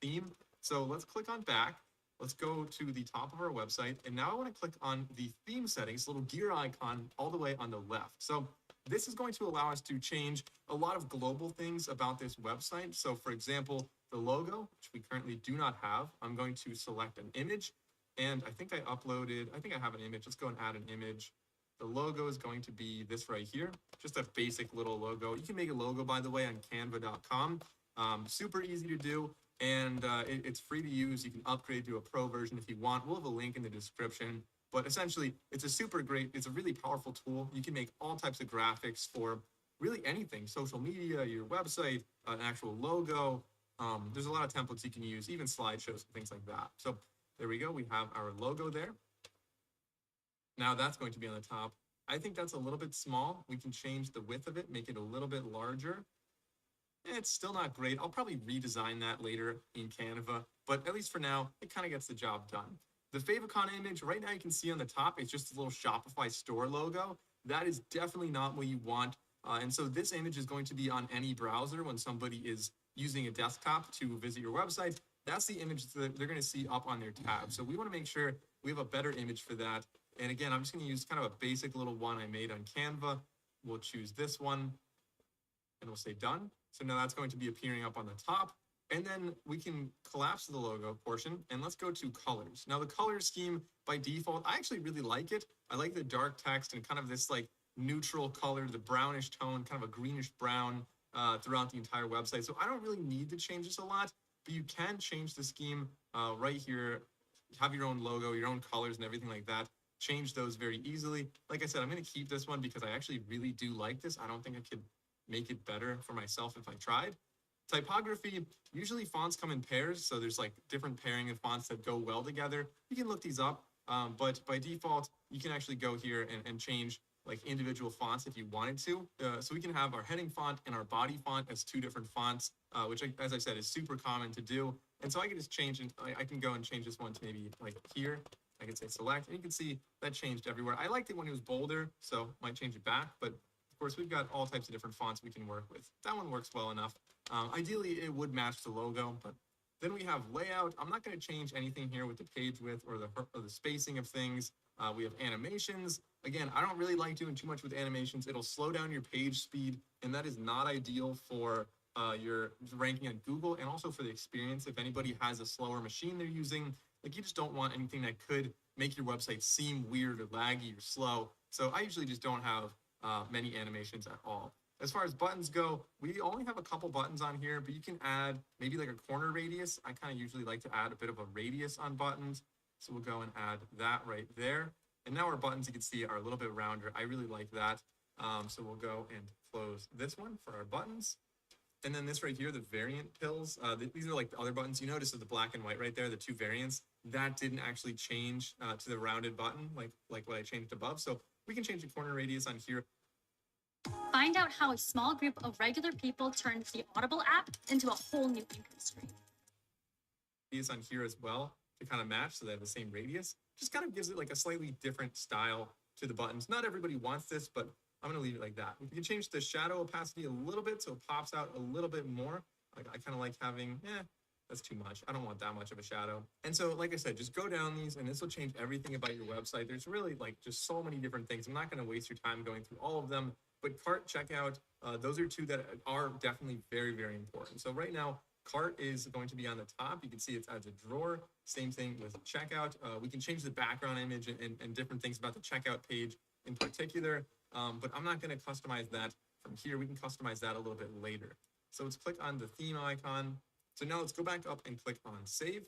theme. So let's click on back. Let's go to the top of our website. And now I want to click on the theme settings, little gear icon all the way on the left. So this is going to allow us to change a lot of global things about this website. So for example, the logo, which we currently do not have, I'm going to select an image. And I think I have an image. Let's go and add an image. The logo is going to be this right here, just a basic little logo. You can make a logo, by the way, on canva.com. Super easy to do, and it's free to use. You can upgrade to a pro version if you want. We'll have a link in the description. But essentially, it's a really powerful tool. You can make all types of graphics for really anything, social media, your website, an actual logo. There's a lot of templates you can use, even slideshows and things like that. So there we go. We have our logo there. Now that's going to be on the top. I think that's a little bit small. We can change the width of it, make it a little bit larger. It's still not great. I'll probably redesign that later in Canva, but at least for now, it kind of gets the job done. The favicon image, right now you can see on the top, it's just a little Shopify store logo. That is definitely not what you want. And so this image is going to be on any browser when somebody is using a desktop to visit your website. That's the image that they're going to see up on their tab. So we want to make sure we have a better image for that. And again, I'm just going to use kind of a basic little one I made on Canva. We'll choose this one and we'll say done. So now that's going to be appearing up on the top. And then we can collapse the logo portion and let's go to colors. Now the color scheme by default, I actually really like it. I like the dark text and kind of this like neutral color, the brownish tone, kind of a greenish brown throughout the entire website. So I don't really need to change this a lot, but you can change the scheme right here. Have your own logo, your own colors and everything like that. Change those very easily. Like I said, I'm going to keep this one because I actually really do like this. I don't think I could make it better for myself if I tried. Typography, usually fonts come in pairs, so there's like different pairing of fonts that go well together. You can look these up, but by default, you can actually go here and change like individual fonts if you wanted to. So we can have our heading font and our body font as two different fonts, which, as I said, is super common to do. And so I can just change, and I can go and change this one to maybe like here. I can say select, and you can see that changed everywhere. I liked it when it was bolder, so might change it back. But of course, we've got all types of different fonts we can work with. That one works well enough. Ideally, it would match the logo, but then we have layout. I'm not going to change anything here with the page width or the spacing of things. We have animations. Again, I don't really like doing too much with animations. It'll slow down your page speed, and that is not ideal for your ranking on Google and also for the experience. If anybody has a slower machine they're using, like you just don't want anything that could make your website seem weird or laggy or slow. So I usually just don't have many animations at all. As far as buttons go, we only have a couple buttons on here, but you can add maybe like a corner radius. I kind of usually like to add a bit of a radius on buttons. So we'll go and add that right there. And now our buttons, you can see, are a little bit rounder. I really like that. So we'll go and close this one for our buttons. And then this right here, the variant pills, these are like the other buttons. You notice the black and white right there, the two variants, that didn't actually change to the rounded button like what I changed above. So we can change the corner radius on here. Find out how a small group of regular people turned the Audible app into a whole new income stream. Radius on here as well to kind of match so they have the same radius. Just kind of gives it like a slightly different style to the buttons. Not everybody wants this, but I'm going to leave it like that. We can change the shadow opacity a little bit so it pops out a little bit more. Like I kind of like having, that's too much. I don't want that much of a shadow. And so, like I said, just go down these and this will change everything about your website. There's really like just so many different things. I'm not going to waste your time going through all of them, but cart, checkout, those are two that are definitely very, very important. So right now, cart is going to be on the top. You can see it adds a drawer. Same thing with checkout. We can change the background image and different things about the checkout page in particular, but I'm not going to customize that from here. We can customize that a little bit later. So let's click on the theme icon. So now let's go back up and click on save.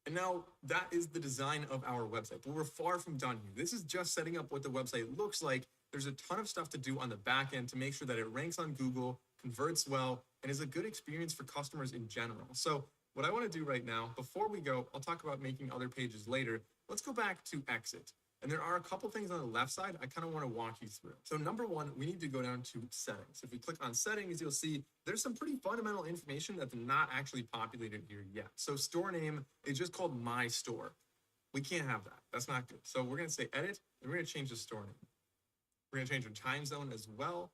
And now that is the design of our website, but we're far from done here. This is just setting up what the website looks like. There's a ton of stuff to do on the back end to make sure that it ranks on Google, converts well, and is a good experience for customers in general. So what I want to do right now, before we go, I'll talk about making other pages later. Let's go back to exit. And there are a couple things on the left side I kind of want to walk you through. So number one, we need to go down to settings. If we click on settings, you'll see there's some pretty fundamental information that's not actually populated here yet. So store name is just called my store. We can't have that. That's not good. So we're going to say edit, and we're going to change the store name. We're going to change our time zone as well.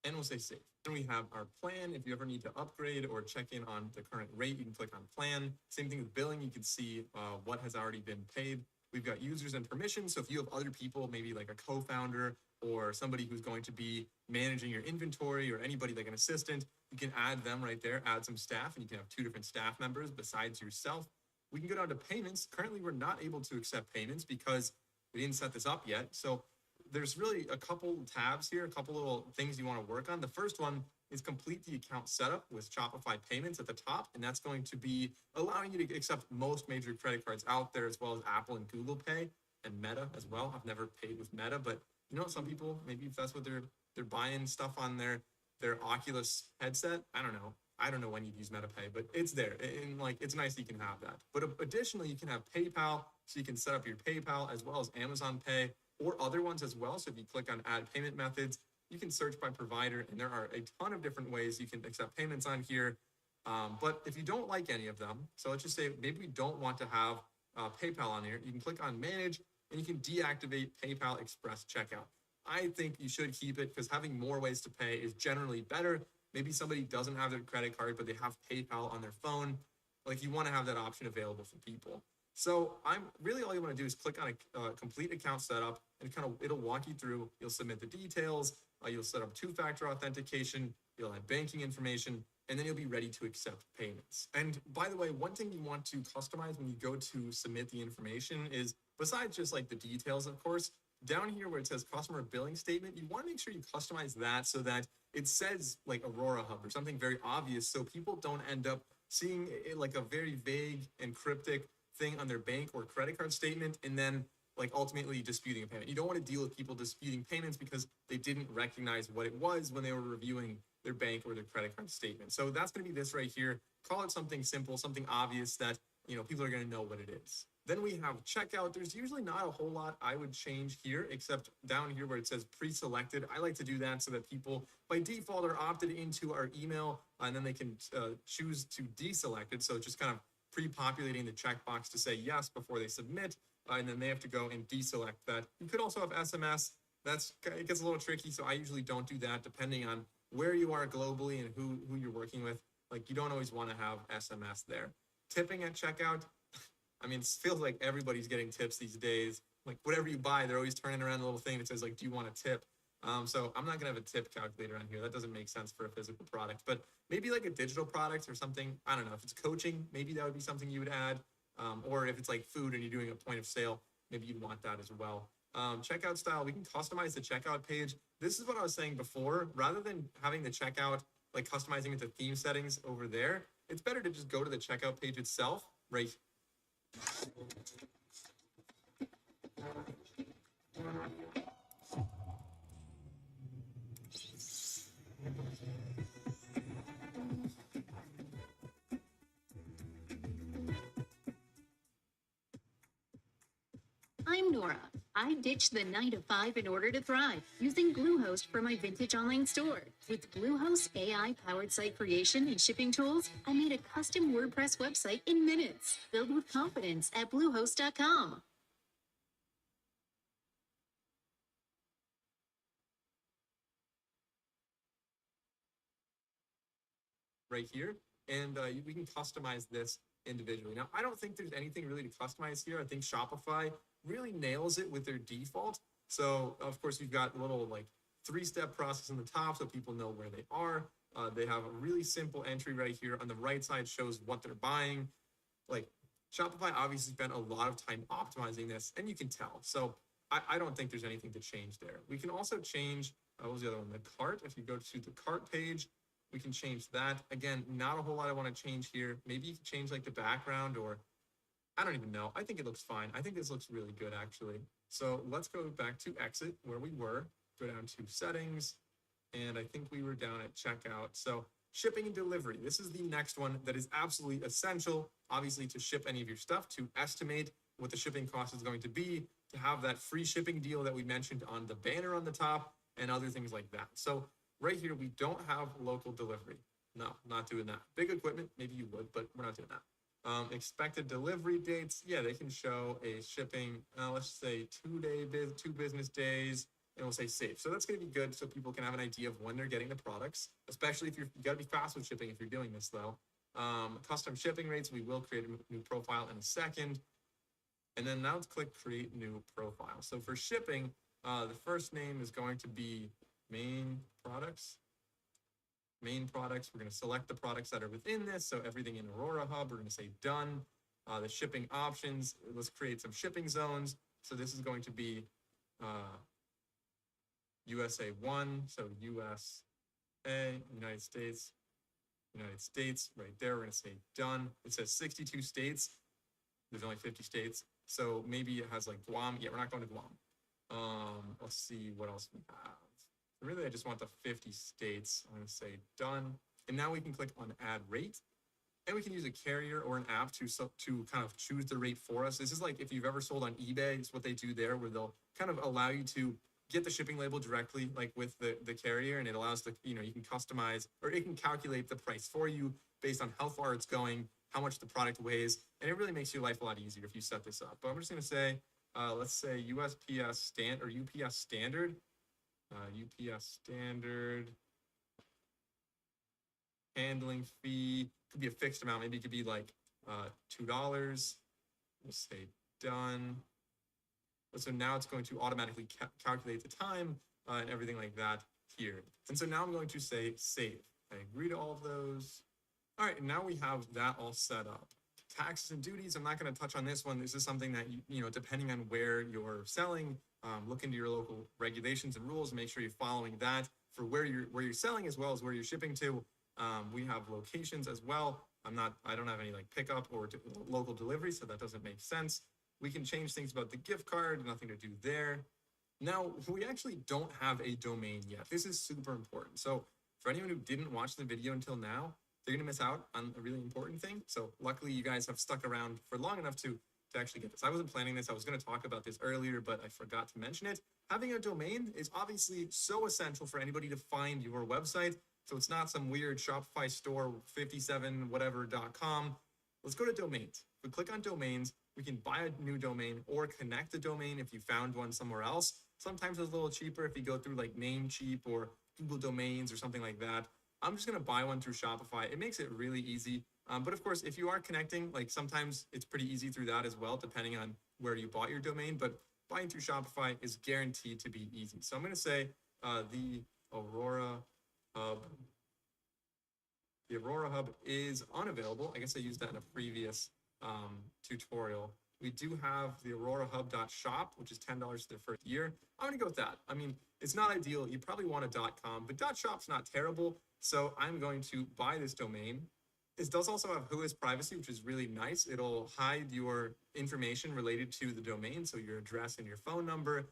And we'll say save. Then we have our plan. If you ever need to upgrade or check in on the current rate, you can click on plan. Same thing with billing. You can see what has already been paid. We've got users and permissions. So if you have other people, maybe like a co-founder or somebody who's going to be managing your inventory or anybody like an assistant, you can add them right there, add some staff, and you can have 2 different staff members besides yourself. We can go down to payments. Currently, we're not able to accept payments because we didn't set this up yet. So there's really a couple tabs here, a couple little things you want to work on. The first one is complete the account setup with Shopify payments at the top. And that's going to be allowing you to accept most major credit cards out there, as well as Apple and Google Pay and Meta as well. I've never paid with Meta, but you know, some people, maybe if that's what they're buying stuff on their Oculus headset. I don't know when you'd use MetaPay, but it's there. And like, it's nice that you can have that. But additionally, you can have PayPal, so you can set up your PayPal as well as Amazon Pay or other ones as well. So if you click on add payment methods, you can search by provider, and there are a ton of different ways you can accept payments on here. But if you don't like any of them, so let's just say maybe we don't want to have PayPal on here, you can click on manage and you can deactivate PayPal Express checkout. I think you should keep it because having more ways to pay is generally better. Maybe somebody doesn't have their credit card, but they have PayPal on their phone. Like, you want to have that option available for people. So all you want to do is click on a complete account setup, and it'll walk you through. You'll submit the details. You'll set up 2-factor authentication. You'll add banking information, and then you'll be ready to accept payments. And by the way, one thing you want to customize when you go to submit the information is, besides just like the details, of course, down here where it says customer billing statement, you want to make sure you customize that so that it says like Aurora Hub or something very obvious, so people don't end up seeing it like a very vague and cryptic thing on their bank or credit card statement and then like ultimately disputing a payment. You don't want to deal with people disputing payments because they didn't recognize what it was when they were reviewing their bank or their credit card statement. So that's going to be this right here. Call it something simple, something obvious that, you know, people are going to know what it is. Then we have checkout. There's usually not a whole lot I would change here, except down here where it says pre-selected. I like to do that so that people by default are opted into our email, and then they can choose to deselect it. So just kind of pre-populating the checkbox to say yes before they submit, and then they have to go and deselect that. You could also have SMS. It gets a little tricky, so I usually don't do that depending on where you are globally and who you're working with. Like, you don't always want to have SMS there. Tipping at checkout. I mean, it feels like everybody's getting tips these days. Like, whatever you buy, they're always turning around a little thing that says, like, do you want a tip? So I'm not going to have a tip calculator on here. That doesn't make sense for a physical product. But maybe like a digital product or something. I don't know. If it's coaching, maybe that would be something you would add. Or if it's like food and you're doing a point of sale, maybe you'd want that as well. Checkout style, we can customize the checkout page. This is what I was saying before. Rather than having the checkout, like customizing it to theme settings over there, it's better to just go to the checkout page itself, right? I'm Nora. I ditched the 9 to 5 in order to thrive using Bluehost for my vintage online store. With Bluehost's AI-powered site creation and shipping tools, I made a custom WordPress website in minutes, filled with confidence at Bluehost.com. Right here, and we can customize this individually. Now, I don't think there's anything really to customize here. I think Shopify really nails it with their default. So, of course, you've got a little like 3-step process on the top so people know where they are. They have a really simple entry right here. On the right side shows what they're buying. Like, Shopify obviously spent a lot of time optimizing this, and you can tell. So I don't think there's anything to change there. We can also change, what was the other one? The cart. If you go to the cart page, we can change that. Again, not a whole lot I want to change here. Maybe you can change like the background, or I don't even know. I think it looks fine. I think this looks really good, actually. So let's go back to exit where we were, go down to settings, and I think we were down at checkout. So shipping and delivery. This is the next one that is absolutely essential, obviously, to ship any of your stuff, to estimate what the shipping cost is going to be, to have that free shipping deal that we mentioned on the banner on the top, and other things like that. So right here, we don't have local delivery. No, not doing that. Big equipment, maybe you would, but we're not doing that. Expected delivery dates, yeah, they can show a shipping, let's say 2 business days, and we'll say safe. So that's going to be good so people can have an idea of when they're getting the products, especially if you got to be fast with shipping if you're doing this though. Custom shipping rates, we will create a new profile in a second. And then now let's click create new profile. So for shipping, the first name is going to be main products. We're going to select the products that are within this. So everything in Aurora Hub, we're going to say done. The shipping options, let's create some shipping zones. So this is going to be USA 1, so USA, United States, right there. We're going to say done. It says 62 states. There's only 50 states. So maybe it has like Guam. Yeah, we're not going to Guam. Let's see what else we have. Really, I just want the 50 states. I'm going to say done. And now we can click on add rate. And we can use a carrier or an app to kind of choose the rate for us. This is like if you've ever sold on eBay, it's what they do there, where they'll kind of allow you to get the shipping label directly, like with the carrier, and it allows you can customize, or it can calculate the price for you based on how far it's going, how much the product weighs, and it really makes your life a lot easier if you set this up. But I'm just going to say, let's say UPS standard. UPS standard handling fee could be a fixed amount. Maybe it could be like $2. We'll say done. So now it's going to automatically calculate the time and everything like that here. And so now I'm going to say save. I agree to all of those. All right, and now we have that all set up. Taxes and duties, I'm not going to touch on this one. This is something that, depending on where you're selling, look into your local regulations and rules, make sure you're following that for where you're selling as well as where you're shipping to. We have locations as well. I don't have any like pickup or local delivery, so that doesn't make sense. We can change things about the gift card, nothing to do there. Now, we actually don't have a domain yet. This is super important. So for anyone who didn't watch the video until now, they're going to miss out on a really important thing. So luckily, you guys have stuck around for long enough to to actually get this. I wasn't planning this. I was going to talk about this earlier, but I forgot to mention it. Having a domain is obviously so essential for anybody to find your website. So it's not some weird Shopify store 57 whatever.com. Let's go to domains. If we click on domains, we can buy a new domain or connect a domain if you found one somewhere else. Sometimes it's a little cheaper if you go through like Namecheap or Google Domains or something like that. I'm just going to buy one through Shopify. It makes it really easy. But of course, if you are connecting, like sometimes it's pretty easy through that as well, depending on where you bought your domain. But buying through Shopify is guaranteed to be easy. So I'm going to say the Aurora Hub. The Aurora Hub is unavailable. I guess I used that in a previous tutorial. We do have the aurorahub.shop, which is $10 for the first year. I'm going to go with that. I mean, it's not ideal. You probably want a .com, but .shop's not terrible. So I'm going to buy this domain. This does also have Who is Privacy, which is really nice. It'll hide your information related to the domain, so your address and your phone number,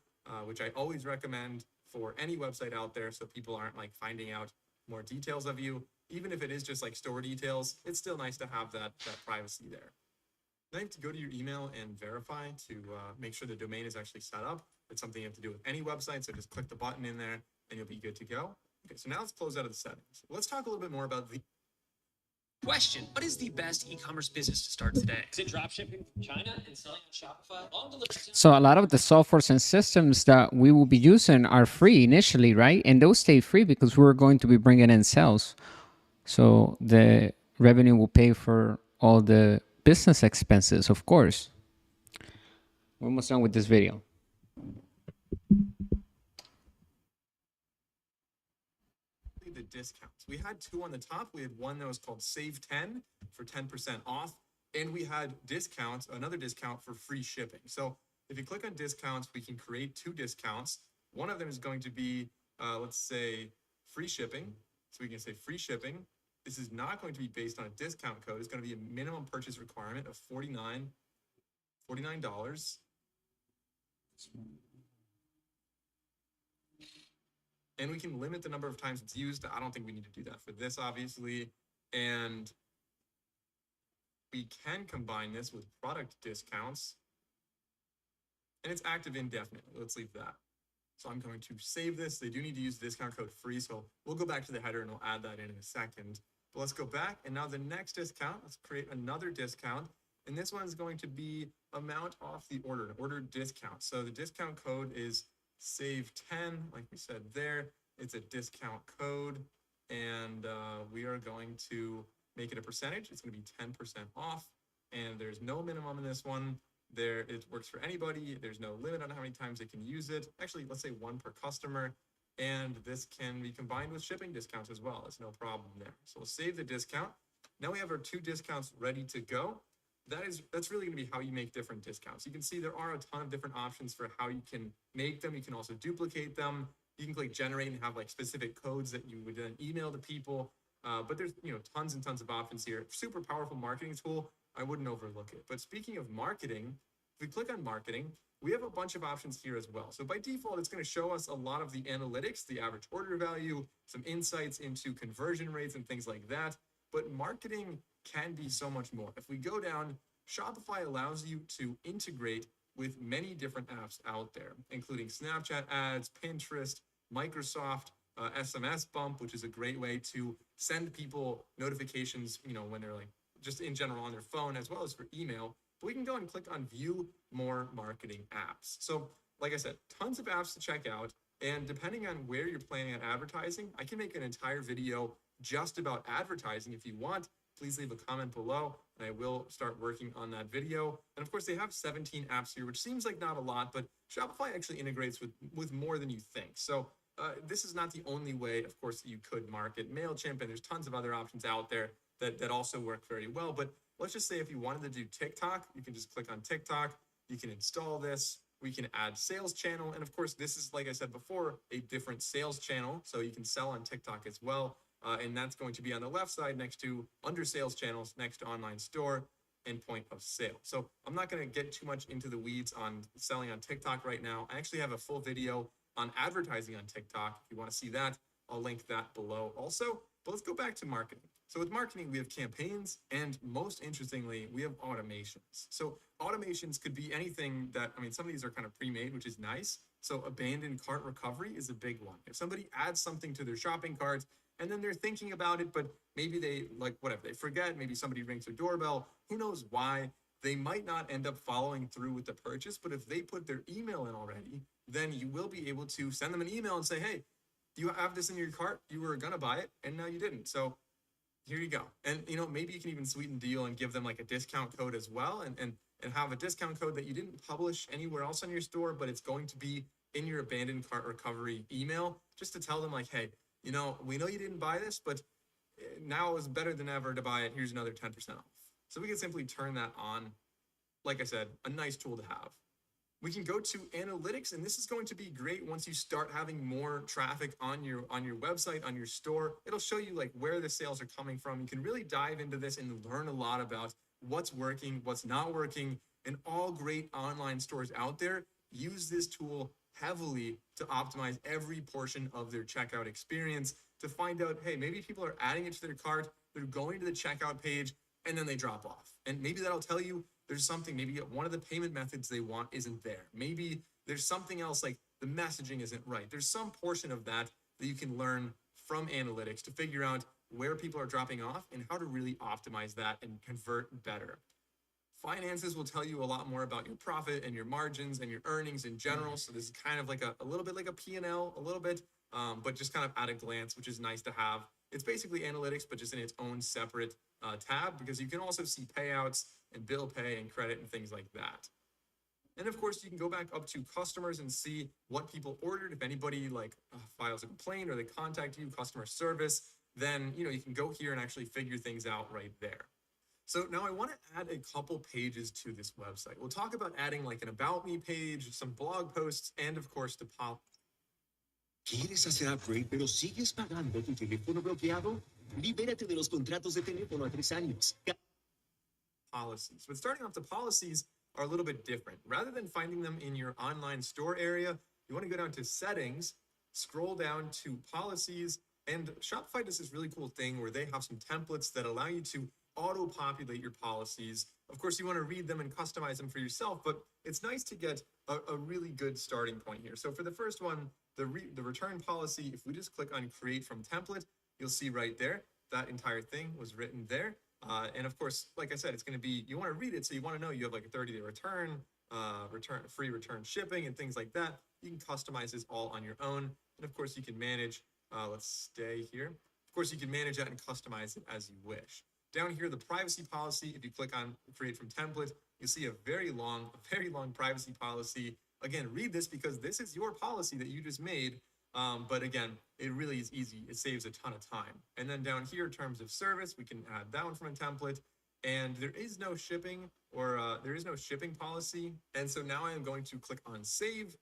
which I always recommend for any website out there, so people aren't like finding out more details of you. Even if it is just like store details, it's still nice to have that privacy there. Now you have to go to your email and verify to make sure the domain is actually set up. It's something you have to do with any website, so just click the button in there and you'll be good to go. Okay, so now let's close out of the settings. Let's talk a little bit more about the Question: what is the best e-commerce business to start today? Is it dropshipping from China and selling on Shopify? Long delivery. So a lot of the softwares and systems that we will be using are free initially, right? And those stay free because we're going to be bringing in sales. So the revenue will pay for all the business expenses, of course. We're almost done with this video. The discounts. We had two on the top. We had one that was called Save 10 for 10% off. And we had discounts, another discount for free shipping. So if you click on discounts, we can create two discounts. One of them is going to be, let's say, free shipping. So we can say free shipping. This is not going to be based on a discount code. It's going to be a minimum purchase requirement of $49. And we can limit the number of times it's used. I don't think we need to do that for this, obviously. And we can combine this with product discounts. And it's active indefinitely. Let's leave that. So I'm going to save this. They do need to use the discount code free. So we'll go back to the header and we'll add that in a second. But let's go back. And now the next discount, let's create another discount. And this one is going to be amount off the order, an order discount. So the discount code is Save 10, like we said there. It's a discount code, and we are going to make it a percentage. It's going to be 10% off, and there's no minimum in this one. It works for anybody. There's no limit on how many times they can use it. Actually, let's say one per customer, and this can be combined with shipping discounts as well. There's no problem there. So we'll save the discount. Now we have our two discounts ready to go. That's really going to be how you make different discounts. You can see there are a ton of different options for how you can make them. You can also duplicate them. You can click generate and have like specific codes that you would then email to people. But there's tons and tons of options here. Super powerful marketing tool. I wouldn't overlook it. But speaking of marketing, if we click on marketing, we have a bunch of options here as well. So by default, it's going to show us a lot of the analytics, the average order value, some insights into conversion rates and things like that. But marketing can be so much more. If we go down, Shopify allows you to integrate with many different apps out there, including Snapchat ads, Pinterest, Microsoft, SMS Bump, which is a great way to send people notifications, when they're like just in general on their phone, as well as for email. But we can go and click on view more marketing apps. So like I said, tons of apps to check out. And depending on where you're planning on advertising, I can make an entire video just about advertising. If you want, please leave a comment below and I will start working on that video. And of course, they have 17 apps here, which seems like not a lot, but Shopify actually integrates with more than you think. So this is not the only way, of course, that you could market. MailChimp, and there's tons of other options out there that also work very well. But let's just say if you wanted to do TikTok, you can just click on TikTok. You can install this. We can add sales channel. And of course, this is, like I said before, a different sales channel. So you can sell on TikTok as well. And that's going to be on the left side next to under sales channels, next to online store and point of sale. So I'm not going to get too much into the weeds on selling on TikTok right now. I actually have a full video on advertising on TikTok. If you want to see that, I'll link that below also. But let's go back to marketing. So with marketing, we have campaigns, and most interestingly, we have automations. So automations could be anything that, I mean, some of these are kind of pre-made, which is nice. So abandoned cart recovery is a big one. If somebody adds something to their shopping cart and then they're thinking about it, but maybe they, like, whatever, they forget, maybe somebody rings their doorbell, who knows why, they might not end up following through with the purchase. But if they put their email in already, then you will be able to send them an email and say, hey, you have this in your cart, you were gonna buy it and now you didn't. So here you go. And maybe you can even sweeten the deal and give them like a discount code as well, and have a discount code that you didn't publish anywhere else on your store, but it's going to be in your abandoned cart recovery email, just to tell them like, hey, we know you didn't buy this, but now is better than ever to buy it. Here's another 10% off. So we can simply turn that on. Like I said, a nice tool to have. We can go to analytics, and this is going to be great once you start having more traffic on your website, on your store. It'll show you like where the sales are coming from. You can really dive into this and learn a lot about what's working, what's not working, and all great online stores out there use this tool heavily to optimize every portion of their checkout experience, to find out, hey, maybe people are adding it to their cart, they're going to the checkout page, and then they drop off. And maybe that'll tell you there's something, maybe one of the payment methods they want isn't there. Maybe there's something else, like the messaging isn't right. There's some portion of that that you can learn from analytics to figure out where people are dropping off and how to really optimize that and convert better. Finances will tell you a lot more about your profit and your margins and your earnings in general. So this is kind of like a little bit like a P&L, a little bit, but just kind of at a glance, which is nice to have. It's basically analytics, but just in its own separate tab, because you can also see payouts and bill pay and credit and things like that. And of course, you can go back up to customers and see what people ordered. If anybody files a complaint or they contact you, customer service, then you can go here and actually figure things out right there. So now I want to add a couple pages to this website. We'll talk about adding like an About Me page, some blog posts, and of course the ¿Quieres hacer upgrade pero sigues pagando tu teléfono bloqueado? Libérate de los contratos de teléfono a 3 años. Policies. But starting off, the policies are a little bit different. Rather than finding them in your online store area, you want to go down to settings, scroll down to policies, and Shopify does this really cool thing where they have some templates that allow you to auto-populate your policies. Of course, you want to read them and customize them for yourself, but it's nice to get a really good starting point here. So for the first one, the return policy, if we just click on create from template, you'll see right there, that entire thing was written there. And of course, like I said, it's going to be, you want to read it, so you want to know you have like a 30-day return, free return shipping and things like that. You can customize this all on your own. And of course, you can manage, let's stay here. Of course, you can manage that and customize it as you wish. Down here, the privacy policy, if you click on create from template, you'll see a very long privacy policy. Again, read this because this is your policy that you just made. But again, it really is easy. It saves a ton of time. And then down here, terms of service, we can add that one from a template. And there is no shipping there is no shipping policy. And so now I am going to click on save,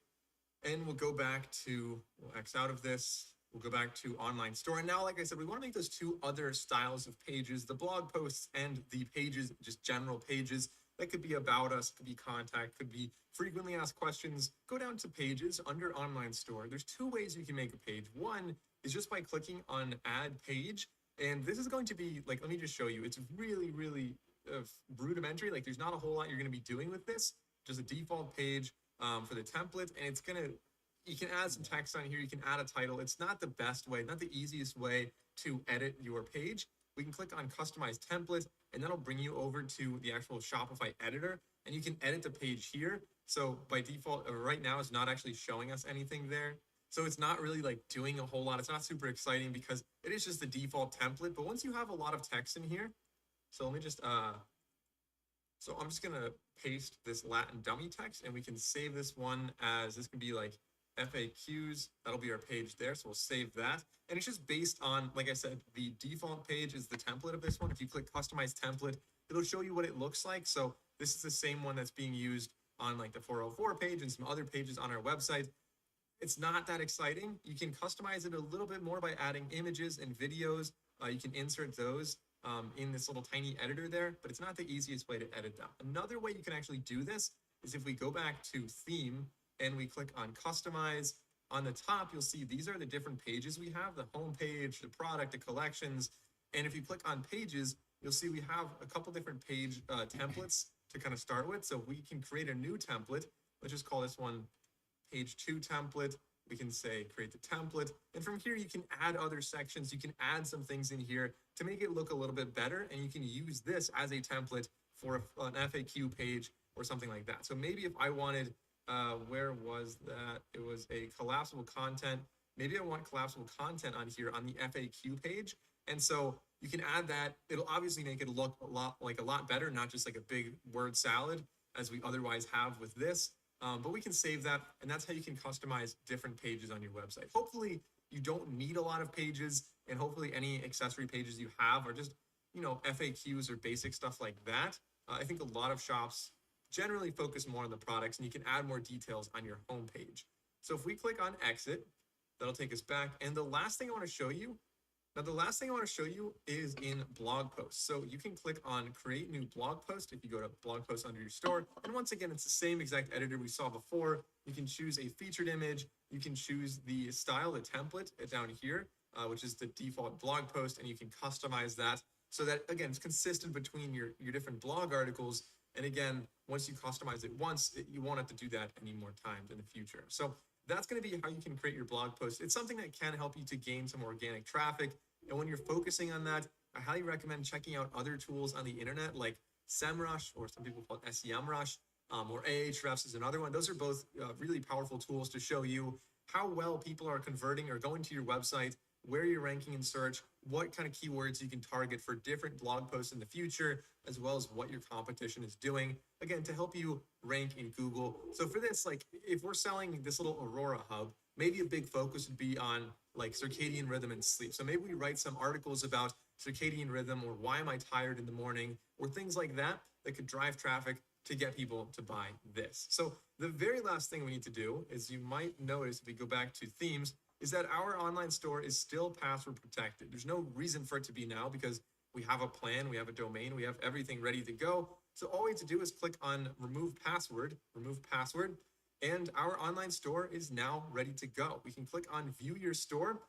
and we'll go back to, we'll X out of this. We'll go back to online store. And now, like I said, we want to make those two other styles of pages, the blog posts and the pages, just general pages. That could be about us, could be contact, could be frequently asked questions. Go down to pages under online store. There's two ways you can make a page. One is just by clicking on add page. And this is going to be like, let me just show you. It's really, really rudimentary. Like there's not a whole lot you're going to be doing with this. Just a default page for the template. And it's going to, you can add some text on here. You can add a title. It's not the best way, not the easiest way to edit your page. We can click on customize template, and that'll bring you over to the actual Shopify editor, and you can edit the page here. So by default, right now, it's not actually showing us anything there. So it's not really like doing a whole lot. It's not super exciting because it is just the default template. But once you have a lot of text in here, so let me just, so I'm just gonna paste this Latin dummy text, and we can save this one as, this can be like FAQs. That'll be our page there. So we'll save that. And it's just based on, like I said, the default page is the template of this one. If you click customize template, it'll show you what it looks like. So this is the same one that's being used on like the 404 page and some other pages on our website. It's not that exciting. You can customize it a little bit more by adding images and videos. You can insert those in this little tiny editor there, but it's not the easiest way to edit them. Another way you can actually do this is if we go back to theme and we click on customize. On the top, you'll see these are the different pages we have, the home page, the product, the collections. And if you click on pages, you'll see we have a couple different page templates to kind of start with. So we can create a new template. Let's just call this one page 2 template. We can say create the template. And from here, you can add other sections. You can add some things in here to make it look a little bit better. And you can use this as a template for an FAQ page or something like that. So maybe if I wanted, where was that? It was a collapsible content. Maybe I want collapsible content on here on the FAQ page. And so you can add that. It'll obviously make it look a lot better, not just like a big word salad as we otherwise have with this. But we can save that, and that's how you can customize different pages on your website. Hopefully you don't need a lot of pages, and hopefully any accessory pages you have are just, you know, FAQs or basic stuff like that. I think a lot of shops generally focus more on the products, and you can add more details on your homepage. So if we click on exit, that'll take us back. And the last thing I want to show you, is in blog posts. So you can click on create new blog post if you go to blog posts under your store. And once again, it's the same exact editor we saw before. You can choose a featured image. You can choose the style, the template down here, which is the default blog post, and you can customize that so that, again, it's consistent between your different blog articles. And again, once you customize it once, you won't have to do that any more times in the future. So that's going to be how you can create your blog post. It's something that can help you to gain some organic traffic. And when you're focusing on that, I highly recommend checking out other tools on the internet like SEMrush, or some people call it SEMrush, or Ahrefs is another one. Those are both really powerful tools to show you how well people are converting or going to your website, where you're ranking in search, what kind of keywords you can target for different blog posts in the future, as well as what your competition is doing, again, to help you rank in Google. So for this, like if we're selling this little Aurora hub, maybe a big focus would be on like circadian rhythm and sleep. So maybe we write some articles about circadian rhythm, or why am I tired in the morning, or things like that that could drive traffic to get people to buy this. So the very last thing we need to do is, you might notice if we go back to themes, is that our online store is still password protected. There's no reason for it to be now because we have a plan, we have a domain, we have everything ready to go. So all we have to do is click on remove password, and our online store is now ready to go. We can click on view your store, and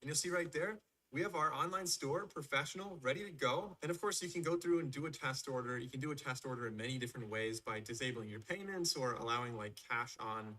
you'll see right there, we have our online store, professional, ready to go. And of course, you can go through and do a test order. You can do a test order in many different ways by disabling your payments or allowing like cash on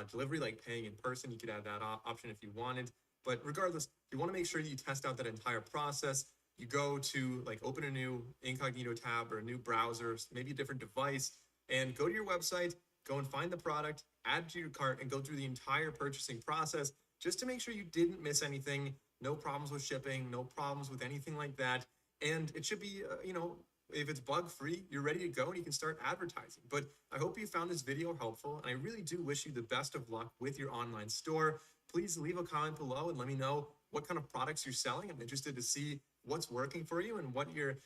delivery, like paying in person. You could add that option if you wanted. But regardless, you want to make sure you test out that entire process. You go to like open a new incognito tab or a new browser, maybe a different device, and go to your website, go and find the product, add it to your cart, and go through the entire purchasing process just to make sure you didn't miss anything. No problems with shipping, no problems with anything like that. And it should be, you know, if it's bug-free, you're ready to go and you can start advertising. But I hope you found this video helpful, and I really do wish you the best of luck with your online store. Please leave a comment below and let me know what kind of products you're selling. I'm interested to see what's working for you and what you're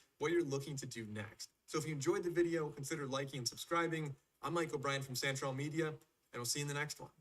looking to do next. So if you enjoyed the video, consider liking and subscribing. I'm Mike O'Brien from Santrel Media, and we'll see you in the next one.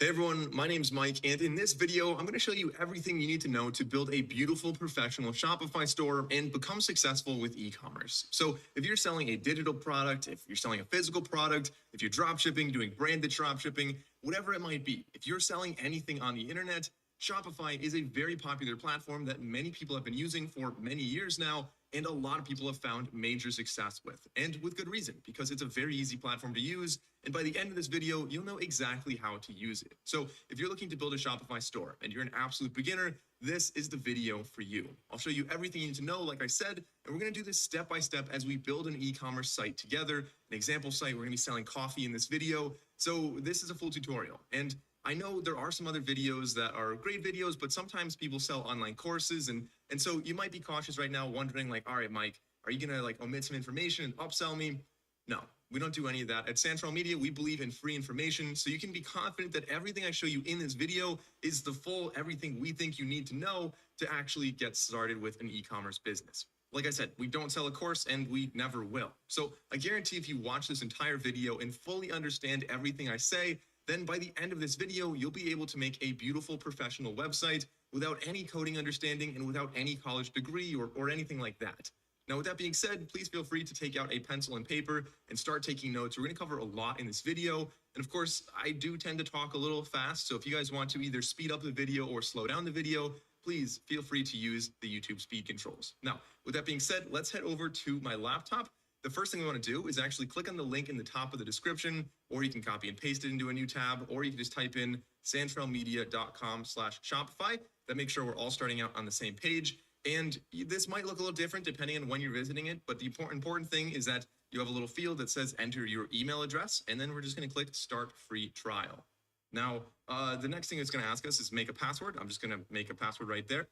Hey everyone, my name's Mike, and in this video, I'm going to show you everything you need to know to build a beautiful professional Shopify store and become successful with e-commerce. So if you're selling a digital product, if you're selling a physical product, if you're drop shipping, doing branded drop shipping, whatever it might be, if you're selling anything on the internet, Shopify is a very popular platform that many people have been using for many years now, and a lot of people have found major success with, and with good reason, because it's a very easy platform to use. And by the end of this video, you'll know exactly how to use it. So if you're looking to build a Shopify store and you're an absolute beginner, this is the video for you. I'll show you everything you need to know, like I said, and we're going to do this step by step as we build an e-commerce site together, an example site. We're going to be selling coffee in this video. So this is a full tutorial. And I know there are some other videos that are great videos, but sometimes people sell online courses. And so you might be cautious right now, wondering like, all right, Mike, are you going to like omit some information and upsell me? No, we don't do any of that. At Santrel Media, we believe in free information. So you can be confident that everything I show you in this video is the full everything we think you need to know to actually get started with an e-commerce business. Like I said, we don't sell a course and we never will. So I guarantee if you watch this entire video and fully understand everything I say, then by the end of this video, you'll be able to make a beautiful professional website without any coding understanding and without any college degree or anything like that. Now, with that being said, please feel free to take out a pencil and paper and start taking notes. We're going to cover a lot in this video. And of course, I do tend to talk a little fast. So if you guys want to either speed up the video or slow down the video, please feel free to use the YouTube speed controls. Now, with that being said, let's head over to my laptop. The first thing we want to do is actually click on the link in the top of the description, or you can copy and paste it into a new tab, or you can just type in santrailmedia.com/Shopify. That makes sure we're all starting out on the same page. And this might look a little different depending on when you're visiting it, but the important thing is that you have a little field that says enter your email address, and then we're just going to click start free trial. Now, the next thing it's going to ask us is make a password. I'm just going to make a password right there.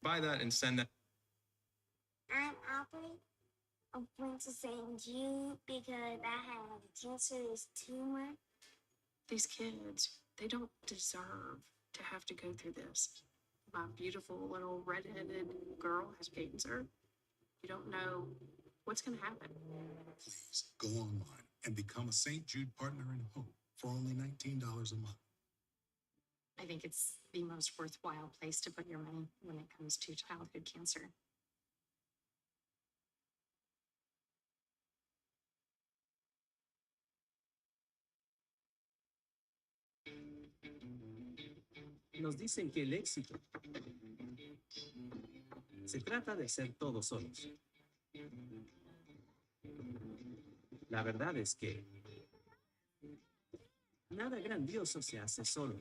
Buy that and send that. I'm Aubrey. I went to St. Jude because I have a cancerous tumor. These kids, they don't deserve to have to go through this. My beautiful little redheaded girl has cancer. You don't know what's going to happen. Please go online and become a St. Jude Partner in Hope for only $19 a month. I think it's the most worthwhile place to put your money when it comes to childhood cancer. Nos dicen que el éxito se trata de ser todos solos. La verdad es que nada grandioso se hace solo.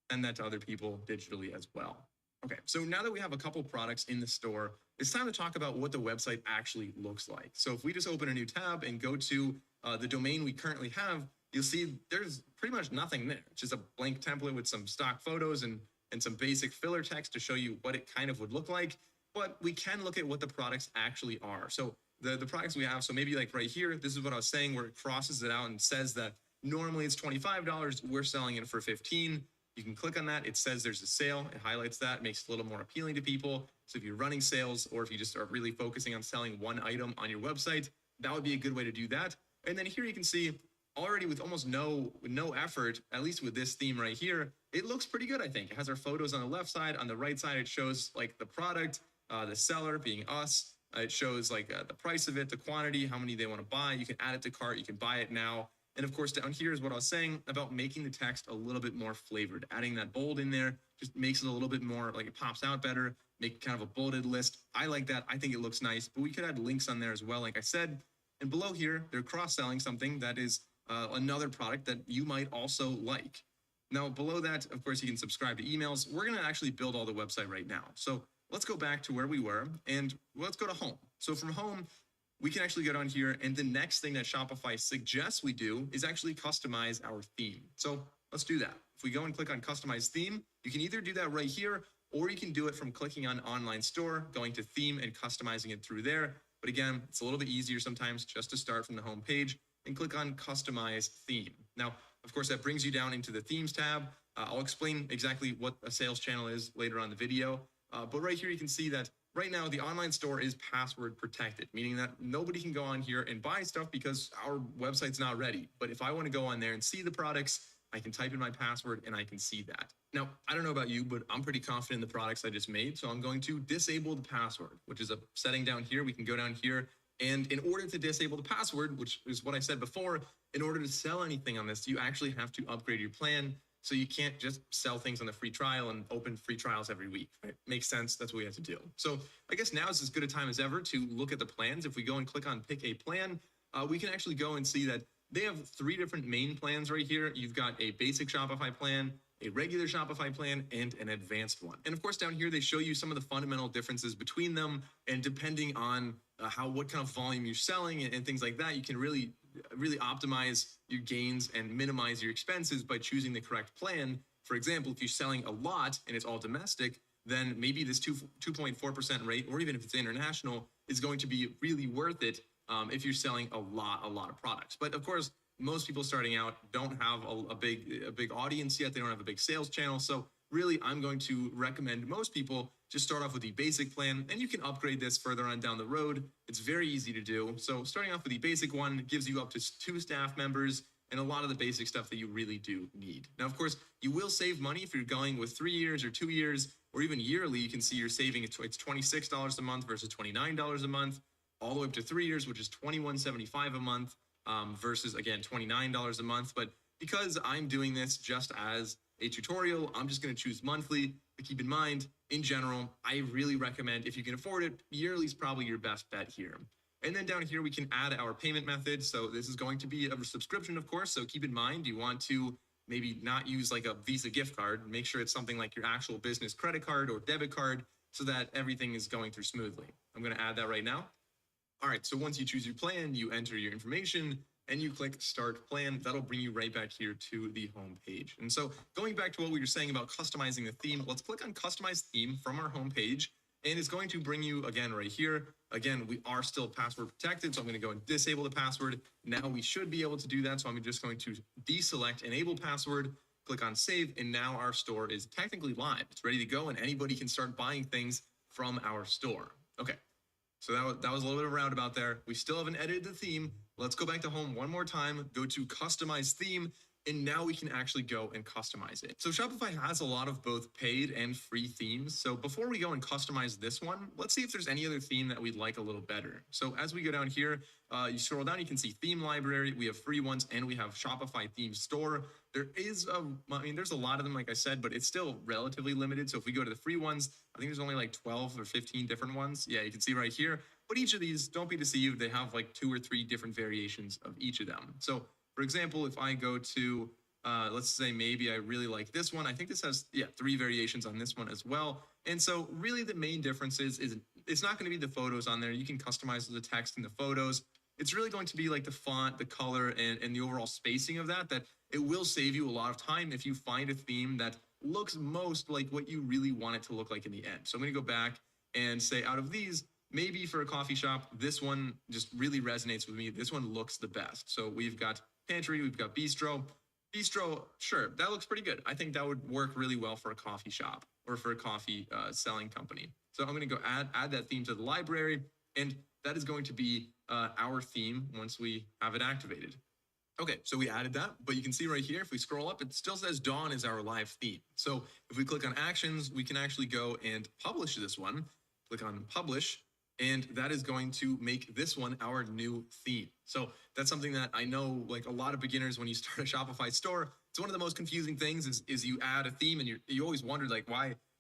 Send that to other people digitally as well. Okay, so now that we have a couple products in the store, it's time to talk about what the website actually looks like. So if we just open a new tab and go to the domain we currently have, you'll see there's pretty much nothing there. It's just a blank template with some stock photos and some basic filler text to show you what it kind of would look like. But we can look at what the products actually are. So the products we have, so maybe like right here, this is what I was saying, where it crosses it out and says that normally it's $25, we're selling it for $15. You can click on that. It says there's a sale. It highlights that, makes it a little more appealing to people. So if you're running sales, or if you just are really focusing on selling one item on your website, that would be a good way to do that. And then here you can see already with almost no effort, at least with this theme right here, it looks pretty good, I think. It has our photos on the left side. On the right side, it shows like the product, the seller being us. It shows like the price of it, the quantity, how many they want to buy. You can add it to cart. You can buy it now. And of course, down here is what I was saying about making the text a little bit more flavored. Adding that bold in there just makes it a little bit more like it pops out better, make kind of a bolded list. I like that. I think it looks nice, but we could add links on there as well, like I said. And below here, they're cross-selling something that is another product that you might also like. Now, below that, of course, you can subscribe to emails. We're going to actually build all the website right now. So let's go back to where we were and let's go to home. So from home, we can actually go down here, and the next thing that Shopify suggests we do is actually customize our theme. So let's do that. If we go and click on customize theme, you can either do that right here, or you can do it from clicking on online store, going to theme and customizing it through there. But again, it's a little bit easier sometimes just to start from the home page and click on customize theme. Now, of course, that brings you down into the themes tab. I'll explain exactly what a sales channel is later on in the video. But right here, you can see that right now, the online store is password protected, meaning that nobody can go on here and buy stuff because our website's not ready. But if I want to go on there and see the products, I can type in my password and I can see that. Now, I don't know about you, but I'm pretty confident in the products I just made. So I'm going to disable the password, which is a setting down here. We can go down here. And in order to disable the password, which is what I said before, in order to sell anything on this, you actually have to upgrade your plan. So you can't just sell things on the free trial and open free trials every week, right? Makes sense. That's what we have to do. So I guess now is as good a time as ever to look at the plans. If we go and click on pick a plan, we can actually go and see that they have 3 different main plans right here. You've got a basic Shopify plan, a regular Shopify plan, and an advanced one. And of course, down here, they show you some of the fundamental differences between them. And depending on what kind of volume you're selling and things like that, you can really optimize your gains and minimize your expenses by choosing the correct plan. For example, if you're selling a lot and it's all domestic, then maybe this 2.4% rate, or even if it's international, is going to be really worth it if you're selling a lot of products. But of course, most people starting out don't have a big audience yet. They don't have a big sales channel. So really, I'm going to recommend most people just start off with the basic plan, and you can upgrade this further on down the road. It's very easy to do. So starting off with the basic one gives you up to 2 staff members. and a lot of the basic stuff that you really do need. Now, of course, you will save money if you're going with 3 years or 2 years or even yearly. You can see you're saving it's $26 a month versus $29 a month, all the way up to 3 years, which is $21.75 a month versus, again, $29 a month. But because I'm doing this just as a tutorial, I'm just going to choose monthly. But keep in mind, in general, I really recommend, if you can afford it, yearly is probably your best bet here. And then down here, we can add our payment method. So this is going to be a subscription, of course. So keep in mind, you want to maybe not use like a Visa gift card. Make sure it's something like your actual business credit card or debit card so that everything is going through smoothly. I'm going to add that right now. All right, so once you choose your plan, you enter your information and you click Start Plan. That'll bring you right back here to the home page. And so going back to what we were saying about customizing the theme, let's click on Customize Theme from our home page. And it's going to bring you, again, right here. Again, we are still password protected, so I'm going to go and disable the password. Now we should be able to do that, so I'm just going to deselect Enable Password, click on Save, and now our store is technically live. It's ready to go, and anybody can start buying things from our store. Okay, so that was a little bit of a roundabout there. We still haven't edited the theme. Let's go back to home one more time, go to Customize Theme, and now we can actually go and customize it. So Shopify has a lot of both paid and free themes. So before we go and customize this one, let's see if there's any other theme that we'd like a little better. So as we go down here, you scroll down, you can see theme library. We have free ones and we have Shopify theme store. There's a lot of them, like I said, but it's still relatively limited. So if we go to the free ones, I think there's only like 12 or 15 different ones. Yeah, you can see right here. But each of these, don't be deceived, they have like 2 or 3 different variations of each of them. So for example, if I go to, let's say maybe I really like this one. I think this has, 3 variations on this one as well. And so really the main difference is it's not going to be the photos on there. You can customize the text in the photos. It's really going to be like the font, the color, and the overall spacing of that it will save you a lot of time if you find a theme that looks most like what you really want it to look like in the end. So I'm going to go back and say out of these, maybe for a coffee shop, this one just really resonates with me. This one looks the best. So we've got pantry, we've got bistro. Bistro, sure, that looks pretty good. I think that would work really well for a coffee shop or for a coffee selling company. So I'm going to go add that theme to the library, and that is going to be our theme once we have it activated. Okay, so we added that, but you can see right here, if we scroll up, it still says Dawn is our live theme. So if we click on actions, we can actually go and publish this one. Click on publish. And that is going to make this one our new theme. So that's something that I know, like a lot of beginners, when you start a Shopify store, it's one of the most confusing things is you add a theme and you always wonder like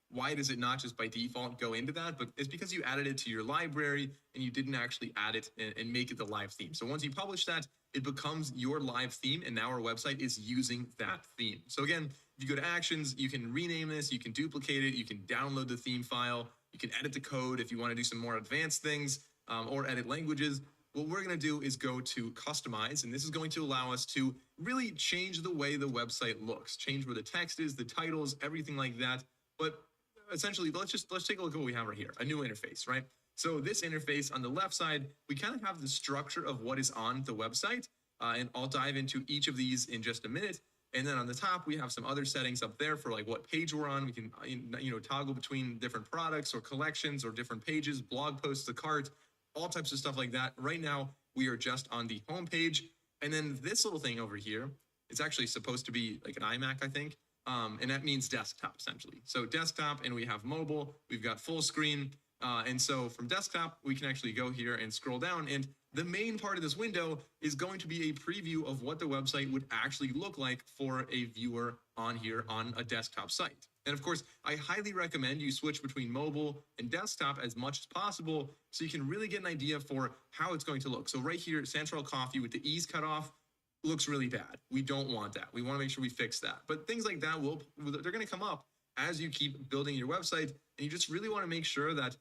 why does it not just by default go into that? But it's because you added it to your library and you didn't actually add it and make it the live theme. So once you publish that, it becomes your live theme, and now our website is using that theme. So again, if you go to actions, you can rename this, you can duplicate it, you can download the theme file. You can edit the code if you want to do some more advanced things or edit languages. What we're going to do is go to customize, and this is going to allow us to really change the way the website looks, change where the text is, the titles, everything like that. But essentially, let's take a look at what we have right here, a new interface, right? So this interface on the left side, we kind of have the structure of what is on the website, and I'll dive into each of these in just a minute. And then on the top, we have some other settings up there for like what page we're on. We can, toggle between different products or collections or different pages, blog posts, the cart, all types of stuff like that. Right now, we are just on the home page. And then this little thing over here, it's actually supposed to be like an iMac, I think. And that means desktop essentially. So desktop, and we have mobile, we've got full screen. And so from desktop, we can actually go here and scroll down, and the main part of this window is going to be a preview of what the website would actually look like for a viewer on here on a desktop site. And of course, I highly recommend you switch between mobile and desktop as much as possible so you can really get an idea for how it's going to look. So right here, Central Coffee with the E's cut off looks really bad. We don't want that. We want to make sure we fix that. But things like that, they're going to come up as you keep building your website, and you just really want to make sure that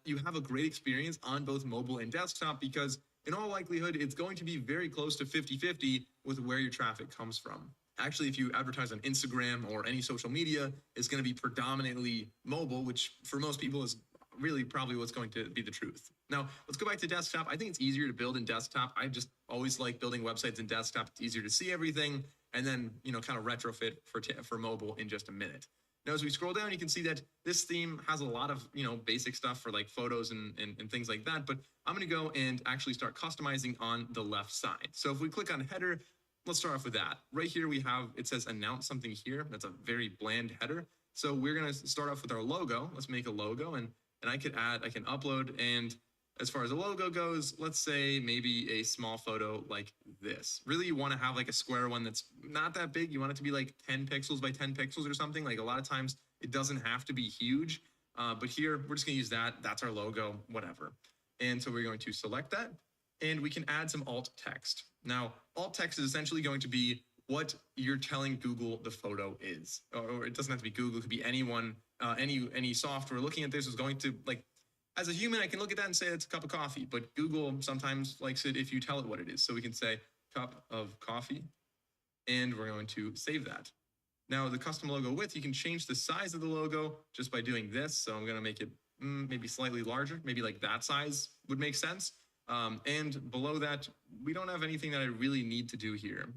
you have a great experience on both mobile and desktop, because in all likelihood, it's going to be very close to 50-50 with where your traffic comes from. Actually, if you advertise on Instagram or any social media, it's going to be predominantly mobile, which for most people is really probably what's going to be the truth. Now, let's go back to desktop. I think it's easier to build in desktop. I just always like building websites in desktop. It's easier to see everything, and then, kind of retrofit for mobile in just a minute. Now, as we scroll down, you can see that this theme has a lot of, basic stuff for like photos and things like that. But I'm going to go and actually start customizing on the left side. So if we click on header, let's start off with that. Right here we have, it says announce something here. That's a very bland header. So we're gonna start off with our logo. Let's make a logo, and I can upload, and as far as a logo goes, let's say maybe a small photo like this. Really, you want to have like a square one that's not that big. You want it to be like 10 pixels by 10 pixels or something. Like a lot of times it doesn't have to be huge, but here we're just gonna use that. That's our logo, whatever. And so we're going to select that, and we can add some alt text. Now, alt text is essentially going to be what you're telling Google the photo is, or it doesn't have to be Google. It could be anyone, any software looking at this is going to, like, as a human, I can look at that and say it's a cup of coffee, but Google sometimes likes it if you tell it what it is. So we can say cup of coffee, and we're going to save that. Now, the custom logo width, you can change the size of the logo just by doing this. So I'm going to make it maybe slightly larger, maybe like that size would make sense. And below that, we don't have anything that I really need to do here.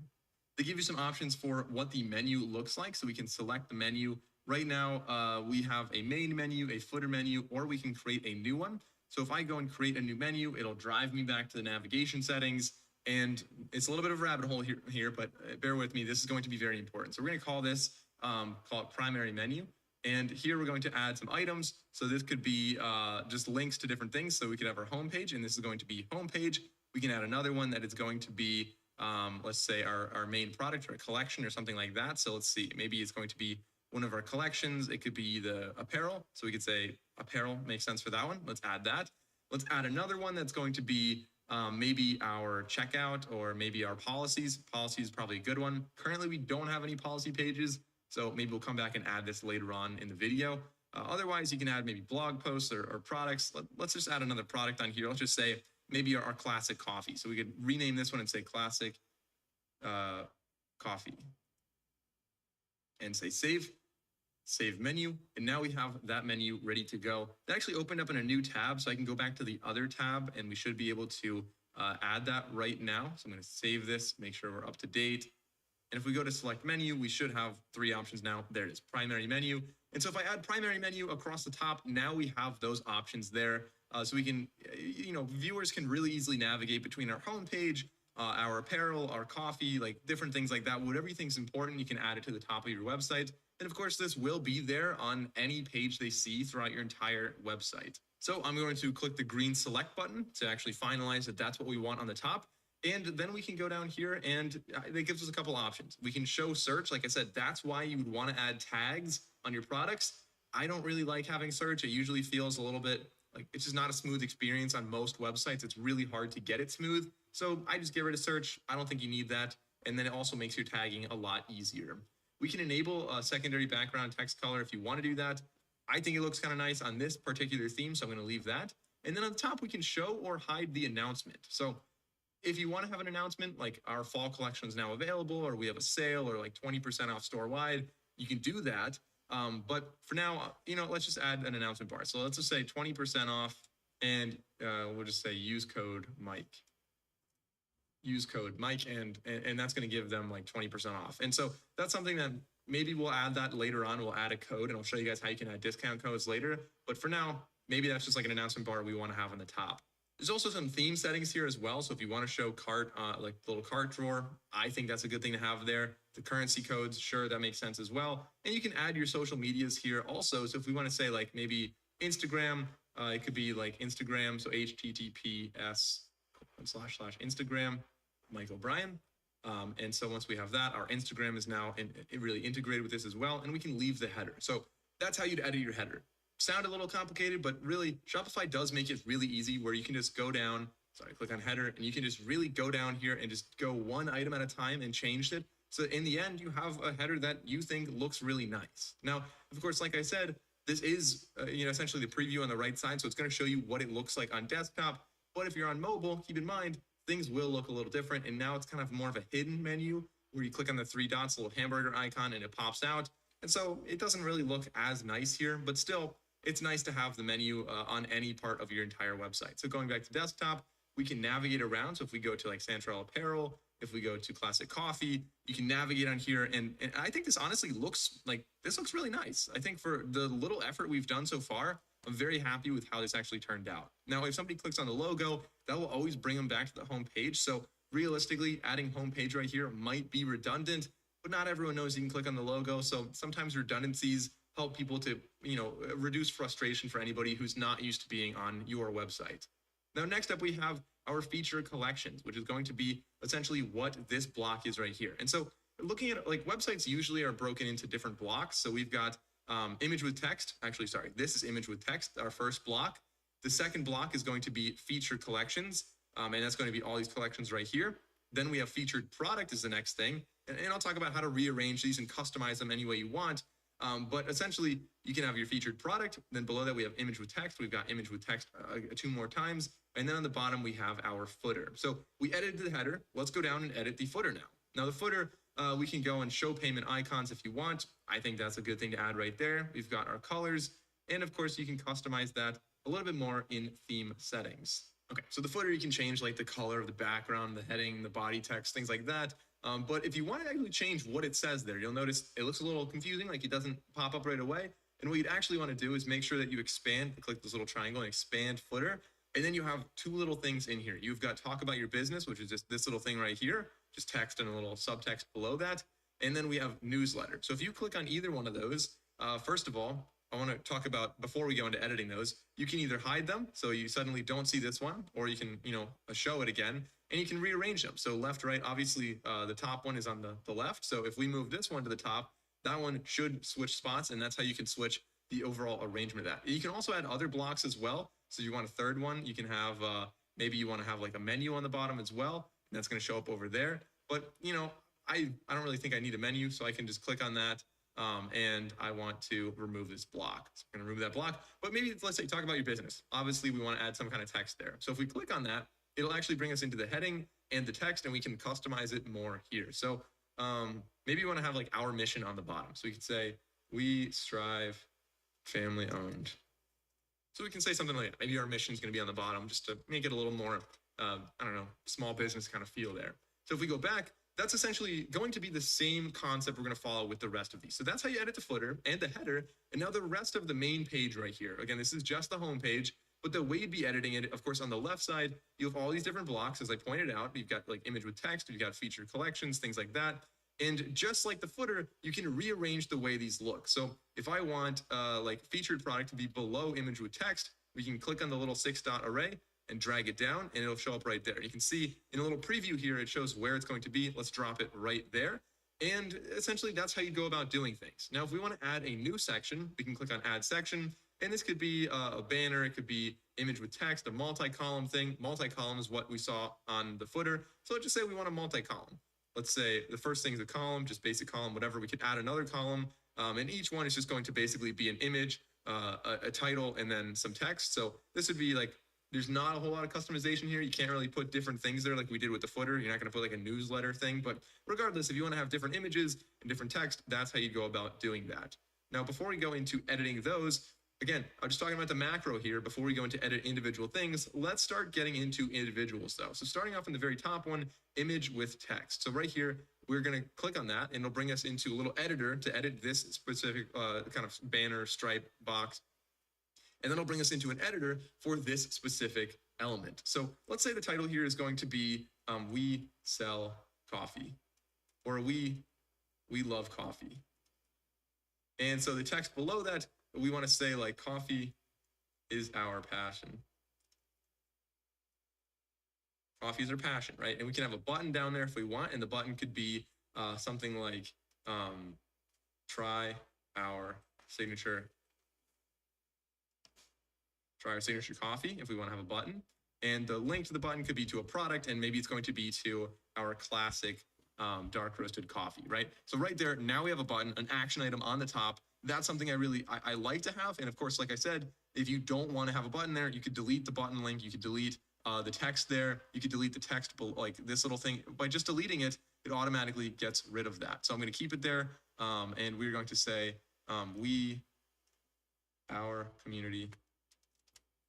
They give you some options for what the menu looks like, so we can select the menu. Right now, we have a main menu, a footer menu, or we can create a new one. So if I go and create a new menu, it'll drive me back to the navigation settings, and it's a little bit of a rabbit hole here, but bear with me. This is going to be very important. So we're going to call this, call it primary menu. And here we're going to add some items. So this could be just links to different things. So we could have our homepage, and this is going to be homepage. We can add another one that is going to be, let's say our main product or a collection or something like that. So let's see, maybe it's going to be one of our collections. It could be the apparel. So we could say apparel makes sense for that one. Let's add that. Let's add another one that's going to be maybe our checkout or maybe our policies. Policy is probably a good one. Currently, we don't have any policy pages. So maybe we'll come back and add this later on in the video. Otherwise, you can add maybe blog posts or products. Let's just add another product on here. Let's just say maybe our classic coffee. So we could rename this one and say classic coffee. And say save menu. And now we have that menu ready to go. It actually opened up in a new tab, so I can go back to the other tab, and we should be able to add that right now. So I'm going to save this, make sure we're up to date. And if we go to select menu, we should have three options now. There it is, primary menu. And so if I add primary menu across the top, now we have those options there. So we can, viewers can really easily navigate between our homepage, our apparel, our coffee, like different things like that. Whatever you think is important, you can add it to the top of your website. And of course, this will be there on any page they see throughout your entire website. So I'm going to click the green select button to actually finalize that that's what we want on the top. And then we can go down here, and that gives us a couple options. We can show search. Like I said, that's why you would want to add tags on your products. I don't really like having search. It usually feels a little bit like it's just not a smooth experience on most websites. It's really hard to get it smooth. So I just get rid of search. I don't think you need that. And then it also makes your tagging a lot easier. We can enable a secondary background text color if you want to do that. I think it looks kind of nice on this particular theme, so I'm going to leave that. And then on the top, we can show or hide the announcement. So if you want to have an announcement, like our fall collection is now available, or we have a sale, or like 20% off store-wide, you can do that. But for now, let's just add an announcement bar. So let's just say 20% off, and we'll just say use code Mike. Use code Mike, and that's going to give them like 20% off. And so that's something that maybe we'll add that later on. We'll add a code, and I'll show you guys how you can add discount codes later. But for now, maybe that's just like an announcement bar we want to have on the top. There's also some theme settings here as well. So if you want to show cart, like the little cart drawer, I think that's a good thing to have there. The currency codes, sure, that makes sense as well. And you can add your social medias here also. So if we want to say like maybe Instagram, it could be like Instagram. So https://Instagram, Mike O'Brien. And so once we have that, our Instagram is now really integrated with this as well. And we can leave the header. So that's how you'd edit your header. Sound a little complicated, but really Shopify does make it really easy where you can just go down, click on header, and you can just really go down here and just go one item at a time and change it. So in the end, you have a header that you think looks really nice. Now, of course, like I said, this is essentially the preview on the right side. So it's going to show you what it looks like on desktop. But if you're on mobile, keep in mind, things will look a little different. And now it's kind of more of a hidden menu where you click on the three dots, little hamburger icon, and it pops out. And so it doesn't really look as nice here, but still, it's nice to have the menu on any part of your entire website. So going back to desktop, we can navigate around. So if we go to like Santrell Apparel, if we go to Classic Coffee, you can navigate on here. And I think this honestly looks really nice. I think for the little effort we've done so far, I'm very happy with how this actually turned out. Now, if somebody clicks on the logo, that will always bring them back to the home page. So realistically, adding homepage right here might be redundant, but not everyone knows you can click on the logo. So sometimes redundancies help people to, reduce frustration for anybody who's not used to being on your website. Now, next up, we have our feature collections, which is going to be essentially what this block is right here. And so looking at like websites usually are broken into different blocks. So we've got image with text. Actually, sorry, this is image with text, our first block. The second block is going to be featured collections. And that's going to be all these collections right here. Then we have featured product is the next thing. And I'll talk about how to rearrange these and customize them any way you want. But essentially, you can have your featured product. Then below that, we have image with text. We've got image with text 2 more times. And then on the bottom, we have our footer. So we edited the header. Let's go down and edit the footer now. Now, the footer, we can go and show payment icons if you want. I think that's a good thing to add right there. We've got our colors. And of course, you can customize that a little bit more in theme settings. Okay, so the footer, you can change like the color of the background, the heading, the body text, things like that. But if you want to actually change what it says there, you'll notice it looks a little confusing, like it doesn't pop up right away. And what you'd actually want to do is make sure that you expand, click this little triangle and expand footer. And then you have 2 little things in here. You've got talk about your business, which is just this little thing right here, just text and a little subtext below that. And then we have newsletter. So if you click on either one of those, first of all, I want to talk about, before we go into editing those, you can either hide them, so you suddenly don't see this one, or you can, show it again, and you can rearrange them. So left, right, obviously the top one is on the left. So if we move this one to the top, that one should switch spots, and that's how you can switch the overall arrangement of that. You can also add other blocks as well. So you want a third one, you can have, maybe you want to have like a menu on the bottom as well, and that's going to show up over there. But, I don't really think I need a menu, so I can just click on that. And I want to remove this block. So I'm going to remove that block, but maybe let's say talk about your business. Obviously we want to add some kind of text there. So if we click on that, it'll actually bring us into the heading and the text, and we can customize it more here. So maybe you want to have like our mission on the bottom. So we could say, we strive family owned. So we can say something like that. Maybe our mission is going to be on the bottom just to make it a little more, small business kind of feel there. So if we go back, that's essentially going to be the same concept we're going to follow with the rest of these. So that's how you edit the footer and the header. And now the rest of the main page right here. Again, this is just the home page, but the way you'd be editing it, of course, on the left side, you have all these different blocks, as I pointed out. You've got like image with text, you've got featured collections, things like that. And just like the footer, you can rearrange the way these look. So if I want like featured product to be below image with text, we can click on the little 6-dot array and drag it down, and it'll show up right there. You can see in a little preview here, it shows where it's going to be. Let's drop it right there. And essentially, that's how you go about doing things. Now, if we want to add a new section, we can click on Add Section. And this could be a banner. It could be image with text, a multi-column thing. Multi-column is what we saw on the footer. So let's just say we want a multi-column. Let's say the first thing is a column, just basic column, whatever. We could add another column. And each one is just going to basically be an image, a title, and then some text. So this would be like, there's not a whole lot of customization here. You can't really put different things there like we did with the footer. You're not going to put like a newsletter thing. But regardless, if you want to have different images and different text, that's how you go about doing that. Now, before we go into editing those, again, I'm just talking about the macro here. Before we go into edit individual things, let's start getting into individuals though. So starting off in the very top one, image with text. So right here, we're going to click on that, and it'll bring us into a little editor to edit this specific kind of banner, stripe, box. And then it'll bring us into an editor for this specific element. So let's say the title here is going to be We Sell Coffee, or We Love Coffee. And so the text below that, we want to say like, coffee is our passion. Coffee is our passion, right? And we can have a button down there if we want, and the button could be something like try our signature coffee if we want to have a button. And the link to the button could be to a product, and maybe it's going to be to our classic dark roasted coffee, right? So right there, now we have a button, an action item on the top. That's something I like to have. And of course, like I said, if you don't want to have a button there, you could delete the button link. You could delete the text there. You could delete the text, like this little thing. By just deleting it, it automatically gets rid of that. So I'm going to keep it there. And we're going to say, our community.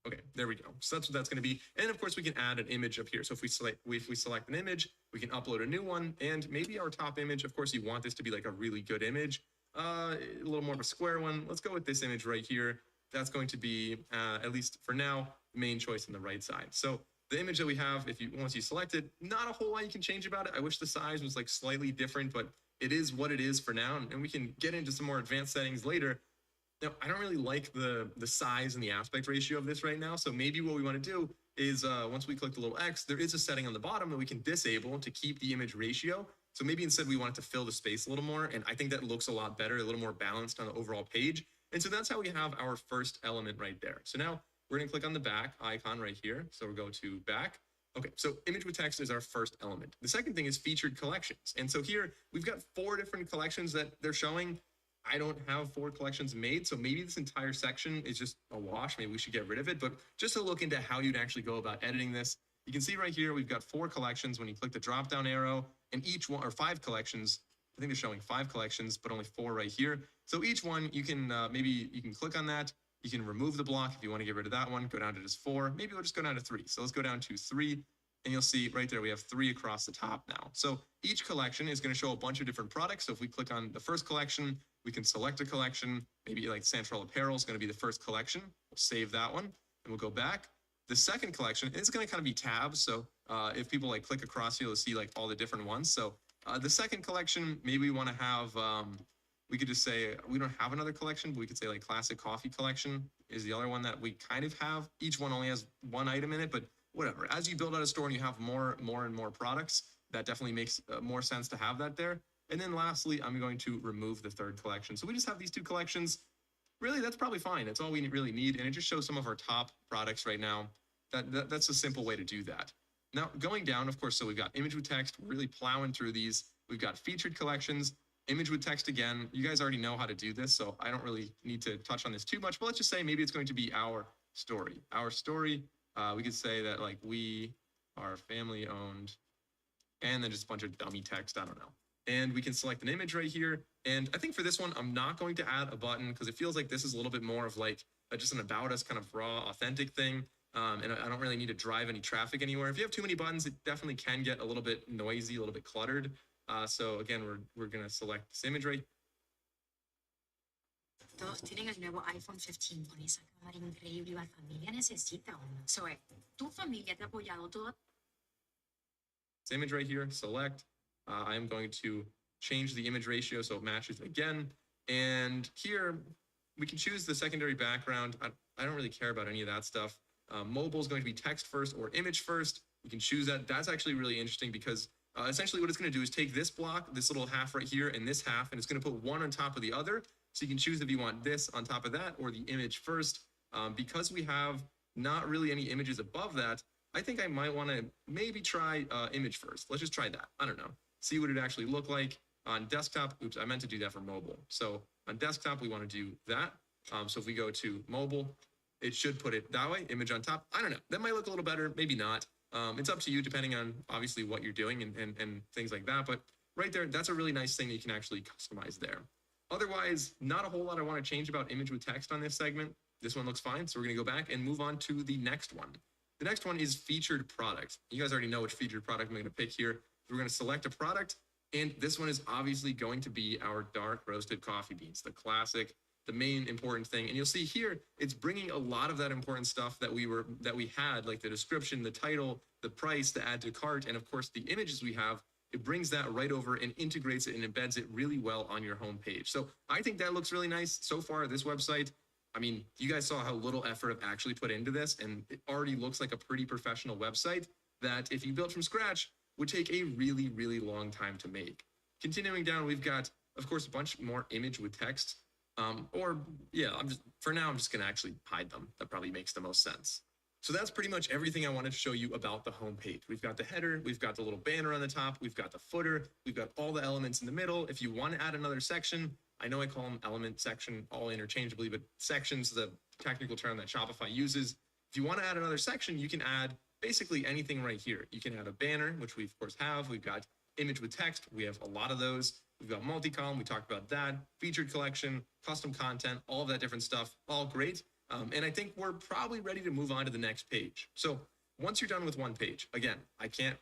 Okay, there we go. So that's what that's going to be. And of course, we can add an image up here. So if we select an image, we can upload a new one, and maybe our top image. Of course, you want this to be like a really good image, a little more of a square one. Let's go with this image right here. That's going to be, at least for now, the main choice on the right side. So the image that we have, once you select it, not a whole lot you can change about it. I wish the size was like slightly different, but it is what it is for now. And we can get into some more advanced settings later. Now, I don't really like the size and the aspect ratio of this right now. So maybe what we want to do is once we click the little X, there is a setting on the bottom that we can disable to keep the image ratio. So maybe instead we want it to fill the space a little more. And I think that looks a lot better, a little more balanced on the overall page. And so that's how we have our first element right there. So now we're going to click on the back icon right here. So we'll go to back. Okay, so image with text is our first element. The second thing is featured collections. And so here we've got 4 different collections that they're showing. I don't have 4 collections made, so maybe this entire section is just a wash. Maybe we should get rid of it. But just to look into how you'd actually go about editing this, you can see right here we've got 4 collections when you click the drop down arrow, and each one, or 5 collections. I think they're showing 5 collections, but only 4 right here. So each one you can maybe you can click on that. You can remove the block if you want to get rid of that one. Go down to just 4. Maybe we'll just go down to 3. So let's go down to 3. And you'll see right there, we have 3 across the top now. So each collection is going to show a bunch of different products. So if we click on the first collection, we can select a collection. Maybe like Santrell Apparel is going to be the first collection. We'll save that one and we'll go back. The second collection is going to kind of be tabs. So if people like click across, you'll see like all the different ones. So the second collection, maybe we want to have, we could just say, we don't have another collection, but we could say like classic coffee collection is the other one that we kind of have. Each one only has 1 item in it, but whatever. As you build out a store and you have more and more products, that definitely makes more sense to have that there. And then lastly, I'm going to remove the third collection. So we just have these 2 collections. Really, that's probably fine. That's all we really need. And it just shows some of our top products right now. That's a simple way to do that. Now, going down, of course, so we've got image with text, really plowing through these. We've got featured collections, image with text again. You guys already know how to do this, so I don't really need to touch on this too much. But let's just say maybe it's going to be our story. Our story. We could say that like we are family owned, and then just a bunch of dummy text. I don't know. And we can select an image right here. And I think for this one, I'm not going to add a button because it feels like this is a little bit more of like just an about us kind of raw, authentic thing. And I don't really need to drive any traffic anywhere. If you have too many buttons, it definitely can get a little bit noisy, a little bit cluttered. So again, we're going to select this image right. Todos tienen el nuevo iPhone 15 con esa cámara increíble y la familia necesita uno. Zoe, tu familia te ha apoyado todo. This image right here, select. I'm going to change the image ratio so it matches again. And here we can choose the secondary background. I don't really care about any of that stuff. Mobile is going to be text first or image first. You can choose that. That's actually really interesting because essentially what it's going to do is take this block, this little half right here, and this half, and it's going to put one on top of the other. So you can choose if you want this on top of that or the image first. Because we have not really any images above that, I think I might want to maybe try image first. Let's just try that. I don't know. See what it actually look like on desktop. Oops, I meant to do that for mobile. So on desktop, we want to do that. So if we go to mobile, it should put it that way, image on top. I don't know. That might look a little better, maybe not. It's up to you depending on obviously what you're doing and things like that. But right there, that's a really nice thing that you can actually customize there. Otherwise, not a whole lot I want to change about image with text on this segment. This one looks fine. So we're going to go back and move on to the next one. The next one is featured product. You guys already know which featured product I'm going to pick here. We're going to select a product. And this one is obviously going to be our dark roasted coffee beans, the classic, the main important thing. And you'll see here, it's bringing a lot of that important stuff that we had, like the description, the title, the price, the add to cart, and of course the images we have. It brings that right over and integrates it and embeds it really well on your homepage. So I think that looks really nice. So far, this website, I mean, you guys saw how little effort I've actually put into this, and it already looks like a pretty professional website that if you built from scratch would take a really, really long time to make. Continuing down, we've got, of course, a bunch more image with text. For now, I'm just going to actually hide them. That probably makes the most sense. So that's pretty much everything I wanted to show you about the homepage. We've got the header, we've got the little banner on the top, we've got the footer, we've got all the elements in the middle. If you want to add another section, I know I call them element section all interchangeably, but section's the technical term that Shopify uses. If you want to add another section, you can add basically anything right here. You can add a banner, which we of course have. We've got image with text. We have a lot of those. We've got multi-column. We talked about that. Featured collection, custom content, all of that different stuff. All great. And I think we're probably ready to move on to the next page. So once you're done with one page, again, I can't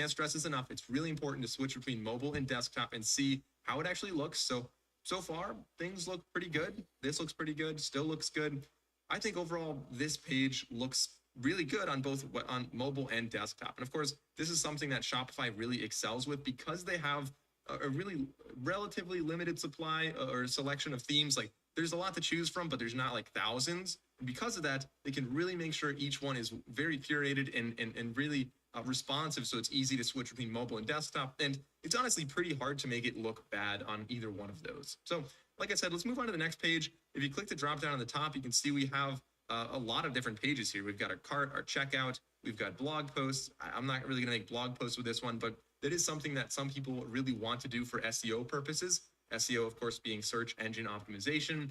stress this enough. It's really important to switch between mobile and desktop and see how it actually looks. So far, things look pretty good. This looks pretty good. Still looks good. I think overall, this page looks really good on both on mobile and desktop. And of course, this is something that Shopify really excels with because they have a really relatively limited supply or selection of themes. Like there's a lot to choose from, but there's not like thousands. And because of that, they can really make sure each one is very curated and really responsive, so it's easy to switch between mobile and desktop. And it's honestly pretty hard to make it look bad on either one of those. So like I said, let's move on to the next page. If you click the drop down on the top, you can see we have a lot of different pages here. We've got our cart, our checkout, we've got blog posts. I'm not really gonna make blog posts with this one, but that is something that some people really want to do for SEO purposes. SEO, of course, being search engine optimization.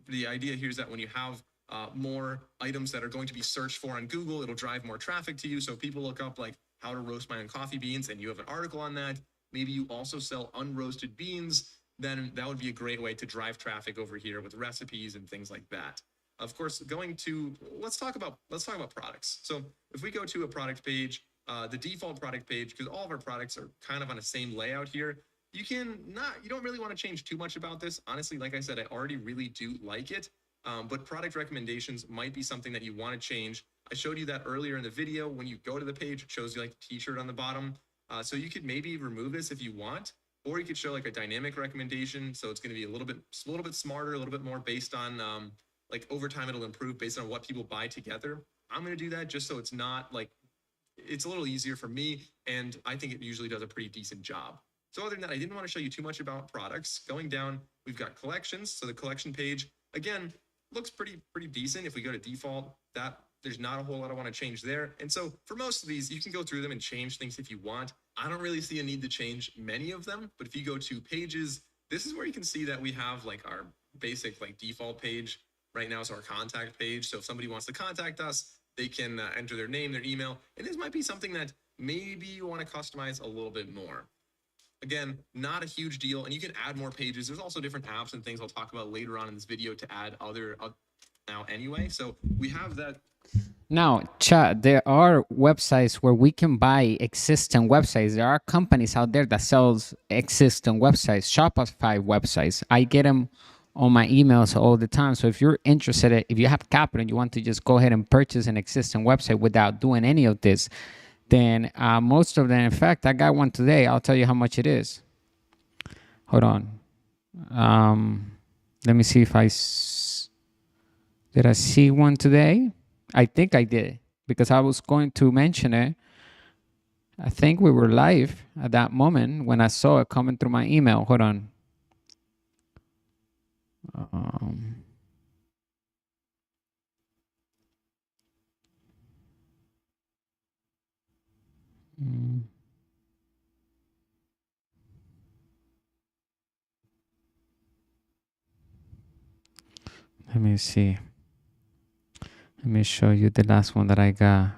The idea here is that when you have more items that are going to be searched for on Google, it'll drive more traffic to you. So people look up like how to roast my own coffee beans and you have an article on that. Maybe you also sell unroasted beans. Then that would be a great way to drive traffic over here with recipes and things like that. Of course, let's talk about products. So if we go to a product page, the default product page, because all of our products are kind of on the same layout here, you don't really want to change too much about this. Honestly, like I said, I already really do like it. But product recommendations might be something that you want to change. I showed you that earlier in the video. When you go to the page, it shows you like the t-shirt on the bottom. So you could maybe remove this if you want, or you could show like a dynamic recommendation. So it's going to be a little bit smarter, a little bit more based on like over time it'll improve based on what people buy together. I'm going to do that just so it's not like, it's a little easier for me. And I think it usually does a pretty decent job. So other than that, I didn't want to show you too much about products. Going down, we've got collections. So the collection page, again, looks pretty decent. If we go to default, there's not a whole lot I want to change there. And so for most of these, you can go through them and change things if you want. I don't really see a need to change many of them, but if you go to pages, this is where you can see that we have like our basic like default page. Right now is our contact page. So if somebody wants to contact us, they can enter their name, their email, and this might be something that maybe you want to customize a little bit more. Again, not a huge deal, and you can add more pages. There's also different apps and things I'll talk about later on in this video to add other now anyway. So we have that. Now, chat, there are websites where we can buy existing websites. There are companies out there that sells existing websites, Shopify websites. I get them on my emails all the time. So if you're interested, if you have capital and you want to just go ahead and purchase an existing website without doing any of this, then most of them, in fact, I got one today. I'll tell you how much it is. Hold on. Let me see if did I see one today? I think I did because I was going to mention it. I think we were live at that moment when I saw it coming through my email. Hold on. Let me see. Let me show you the last one that I got.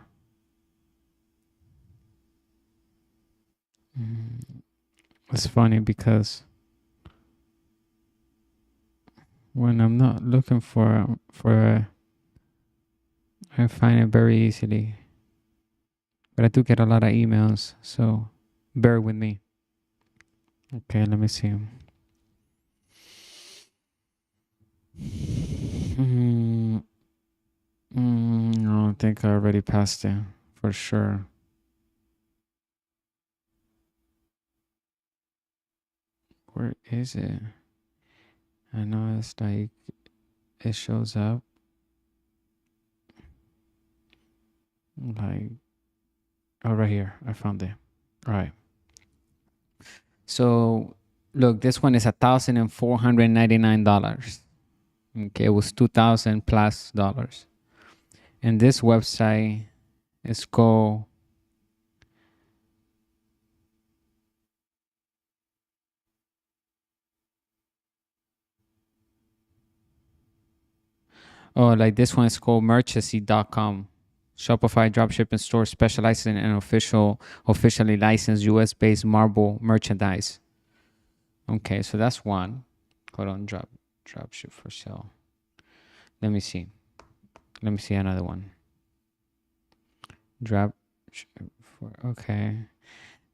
It's funny because when I'm not looking for I find it very easily. But I do get a lot of emails, so bear with me. Okay, let me see. I think I already passed it for sure. Where is it? I know it's like it shows up like right here. I found it. All right. So look, this one is $1,499. Okay, it was $2,000 plus. And this website is called like this one is called merchacy.com. Shopify dropshipping store specializing in officially licensed US-based marble merchandise. Okay, so that's one. Hold on, dropship for sale. Let me see another one. Okay.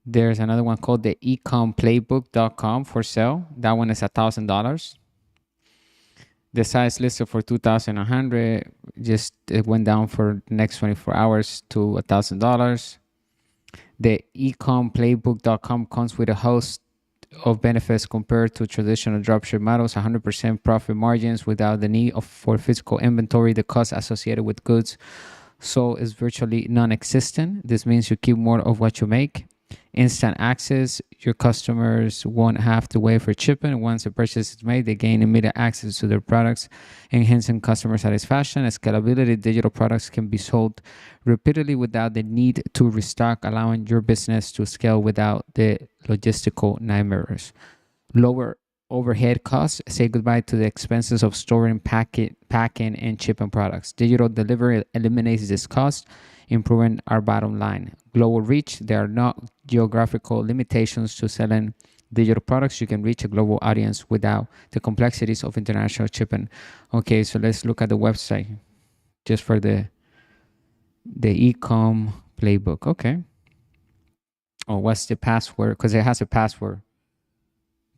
There's another one called the ecomplaybook.com for sale. That one is $1,000. The size listed for 2,100, just it went down for the next 24 hours to $1,000. The ecomPlaybook.com comes with a host of benefits compared to traditional dropship models: 100% profit margins without the need for physical inventory. The cost associated with goods sold is virtually non-existent. This means you keep more of what you make. Instant access: your customers won't have to wait for shipping. Once a purchase is made, they gain immediate access to their products, enhancing customer satisfaction. Scalability: digital products can be sold repeatedly without the need to restock, allowing your business to scale without the logistical nightmares. Lower overhead costs: say goodbye to the expenses of storing, packing, and shipping products. Digital delivery eliminates this cost, improving our bottom line. Global reach: there are no geographical limitations to selling digital products. You can reach a global audience without the complexities of international shipping. Okay, so let's look at the website just for the ecom playbook. Okay. Oh, what's the password? Because it has a password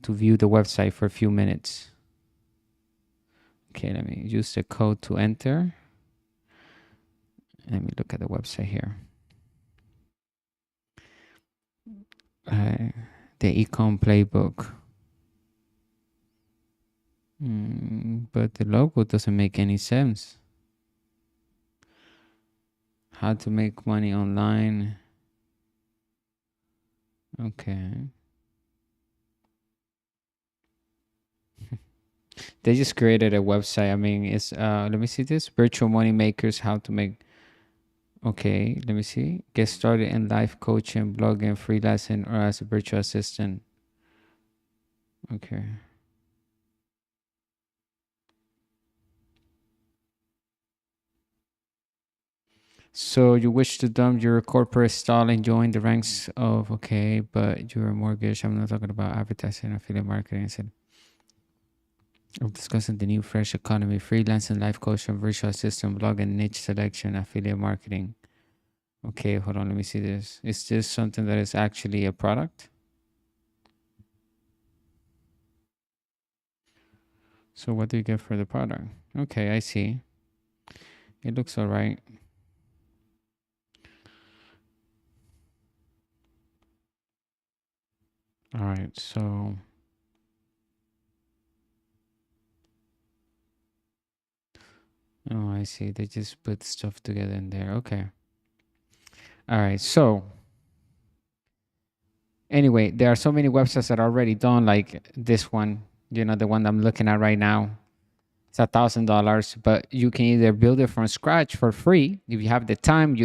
to view the website for a few minutes. Okay, let me use the code to enter. Let me look at the website here. The ecom playbook. But the logo doesn't make any sense. How to make money online. Okay. They just created a website. I mean, it's let me see this. Virtual money makers, how to make. Okay, let me see. Get started in life coaching, blogging, freelancing, or as a virtual assistant. Okay. So you wish to dump your corporate style and join the ranks of, okay, but you're a mortgage. I'm not talking about advertising, affiliate marketing. I said, I'm discussing the new fresh economy: freelancing, life coaching, virtual assistant, blogging, niche selection, affiliate marketing. Okay, hold on. Let me see this. Is this something that is actually a product? So what do you get for the product? Okay, I see. It looks all right. All right, so oh, I see. They just put stuff together in there. Okay. All right, so anyway, there are so many websites that are already done, like this one, the one I'm looking at right now. It's $1,000, but you can either build it from scratch for free. If you have the time,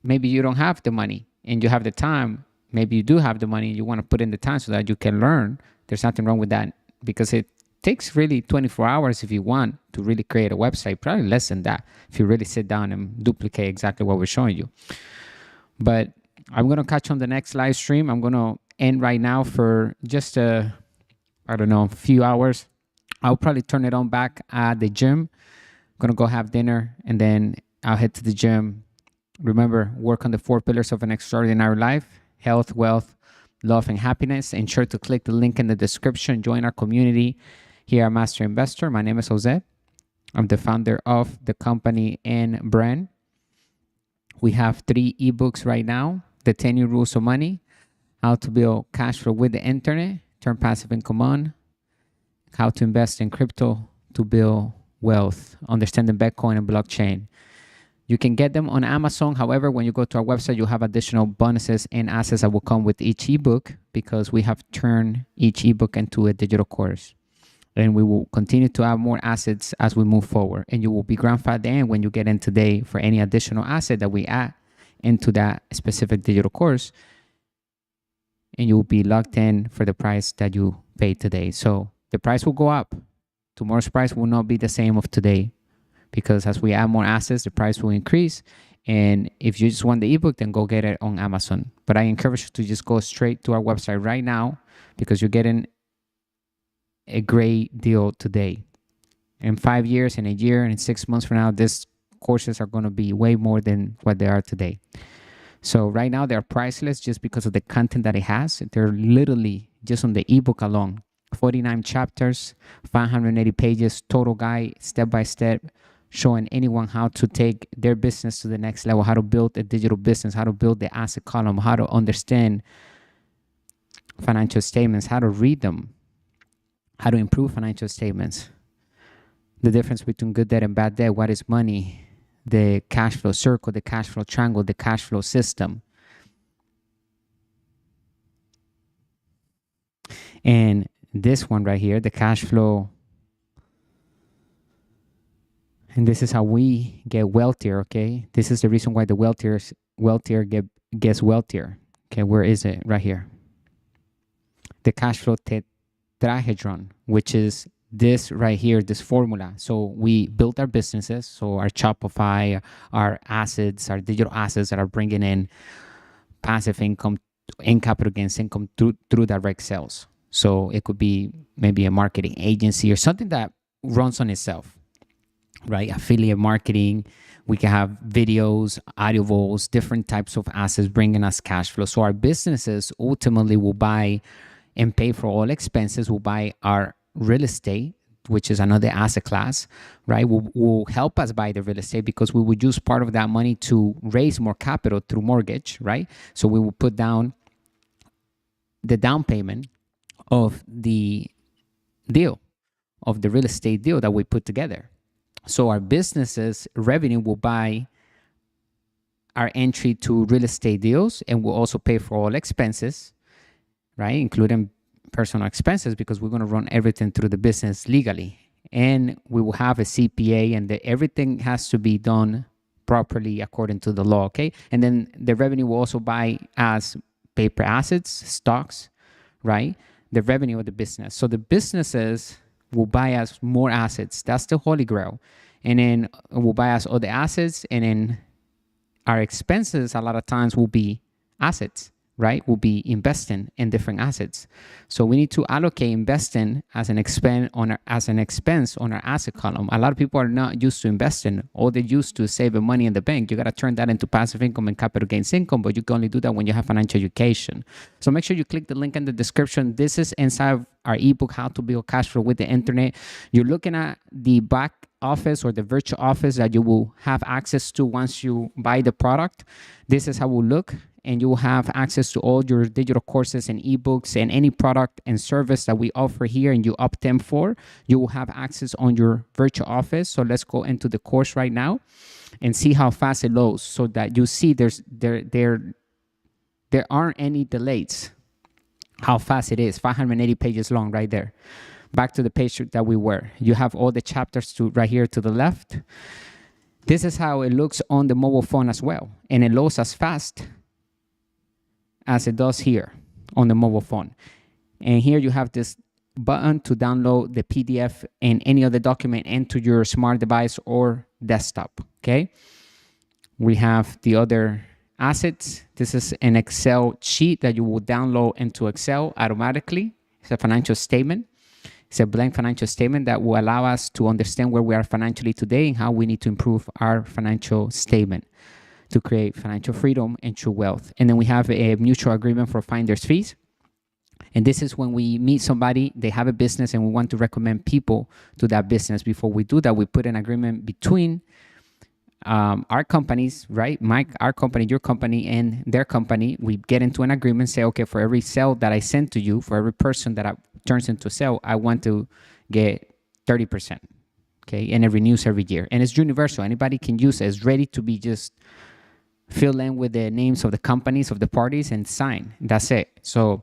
maybe you don't have the money and you have the time. Maybe you do have the money and you want to put in the time so that you can learn. There's nothing wrong with that, because it takes really 24 hours if you want to really create a website, probably less than that if you really sit down and duplicate exactly what we're showing you. But I'm going to catch on the next live stream. I'm going to end right now for just a few hours. I'll probably turn it on back at the gym. I'm going to go have dinner and then I'll head to the gym. Remember, work on the 4 pillars of an extraordinary life: health, wealth, love, and happiness. Ensure to click the link in the description. Join our community here at Master Investor. My name is Jose. I'm the founder of the company and brand. We have 3 ebooks right now: the 10 New Rules of Money, how to build cash flow with the internet, turn passive income on, how to invest in crypto to build wealth, understanding Bitcoin and blockchain. You can get them on Amazon. However, when you go to our website, you have additional bonuses and assets that will come with each ebook, because we have turned each ebook into a digital course. And we will continue to add more assets as we move forward. And you will be grandfathered in when you get in today for any additional asset that we add into that specific digital course. And you will be locked in for the price that you paid today. So the price will go up. Tomorrow's price will not be the same of today, because as we add more assets, the price will increase. And if you just want the ebook, then go get it on Amazon. But I encourage you to just go straight to our website right now, because you're getting a great deal today. In 5 years, in a year, and in 6 months from now, these courses are going to be way more than what they are today. So right now they're priceless just because of the content that it has. They're literally just on the ebook alone 49 chapters, 580 pages, total guide, step by step, showing anyone how to take their business to the next level, how to build a digital business, how to build the asset column, how to understand financial statements, how to read them, how to improve financial statements, the difference between good debt and bad debt, what is money, the cash flow circle, the cash flow triangle, the cash flow system. And this one right here, the cash flow. And this is how we get wealthier, okay? This is the reason why the wealthier gets wealthier. Okay, where is it? Right here. The cash flow tetrahedron, which is this right here, this formula. So we built our businesses, so our Shopify, our assets, our digital assets that are bringing in passive income and capital gains income through direct sales. So it could be maybe a marketing agency or something that runs on itself, right? Affiliate marketing. We can have videos, audibles, different types of assets bringing us cash flow. So our businesses ultimately will buy and pay for all expenses, will buy our real estate, which is another asset class, right? Will help us buy the real estate because we would use part of that money to raise more capital through mortgage, right? So we will put down the down payment of the deal, of the real estate deal that we put together. So our businesses revenue will buy our entry to real estate deals and will also pay for all expenses, right? Including personal expenses, because we're going to run everything through the business legally. And we will have a CPA, and everything has to be done properly according to the law, okay? And then the revenue will also buy as paper assets, stocks, right? The revenue of the business. So the businesses will buy us more assets. That's the holy grail. And then we'll buy us all the assets, and then our expenses a lot of times will be assets, right? We'll be investing in different assets. So we need to allocate investing as an expense on our asset column. A lot of people are not used to investing. All they're used to is saving money in the bank. You got to turn that into passive income and capital gains income, but you can only do that when you have financial education. So make sure you click the link in the description. This is inside our ebook, How to Build Cash Flow with the Internet. You're looking at the back office or the virtual office that you will have access to once you buy the product. This is how it will look. And you will have access to all your digital courses and ebooks and any product and service that we offer here and you opt them for. You will have access on your virtual office. So let's go into the course right now and see how fast it loads so that you see there aren't any delays. How fast it is, 580 pages long right there. Back to the page that we were. You have all the chapters right here to the left. This is how it looks on the mobile phone as well. And it loads as fast as it does here on the mobile phone. And here you have this button to download the PDF and any other document into your smart device or desktop, okay? We have the other assets. This is an Excel sheet that you will download into Excel automatically. It's a financial statement. It's a blank financial statement that will allow us to understand where we are financially today and how we need to improve our financial statement to create financial freedom and true wealth. And then we have a mutual agreement for finder's fees. And this is when we meet somebody, they have a business, and we want to recommend people to that business. Before we do that, we put an agreement between our companies, right? Our company, your company, and their company. We get into an agreement, say, okay, for every sale that I send to you, for every person that turns into a sale, I want to get 30%. Okay, and it renews every year. And it's universal. Anybody can use it. It's ready to be just fill in with the names of the companies, of the parties, and sign. That's it. So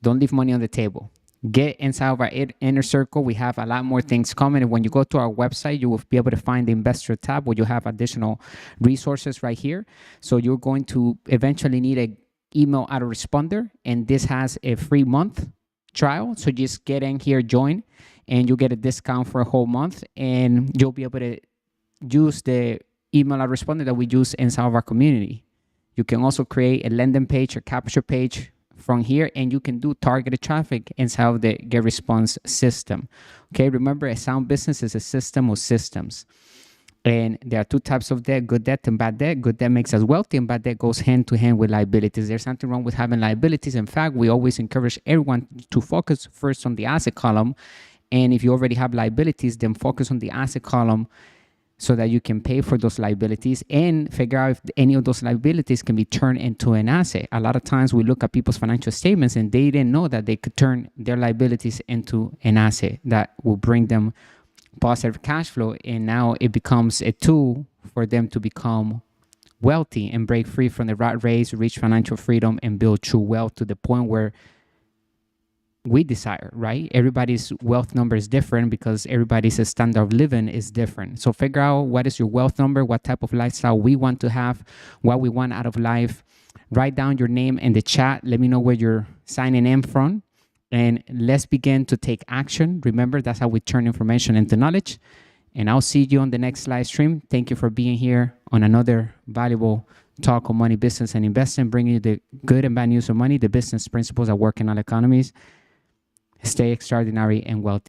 don't leave money on the table. Get inside of our inner circle. We have a lot more things coming. And when you go to our website, you will be able to find the investor tab where you have additional resources right here. So you're going to eventually need an email autoresponder. And this has a free month trial. So just get in here, join, and you'll get a discount for a whole month. And you'll be able to use the email autoresponder that we use inside of our community. You can also create a landing page or capture page from here, and you can do targeted traffic inside of the GetResponse system. Okay, remember, a sound business is a system of systems. And there are two types of debt, good debt and bad debt. Good debt makes us wealthy, and bad debt goes hand to hand with liabilities. There's nothing wrong with having liabilities. In fact, we always encourage everyone to focus first on the asset column. And if you already have liabilities, then focus on the asset column so that you can pay for those liabilities and figure out if any of those liabilities can be turned into an asset. A lot of times we look at people's financial statements and they didn't know that they could turn their liabilities into an asset that will bring them positive cash flow, and now it becomes a tool for them to become wealthy and break free from the rat race, reach financial freedom, and build true wealth to the point where we desire, right? Everybody's wealth number is different because everybody's standard of living is different. So figure out what is your wealth number, what type of lifestyle we want to have, what we want out of life. Write down your name in the chat. Let me know where you're signing in from. And let's begin to take action. Remember, that's how we turn information into knowledge. And I'll see you on the next live stream. Thank you for being here on another valuable talk on money, business, and investing, bringing you the good and bad news of money, the business principles that work in all economies. Stay extraordinary and wealthy.